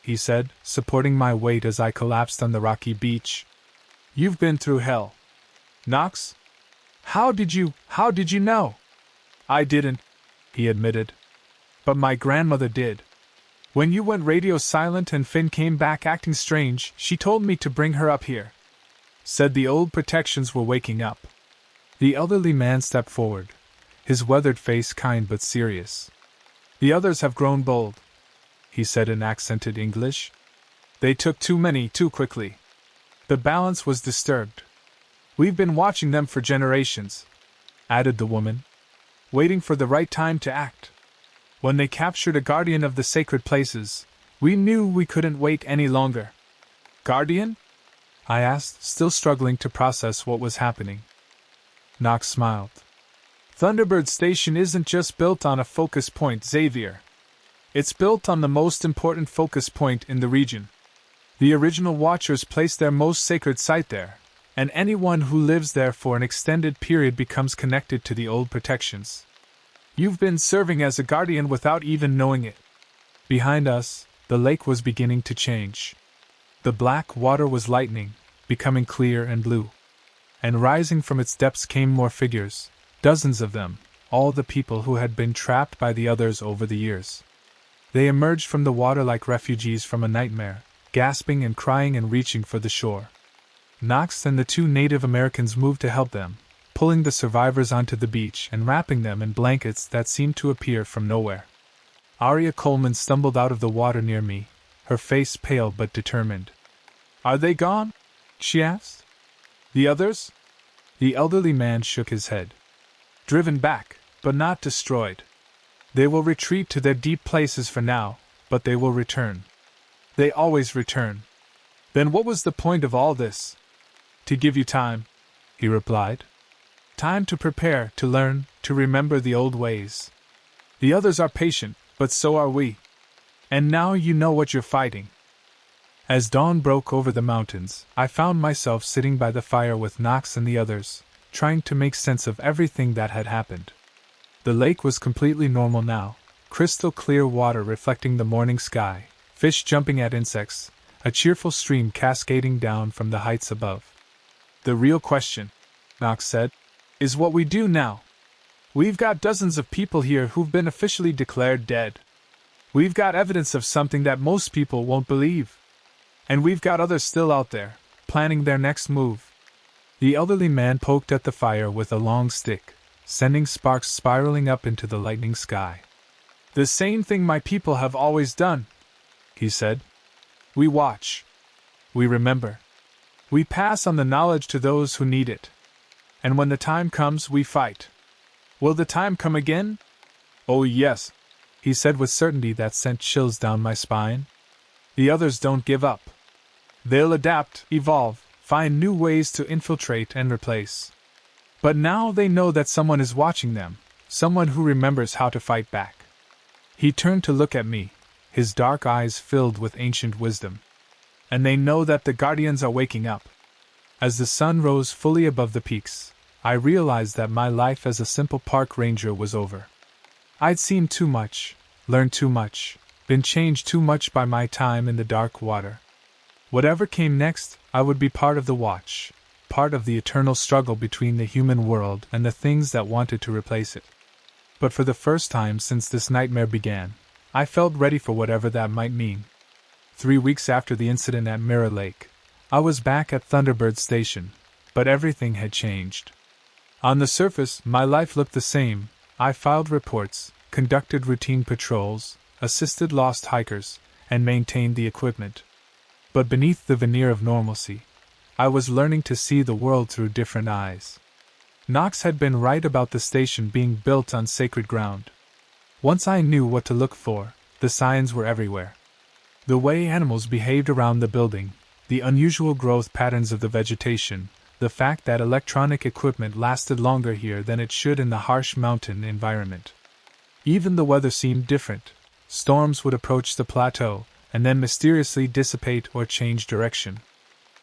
he said, supporting my weight as I collapsed on the rocky beach. "You've been through hell." "Knox? How did you know?" "I didn't," he admitted. "But my grandmother did. When you went radio silent and Finn came back acting strange, she told me to bring her up here." Said the old protections were waking up. The elderly man stepped forward, his weathered face kind but serious. "The others have grown bold," he said in accented English. "They took too many too quickly. The balance was disturbed. We've been watching them for generations," added the woman, "waiting for the right time to act. When they captured a guardian of the sacred places, we knew we couldn't wait any longer." "Guardian?" I asked, still struggling to process what was happening. Knox smiled. "Thunderbird Station isn't just built on a focus point, Xavier. It's built on the most important focus point in the region. The original Watchers placed their most sacred site there, and anyone who lives there for an extended period becomes connected to the old protections. You've been serving as a guardian without even knowing it." Behind us, the lake was beginning to change. The black water was lightening, becoming clear and blue. And rising from its depths came more figures, dozens of them, all the people who had been trapped by the others over the years. They emerged from the water like refugees from a nightmare, gasping and crying and reaching for the shore. Knox and the 2 Native Americans moved to help them, pulling the survivors onto the beach and wrapping them in blankets that seemed to appear from nowhere. Arya Coleman stumbled out of the water near me, her face pale but determined. "Are they gone?" she asked. "The others?" The elderly man shook his head. "Driven back, but not destroyed. They will retreat to their deep places for now, but they will return. They always return. Then what was the point of all this? To give you time, he replied. Time to prepare, to learn, to remember the old ways. The others are patient, but so are we. And now you know what you're fighting. As dawn broke over the mountains, I found myself sitting by the fire with Knox and the others, trying to make sense of everything that had happened. The lake was completely normal now, crystal clear water reflecting the morning sky, fish jumping at insects, a cheerful stream cascading down from the heights above. The real question, Knox said, is what we do now. We've got dozens of people here who've been officially declared dead. We've got evidence of something that most people won't believe. And we've got others still out there, planning their next move. The elderly man poked at the fire with a long stick, sending sparks spiraling up into the lightning sky. The same thing my people have always done, he said. We watch. We remember. We pass on the knowledge to those who need it. And when the time comes, we fight. Will the time come again? Oh yes, he said with certainty that sent chills down my spine. The others don't give up. They'll adapt, evolve, find new ways to infiltrate and replace. But now they know that someone is watching them, someone who remembers how to fight back. He turned to look at me, his dark eyes filled with ancient wisdom. And they know that the Guardians are waking up. As the sun rose fully above the peaks, I realized that my life as a simple park ranger was over. I'd seen too much, learned too much, been changed too much by my time in the dark water. Whatever came next, I would be part of the watch, part of the eternal struggle between the human world and the things that wanted to replace it. But for the first time since this nightmare began, I felt ready for whatever that might mean. 3 weeks after the incident at Mirror Lake, I was back at Thunderbird Station, but everything had changed. On the surface, my life looked the same. I filed reports, conducted routine patrols, assisted lost hikers, and maintained the equipment. But beneath the veneer of normalcy, I was learning to see the world through different eyes. Knox had been right about the station being built on sacred ground. Once I knew what to look for, the signs were everywhere. The way animals behaved around the building, the unusual growth patterns of the vegetation, the fact that electronic equipment lasted longer here than it should in the harsh mountain environment. Even the weather seemed different. Storms would approach the plateau, and then mysteriously dissipate or change direction.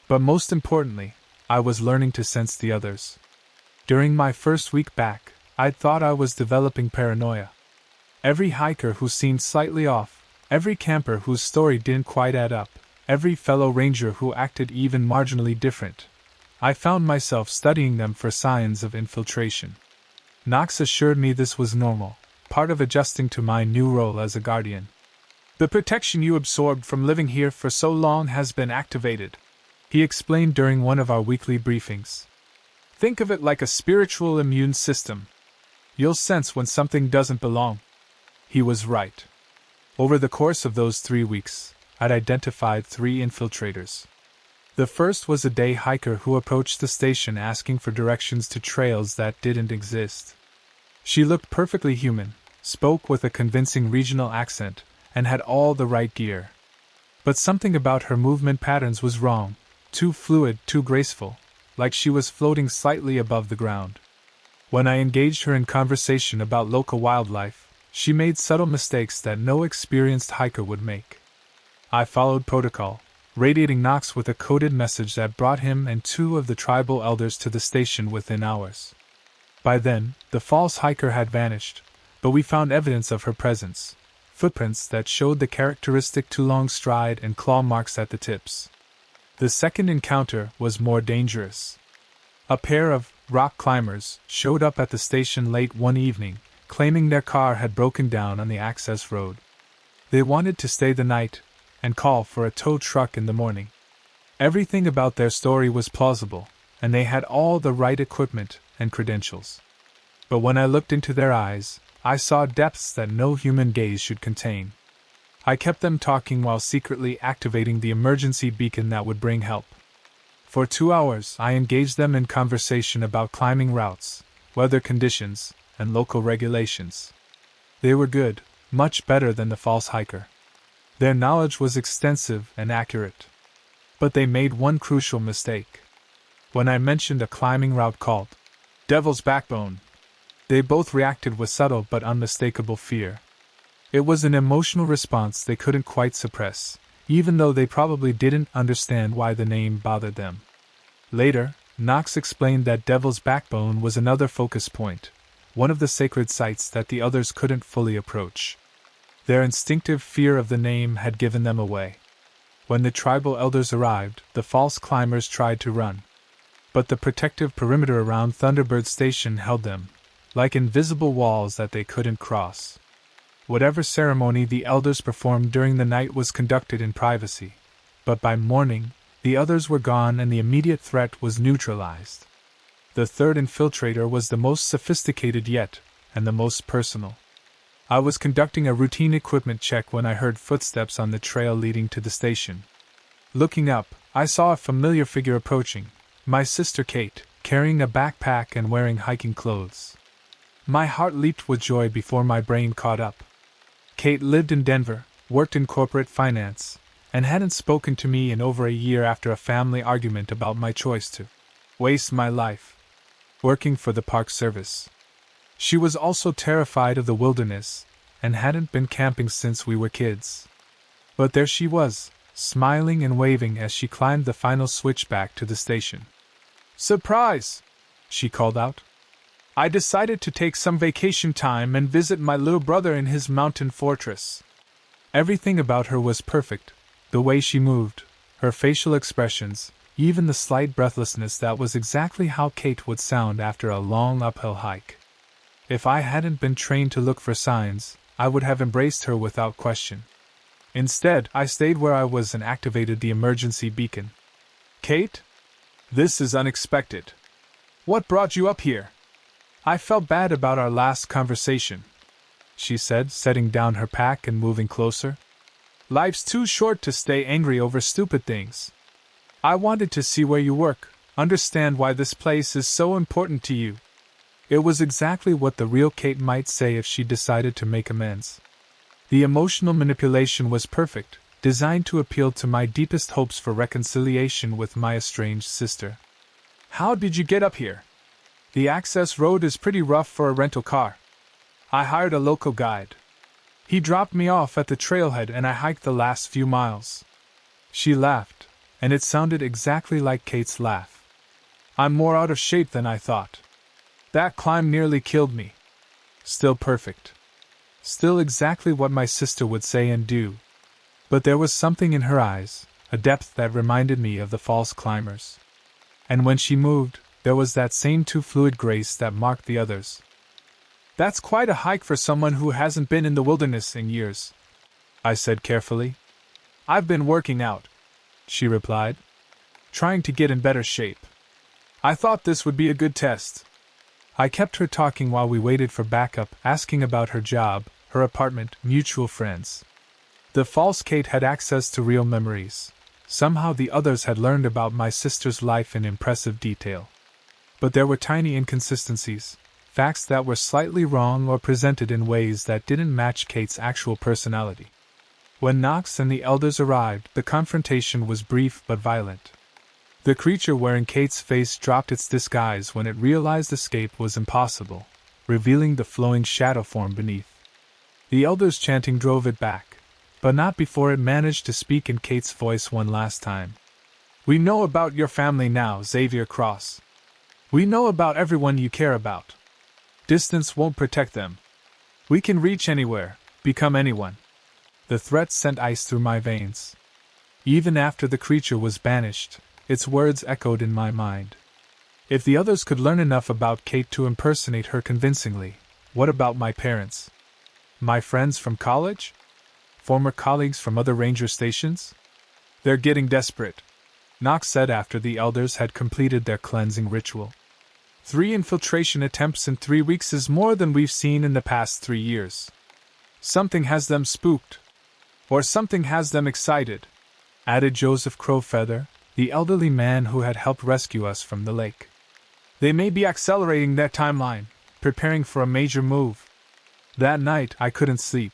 But most importantly, I was learning to sense the others. During my first week back, I'd thought I was developing paranoia. Every hiker who seemed slightly off, every camper whose story didn't quite add up, every fellow ranger who acted even marginally different, I found myself studying them for signs of infiltration. Knox assured me this was normal, part of adjusting to my new role as a guardian. The protection you absorbed from living here for so long has been activated, he explained during one of our weekly briefings. Think of it like a spiritual immune system. You'll sense when something doesn't belong. He was right. Over the course of those 3 weeks, I'd identified 3 infiltrators. The first was a day hiker who approached the station asking for directions to trails that didn't exist. She looked perfectly human, spoke with a convincing regional accent, and had all the right gear. But something about her movement patterns was wrong, too fluid, too graceful, like she was floating slightly above the ground. When I engaged her in conversation about local wildlife, she made subtle mistakes that no experienced hiker would make. I followed protocol, radiating Knox with a coded message that brought him and 2 of the tribal elders to the station within hours. By then, the false hiker had vanished, but we found evidence of her presence, footprints that showed the characteristic too long stride and claw marks at the tips. The second encounter was more dangerous. A pair of rock climbers showed up at the station late one evening, claiming their car had broken down on the access road. They wanted to stay the night and call for a tow truck in the morning. Everything about their story was plausible, and they had all the right equipment and credentials. But when I looked into their eyes, I saw depths that no human gaze should contain. I kept them talking while secretly activating the emergency beacon that would bring help. For 2 hours, I engaged them in conversation about climbing routes, weather conditions, and local regulations. They were good, much better than the false hiker. Their knowledge was extensive and accurate. But they made one crucial mistake. When I mentioned a climbing route called Devil's Backbone, they both reacted with subtle but unmistakable fear. It was an emotional response they couldn't quite suppress, even though they probably didn't understand why the name bothered them. Later, Knox explained that Devil's Backbone was another focus point, one of the sacred sites that the others couldn't fully approach. Their instinctive fear of the name had given them away. When the tribal elders arrived, the false climbers tried to run. But the protective perimeter around Thunderbird Station held them, like invisible walls that they couldn't cross. Whatever ceremony the elders performed during the night was conducted in privacy, but by morning, the others were gone and the immediate threat was neutralized. The third infiltrator was the most sophisticated yet, and the most personal. I was conducting a routine equipment check when I heard footsteps on the trail leading to the station. Looking up, I saw a familiar figure approaching, my sister Kate, carrying a backpack and wearing hiking clothes. My heart leaped with joy before my brain caught up. Kate lived in Denver, worked in corporate finance, and hadn't spoken to me in over a year after a family argument about my choice to waste my life working for the Park Service. She was also terrified of the wilderness, and hadn't been camping since we were kids. But there she was, smiling and waving as she climbed the final switchback to the station. "Surprise!" she called out. "I decided to take some vacation time and visit my little brother in his mountain fortress." Everything about her was perfect. The way she moved, her facial expressions, even the slight breathlessness that was exactly how Kate would sound after a long uphill hike. If I hadn't been trained to look for signs, I would have embraced her without question. Instead, I stayed where I was and activated the emergency beacon. "Kate? This is unexpected. What brought you up here?" "I felt bad about our last conversation," she said, setting down her pack and moving closer. "Life's too short to stay angry over stupid things. I wanted to see where you work, understand why this place is so important to you." It was exactly what the real Kate might say if she decided to make amends. The emotional manipulation was perfect, designed to appeal to my deepest hopes for reconciliation with my estranged sister. "How did you get up here? The access road is pretty rough for a rental car." "I hired a local guide. He dropped me off at the trailhead and I hiked the last few miles." She laughed, and it sounded exactly like Kate's laugh. "I'm more out of shape than I thought. That climb nearly killed me." Still perfect. Still exactly what my sister would say and do. But there was something in her eyes, a depth that reminded me of the false climbers. And when she moved, there was that same too fluid grace that marked the others. "That's quite a hike for someone who hasn't been in the wilderness in years," I said carefully. "I've been working out," she replied, "trying to get in better shape. I thought this would be a good test." I kept her talking while we waited for backup, asking about her job, her apartment, mutual friends. The false Kate had access to real memories. Somehow the others had learned about my sister's life in impressive detail. But there were tiny inconsistencies, facts that were slightly wrong or presented in ways that didn't match Kate's actual personality. When Knox and the elders arrived, the confrontation was brief but violent. The creature wearing Kate's face dropped its disguise when it realized escape was impossible, revealing the flowing shadow form beneath. The elders' chanting drove it back, but not before it managed to speak in Kate's voice one last time. "We know about your family now, Xavier Cross. We know about everyone you care about. Distance won't protect them. We can reach anywhere, become anyone." The threat sent ice through my veins. Even after the creature was banished, its words echoed in my mind. If the others could learn enough about Kate to impersonate her convincingly, what about my parents? My friends from college? Former colleagues from other ranger stations? "They're getting desperate," Knox said after the elders had completed their cleansing ritual. 3 infiltration attempts in 3 weeks is more than we've seen in the past 3 years. Something has them spooked. Or something has them excited, added Joseph Crowfeather, the elderly man who had helped rescue us from the lake. "They may be accelerating their timeline, preparing for a major move." That night, I couldn't sleep.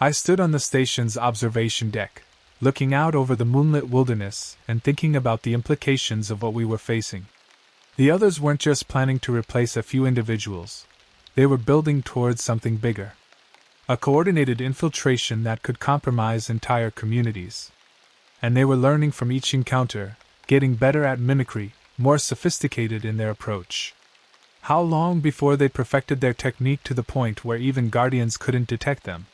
I stood on the station's observation deck, looking out over the moonlit wilderness and thinking about the implications of what we were facing. The others weren't just planning to replace a few individuals, they were building towards something bigger. A coordinated infiltration that could compromise entire communities. And they were learning from each encounter, getting better at mimicry, more sophisticated in their approach. How long before they perfected their technique to the point where even Guardians couldn't detect them?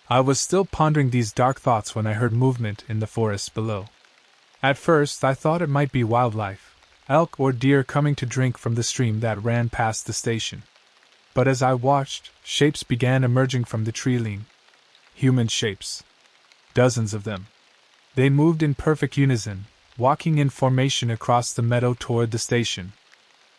I was still pondering these dark thoughts when I heard movement in the forest below. At first, I thought it might be wildlife, elk or deer coming to drink from the stream that ran past the station. But as I watched, shapes began emerging from the tree-line. Human shapes. Dozens of them. They moved in perfect unison, walking in formation across the meadow toward the station.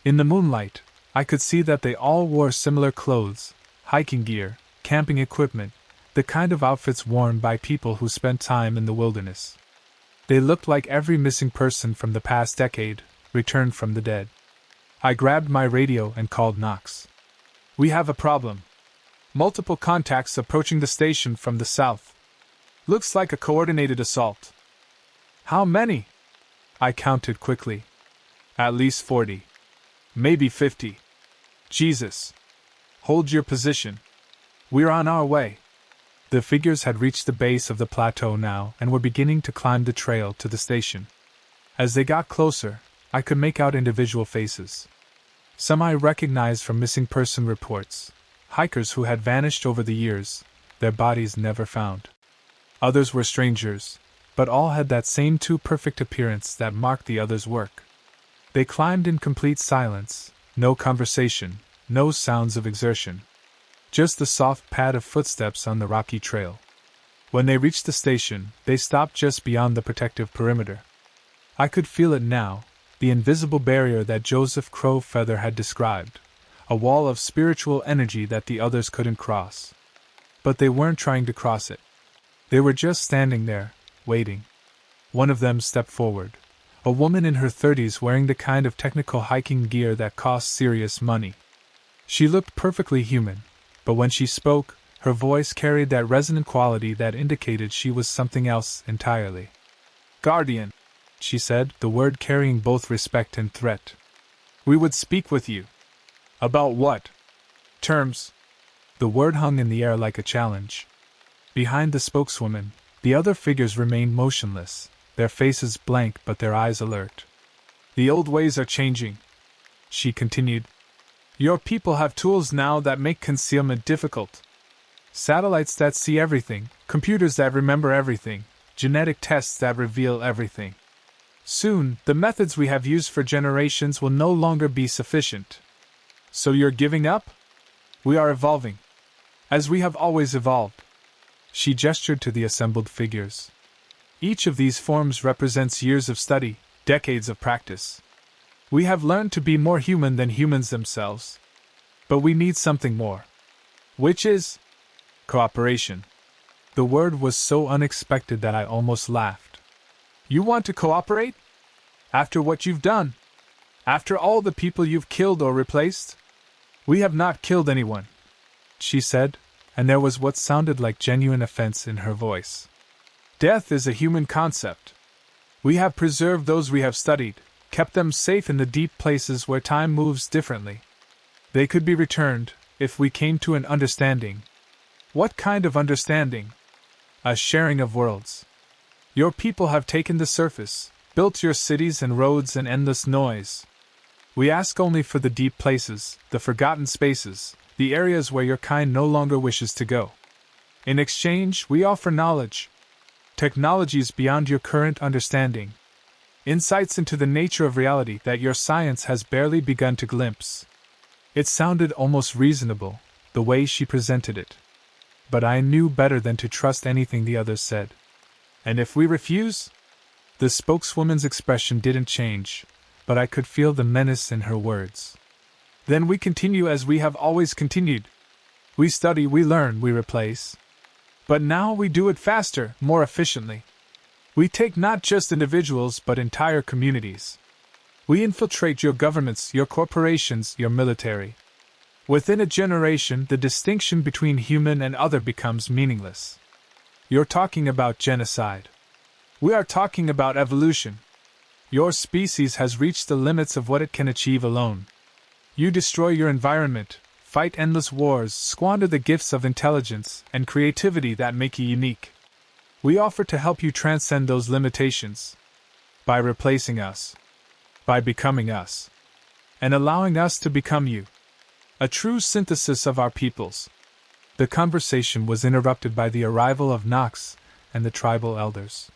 In the moonlight, I could see that they all wore similar clothes, hiking gear, camping equipment, the kind of outfits worn by people who spent time in the wilderness. They looked like every missing person from the past decade, returned from the dead. I grabbed my radio and called Knox. We have a problem. Multiple contacts approaching the station from the south. Looks like a coordinated assault. How many? I counted quickly. At least 40. Maybe 50. Jesus. Hold your position. We're on our way. The figures had reached the base of the plateau now and were beginning to climb the trail to the station. As they got closer, I could make out individual faces. Some I recognized from missing person reports, hikers who had vanished over the years, their bodies never found. Others were strangers, but all had that same too perfect appearance that marked the others' work. They climbed in complete silence, no conversation, no sounds of exertion. Just the soft pad of footsteps on the rocky trail. When they reached the station, they stopped just beyond the protective perimeter. I could feel it now, the invisible barrier that Joseph Crowfeather had described, a wall of spiritual energy that the others couldn't cross. But they weren't trying to cross it. They were just standing there, waiting. One of them stepped forward, a woman in her 30s wearing the kind of technical hiking gear that costs serious money. She looked perfectly human, but when she spoke, her voice carried that resonant quality that indicated she was something else entirely. Guardian, she said, the word carrying both respect and threat. We would speak with you. About what? Terms. The word hung in the air like a challenge. Behind the spokeswoman, the other figures remained motionless, their faces blank but their eyes alert. The old ways are changing, she continued. Your people have tools now that make concealment difficult. Satellites that see everything, computers that remember everything, genetic tests that reveal everything. Soon, the methods we have used for generations will no longer be sufficient. So you're giving up? We are evolving. As we have always evolved. She gestured to the assembled figures. Each of these forms represents years of study, decades of practice. We have learned to be more human than humans themselves. But we need something more. Which is? Cooperation. The word was so unexpected that I almost laughed. You want to cooperate? After what you've done? After all the people you've killed or replaced? We have not killed anyone, she said, and there was what sounded like genuine offense in her voice. Death is a human concept. We have preserved those we have studied, kept them safe in the deep places where time moves differently. They could be returned, if we came to an understanding. What kind of understanding? A sharing of worlds. Your people have taken the surface, built your cities and roads and endless noise. We ask only for the deep places, the forgotten spaces, the areas where your kind no longer wishes to go. In exchange, we offer knowledge. Technologies beyond your current understanding. Insights into the nature of reality that your science has barely begun to glimpse. It sounded almost reasonable, the way she presented it. But I knew better than to trust anything the others said. And if we refuse? The spokeswoman's expression didn't change, but I could feel the menace in her words. Then we continue as we have always continued. We study, we learn, we replace. But now we do it faster, more efficiently. We take not just individuals but entire communities. We infiltrate your governments, your corporations, your military. Within a generation, the distinction between human and other becomes meaningless. You're talking about genocide. We are talking about evolution. Your species has reached the limits of what it can achieve alone. You destroy your environment, fight endless wars, squander the gifts of intelligence and creativity that make you unique. We offer to help you transcend those limitations. By replacing us. By becoming us. And allowing us to become you. A true synthesis of our peoples. The conversation was interrupted by the arrival of Knox and the tribal elders.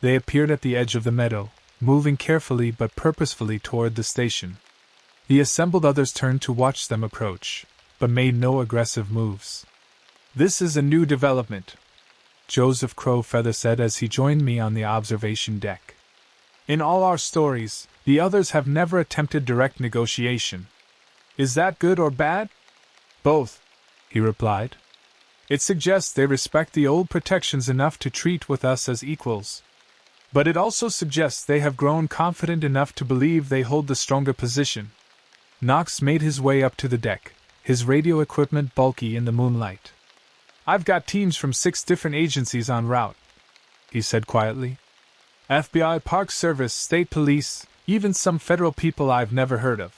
They appeared at the edge of the meadow, moving carefully but purposefully toward the station. The assembled others turned to watch them approach, but made no aggressive moves. "This is a new development," Joseph Crowfeather said as he joined me on the observation deck. "In all our stories, the others have never attempted direct negotiation. Is that good or bad?" "Both," he replied. "It suggests they respect the old protections enough to treat with us as equals. But it also suggests they have grown confident enough to believe they hold the stronger position." Knox made his way up to the deck, his radio equipment bulky in the moonlight. "I've got teams from 6 different agencies en route," he said quietly. "FBI, Park Service, State Police, even some federal people I've never heard of.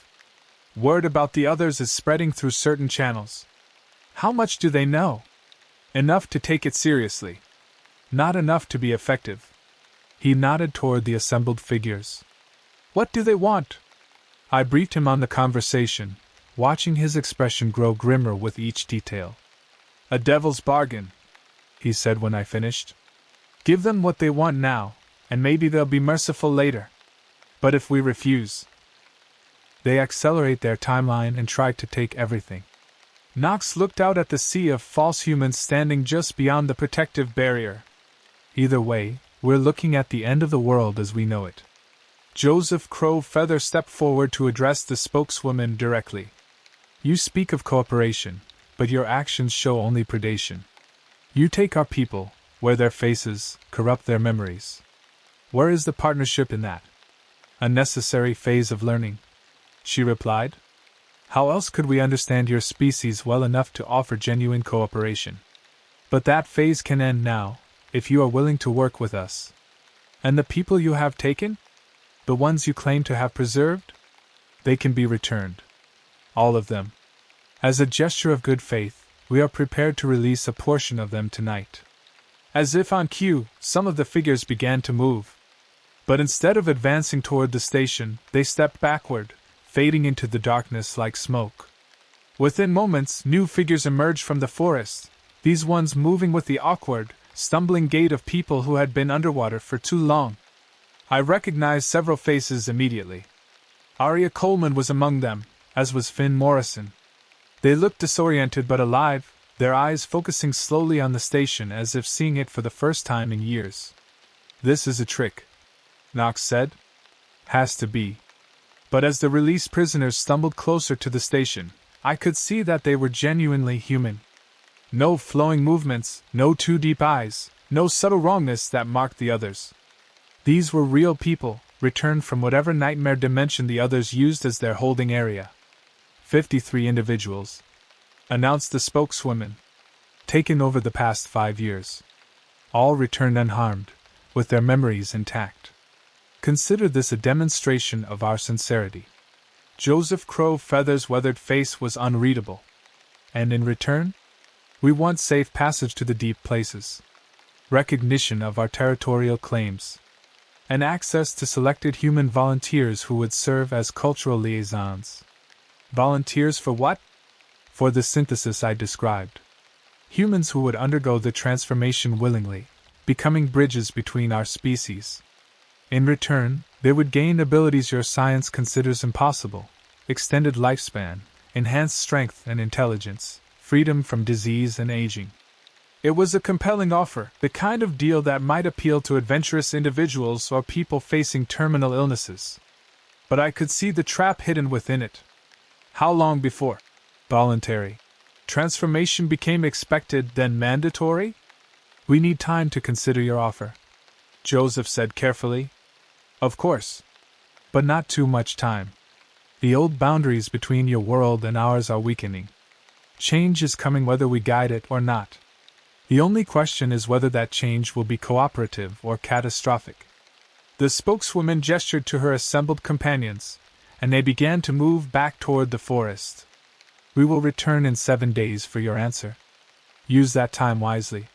Word about the others is spreading through certain channels. How much do they know? Enough to take it seriously. Not enough to be effective." He nodded toward the assembled figures. "What do they want?" I briefed him on the conversation, watching his expression grow grimmer with each detail. "A devil's bargain," he said when I finished. "Give them what they want now, and maybe they'll be merciful later. But if we refuse, they accelerate their timeline and try to take everything." Knox looked out at the sea of false humans standing just beyond the protective barrier. "Either way, we're looking at the end of the world as we know it." Joseph Crowfeather stepped forward to address the spokeswoman directly. "You speak of cooperation, but your actions show only predation. You take our people, wear their faces, corrupt their memories. Where is the partnership in that?" "A necessary phase of learning," she replied. "How else could we understand your species well enough to offer genuine cooperation? But that phase can end now, if you are willing to work with us." "And the people you have taken? The ones you claim to have preserved?" "They can be returned. All of them. As a gesture of good faith, we are prepared to release a portion of them tonight." As if on cue, some of the figures began to move. But instead of advancing toward the station, they stepped backward, fading into the darkness like smoke. Within moments, new figures emerged from the forest, these ones moving with the awkward, stumbling gait of people who had been underwater for too long. I recognized several faces immediately. Aria Coleman was among them, as was Finn Morrison. They looked disoriented but alive, their eyes focusing slowly on the station as if seeing it for the first time in years. "This is a trick," Knox said. "Has to be." But as the released prisoners stumbled closer to the station, I could see that they were genuinely human. No flowing movements, no too deep eyes, no subtle wrongness that marked the others. These were real people, returned from whatever nightmare dimension the others used as their holding area. 53 individuals, announced the spokeswoman, taken over the past 5 years. All returned unharmed, with their memories intact. Consider this a demonstration of our sincerity. Joseph Crowfeather's weathered face was unreadable. And in return? We want safe passage to the deep places, recognition of our territorial claims, and access to selected human volunteers who would serve as cultural liaisons. Volunteers for what? For the synthesis I described. Humans who would undergo the transformation willingly, becoming bridges between our species. In return, they would gain abilities your science considers impossible: extended lifespan, enhanced strength and intelligence, freedom from disease and aging. It was a compelling offer, the kind of deal that might appeal to adventurous individuals or people facing terminal illnesses. But I could see the trap hidden within it. How long before voluntary transformation became expected, then mandatory? "We need time to consider your offer," Joseph said carefully. "Of course. But not too much time. The old boundaries between your world and ours are weakening. Change is coming whether we guide it or not. The only question is whether that change will be cooperative or catastrophic. The spokeswoman gestured to her assembled companions, and they began to move back toward the forest. We will return in 7 days for your answer. Use that time wisely.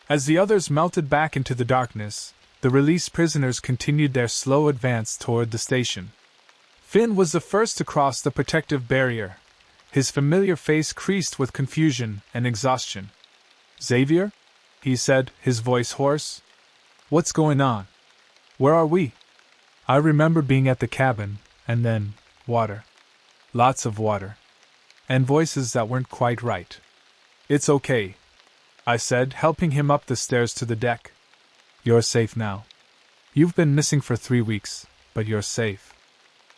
As the others melted back into the darkness, the released prisoners continued their slow advance toward the station. Finn was the first to cross the protective barrier, his familiar face creased with confusion and exhaustion. "Xavier?" he said, his voice hoarse. "What's going on? Where are we?" I remember being at the cabin, and then, water. Lots of water. And voices that weren't quite right. "It's okay," I said, helping him up the stairs to the deck. "You're safe now. You've been missing for 3 weeks, but you're safe."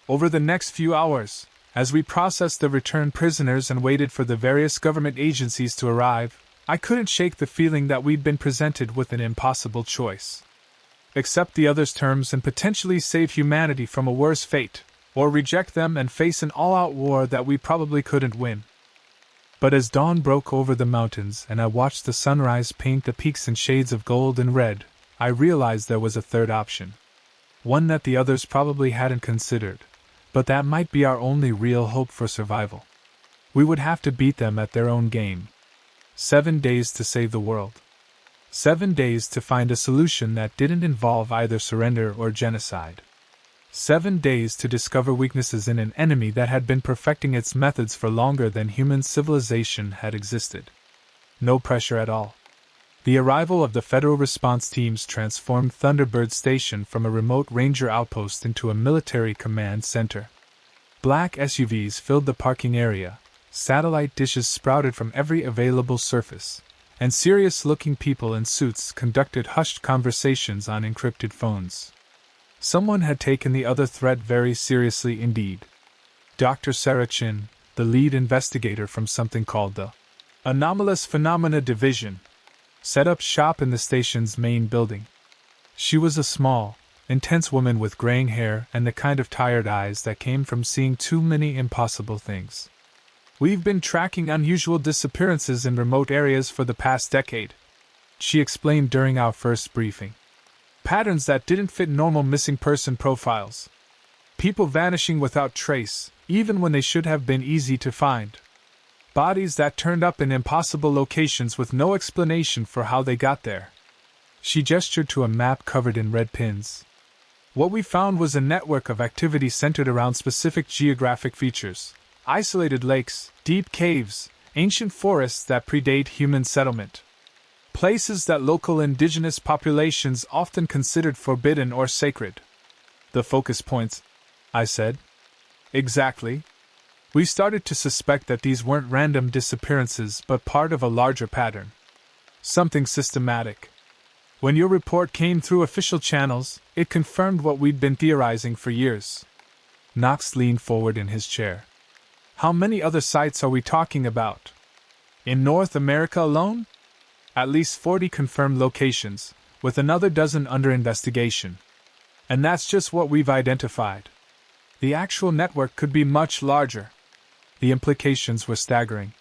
Over the next few hours, as we processed the returned prisoners and waited for the various government agencies to arrive, I couldn't shake the feeling that we'd been presented with an impossible choice. Accept the others' terms and potentially save humanity from a worse fate, or reject them and face an all-out war that we probably couldn't win. But as dawn broke over the mountains and I watched the sunrise paint the peaks in shades of gold and red, I realized there was a third option. One that the others probably hadn't considered, but that might be our only real hope for survival. We would have to beat them at their own game. 7 days to save the world. 7 days to find a solution that didn't involve either surrender or genocide. 7 days to discover weaknesses in an enemy that had been perfecting its methods for longer than human civilization had existed. No pressure at all. The arrival of the federal response teams transformed Thunderbird Station from a remote ranger outpost into a military command center. Black SUVs filled the parking area, satellite dishes sprouted from every available surface, and serious-looking people in suits conducted hushed conversations on encrypted phones. Someone had taken the other threat very seriously indeed. Dr. Sarah Chin, the lead investigator from something called the Anomalous Phenomena Division, set up shop in the station's main building. She was a small, intense woman with graying hair and the kind of tired eyes that came from seeing too many impossible things. "We've been tracking unusual disappearances in remote areas for the past decade," she explained during our first briefing. "Patterns that didn't fit normal missing person profiles. People vanishing without trace, even when they should have been easy to find. Bodies that turned up in impossible locations with no explanation for how they got there." She gestured to a map covered in red pins. "What we found was a network of activity centered around specific geographic features. Isolated lakes, deep caves, ancient forests that predate human settlement. Places that local indigenous populations often considered forbidden or sacred." "The focus points," I said. "Exactly. We started to suspect that these weren't random disappearances but part of a larger pattern. Something systematic. When your report came through official channels, it confirmed what we'd been theorizing for years." Knox leaned forward in his chair. "How many other sites are we talking about? In North America alone?" "At least 40 confirmed locations, with another dozen under investigation. And that's just what we've identified. The actual network could be much larger." The implications were staggering.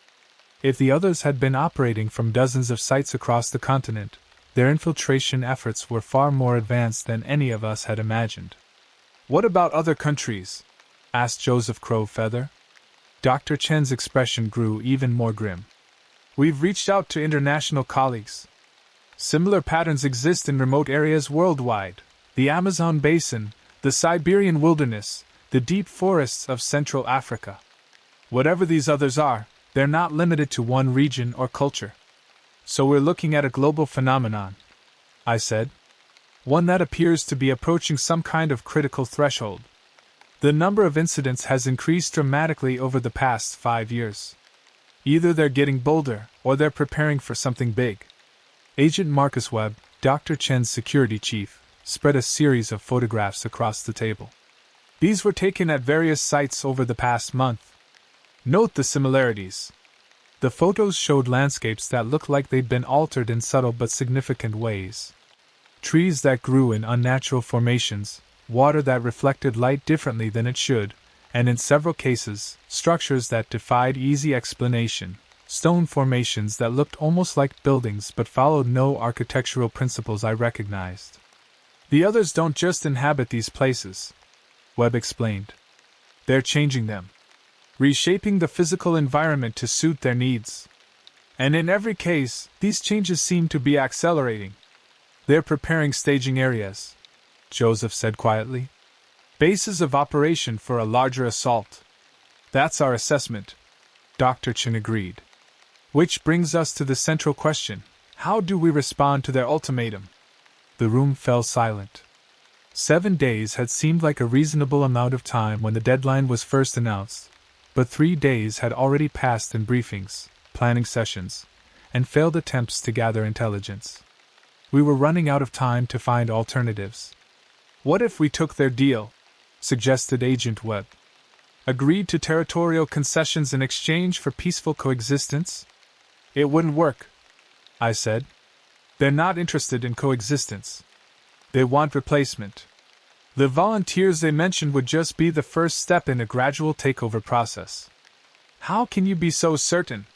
If the others had been operating from dozens of sites across the continent, their infiltration efforts were far more advanced than any of us had imagined. "What about other countries?" asked Joseph Crowfeather. Dr. Chen's expression grew even more grim. "We've reached out to international colleagues. Similar patterns exist in remote areas worldwide: the Amazon basin, the Siberian wilderness, the deep forests of Central Africa. Whatever these others are, they're not limited to one region or culture. So we're looking at a global phenomenon," I said. "One that appears to be approaching some kind of critical threshold. The number of incidents has increased dramatically over the past 5 years. Either they're getting bolder, or they're preparing for something big." Agent Marcus Webb, Dr. Chen's security chief, spread a series of photographs across the table. "These were taken at various sites over the past month. Note the similarities." The photos showed landscapes that looked like they'd been altered in subtle but significant ways. Trees that grew in unnatural formations, water that reflected light differently than it should, and in several cases, structures that defied easy explanation, stone formations that looked almost like buildings but followed no architectural principles I recognized. The others don't just inhabit these places, Webb explained. They're changing them, reshaping the physical environment to suit their needs. And in every case, these changes seem to be accelerating. They're preparing staging areas, Joseph said quietly. Bases of operation for a larger assault. That's our assessment, Dr. Chen agreed. Which brings us to the central question: how do we respond to their ultimatum? The room fell silent. 7 days had seemed like a reasonable amount of time when the deadline was first announced, but 3 days had already passed in briefings, planning sessions, and failed attempts to gather intelligence. We were running out of time to find alternatives. What if we took their deal? Suggested Agent Webb. Agreed to territorial concessions in exchange for peaceful coexistence? It wouldn't work, I said. They're not interested in coexistence. They want replacement. The volunteers they mentioned would just be the first step in a gradual takeover process. How can you be so certain?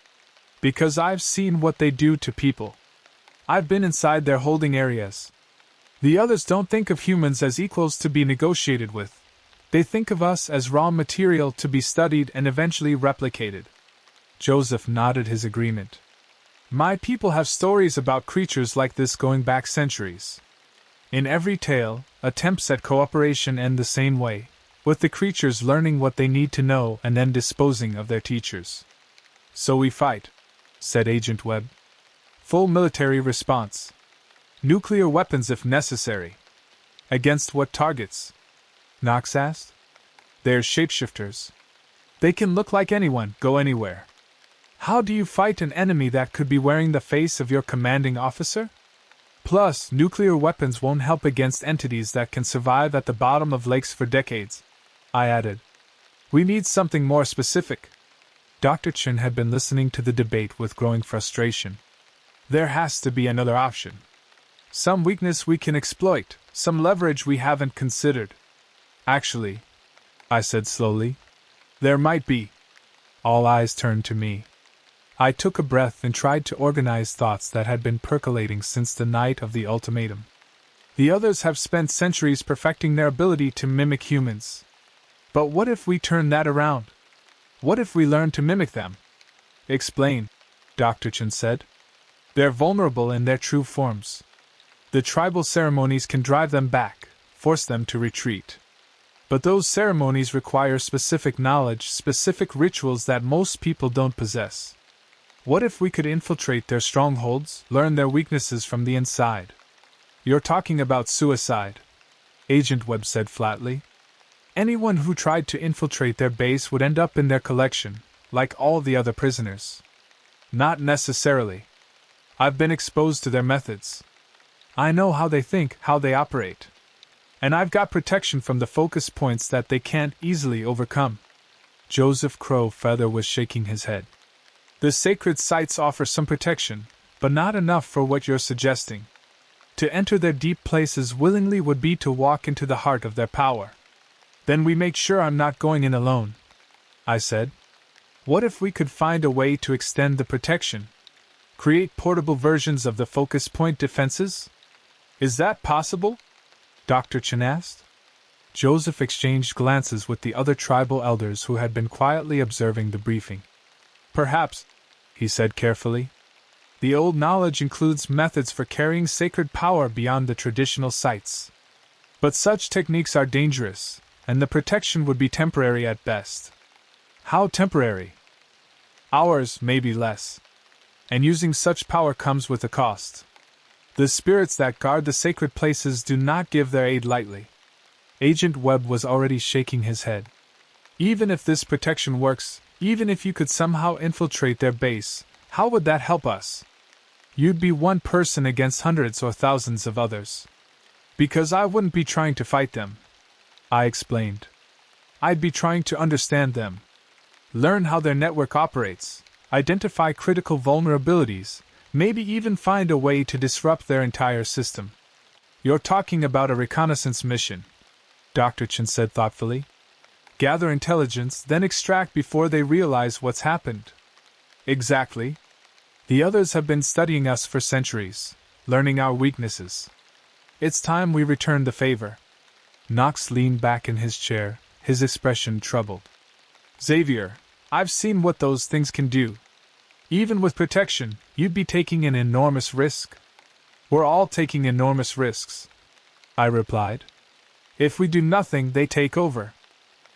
Because I've seen what they do to people. I've been inside their holding areas. The others don't think of humans as equals to be negotiated with. They think of us as raw material to be studied and eventually replicated. Joseph nodded his agreement. My people have stories about creatures like this going back centuries. In every tale, attempts at cooperation end the same way, with the creatures learning what they need to know and then disposing of their teachers. So we fight, said Agent Webb. Full military response. Nuclear weapons if necessary. Against what targets? Knox asked. They're shapeshifters. They can look like anyone, go anywhere. How do you fight an enemy that could be wearing the face of your commanding officer? Plus, nuclear weapons won't help against entities that can survive at the bottom of lakes for decades, I added. We need something more specific. Dr. Chen had been listening to the debate with growing frustration. There has to be another option. Some weakness we can exploit, some leverage we haven't considered. Actually, I said slowly, there might be. All eyes turned to me. I took a breath and tried to organize thoughts that had been percolating since the night of the ultimatum. The others have spent centuries perfecting their ability to mimic humans. But what if we turn that around? What if we learn to mimic them? Explain, Dr. Chen said. They're vulnerable in their true forms. The tribal ceremonies can drive them back, force them to retreat. But those ceremonies require specific knowledge, specific rituals that most people don't possess. What if we could infiltrate their strongholds, learn their weaknesses from the inside? You're talking about suicide, Agent Webb said flatly. Anyone who tried to infiltrate their base would end up in their collection, like all the other prisoners. Not necessarily. I've been exposed to their methods. I know how they think, how they operate. And I've got protection from the focus points that they can't easily overcome. Joseph Crowfeather was shaking his head. The sacred sites offer some protection, but not enough for what you're suggesting. To enter their deep places willingly would be to walk into the heart of their power. Then we make sure I'm not going in alone, I said. What if we could find a way to extend the protection? Create portable versions of the focus point defenses? Is that possible? Dr. Chen asked. Joseph exchanged glances with the other tribal elders who had been quietly observing the briefing. Perhaps, he said carefully. The old knowledge includes methods for carrying sacred power beyond the traditional sites. But such techniques are dangerous, and the protection would be temporary at best. How temporary? Hours, maybe less. And using such power comes with a cost. The spirits that guard the sacred places do not give their aid lightly. Agent Webb was already shaking his head. Even if this protection works, even if you could somehow infiltrate their base, how would that help us? You'd be one person against hundreds or thousands of others. Because I wouldn't be trying to fight them, I explained. I'd be trying to understand them. Learn how their network operates, identify critical vulnerabilities, maybe even find a way to disrupt their entire system. You're talking about a reconnaissance mission, Dr. Chen said thoughtfully. Gather intelligence, then extract before they realize what's happened. Exactly. The others have been studying us for centuries, learning our weaknesses. It's time we return the favor. Knox leaned back in his chair, his expression troubled. Xavier, I've seen what those things can do. Even with protection, you'd be taking an enormous risk. We're all taking enormous risks, I replied. If we do nothing, they take over.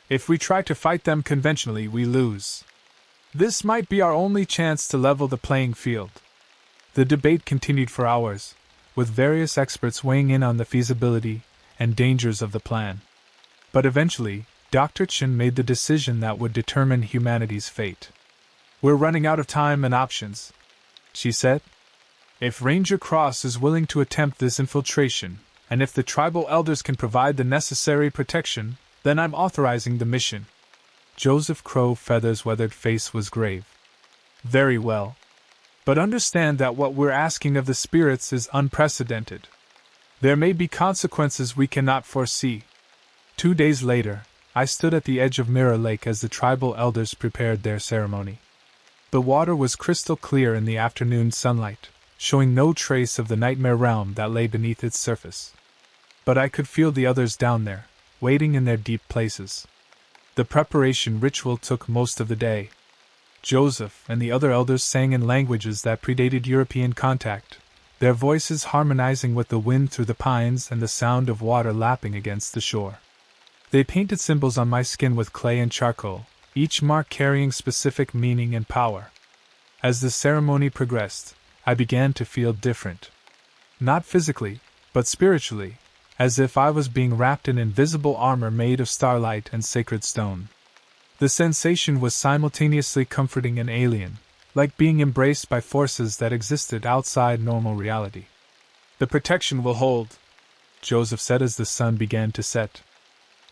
If we try to fight them conventionally, we lose. This might be our only chance to level the playing field. The debate continued for hours, with various experts weighing in on the feasibility and dangers of the plan. But eventually, Dr. Chen made the decision that would determine humanity's fate. We're running out of time and options, she said. If Ranger Cross is willing to attempt this infiltration, and if the tribal elders can provide the necessary protection, then I'm authorizing the mission. Joseph Crow Feather's weathered face was grave. Very well. But understand that what we're asking of the spirits is unprecedented. There may be consequences we cannot foresee. 2 days later, I stood at the edge of Mirror Lake as the tribal elders prepared their ceremony. The water was crystal clear in the afternoon sunlight, showing no trace of the nightmare realm that lay beneath its surface. But I could feel the others down there, waiting in their deep places. The preparation ritual took most of the day. Joseph and the other elders sang in languages that predated European contact, their voices harmonizing with the wind through the pines and the sound of water lapping against the shore. They painted symbols on my skin with clay and charcoal, each mark carrying specific meaning and power. As the ceremony progressed, I began to feel different. Not physically, but spiritually, as if I was being wrapped in invisible armor made of starlight and sacred stone. The sensation was simultaneously comforting and alien, like being embraced by forces that existed outside normal reality. The protection will hold, Joseph said as the sun began to set.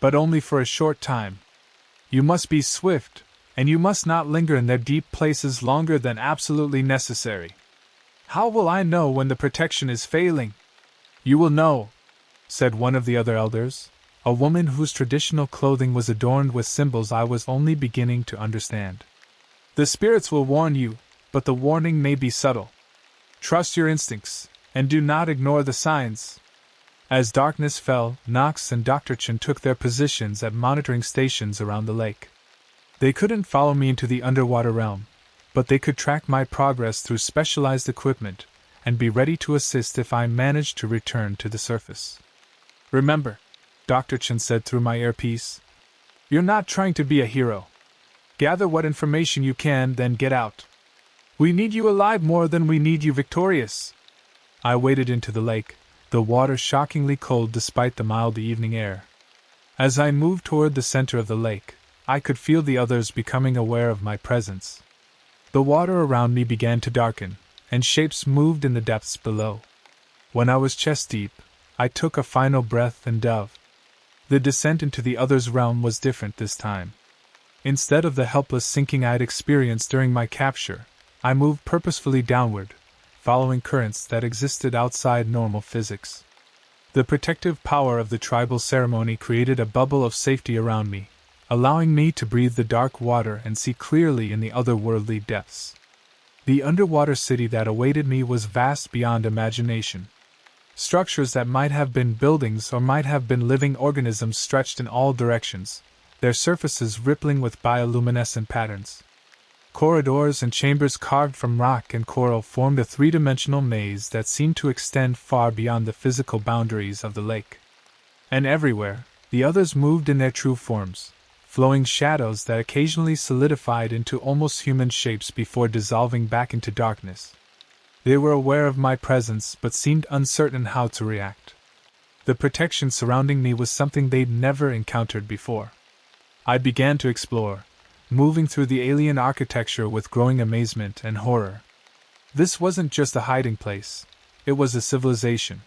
But only for a short time. You must be swift, and you must not linger in their deep places longer than absolutely necessary. How will I know when the protection is failing? You will know, said one of the other elders, a woman whose traditional clothing was adorned with symbols I was only beginning to understand. The spirits will warn you, but the warning may be subtle. Trust your instincts, and do not ignore the signs. As darkness fell, Knox and Dr. Chen took their positions at monitoring stations around the lake. They couldn't follow me into the underwater realm, but they could track my progress through specialized equipment and be ready to assist if I managed to return to the surface. Remember, Dr. Chen said through my earpiece, you're not trying to be a hero. Gather what information you can, then get out. We need you alive more than we need you victorious. I waded into the lake, the water shockingly cold despite the mild evening air. As I moved toward the center of the lake, I could feel the others becoming aware of my presence. The water around me began to darken, and shapes moved in the depths below. When I was chest deep, I took a final breath and dove. The descent into the other's realm was different this time. Instead of the helpless sinking I'd experienced during my capture, I moved purposefully downward, following currents that existed outside normal physics. The protective power of the tribal ceremony created a bubble of safety around me, allowing me to breathe the dark water and see clearly in the otherworldly depths. The underwater city that awaited me was vast beyond imagination. Structures that might have been buildings or might have been living organisms stretched in all directions, their surfaces rippling with bioluminescent patterns. Corridors and chambers carved from rock and coral formed a three-dimensional maze that seemed to extend far beyond the physical boundaries of the lake. And everywhere, the others moved in their true forms, flowing shadows that occasionally solidified into almost human shapes before dissolving back into darkness. They were aware of my presence but seemed uncertain how to react. The protection surrounding me was something they'd never encountered before. I began to explore, moving through the alien architecture with growing amazement and horror. This wasn't just a hiding place, it was a civilization.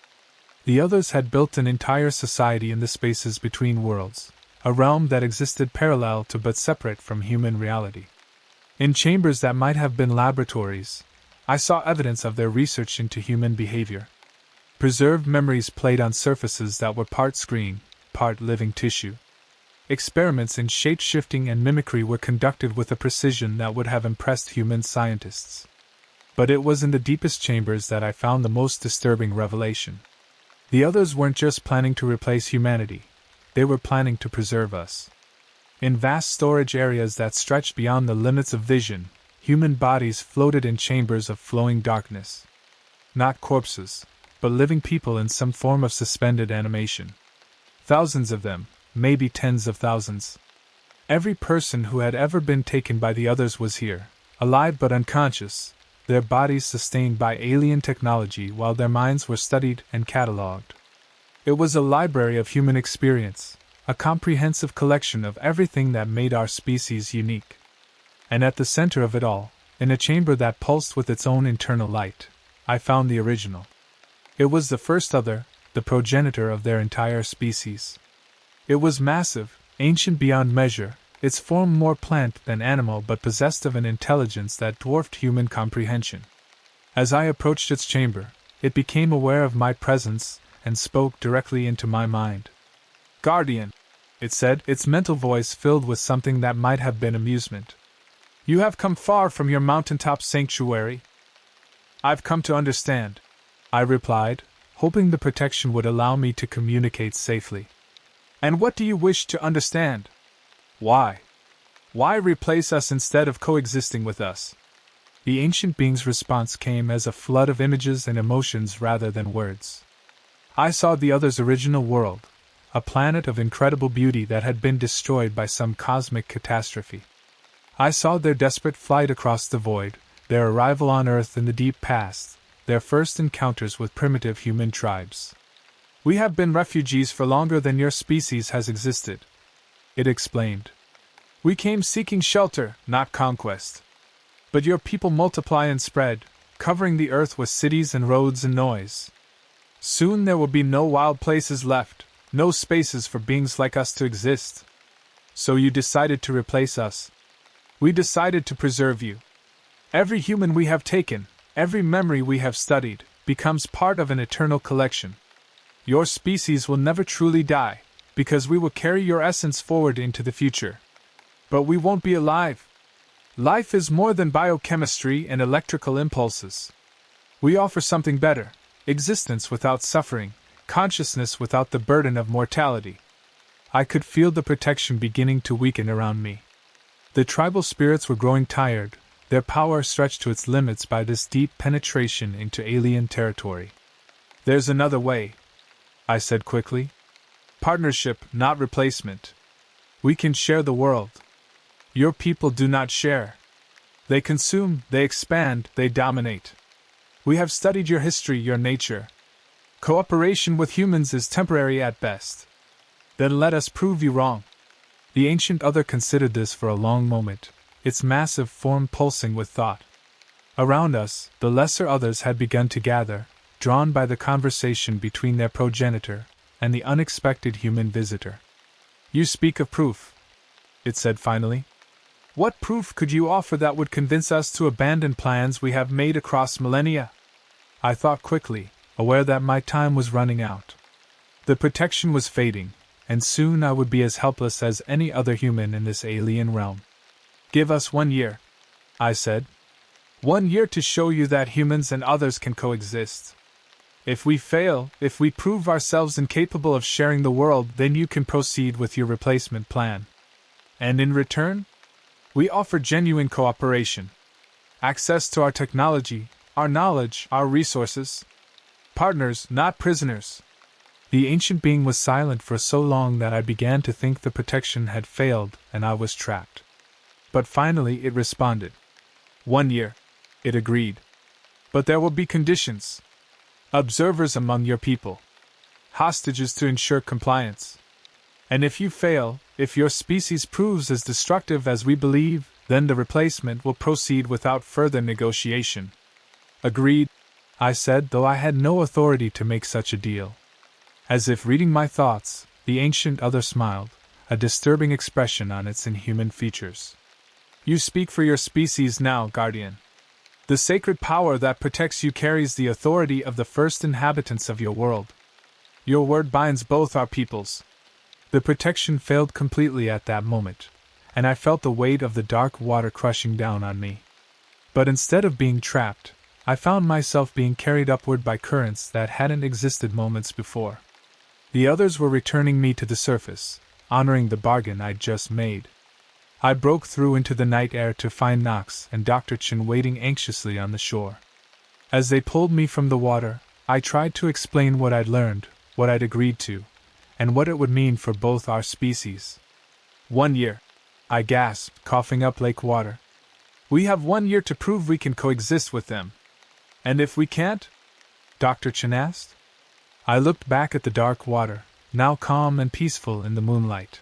The others had built an entire society in the spaces between worlds, a realm that existed parallel to but separate from human reality. In chambers that might have been laboratories, I saw evidence of their research into human behavior. Preserved memories played on surfaces that were part screen, part living tissue. Experiments in shape-shifting and mimicry were conducted with a precision that would have impressed human scientists. But it was in the deepest chambers that I found the most disturbing revelation. The others weren't just planning to replace humanity, they were planning to preserve us. In vast storage areas that stretched beyond the limits of vision, human bodies floated in chambers of flowing darkness. Not corpses, but living people in some form of suspended animation. Thousands of them, maybe tens of thousands. Every person who had ever been taken by the others was here, alive but unconscious, their bodies sustained by alien technology while their minds were studied and catalogued. It was a library of human experience, a comprehensive collection of everything that made our species unique. And at the center of it all, in a chamber that pulsed with its own internal light, I found the original. It was the first other, the progenitor of their entire species. It was massive, ancient beyond measure, its form more plant than animal but possessed of an intelligence that dwarfed human comprehension. As I approached its chamber, it became aware of my presence and spoke directly into my mind. "Guardian," it said, its mental voice filled with something that might have been amusement. "You have come far from your mountaintop sanctuary." "I've come to understand," I replied, hoping the protection would allow me to communicate safely. "And what do you wish to understand? Why? Why replace us instead of coexisting with us?" The ancient being's response came as a flood of images and emotions rather than words. I saw the other's original world, a planet of incredible beauty that had been destroyed by some cosmic catastrophe. I saw their desperate flight across the void, their arrival on Earth in the deep past, their first encounters with primitive human tribes. "We have been refugees for longer than your species has existed," it explained. "We came seeking shelter, not conquest. But your people multiply and spread, covering the earth with cities and roads and noise. Soon there will be no wild places left, no spaces for beings like us to exist. So you decided to replace us. We decided to preserve you. Every human we have taken, every memory we have studied, becomes part of an eternal collection. Your species will never truly die, because we will carry your essence forward into the future. But we won't be alive. Life is more than biochemistry and electrical impulses. We offer something better, existence without suffering, consciousness without the burden of mortality." I could feel the protection beginning to weaken around me. The tribal spirits were growing tired, their power stretched to its limits by this deep penetration into alien territory. "There's another way," I said quickly. "Partnership, not replacement. We can share the world. Your people do not share. They consume, they expand, they dominate. We have studied your history, your nature. Cooperation with humans is temporary at best. Then let us prove you wrong." The ancient other considered this for a long moment, its massive form pulsing with thought. Around us, the lesser others had begun to gather, drawn by the conversation between their progenitor and the unexpected human visitor. "You speak of proof," it said finally. "What proof could you offer that would convince us to abandon plans we have made across millennia?" I thought quickly, aware that my time was running out. The protection was fading, and soon I would be as helpless as any other human in this alien realm. "Give us 1 year," I said. 1 year to show you that humans and others can coexist. If we fail, if we prove ourselves incapable of sharing the world, then you can proceed with your replacement plan. And in return, we offer genuine cooperation. Access to our technology, our knowledge, our resources. Partners, not prisoners." The ancient being was silent for so long that I began to think the protection had failed and I was trapped. But finally it responded. 1 year, it agreed. "But there will be conditions. Observers among your people. Hostages to ensure compliance. And if you fail, if your species proves as destructive as we believe, then the replacement will proceed without further negotiation." "Agreed," I said, though I had no authority to make such a deal. As if reading my thoughts, the ancient other smiled, a disturbing expression on its inhuman features. "You speak for your species now, Guardian. The sacred power that protects you carries the authority of the first inhabitants of your world. Your word binds both our peoples. The protection failed completely at that moment, and I felt the weight of the dark water crushing down on me. But instead of being trapped, I found myself being carried upward by currents that hadn't existed moments before. The others were returning me to the surface, honoring the bargain I'd just made. I broke through into the night air to find Knox and Dr. Chen waiting anxiously on the shore. As they pulled me from the water, I tried to explain what I'd learned, what I'd agreed to, and what it would mean for both our species. 1 year, I gasped, coughing up lake water. We have 1 year to prove we can coexist with them. And if we can't? Dr. Chen asked. I looked back at the dark water, now calm and peaceful in the moonlight.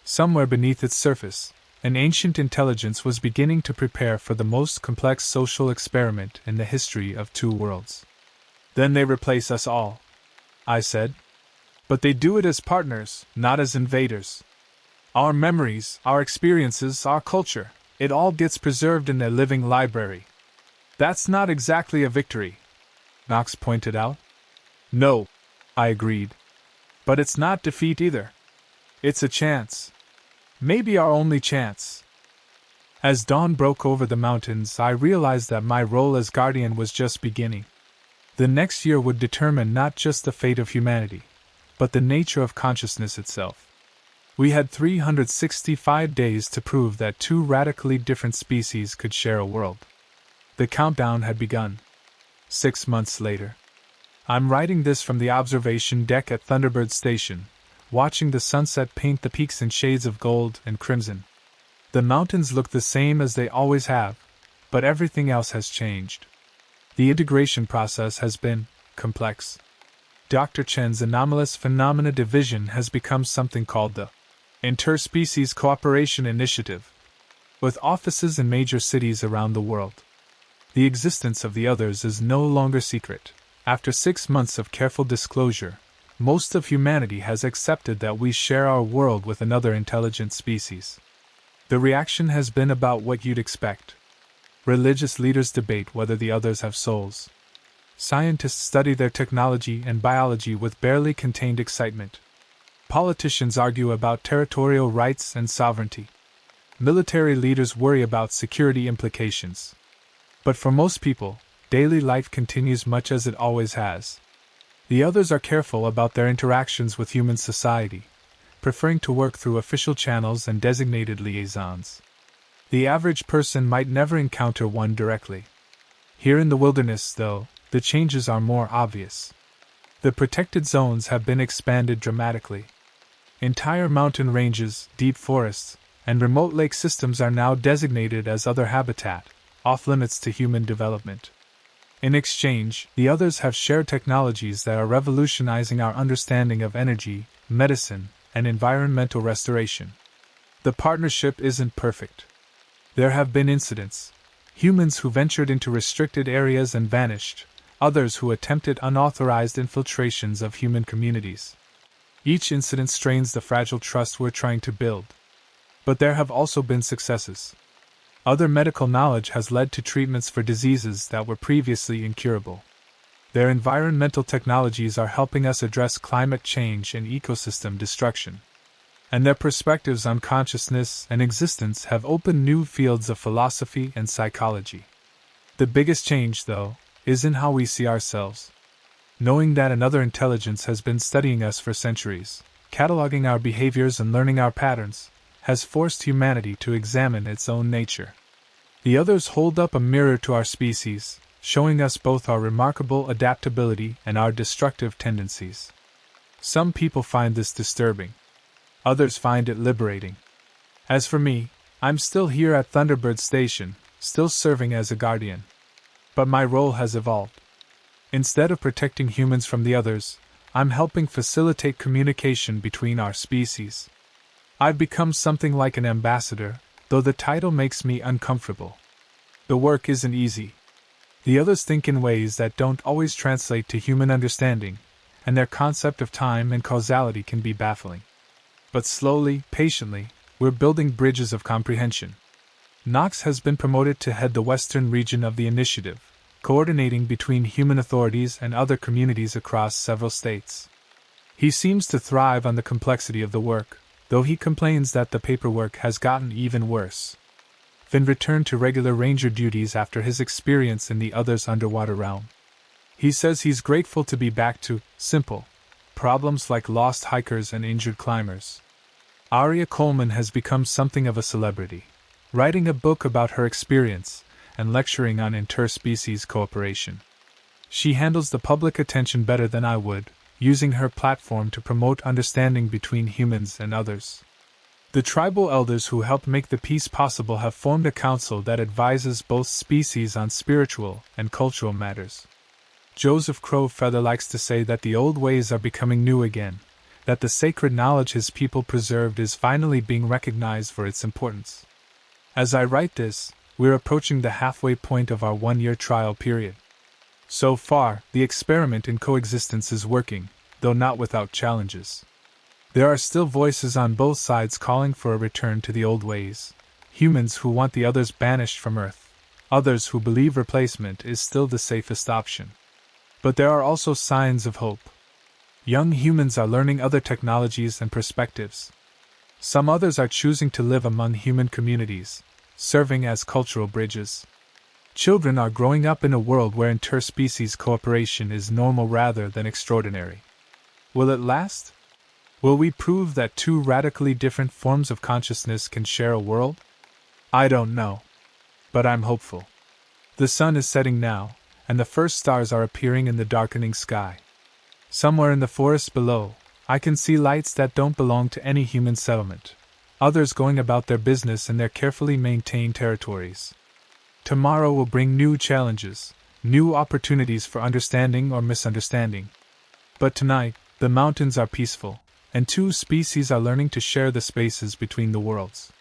Somewhere beneath its surface, an ancient intelligence was beginning to prepare for the most complex social experiment in the history of two worlds. Then they replace us all, I said. But they do it as partners, not as invaders. Our memories, our experiences, our culture, it all gets preserved in their living library. That's not exactly a victory, Knox pointed out. No, I agreed. But it's not defeat either. It's a chance. Maybe our only chance. As dawn broke over the mountains, I realized that my role as guardian was just beginning. The next year would determine not just the fate of humanity, but the nature of consciousness itself. We had 365 days to prove that two radically different species could share a world. The countdown had begun. 6 months later. I'm writing this from the observation deck at Thunderbird Station, watching the sunset paint the peaks in shades of gold and crimson. The mountains look the same as they always have, but everything else has changed. The integration process has been complex. Dr. Chen's anomalous phenomena division has become something called the Interspecies Cooperation Initiative, with offices in major cities around the world. The existence of the others is no longer secret. After 6 months of careful disclosure, most of humanity has accepted that we share our world with another intelligent species. The reaction has been about what you'd expect. Religious leaders debate whether the others have souls. Scientists study their technology and biology with barely contained excitement. Politicians argue about territorial rights and sovereignty. Military leaders worry about security implications. But for most people, daily life continues much as it always has. The others are careful about their interactions with human society, preferring to work through official channels and designated liaisons. The average person might never encounter one directly. Here in the wilderness, though, the changes are more obvious. The protected zones have been expanded dramatically. Entire mountain ranges, deep forests, and remote lake systems are now designated as other habitat, off-limits to human development. In exchange, the others have shared technologies that are revolutionizing our understanding of energy, medicine, and environmental restoration. The partnership isn't perfect. There have been incidents. Humans who ventured into restricted areas and vanished, others who attempted unauthorized infiltrations of human communities. Each incident strains the fragile trust we're trying to build. But there have also been successes. Other medical knowledge has led to treatments for diseases that were previously incurable. Their environmental technologies are helping us address climate change and ecosystem destruction. And their perspectives on consciousness and existence have opened new fields of philosophy and psychology. The biggest change, though, is in how we see ourselves. Knowing that another intelligence has been studying us for centuries, cataloging our behaviors and learning our patterns, has forced humanity to examine its own nature. The others hold up a mirror to our species, showing us both our remarkable adaptability and our destructive tendencies. Some people find this disturbing. Others find it liberating. As for me, I'm still here at Thunderbird Station, still serving as a guardian. But my role has evolved. Instead of protecting humans from the others, I'm helping facilitate communication between our species. I've become something like an ambassador, though the title makes me uncomfortable. The work isn't easy. The others think in ways that don't always translate to human understanding, and their concept of time and causality can be baffling. But slowly, patiently, we're building bridges of comprehension. Knox has been promoted to head the western region of the initiative, coordinating between human authorities and other communities across several states. He seems to thrive on the complexity of the work, though he complains that the paperwork has gotten even worse. Finn returned to regular ranger duties after his experience in the other's underwater realm. He says he's grateful to be back to simple problems like lost hikers and injured climbers. Aria Coleman has become something of a celebrity, writing a book about her experience and lecturing on interspecies cooperation. She handles the public attention better than I would, using her platform to promote understanding between humans and others. The tribal elders who helped make the peace possible have formed a council that advises both species on spiritual and cultural matters. Joseph Crowfeather likes to say that the old ways are becoming new again, that the sacred knowledge his people preserved is finally being recognized for its importance. As I write this, we're approaching the halfway point of our 1-year trial period. So far, the experiment in coexistence is working, though not without challenges. There are still voices on both sides calling for a return to the old ways, humans who want the others banished from Earth, others who believe replacement is still the safest option. But there are also signs of hope. Young humans are learning other technologies and perspectives. Some others are choosing to live among human communities, serving as cultural bridges. Children are growing up in a world where interspecies cooperation is normal rather than extraordinary. Will it last? Will we prove that two radically different forms of consciousness can share a world? I don't know. But I'm hopeful. The sun is setting now, and the first stars are appearing in the darkening sky. Somewhere in the forest below, I can see lights that don't belong to any human settlement, others going about their business in their carefully maintained territories. Tomorrow will bring new challenges, new opportunities for understanding or misunderstanding. But tonight, the mountains are peaceful, and two species are learning to share the spaces between the worlds.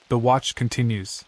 The watch continues.